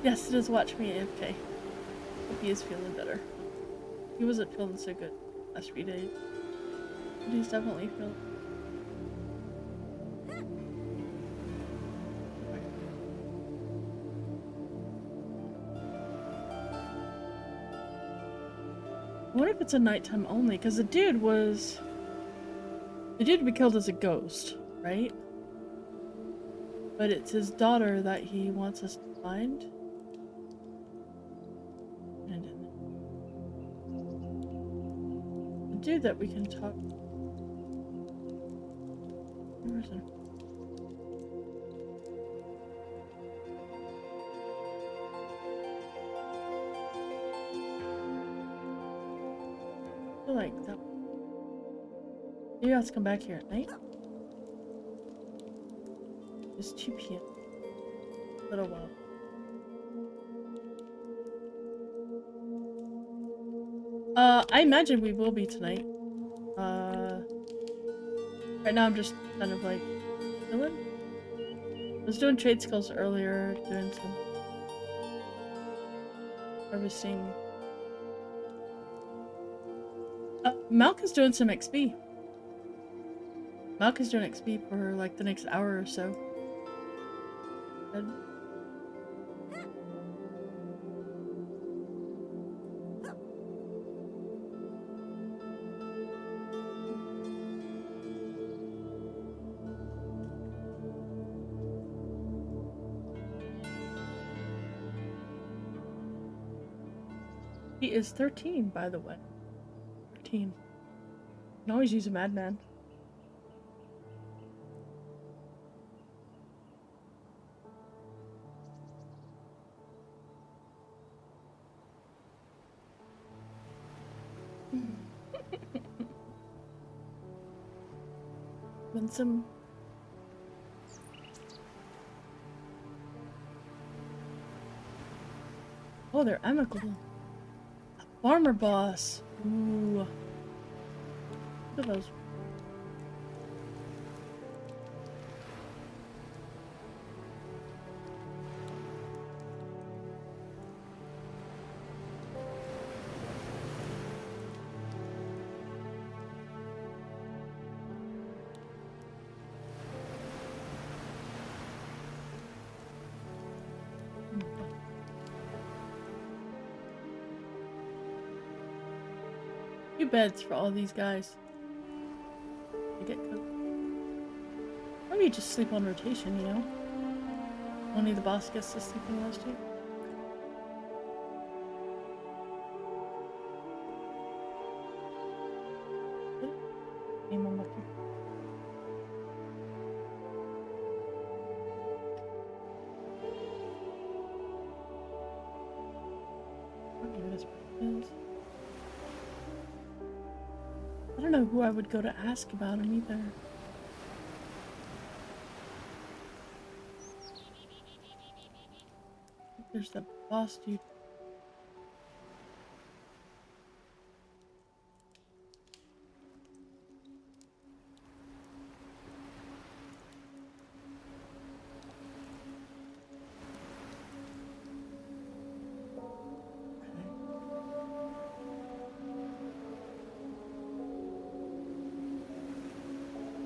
Yes, it is watch me AFK. Hope he is feeling better. He wasn't feeling so good last few days. But he's definitely feeling. I wonder if it's a nighttime only, because the dude we killed as a ghost, right? But it's his daughter that he wants us to find. And the dude that we can talk. Where is it? I feel like that. Maybe I have to come back here at night. It's 2 p.m. A little while. I imagine we will be tonight. Right now I'm just kind of like chilling. I was doing trade skills earlier, doing some harvesting. Malk is doing some XP. Malk is doing XP for like the next hour or so. Good. He is 13, by the way. 13. You can always use a madman. Winsome. Oh, they're amicable. A farmer boss. Ooh. Look at those. Few beds for all these guys. They get cooked. Maybe you just sleep on rotation, you know? Only the boss gets to sleep in the last two. Name I'm looking. I don't know who I would go to ask about him either. There's the boss dude.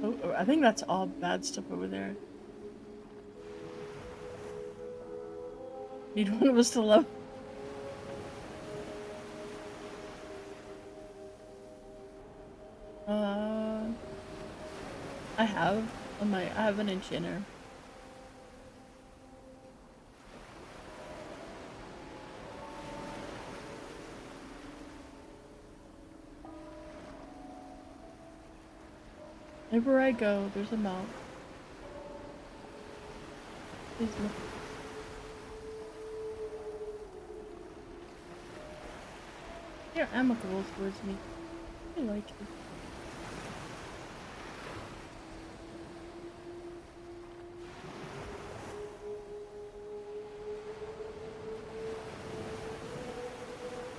Oh, I think that's all bad stuff over there. Need one of us to love. I have on my. I have an enchanter. Wherever I go, there's a mount. Please look. They're amicable towards me. I like you.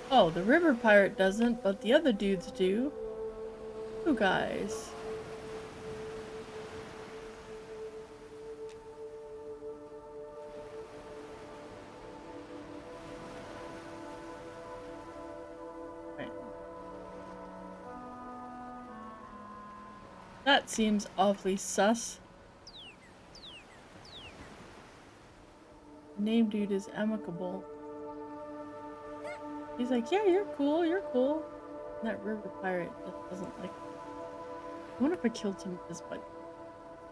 Oh, the river pirate doesn't, but the other dudes do. You guys. That seems awfully sus. The name dude is amicable. He's like, yeah, you're cool, you're cool. And that river pirate just doesn't like me. I wonder if I killed some of his buddies.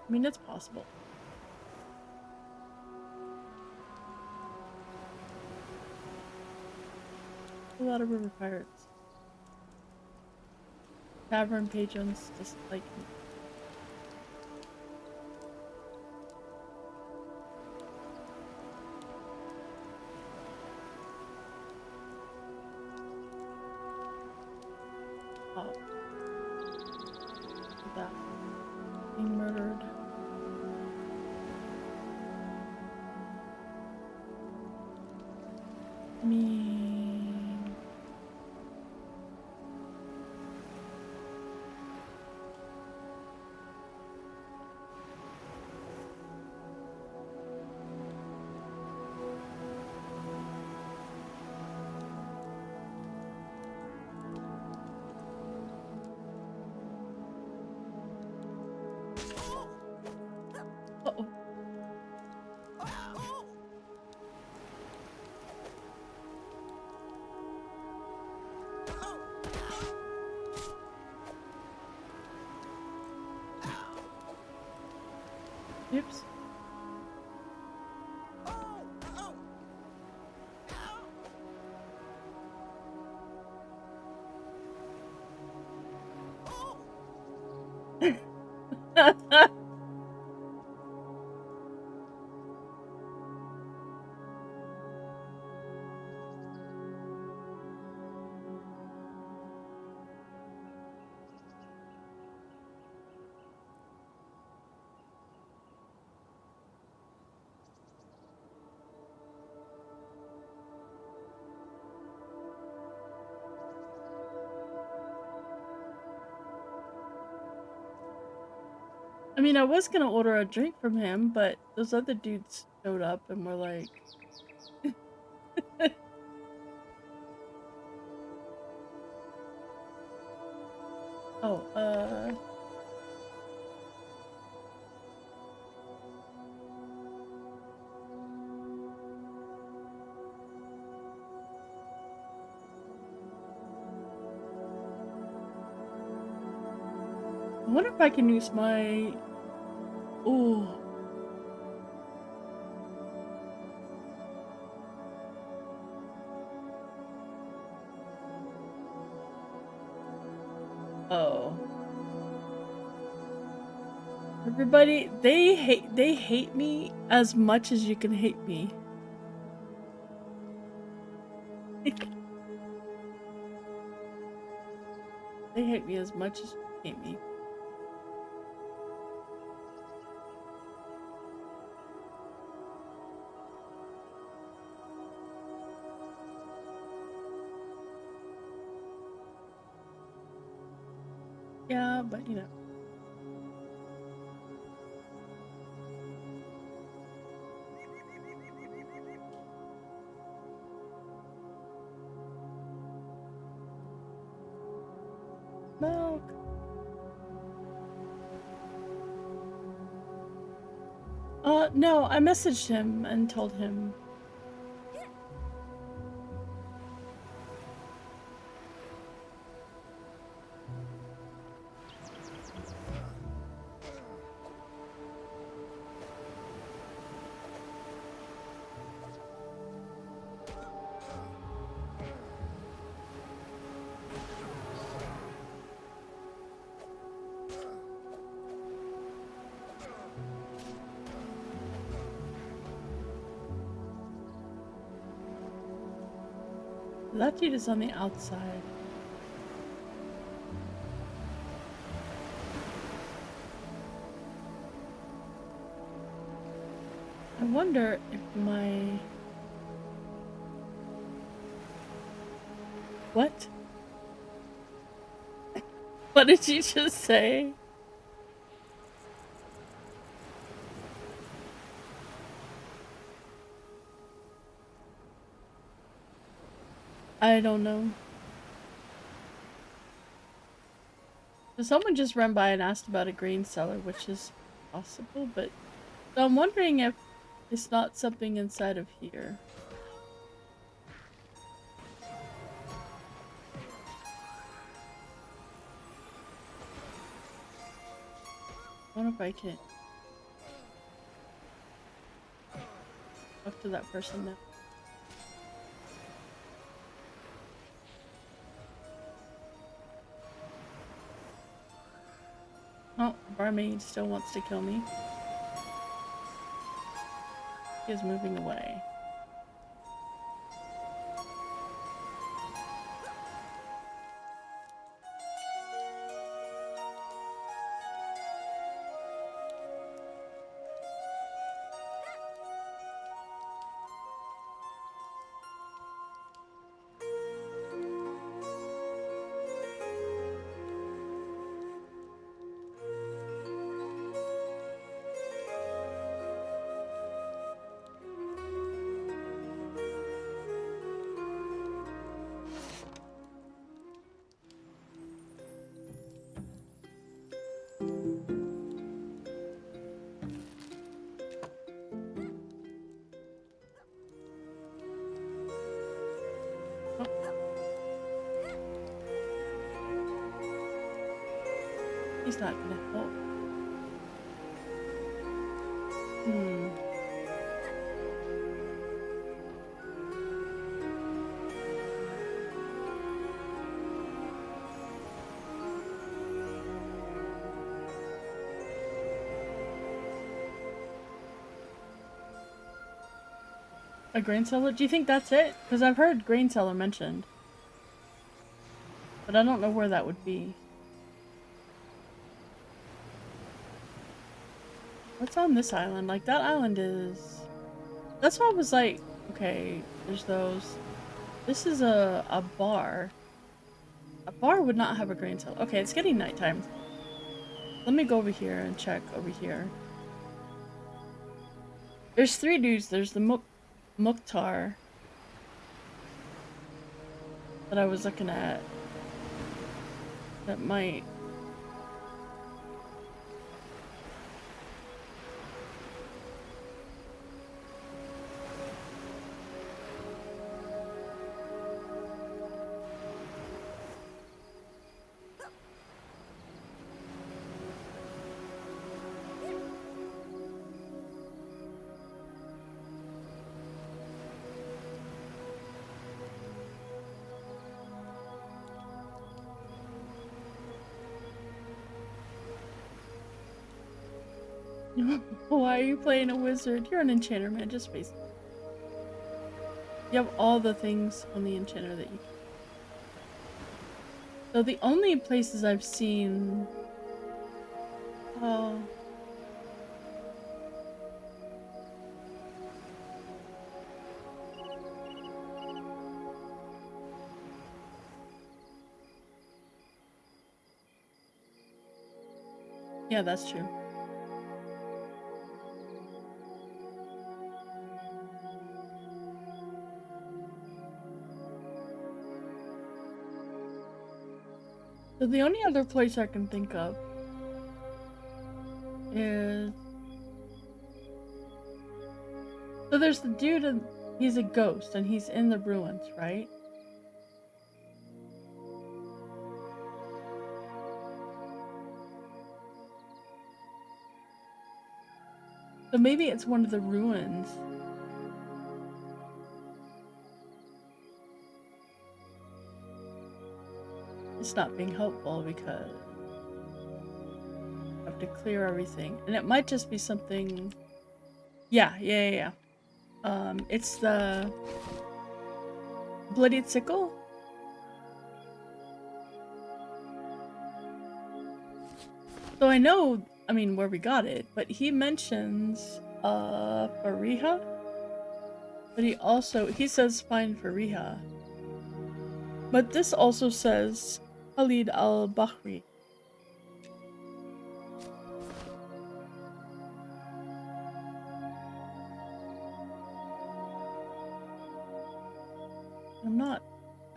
I mean, it's possible. A lot of river pirates. Tavern patrons just like me. That being murdered. Uh-oh. Oops. I mean, I was gonna order a drink from him, but those other dudes showed up and were like, oh, I wonder if I can use my, oh, oh. Everybody, they hate me as much as you can hate me. They hate me as much as you hate me. Yeah, but you know. Milk. No, I messaged him and told him. That dude is on the outside. I wonder if my... What? What did you just say? I don't know. So someone just ran by and asked about a grain cellar, which is possible, but so I'm wondering if it's not something inside of here. I wonder if I can talk to that person now. Oh, barmaid still wants to kill me. He is moving away. He's not gonna help. A grain cellar? Do you think that's it? Because I've heard grain cellar mentioned. But I don't know where that would be. What's on this island? Like, that island is... That's why I was like, okay, there's those. This is a bar. A bar would not have a grain cellar. Okay, it's getting nighttime. Let me go over here and check over here. There's 3 dudes. There's the Mukhtar that I was looking at. That might... Why are you playing a wizard? You're an enchanter, man. Just face it. You have all the things on the enchanter that you can. So the only places I've seen... Oh... Yeah, that's true. So the only other place I can think of is... So there's the dude and he's a ghost and he's in the ruins, right? So maybe it's one of the ruins. It's not being helpful because I have to clear everything. And it might just be something... Yeah. It's the Bloodied Sickle? So I know, I mean, where we got it, but he mentions, Fariha? But he says fine Fariha. But this also says Khalid al-Bahri.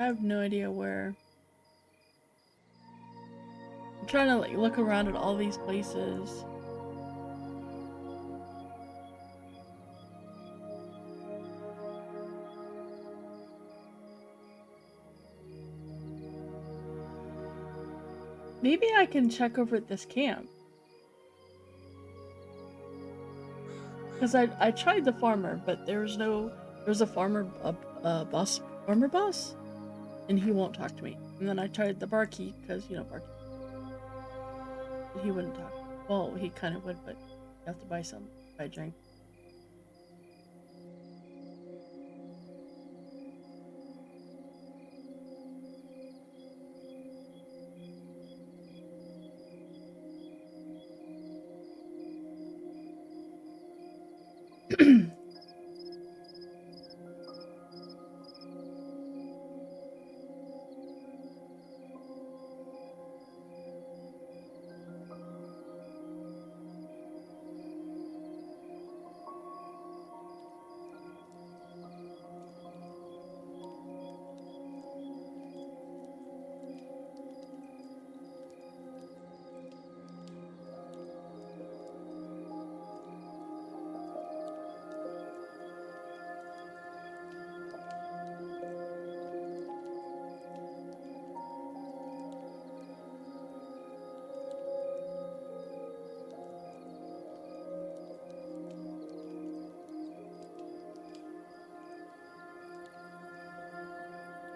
I have no idea where trying to like look around at all these places. Maybe I can check over at this camp. Because I tried the farmer, but there's a farmer farmer boss, and he won't talk to me. And then I tried the barkeep because barkeep, he wouldn't talk. Well, he kind of would, but you have to buy a drink.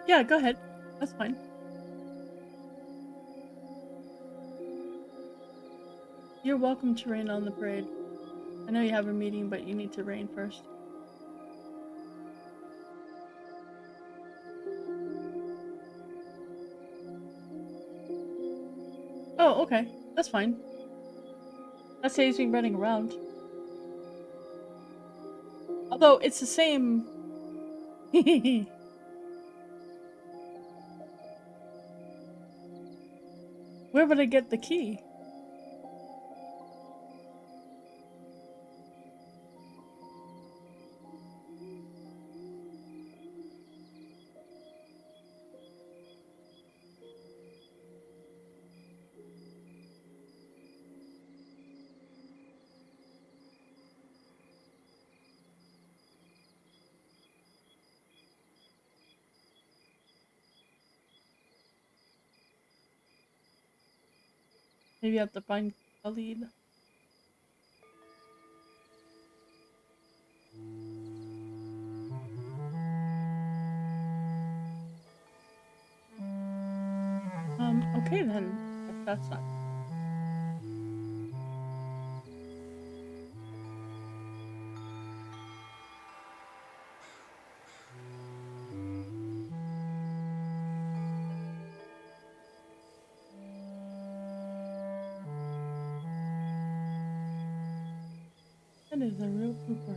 Yeah, go ahead. That's fine. You're welcome to rain on the parade. I know you have a meeting, but you need to rain first. Oh, okay. That's fine. That saves me running around. Although it's the same. Where would I get the key? Maybe I have to find a lead. Okay then. If that's not. That is a real pooper.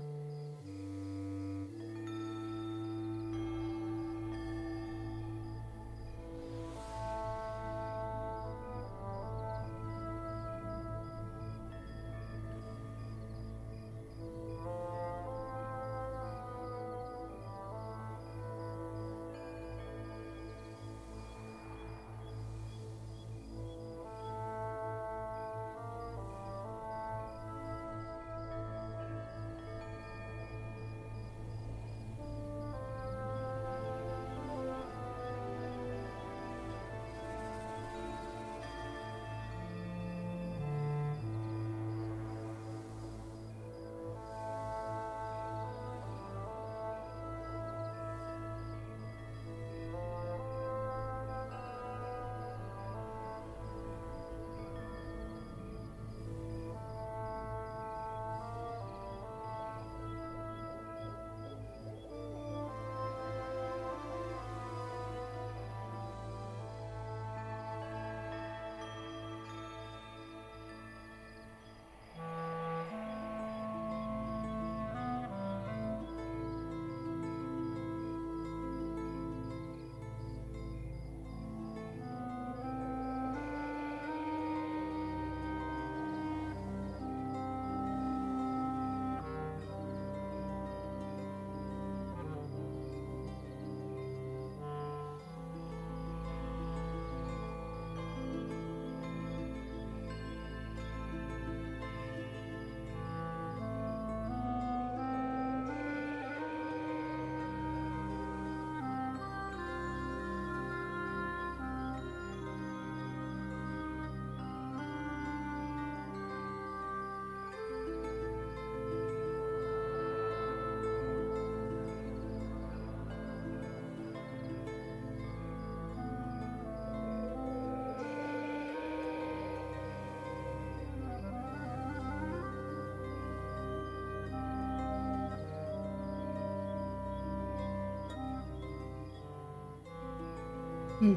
Hmm.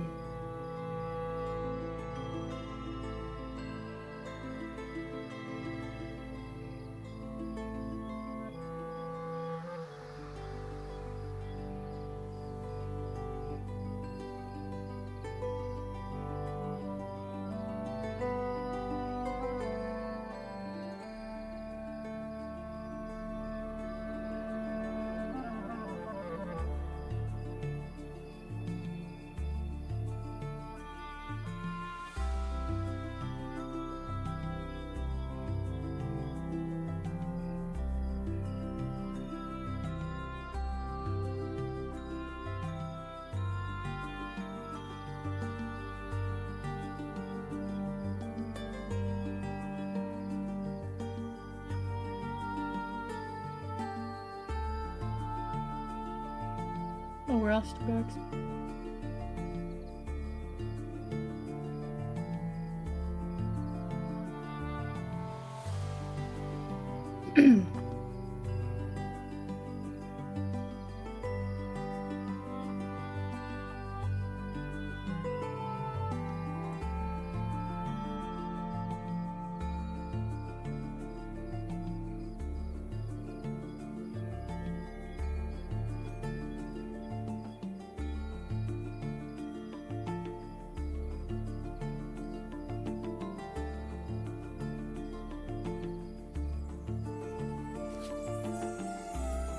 Oh, where else to go?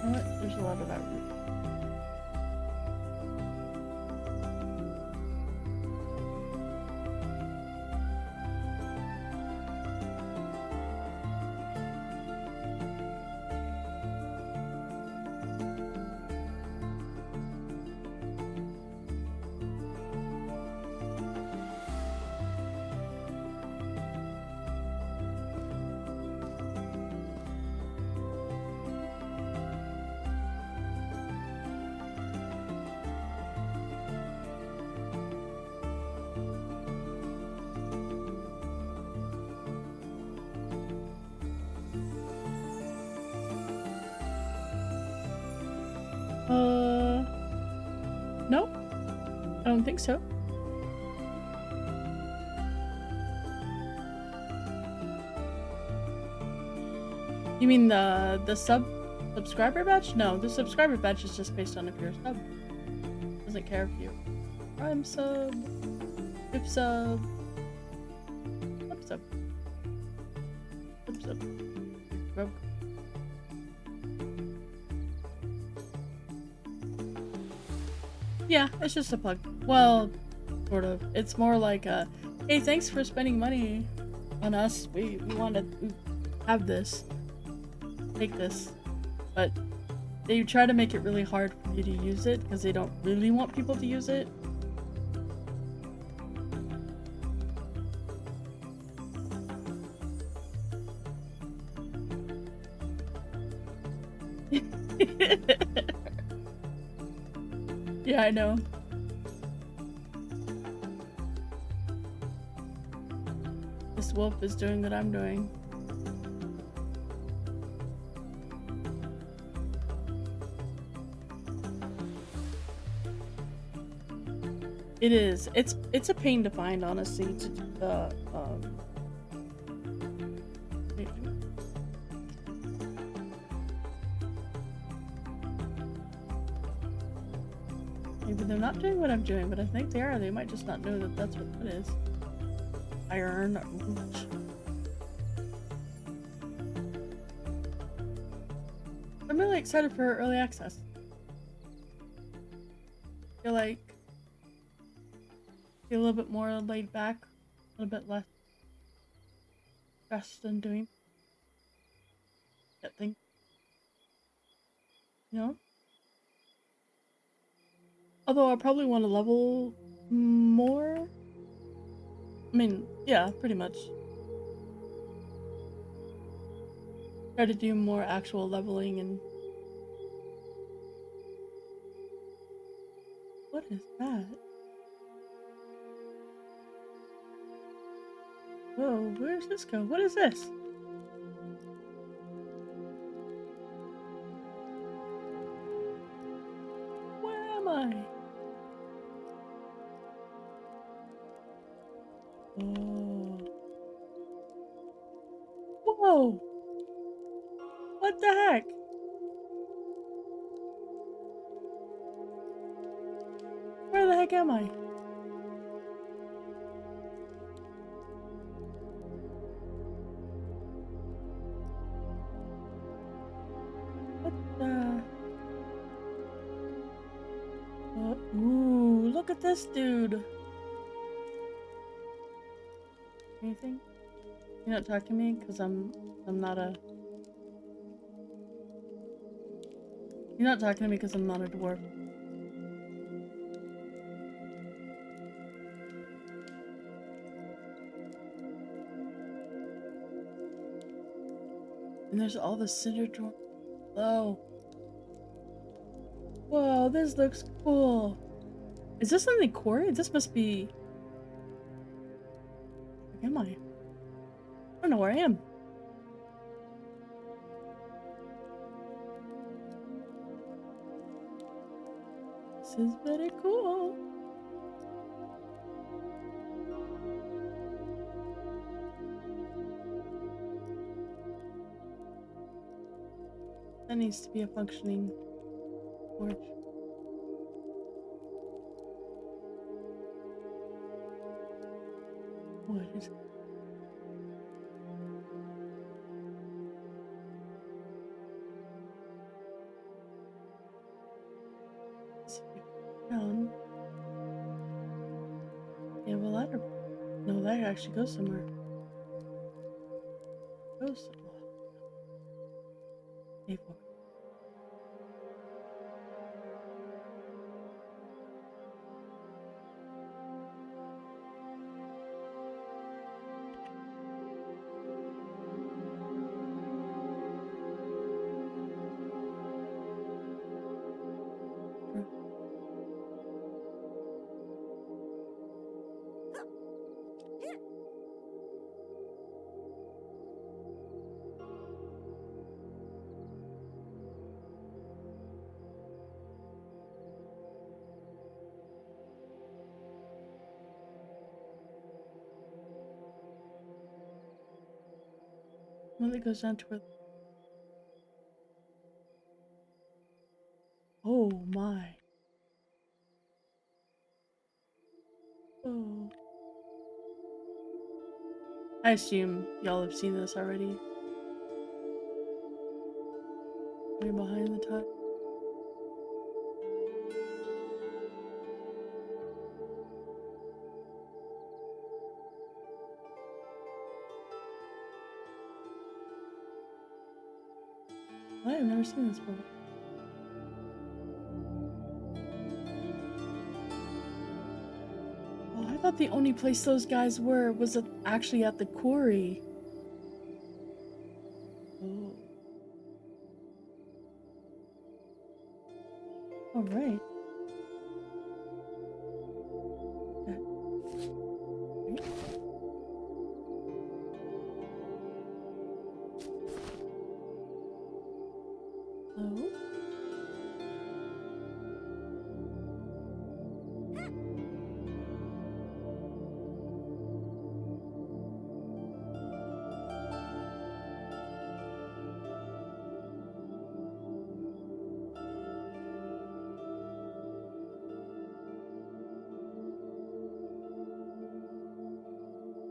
What? There's a lot of that route. Nope. I don't think so. You mean the subscriber badge? No, the subscriber badge is just based on if you're a sub. Doesn't care if you prime sub, if sub, sub. Broke. Yeah, it's just a plug. Well, sort of. It's more like a, hey, thanks for spending money on us. We want to have this. Take this. But they try to make it really hard for you to use it because they don't really want people to use it. Yeah, I know. This wolf is doing what I'm doing. It is. It's a pain to find, honestly. Maybe they're not doing what I'm doing, but I think they are. They might just not know that that's what it is. Iron Reach. I'm really excited for early access. I feel like a little bit more laid back, a little bit less stressed than doing that thing. You know? Although I probably want to level more. I mean, yeah, pretty much. Try to do more actual leveling and... What is that? Whoa, where's this go? What is this? Where am I? Whoa! What the heck? Where the heck am I? What the? Ooh, look at this dude. Anything? You not talking to me? Cause I'm not a. You're not talking to me because I'm not a dwarf. And there's all the cinder dwarf. Whoa. Whoa, this looks cool. Is this in the quarry? This must be. Where am I? I don't know where I am. This is very cool. That needs to be a functioning forge. Wood is. Down. Yeah, well, ladder. No, that actually goes somewhere. Goes somewhere. A4. Well, it goes down to where. Oh my. Oh. I assume y'all have seen this already. Way behind the top. I have never seen this before. Oh, I thought the only place those guys were was actually at the quarry. Oh. All right. Okay. Right. Oh.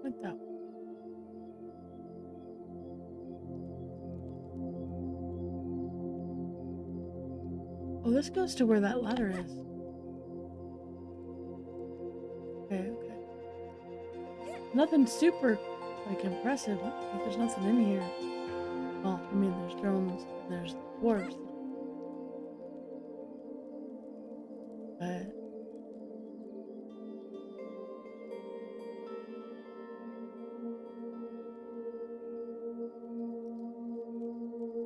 What that? Oh, this goes to where that ladder is. Okay, okay. Nothing super, like, impressive. Like, there's nothing in here. Well, I mean, there's drones, there's dwarves. But I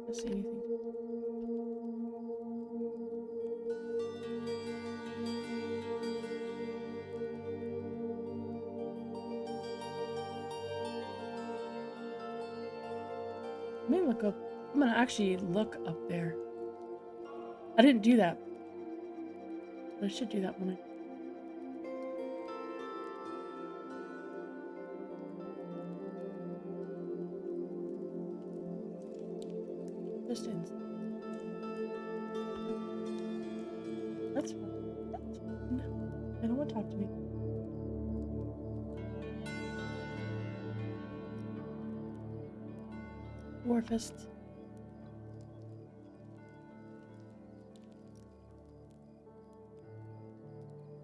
don't see anything. Let me look up. I'm gonna actually look up there. I didn't do that. But I should do that when I. Just inside. That's fine. That's fine. They don't want to talk to me. Warfist.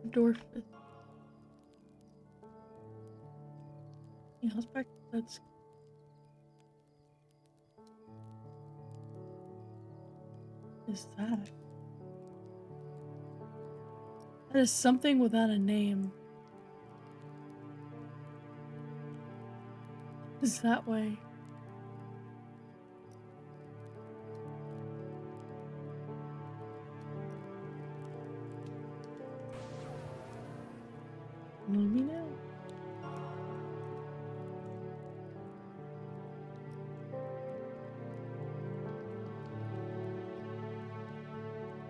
Dwarfist. Yeah, let's back. That's. Is that? That is something without a name. Is that way? Let me know.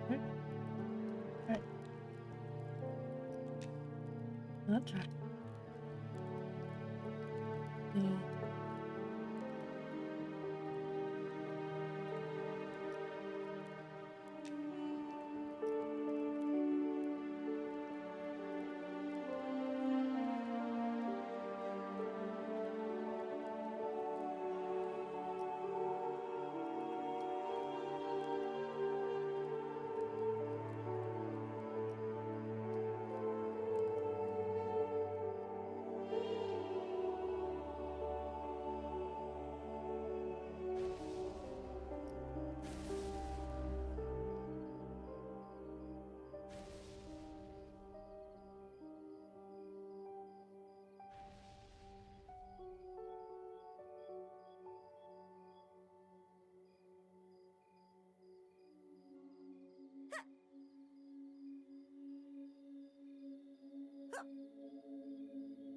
Right. Right. Not track. So.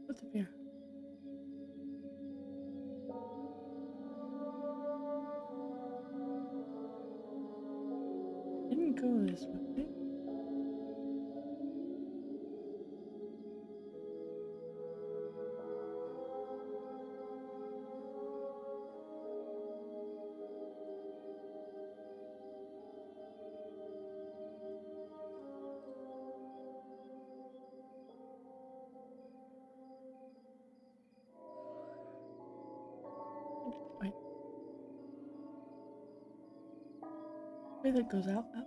What's up here? Didn't go this way. Wait. Way that goes out. Out.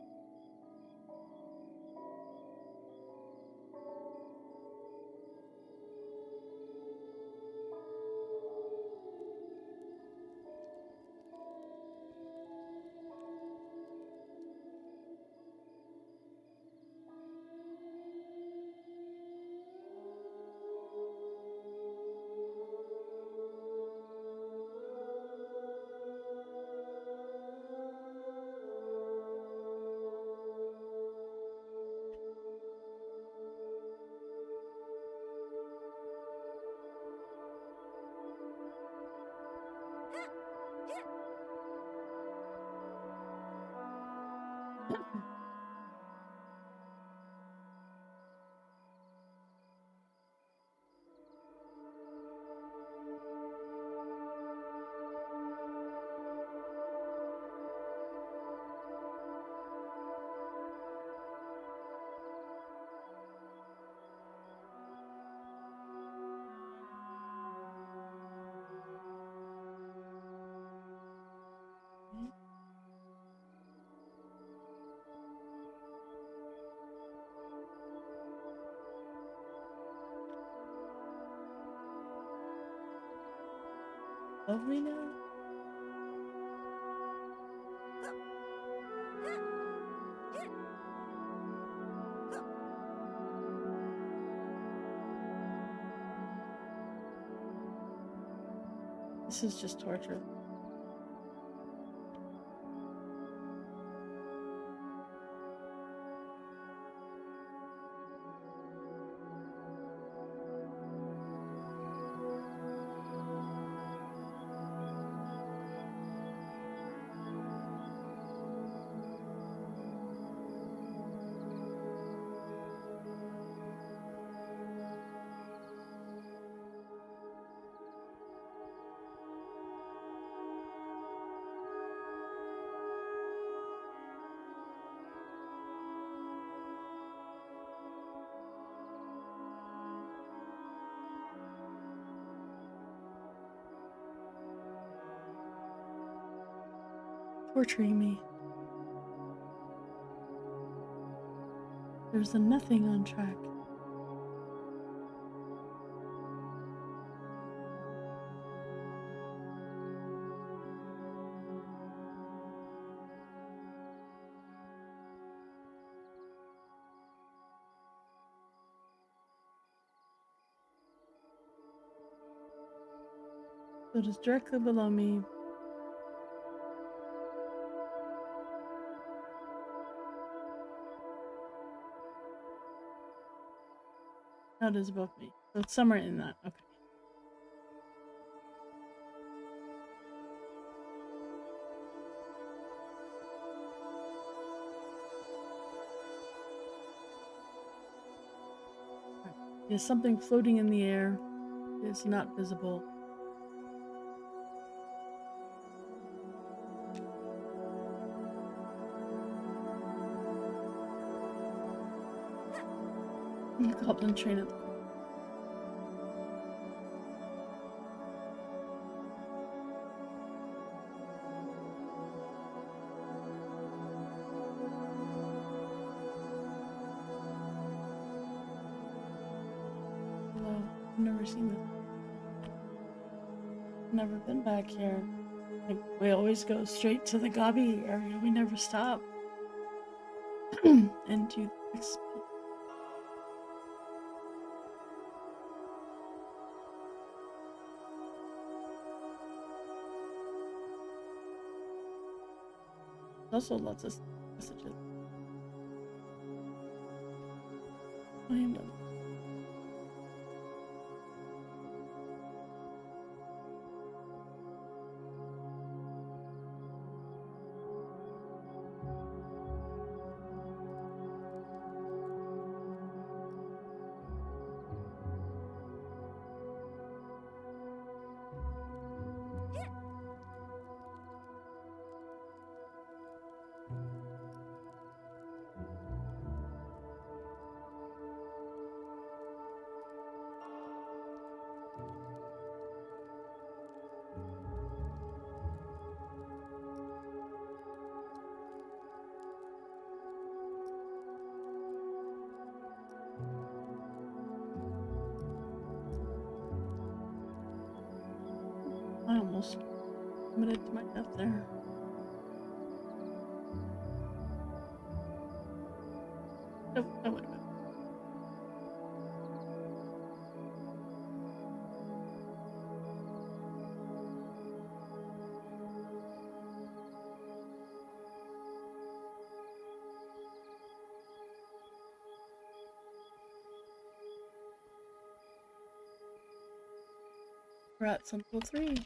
Lovely now. This is just torture. torturing me. There's a nothing on track. So it is directly below me. Now it is above me. So it's somewhere in that. Okay. There's something floating in the air. It is not visible. Goblin train at the Hello. I've never seen this. Never been back here. Like, we always go straight to the Gobby area. We never stop. Into the next. Also lots of messages. I am done. I almost committed to my death there. Nope, that would have been. We're at Central 3.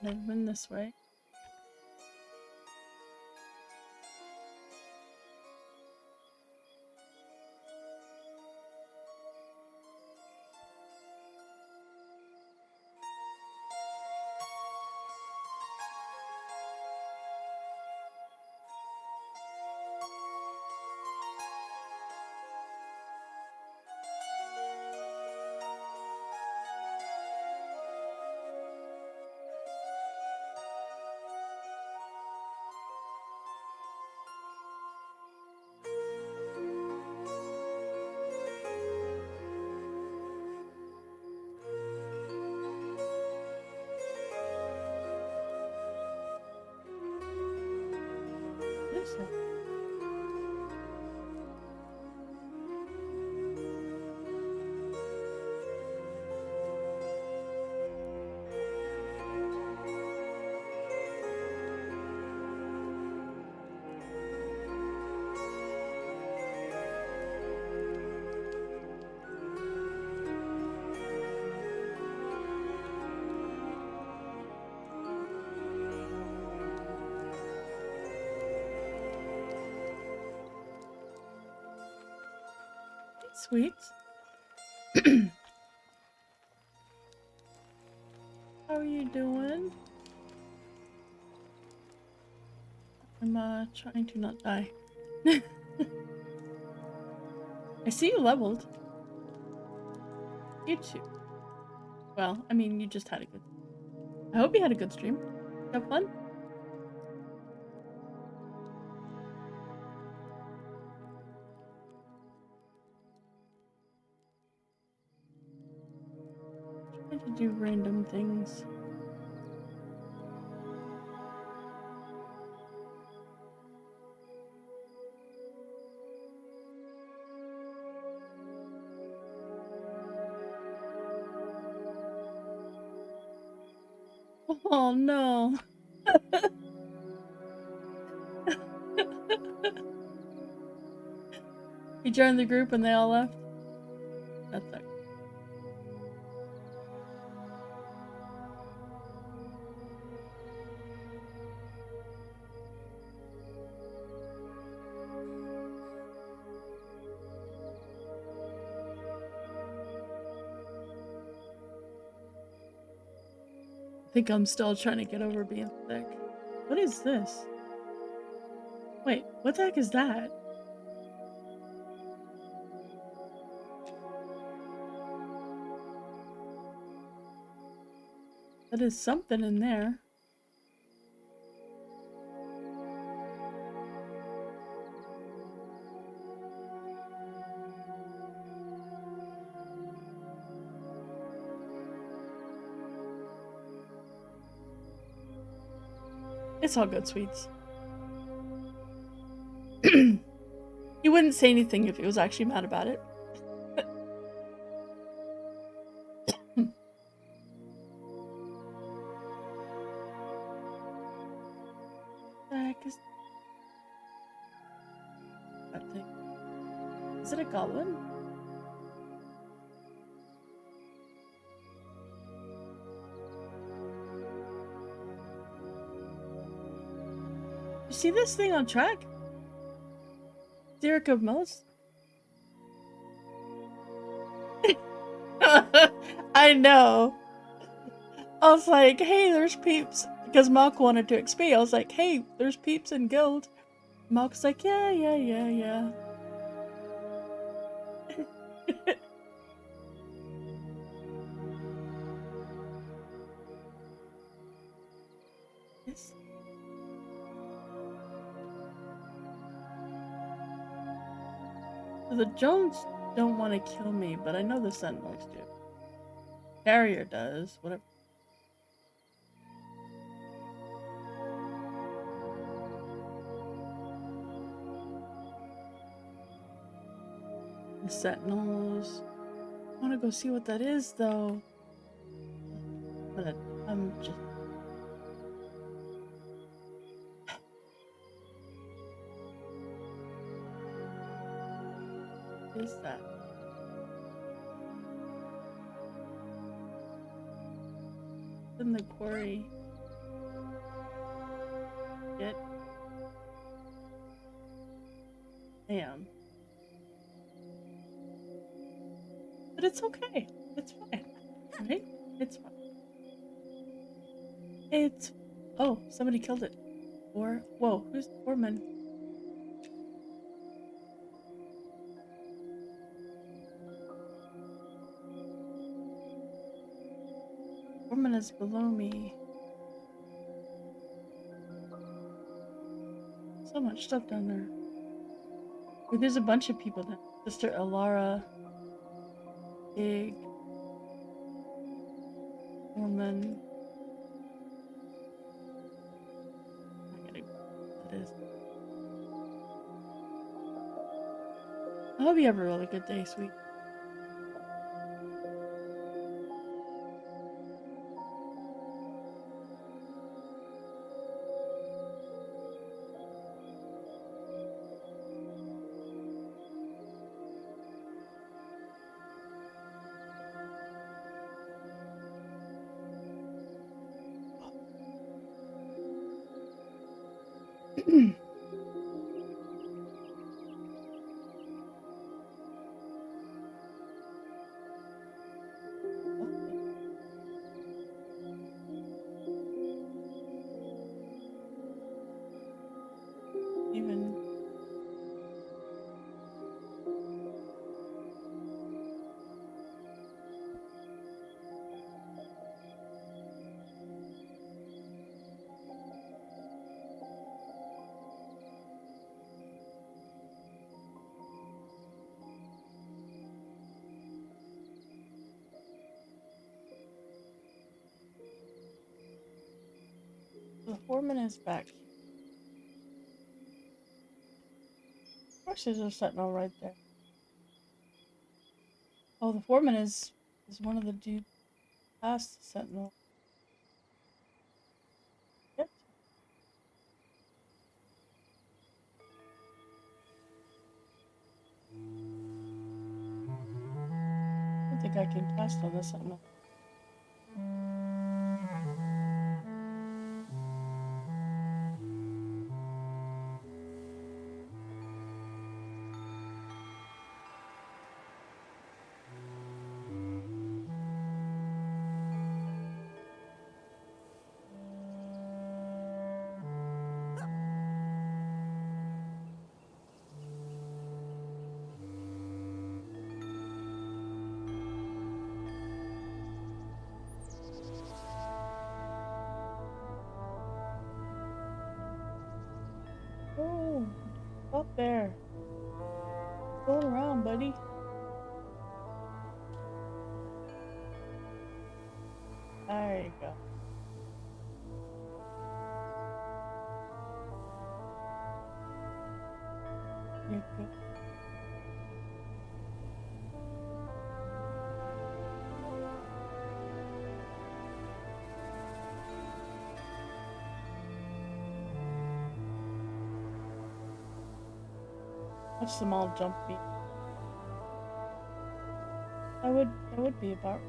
Never been this way. What is that? Sweet. How are you doing? I'm trying to not die. I see you leveled. You too. Well, I mean, you just had a good. I hope you had a good stream. Have fun. Trying to do random things. Oh no. He joined the group and they all left. That sucks. I think I'm still trying to get over being sick. What is this? Wait, what the heck is that? That is something in there. It's all good, sweets. He wouldn't say anything if he was actually mad about it. The heck is that thing? Is it a goblin? You see this thing on track? Derek of Most? I know. I was like, hey, there's peeps. Because Malk wanted to XP. I was like, hey, there's peeps in guild. Malk's like, yeah. Yes. So the Jones don't want to kill me, but I know the Sentinels do. Carrier does, whatever. The Sentinels. I want to go see what that is, though. But I'm just. What is that? It's in the quarry. Get. Damn. But it's okay. It's fine. Right? It's fine. It's. Oh, somebody killed it. Or. Whoa, who's the foreman? Foreman is below me. So much stuff down there. Wait, there's a bunch of people down. Sister Alara. Big. Foreman. I gotta go. What that is. I hope you have a really good day, sweet. I foreman is back. Of course there's a sentinel right there. Oh, the foreman is one of the dudes past the sentinel. Yep. I don't think I can cast on the sentinel. Oh, up there. Going around, buddy. There you go. You're good. Watch them all jump me. That would be about.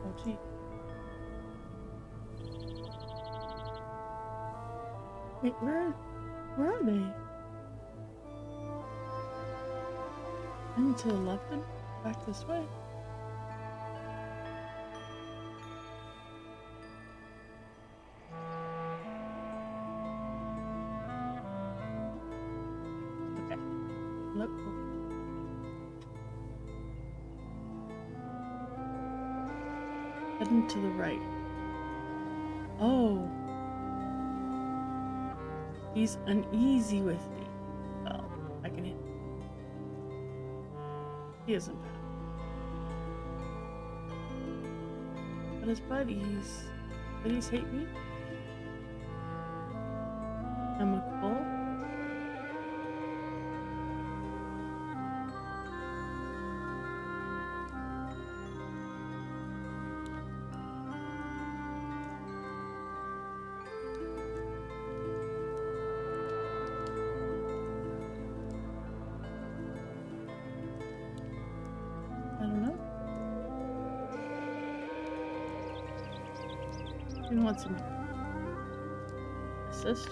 Oh gee. Wait, where are they? And to the left and back this way. Okay. Look. Heading to the right. Oh. He's uneasy with me. Oh, I can hit. He isn't bad. But his buddies hate me? I'm a bull? I don't know. He wants some assist.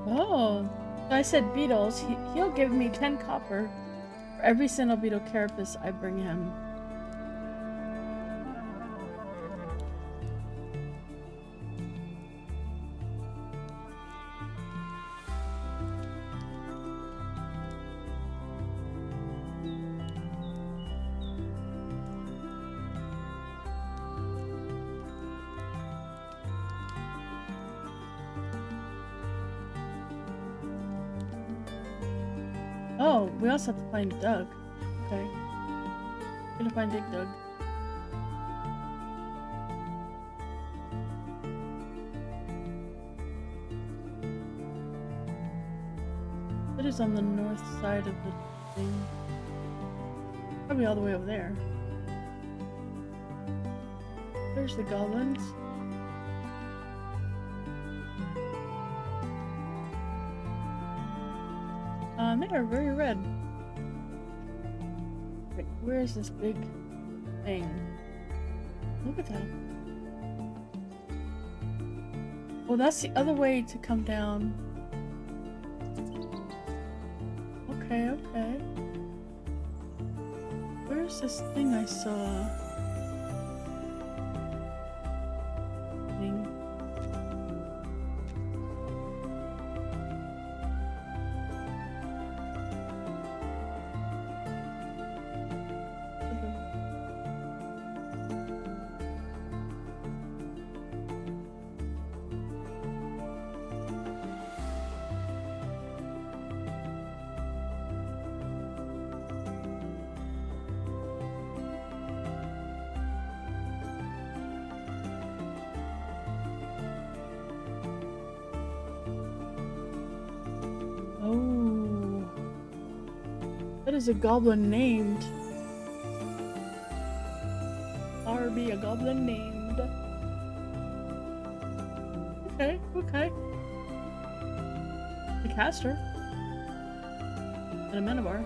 Oh, so I said beetles. He'll give me 10 copper for every single beetle carapace I bring him. Oh, we also have to find Doug. Okay. We're gonna find Big Doug. It is on the north side of the thing. Probably all the way over there. There's the goblins. They are very red. Wait, where is this big thing? Look at that. Well, that's the other way to come down. Okay, okay. Where's this thing I saw? is a goblin named? Arby, a goblin named. Okay, okay. A caster. And a Manabar.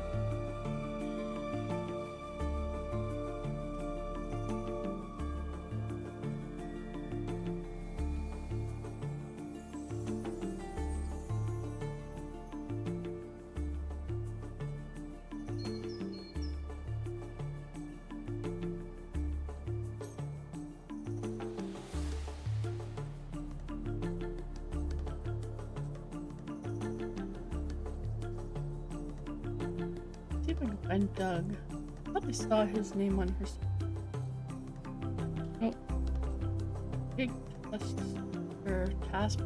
See if I can find Doug. I thought I saw his name on her. Oh. Big quest or task.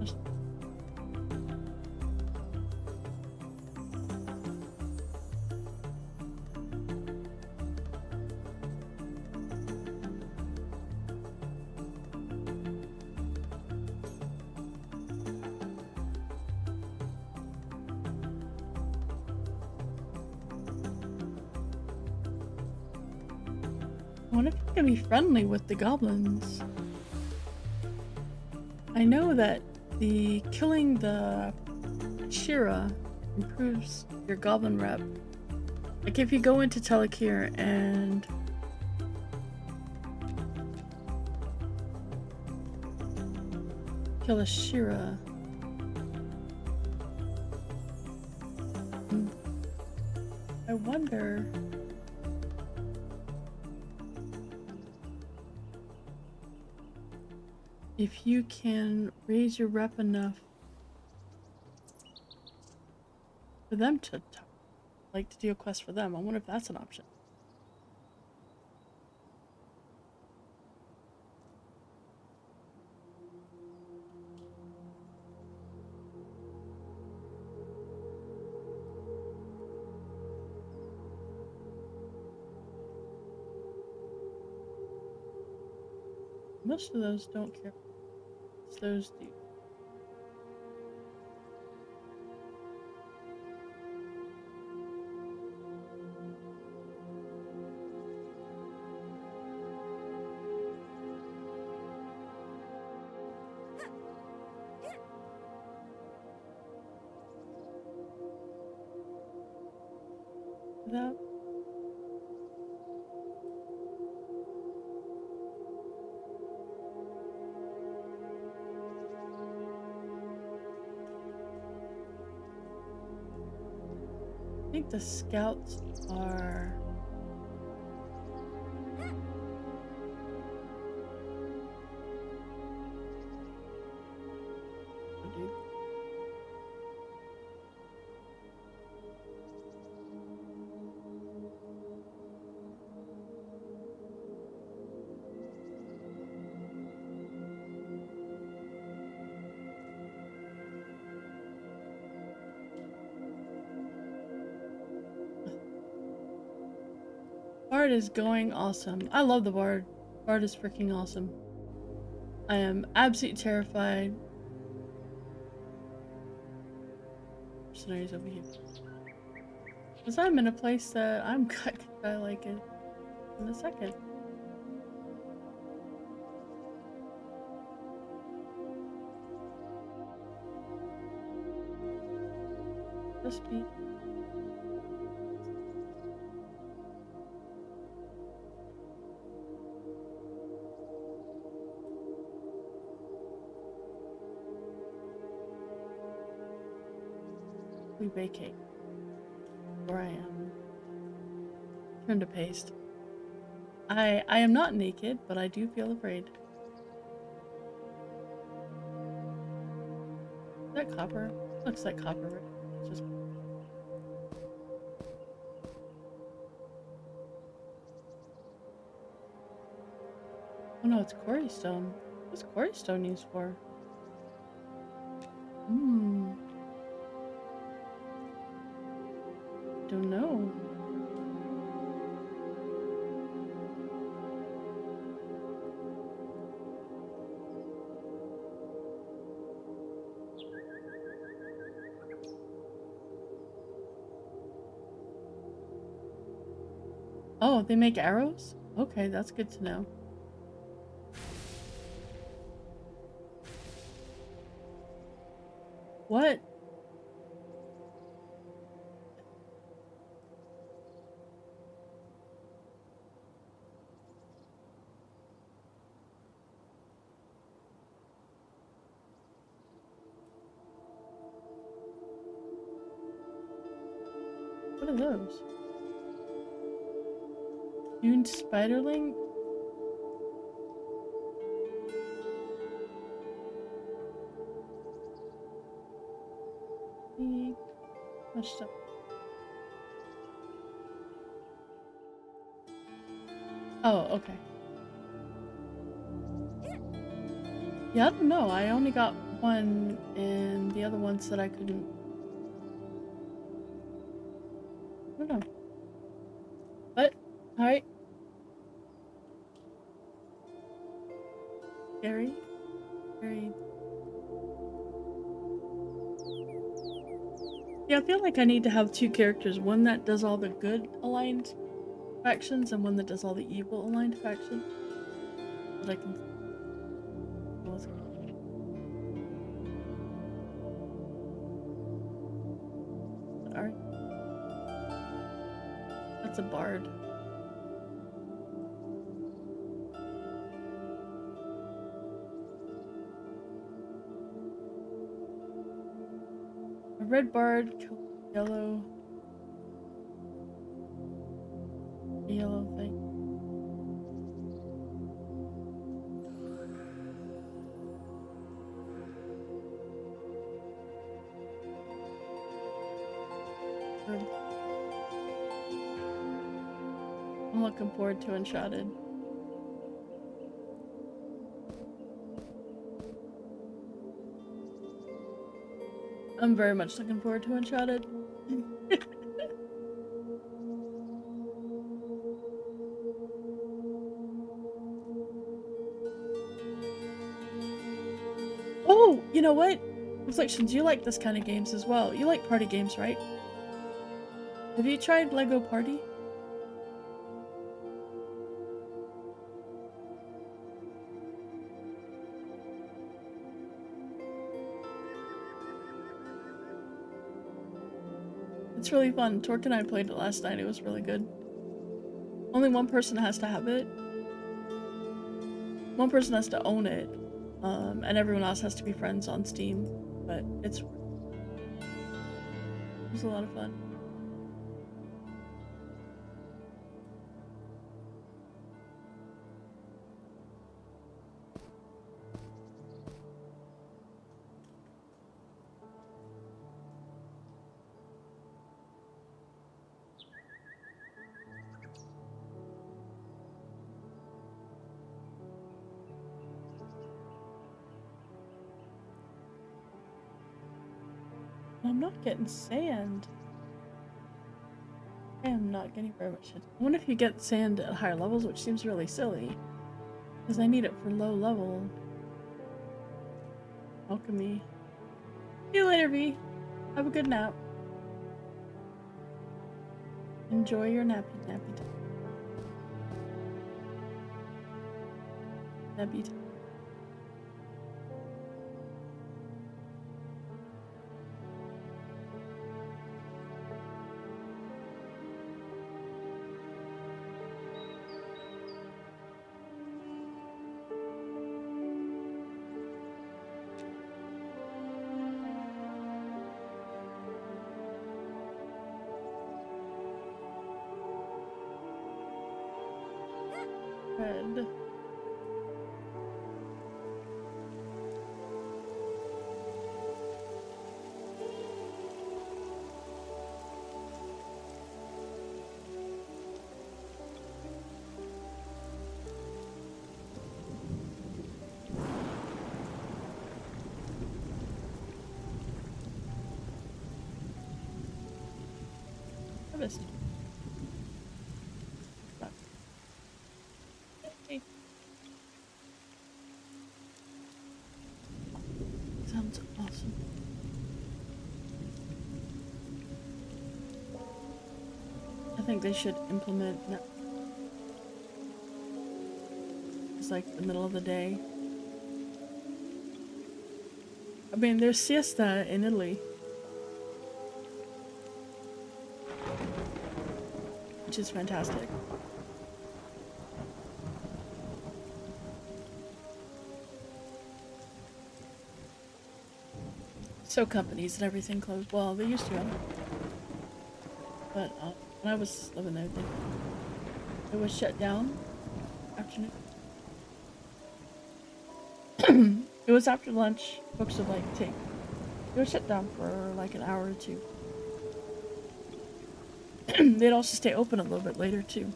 I wonder if you can be friendly with the goblins. I know that killing the Shira improves your goblin rep. Like if you go into Telekir and kill a Shira. I wonder. If you can raise your rep enough for them to like to do a quest for them. I wonder if that's an option. Most of those don't care. Those do. That. I think the scouts are. Bard is going awesome. I love the Bard. Bard is freaking awesome. I am absolutely terrified. Mercenaries over here. Because I'm in a place that I'm gonna like it in a second. Just be. We vacate. Where I am. Turn to paste. I am not naked, but I do feel afraid. Is that copper? Looks like copper. It's just. Oh no, it's quarry stone. What's quarry stone used for? Don't know. Oh, they make arrows? Okay, that's good to know. What? What are those? Dune spiderling? Much stuff. Oh, okay. Yeah, I don't know. I only got one, and the other one said I couldn't. I don't know. But, alright. Scary. Scary. Yeah, I feel like I need to have two characters. One that does all the good aligned factions, and one that does all the evil aligned factions. That I can. Alright. That's a bard. A red bard, yellow. A yellow thing. I'm looking forward to Uncharted. I'm very much looking forward to Uncharted. Oh, you know what? Reflections, you like this kind of games as well. You like party games, right? Have you tried Lego Party? It's really fun. Torque and I played it last night. It was really good. Only one person has to have it. One person has to own it. And everyone else has to be friends on Steam. But it was a lot of fun. I'm not getting sand. I am not getting very much sand. I wonder if you get sand at higher levels, which seems really silly. Because I need it for low level. Alchemy. See you later, V. Have a good nap. Enjoy your nappy time. Nappy time. Red. Harvest. Hey. Sounds awesome. I think they should implement is like the middle of the day. I mean, there's siesta in Italy, which is fantastic. So companies and everything closed. Well, they used to, but when I was living there, it was shut down afternoon. It was after lunch. Folks would like take. It was shut down for like an hour or two. They'd also stay open a little bit later too.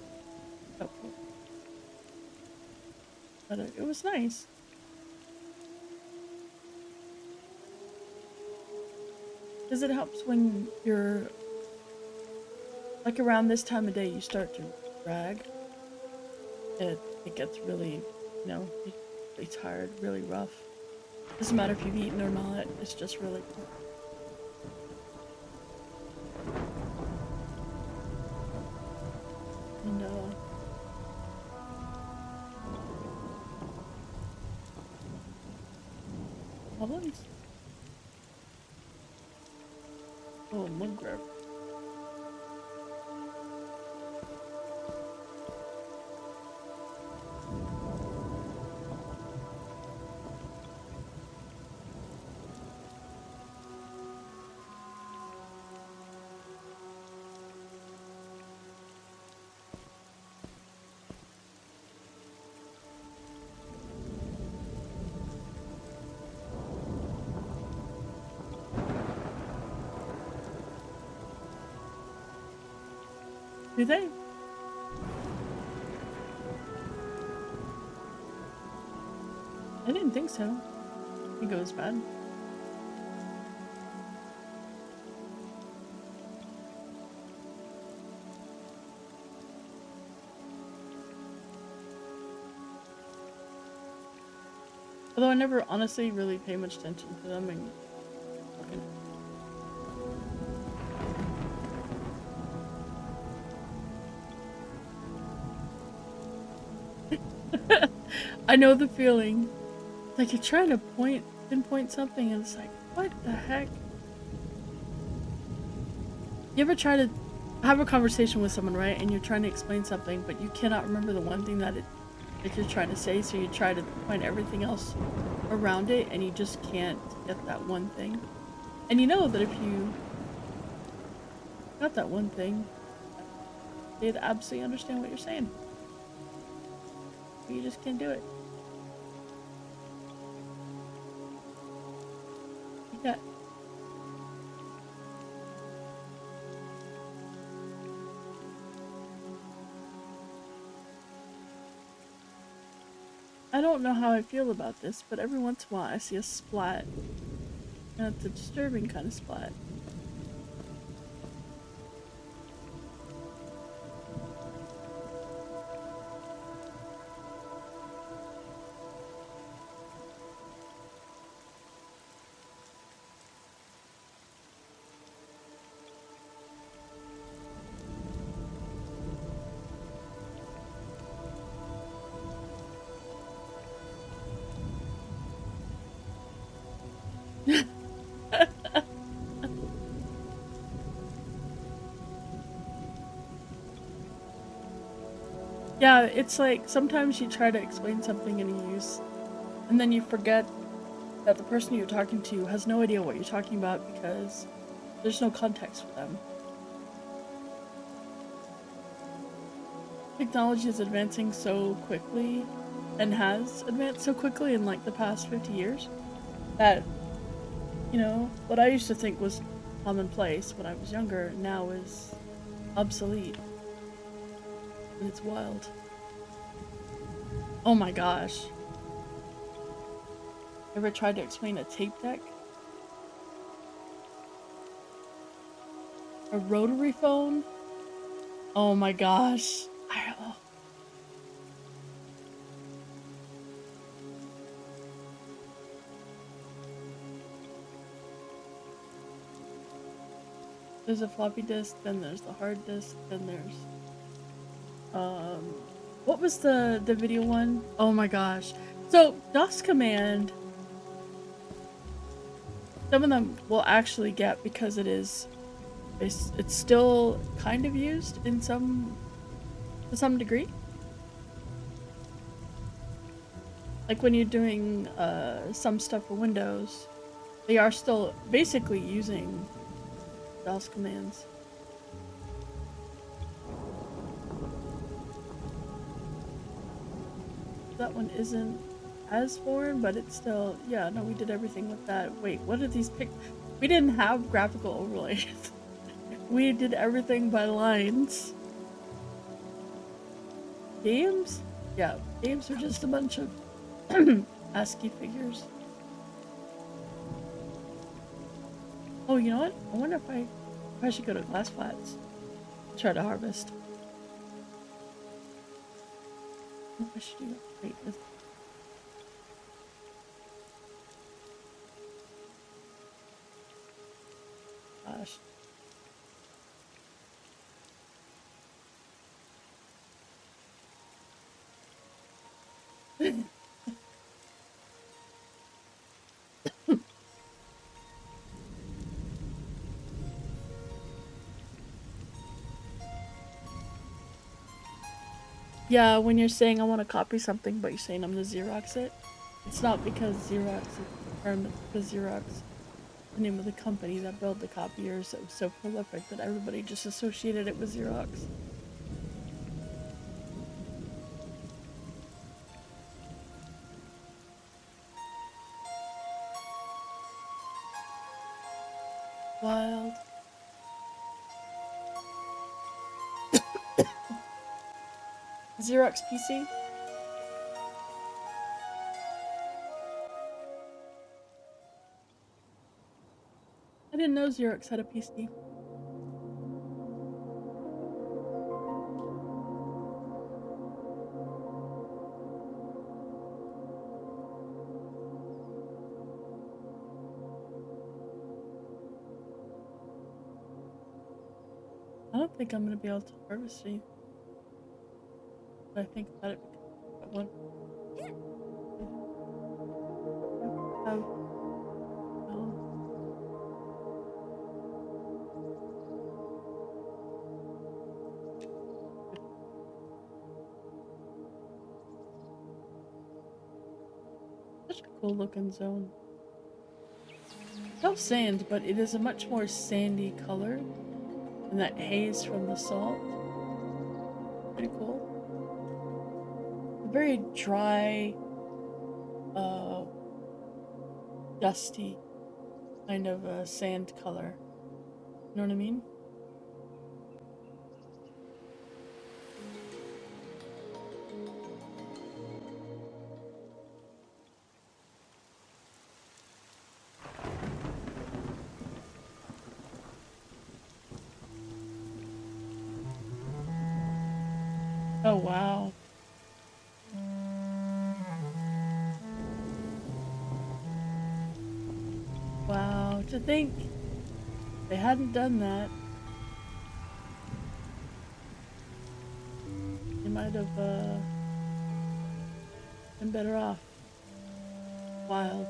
But it was nice. Because it helps when you're like around this time of day you start to drag. It gets really, really tired, really rough. Doesn't matter if you've eaten or not, it's just really and problems. Oh, mud grab. Do they? I didn't think so. I think it was bad. Although I never honestly really pay much attention to them and I know the feeling. Like you're trying to pinpoint something and it's like, what the heck? You ever try to have a conversation with someone, right? And you're trying to explain something, but you cannot remember the one thing that you're trying to say, so you try to find everything else around it and you just can't get that one thing. And you know that if you got that one thing, they'd absolutely understand what you're saying. But you just can't do it. Yeah. I don't know how I feel about this, but every once in a while I see a splat. And it's a disturbing kind of splat. Yeah, it's like sometimes you try to explain something and then you forget that the person you're talking to has no idea what you're talking about because there's no context for them. Technology is advancing so quickly and has advanced so quickly in like the past 50 years that, what I used to think was commonplace when I was younger now is obsolete. And it's wild. Oh my gosh. Ever tried to explain a tape deck? A rotary phone? Oh my gosh. There's a floppy disk, then there's the hard disk, then there's oh, what was the video one? Oh my gosh. So DOS command, some of them will actually get because it's still kind of used in to some degree. Like when you're doing some stuff for Windows, they are still basically using DOS commands. That one isn't as foreign, but it's still, yeah, no, we did everything with that. Wait, what are these we didn't have graphical overlays. We did everything by lines. Games? Yeah, games are just a bunch of ASCII figures. Oh, you know what? I wonder if I should go to Glass Flats. Try to harvest. I should do that. Wait, gosh. Yeah, when you're saying I want to copy something, but you're saying I'm gonna Xerox it, it's not because Xerox is the term, it's because Xerox, the name of the company that built the copiers, that was so prolific that everybody just associated it with Xerox. Wild. Xerox PC? I didn't know Xerox had a PC. I don't think I'm gonna be able to harvest anything. But I think about it because one have such a cool looking zone. No sand, but it is a much more sandy color than that haze from the salt. Pretty cool. A very dry, uh, dusty kind of a sand color. You know what I mean? Oh wow. Wow, to think they hadn't done that. They might have been better off. Wild.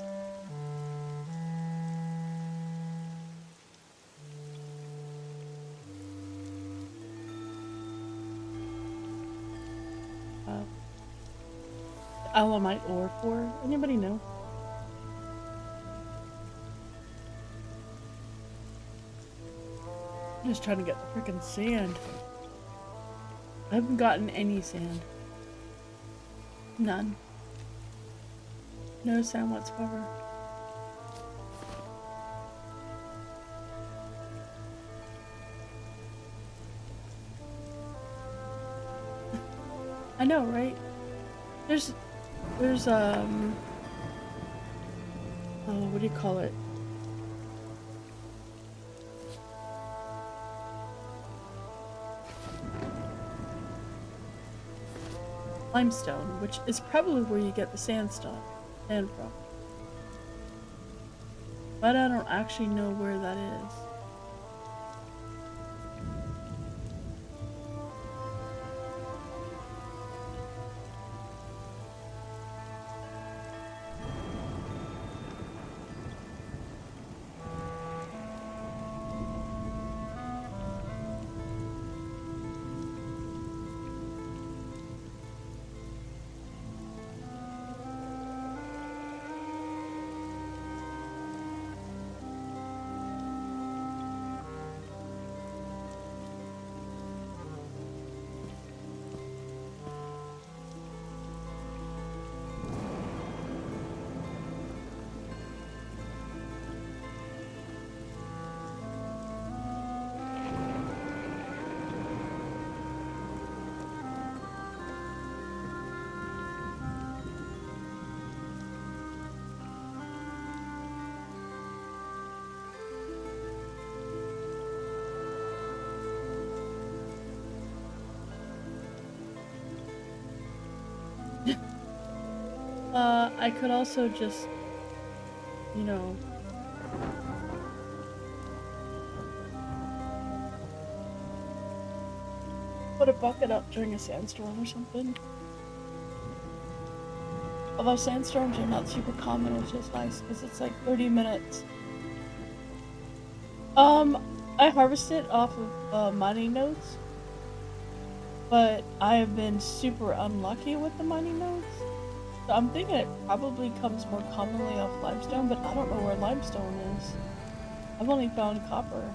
Wow. Alamite ore for anybody know? I'm just trying to get the freaking sand. I haven't gotten any sand. None. No sand whatsoever. I know, right? There's oh, what do you call it? Limestone, which is probably where you get the sand from. But I don't actually know where that is. I could also just, you know, put a bucket up during a sandstorm or something. Although sandstorms are not super common, which is nice because it's like 30 minutes. I harvest it off of mining nodes, but I have been super unlucky with the mining nodes. So I'm thinking it probably comes more commonly off limestone, but I don't know where limestone is. I've only found copper.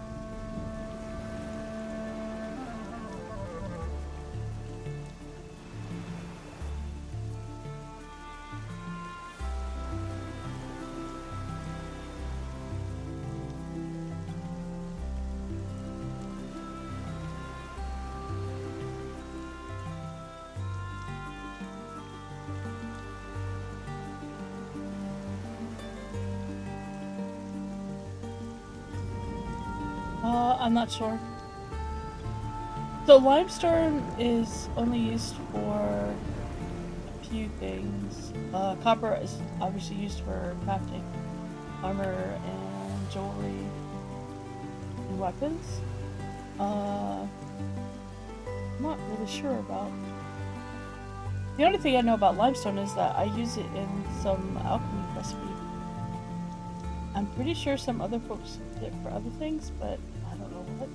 I'm not sure. So limestone is only used for a few things. Copper is obviously used for crafting armor and jewelry and weapons. I'm not really sure about. The only thing I know about limestone is that I use it in some alchemy recipe. I'm pretty sure some other folks use it for other things, but I don't know what.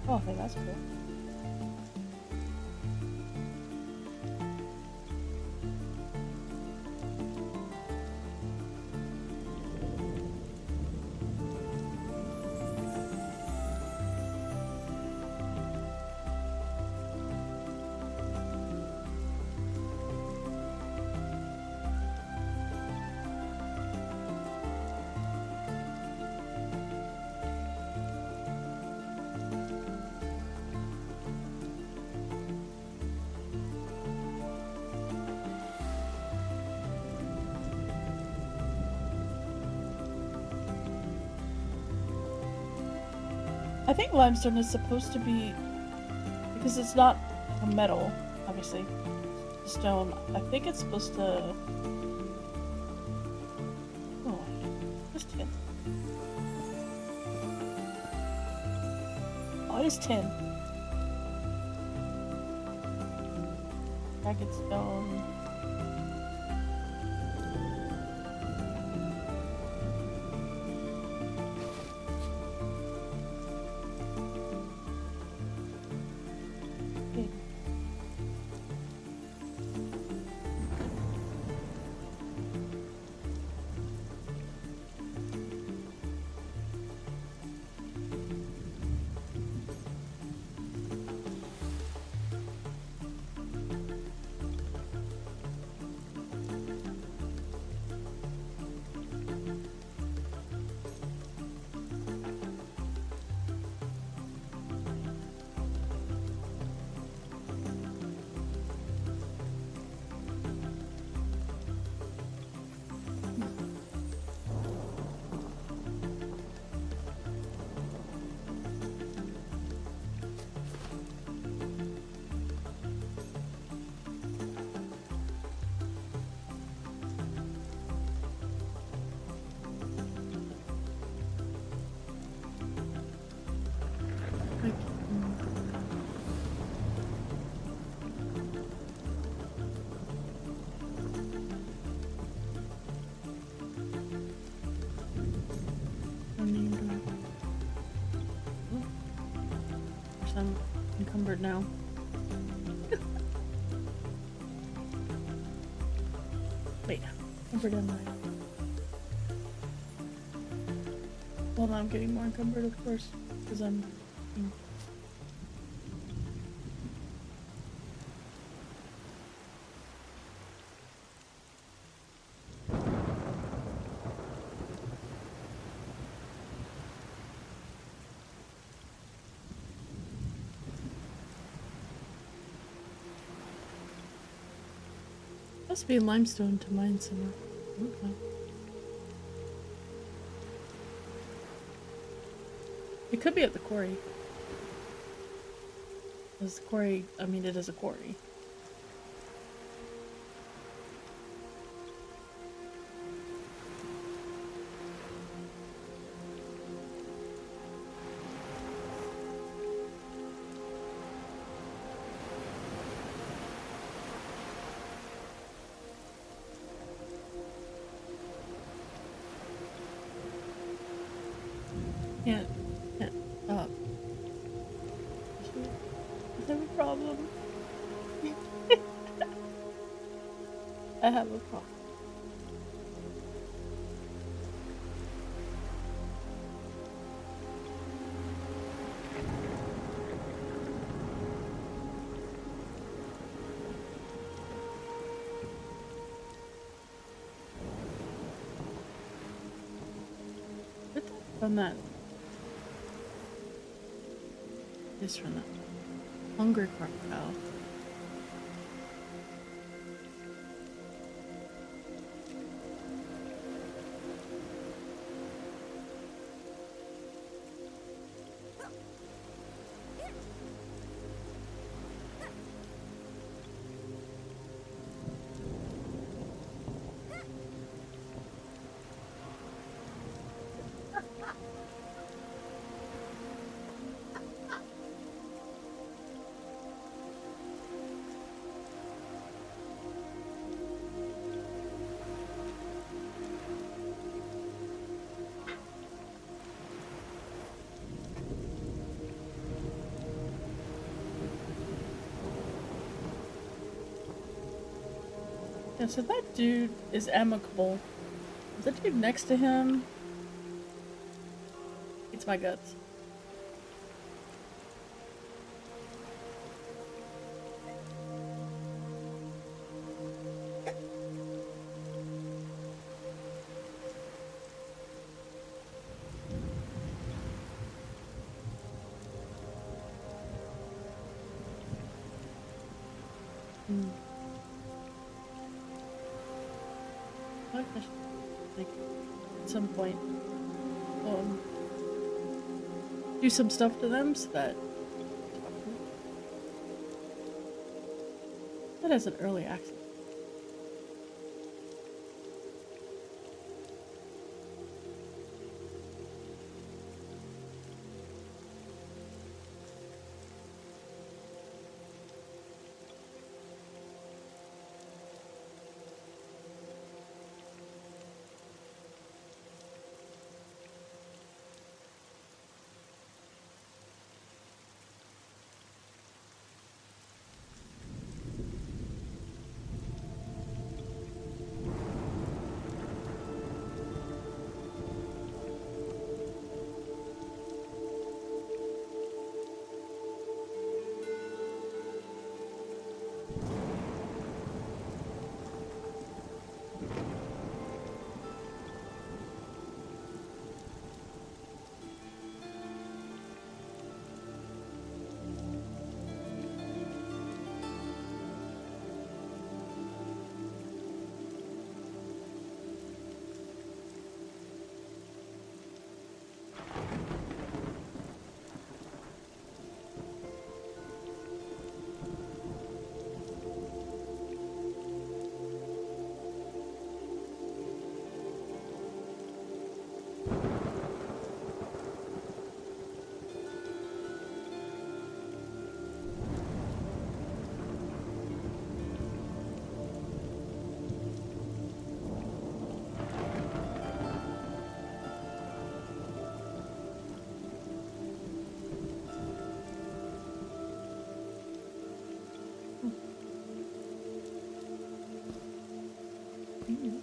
Oh, okay, that's cool. I think limestone is supposed to be, because it's not a metal, obviously, stone. I think it's supposed to. Oh, just tin. Oh, it is tin. Ragged stone. I'm encumbered now. Wait, encumbered am I? Well, now I'm getting more encumbered, of course, because I'm. Must be limestone to mine somewhere. Okay. It could be at the quarry. Because the quarry, I mean, it is a quarry. can't can't stop. I have a problem. I have a problem. Where'd that from that? This from that hungry crocodile. Yeah, so that dude is amicable. Is that dude next to him? Eats my guts. Hmm. I like that. Like, at some point, um, do some stuff to them so that that has an early access. Mm-hmm.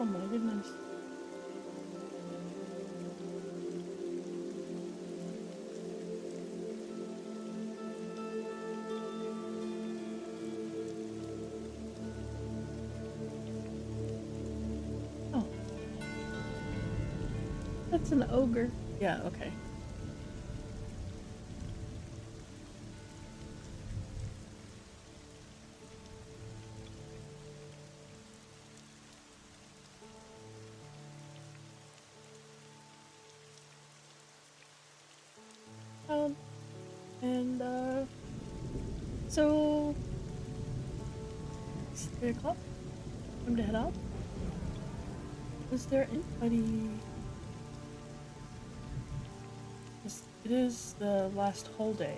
Oh my goodness. That's an ogre. Yeah, okay. And so it's 3 o'clock. Time to head out. Is there anybody? It is the last whole day.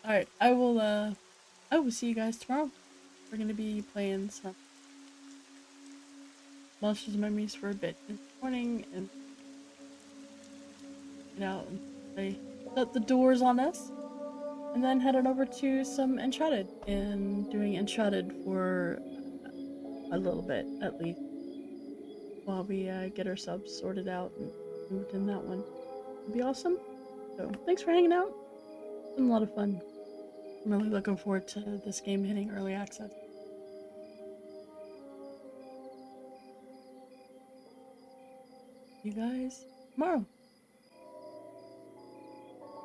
Alright, I will see you guys tomorrow. We're gonna be playing some Monsters and Memories for a bit in the morning and get out and they shut the doors on us. And then headed over to some Enchanted and doing Enchanted for a little bit at least while we get ourselves sorted out and moved in that one. It'll be awesome. So thanks for hanging out. It's been a lot of fun. I'm really looking forward to this game hitting early access. You guys tomorrow.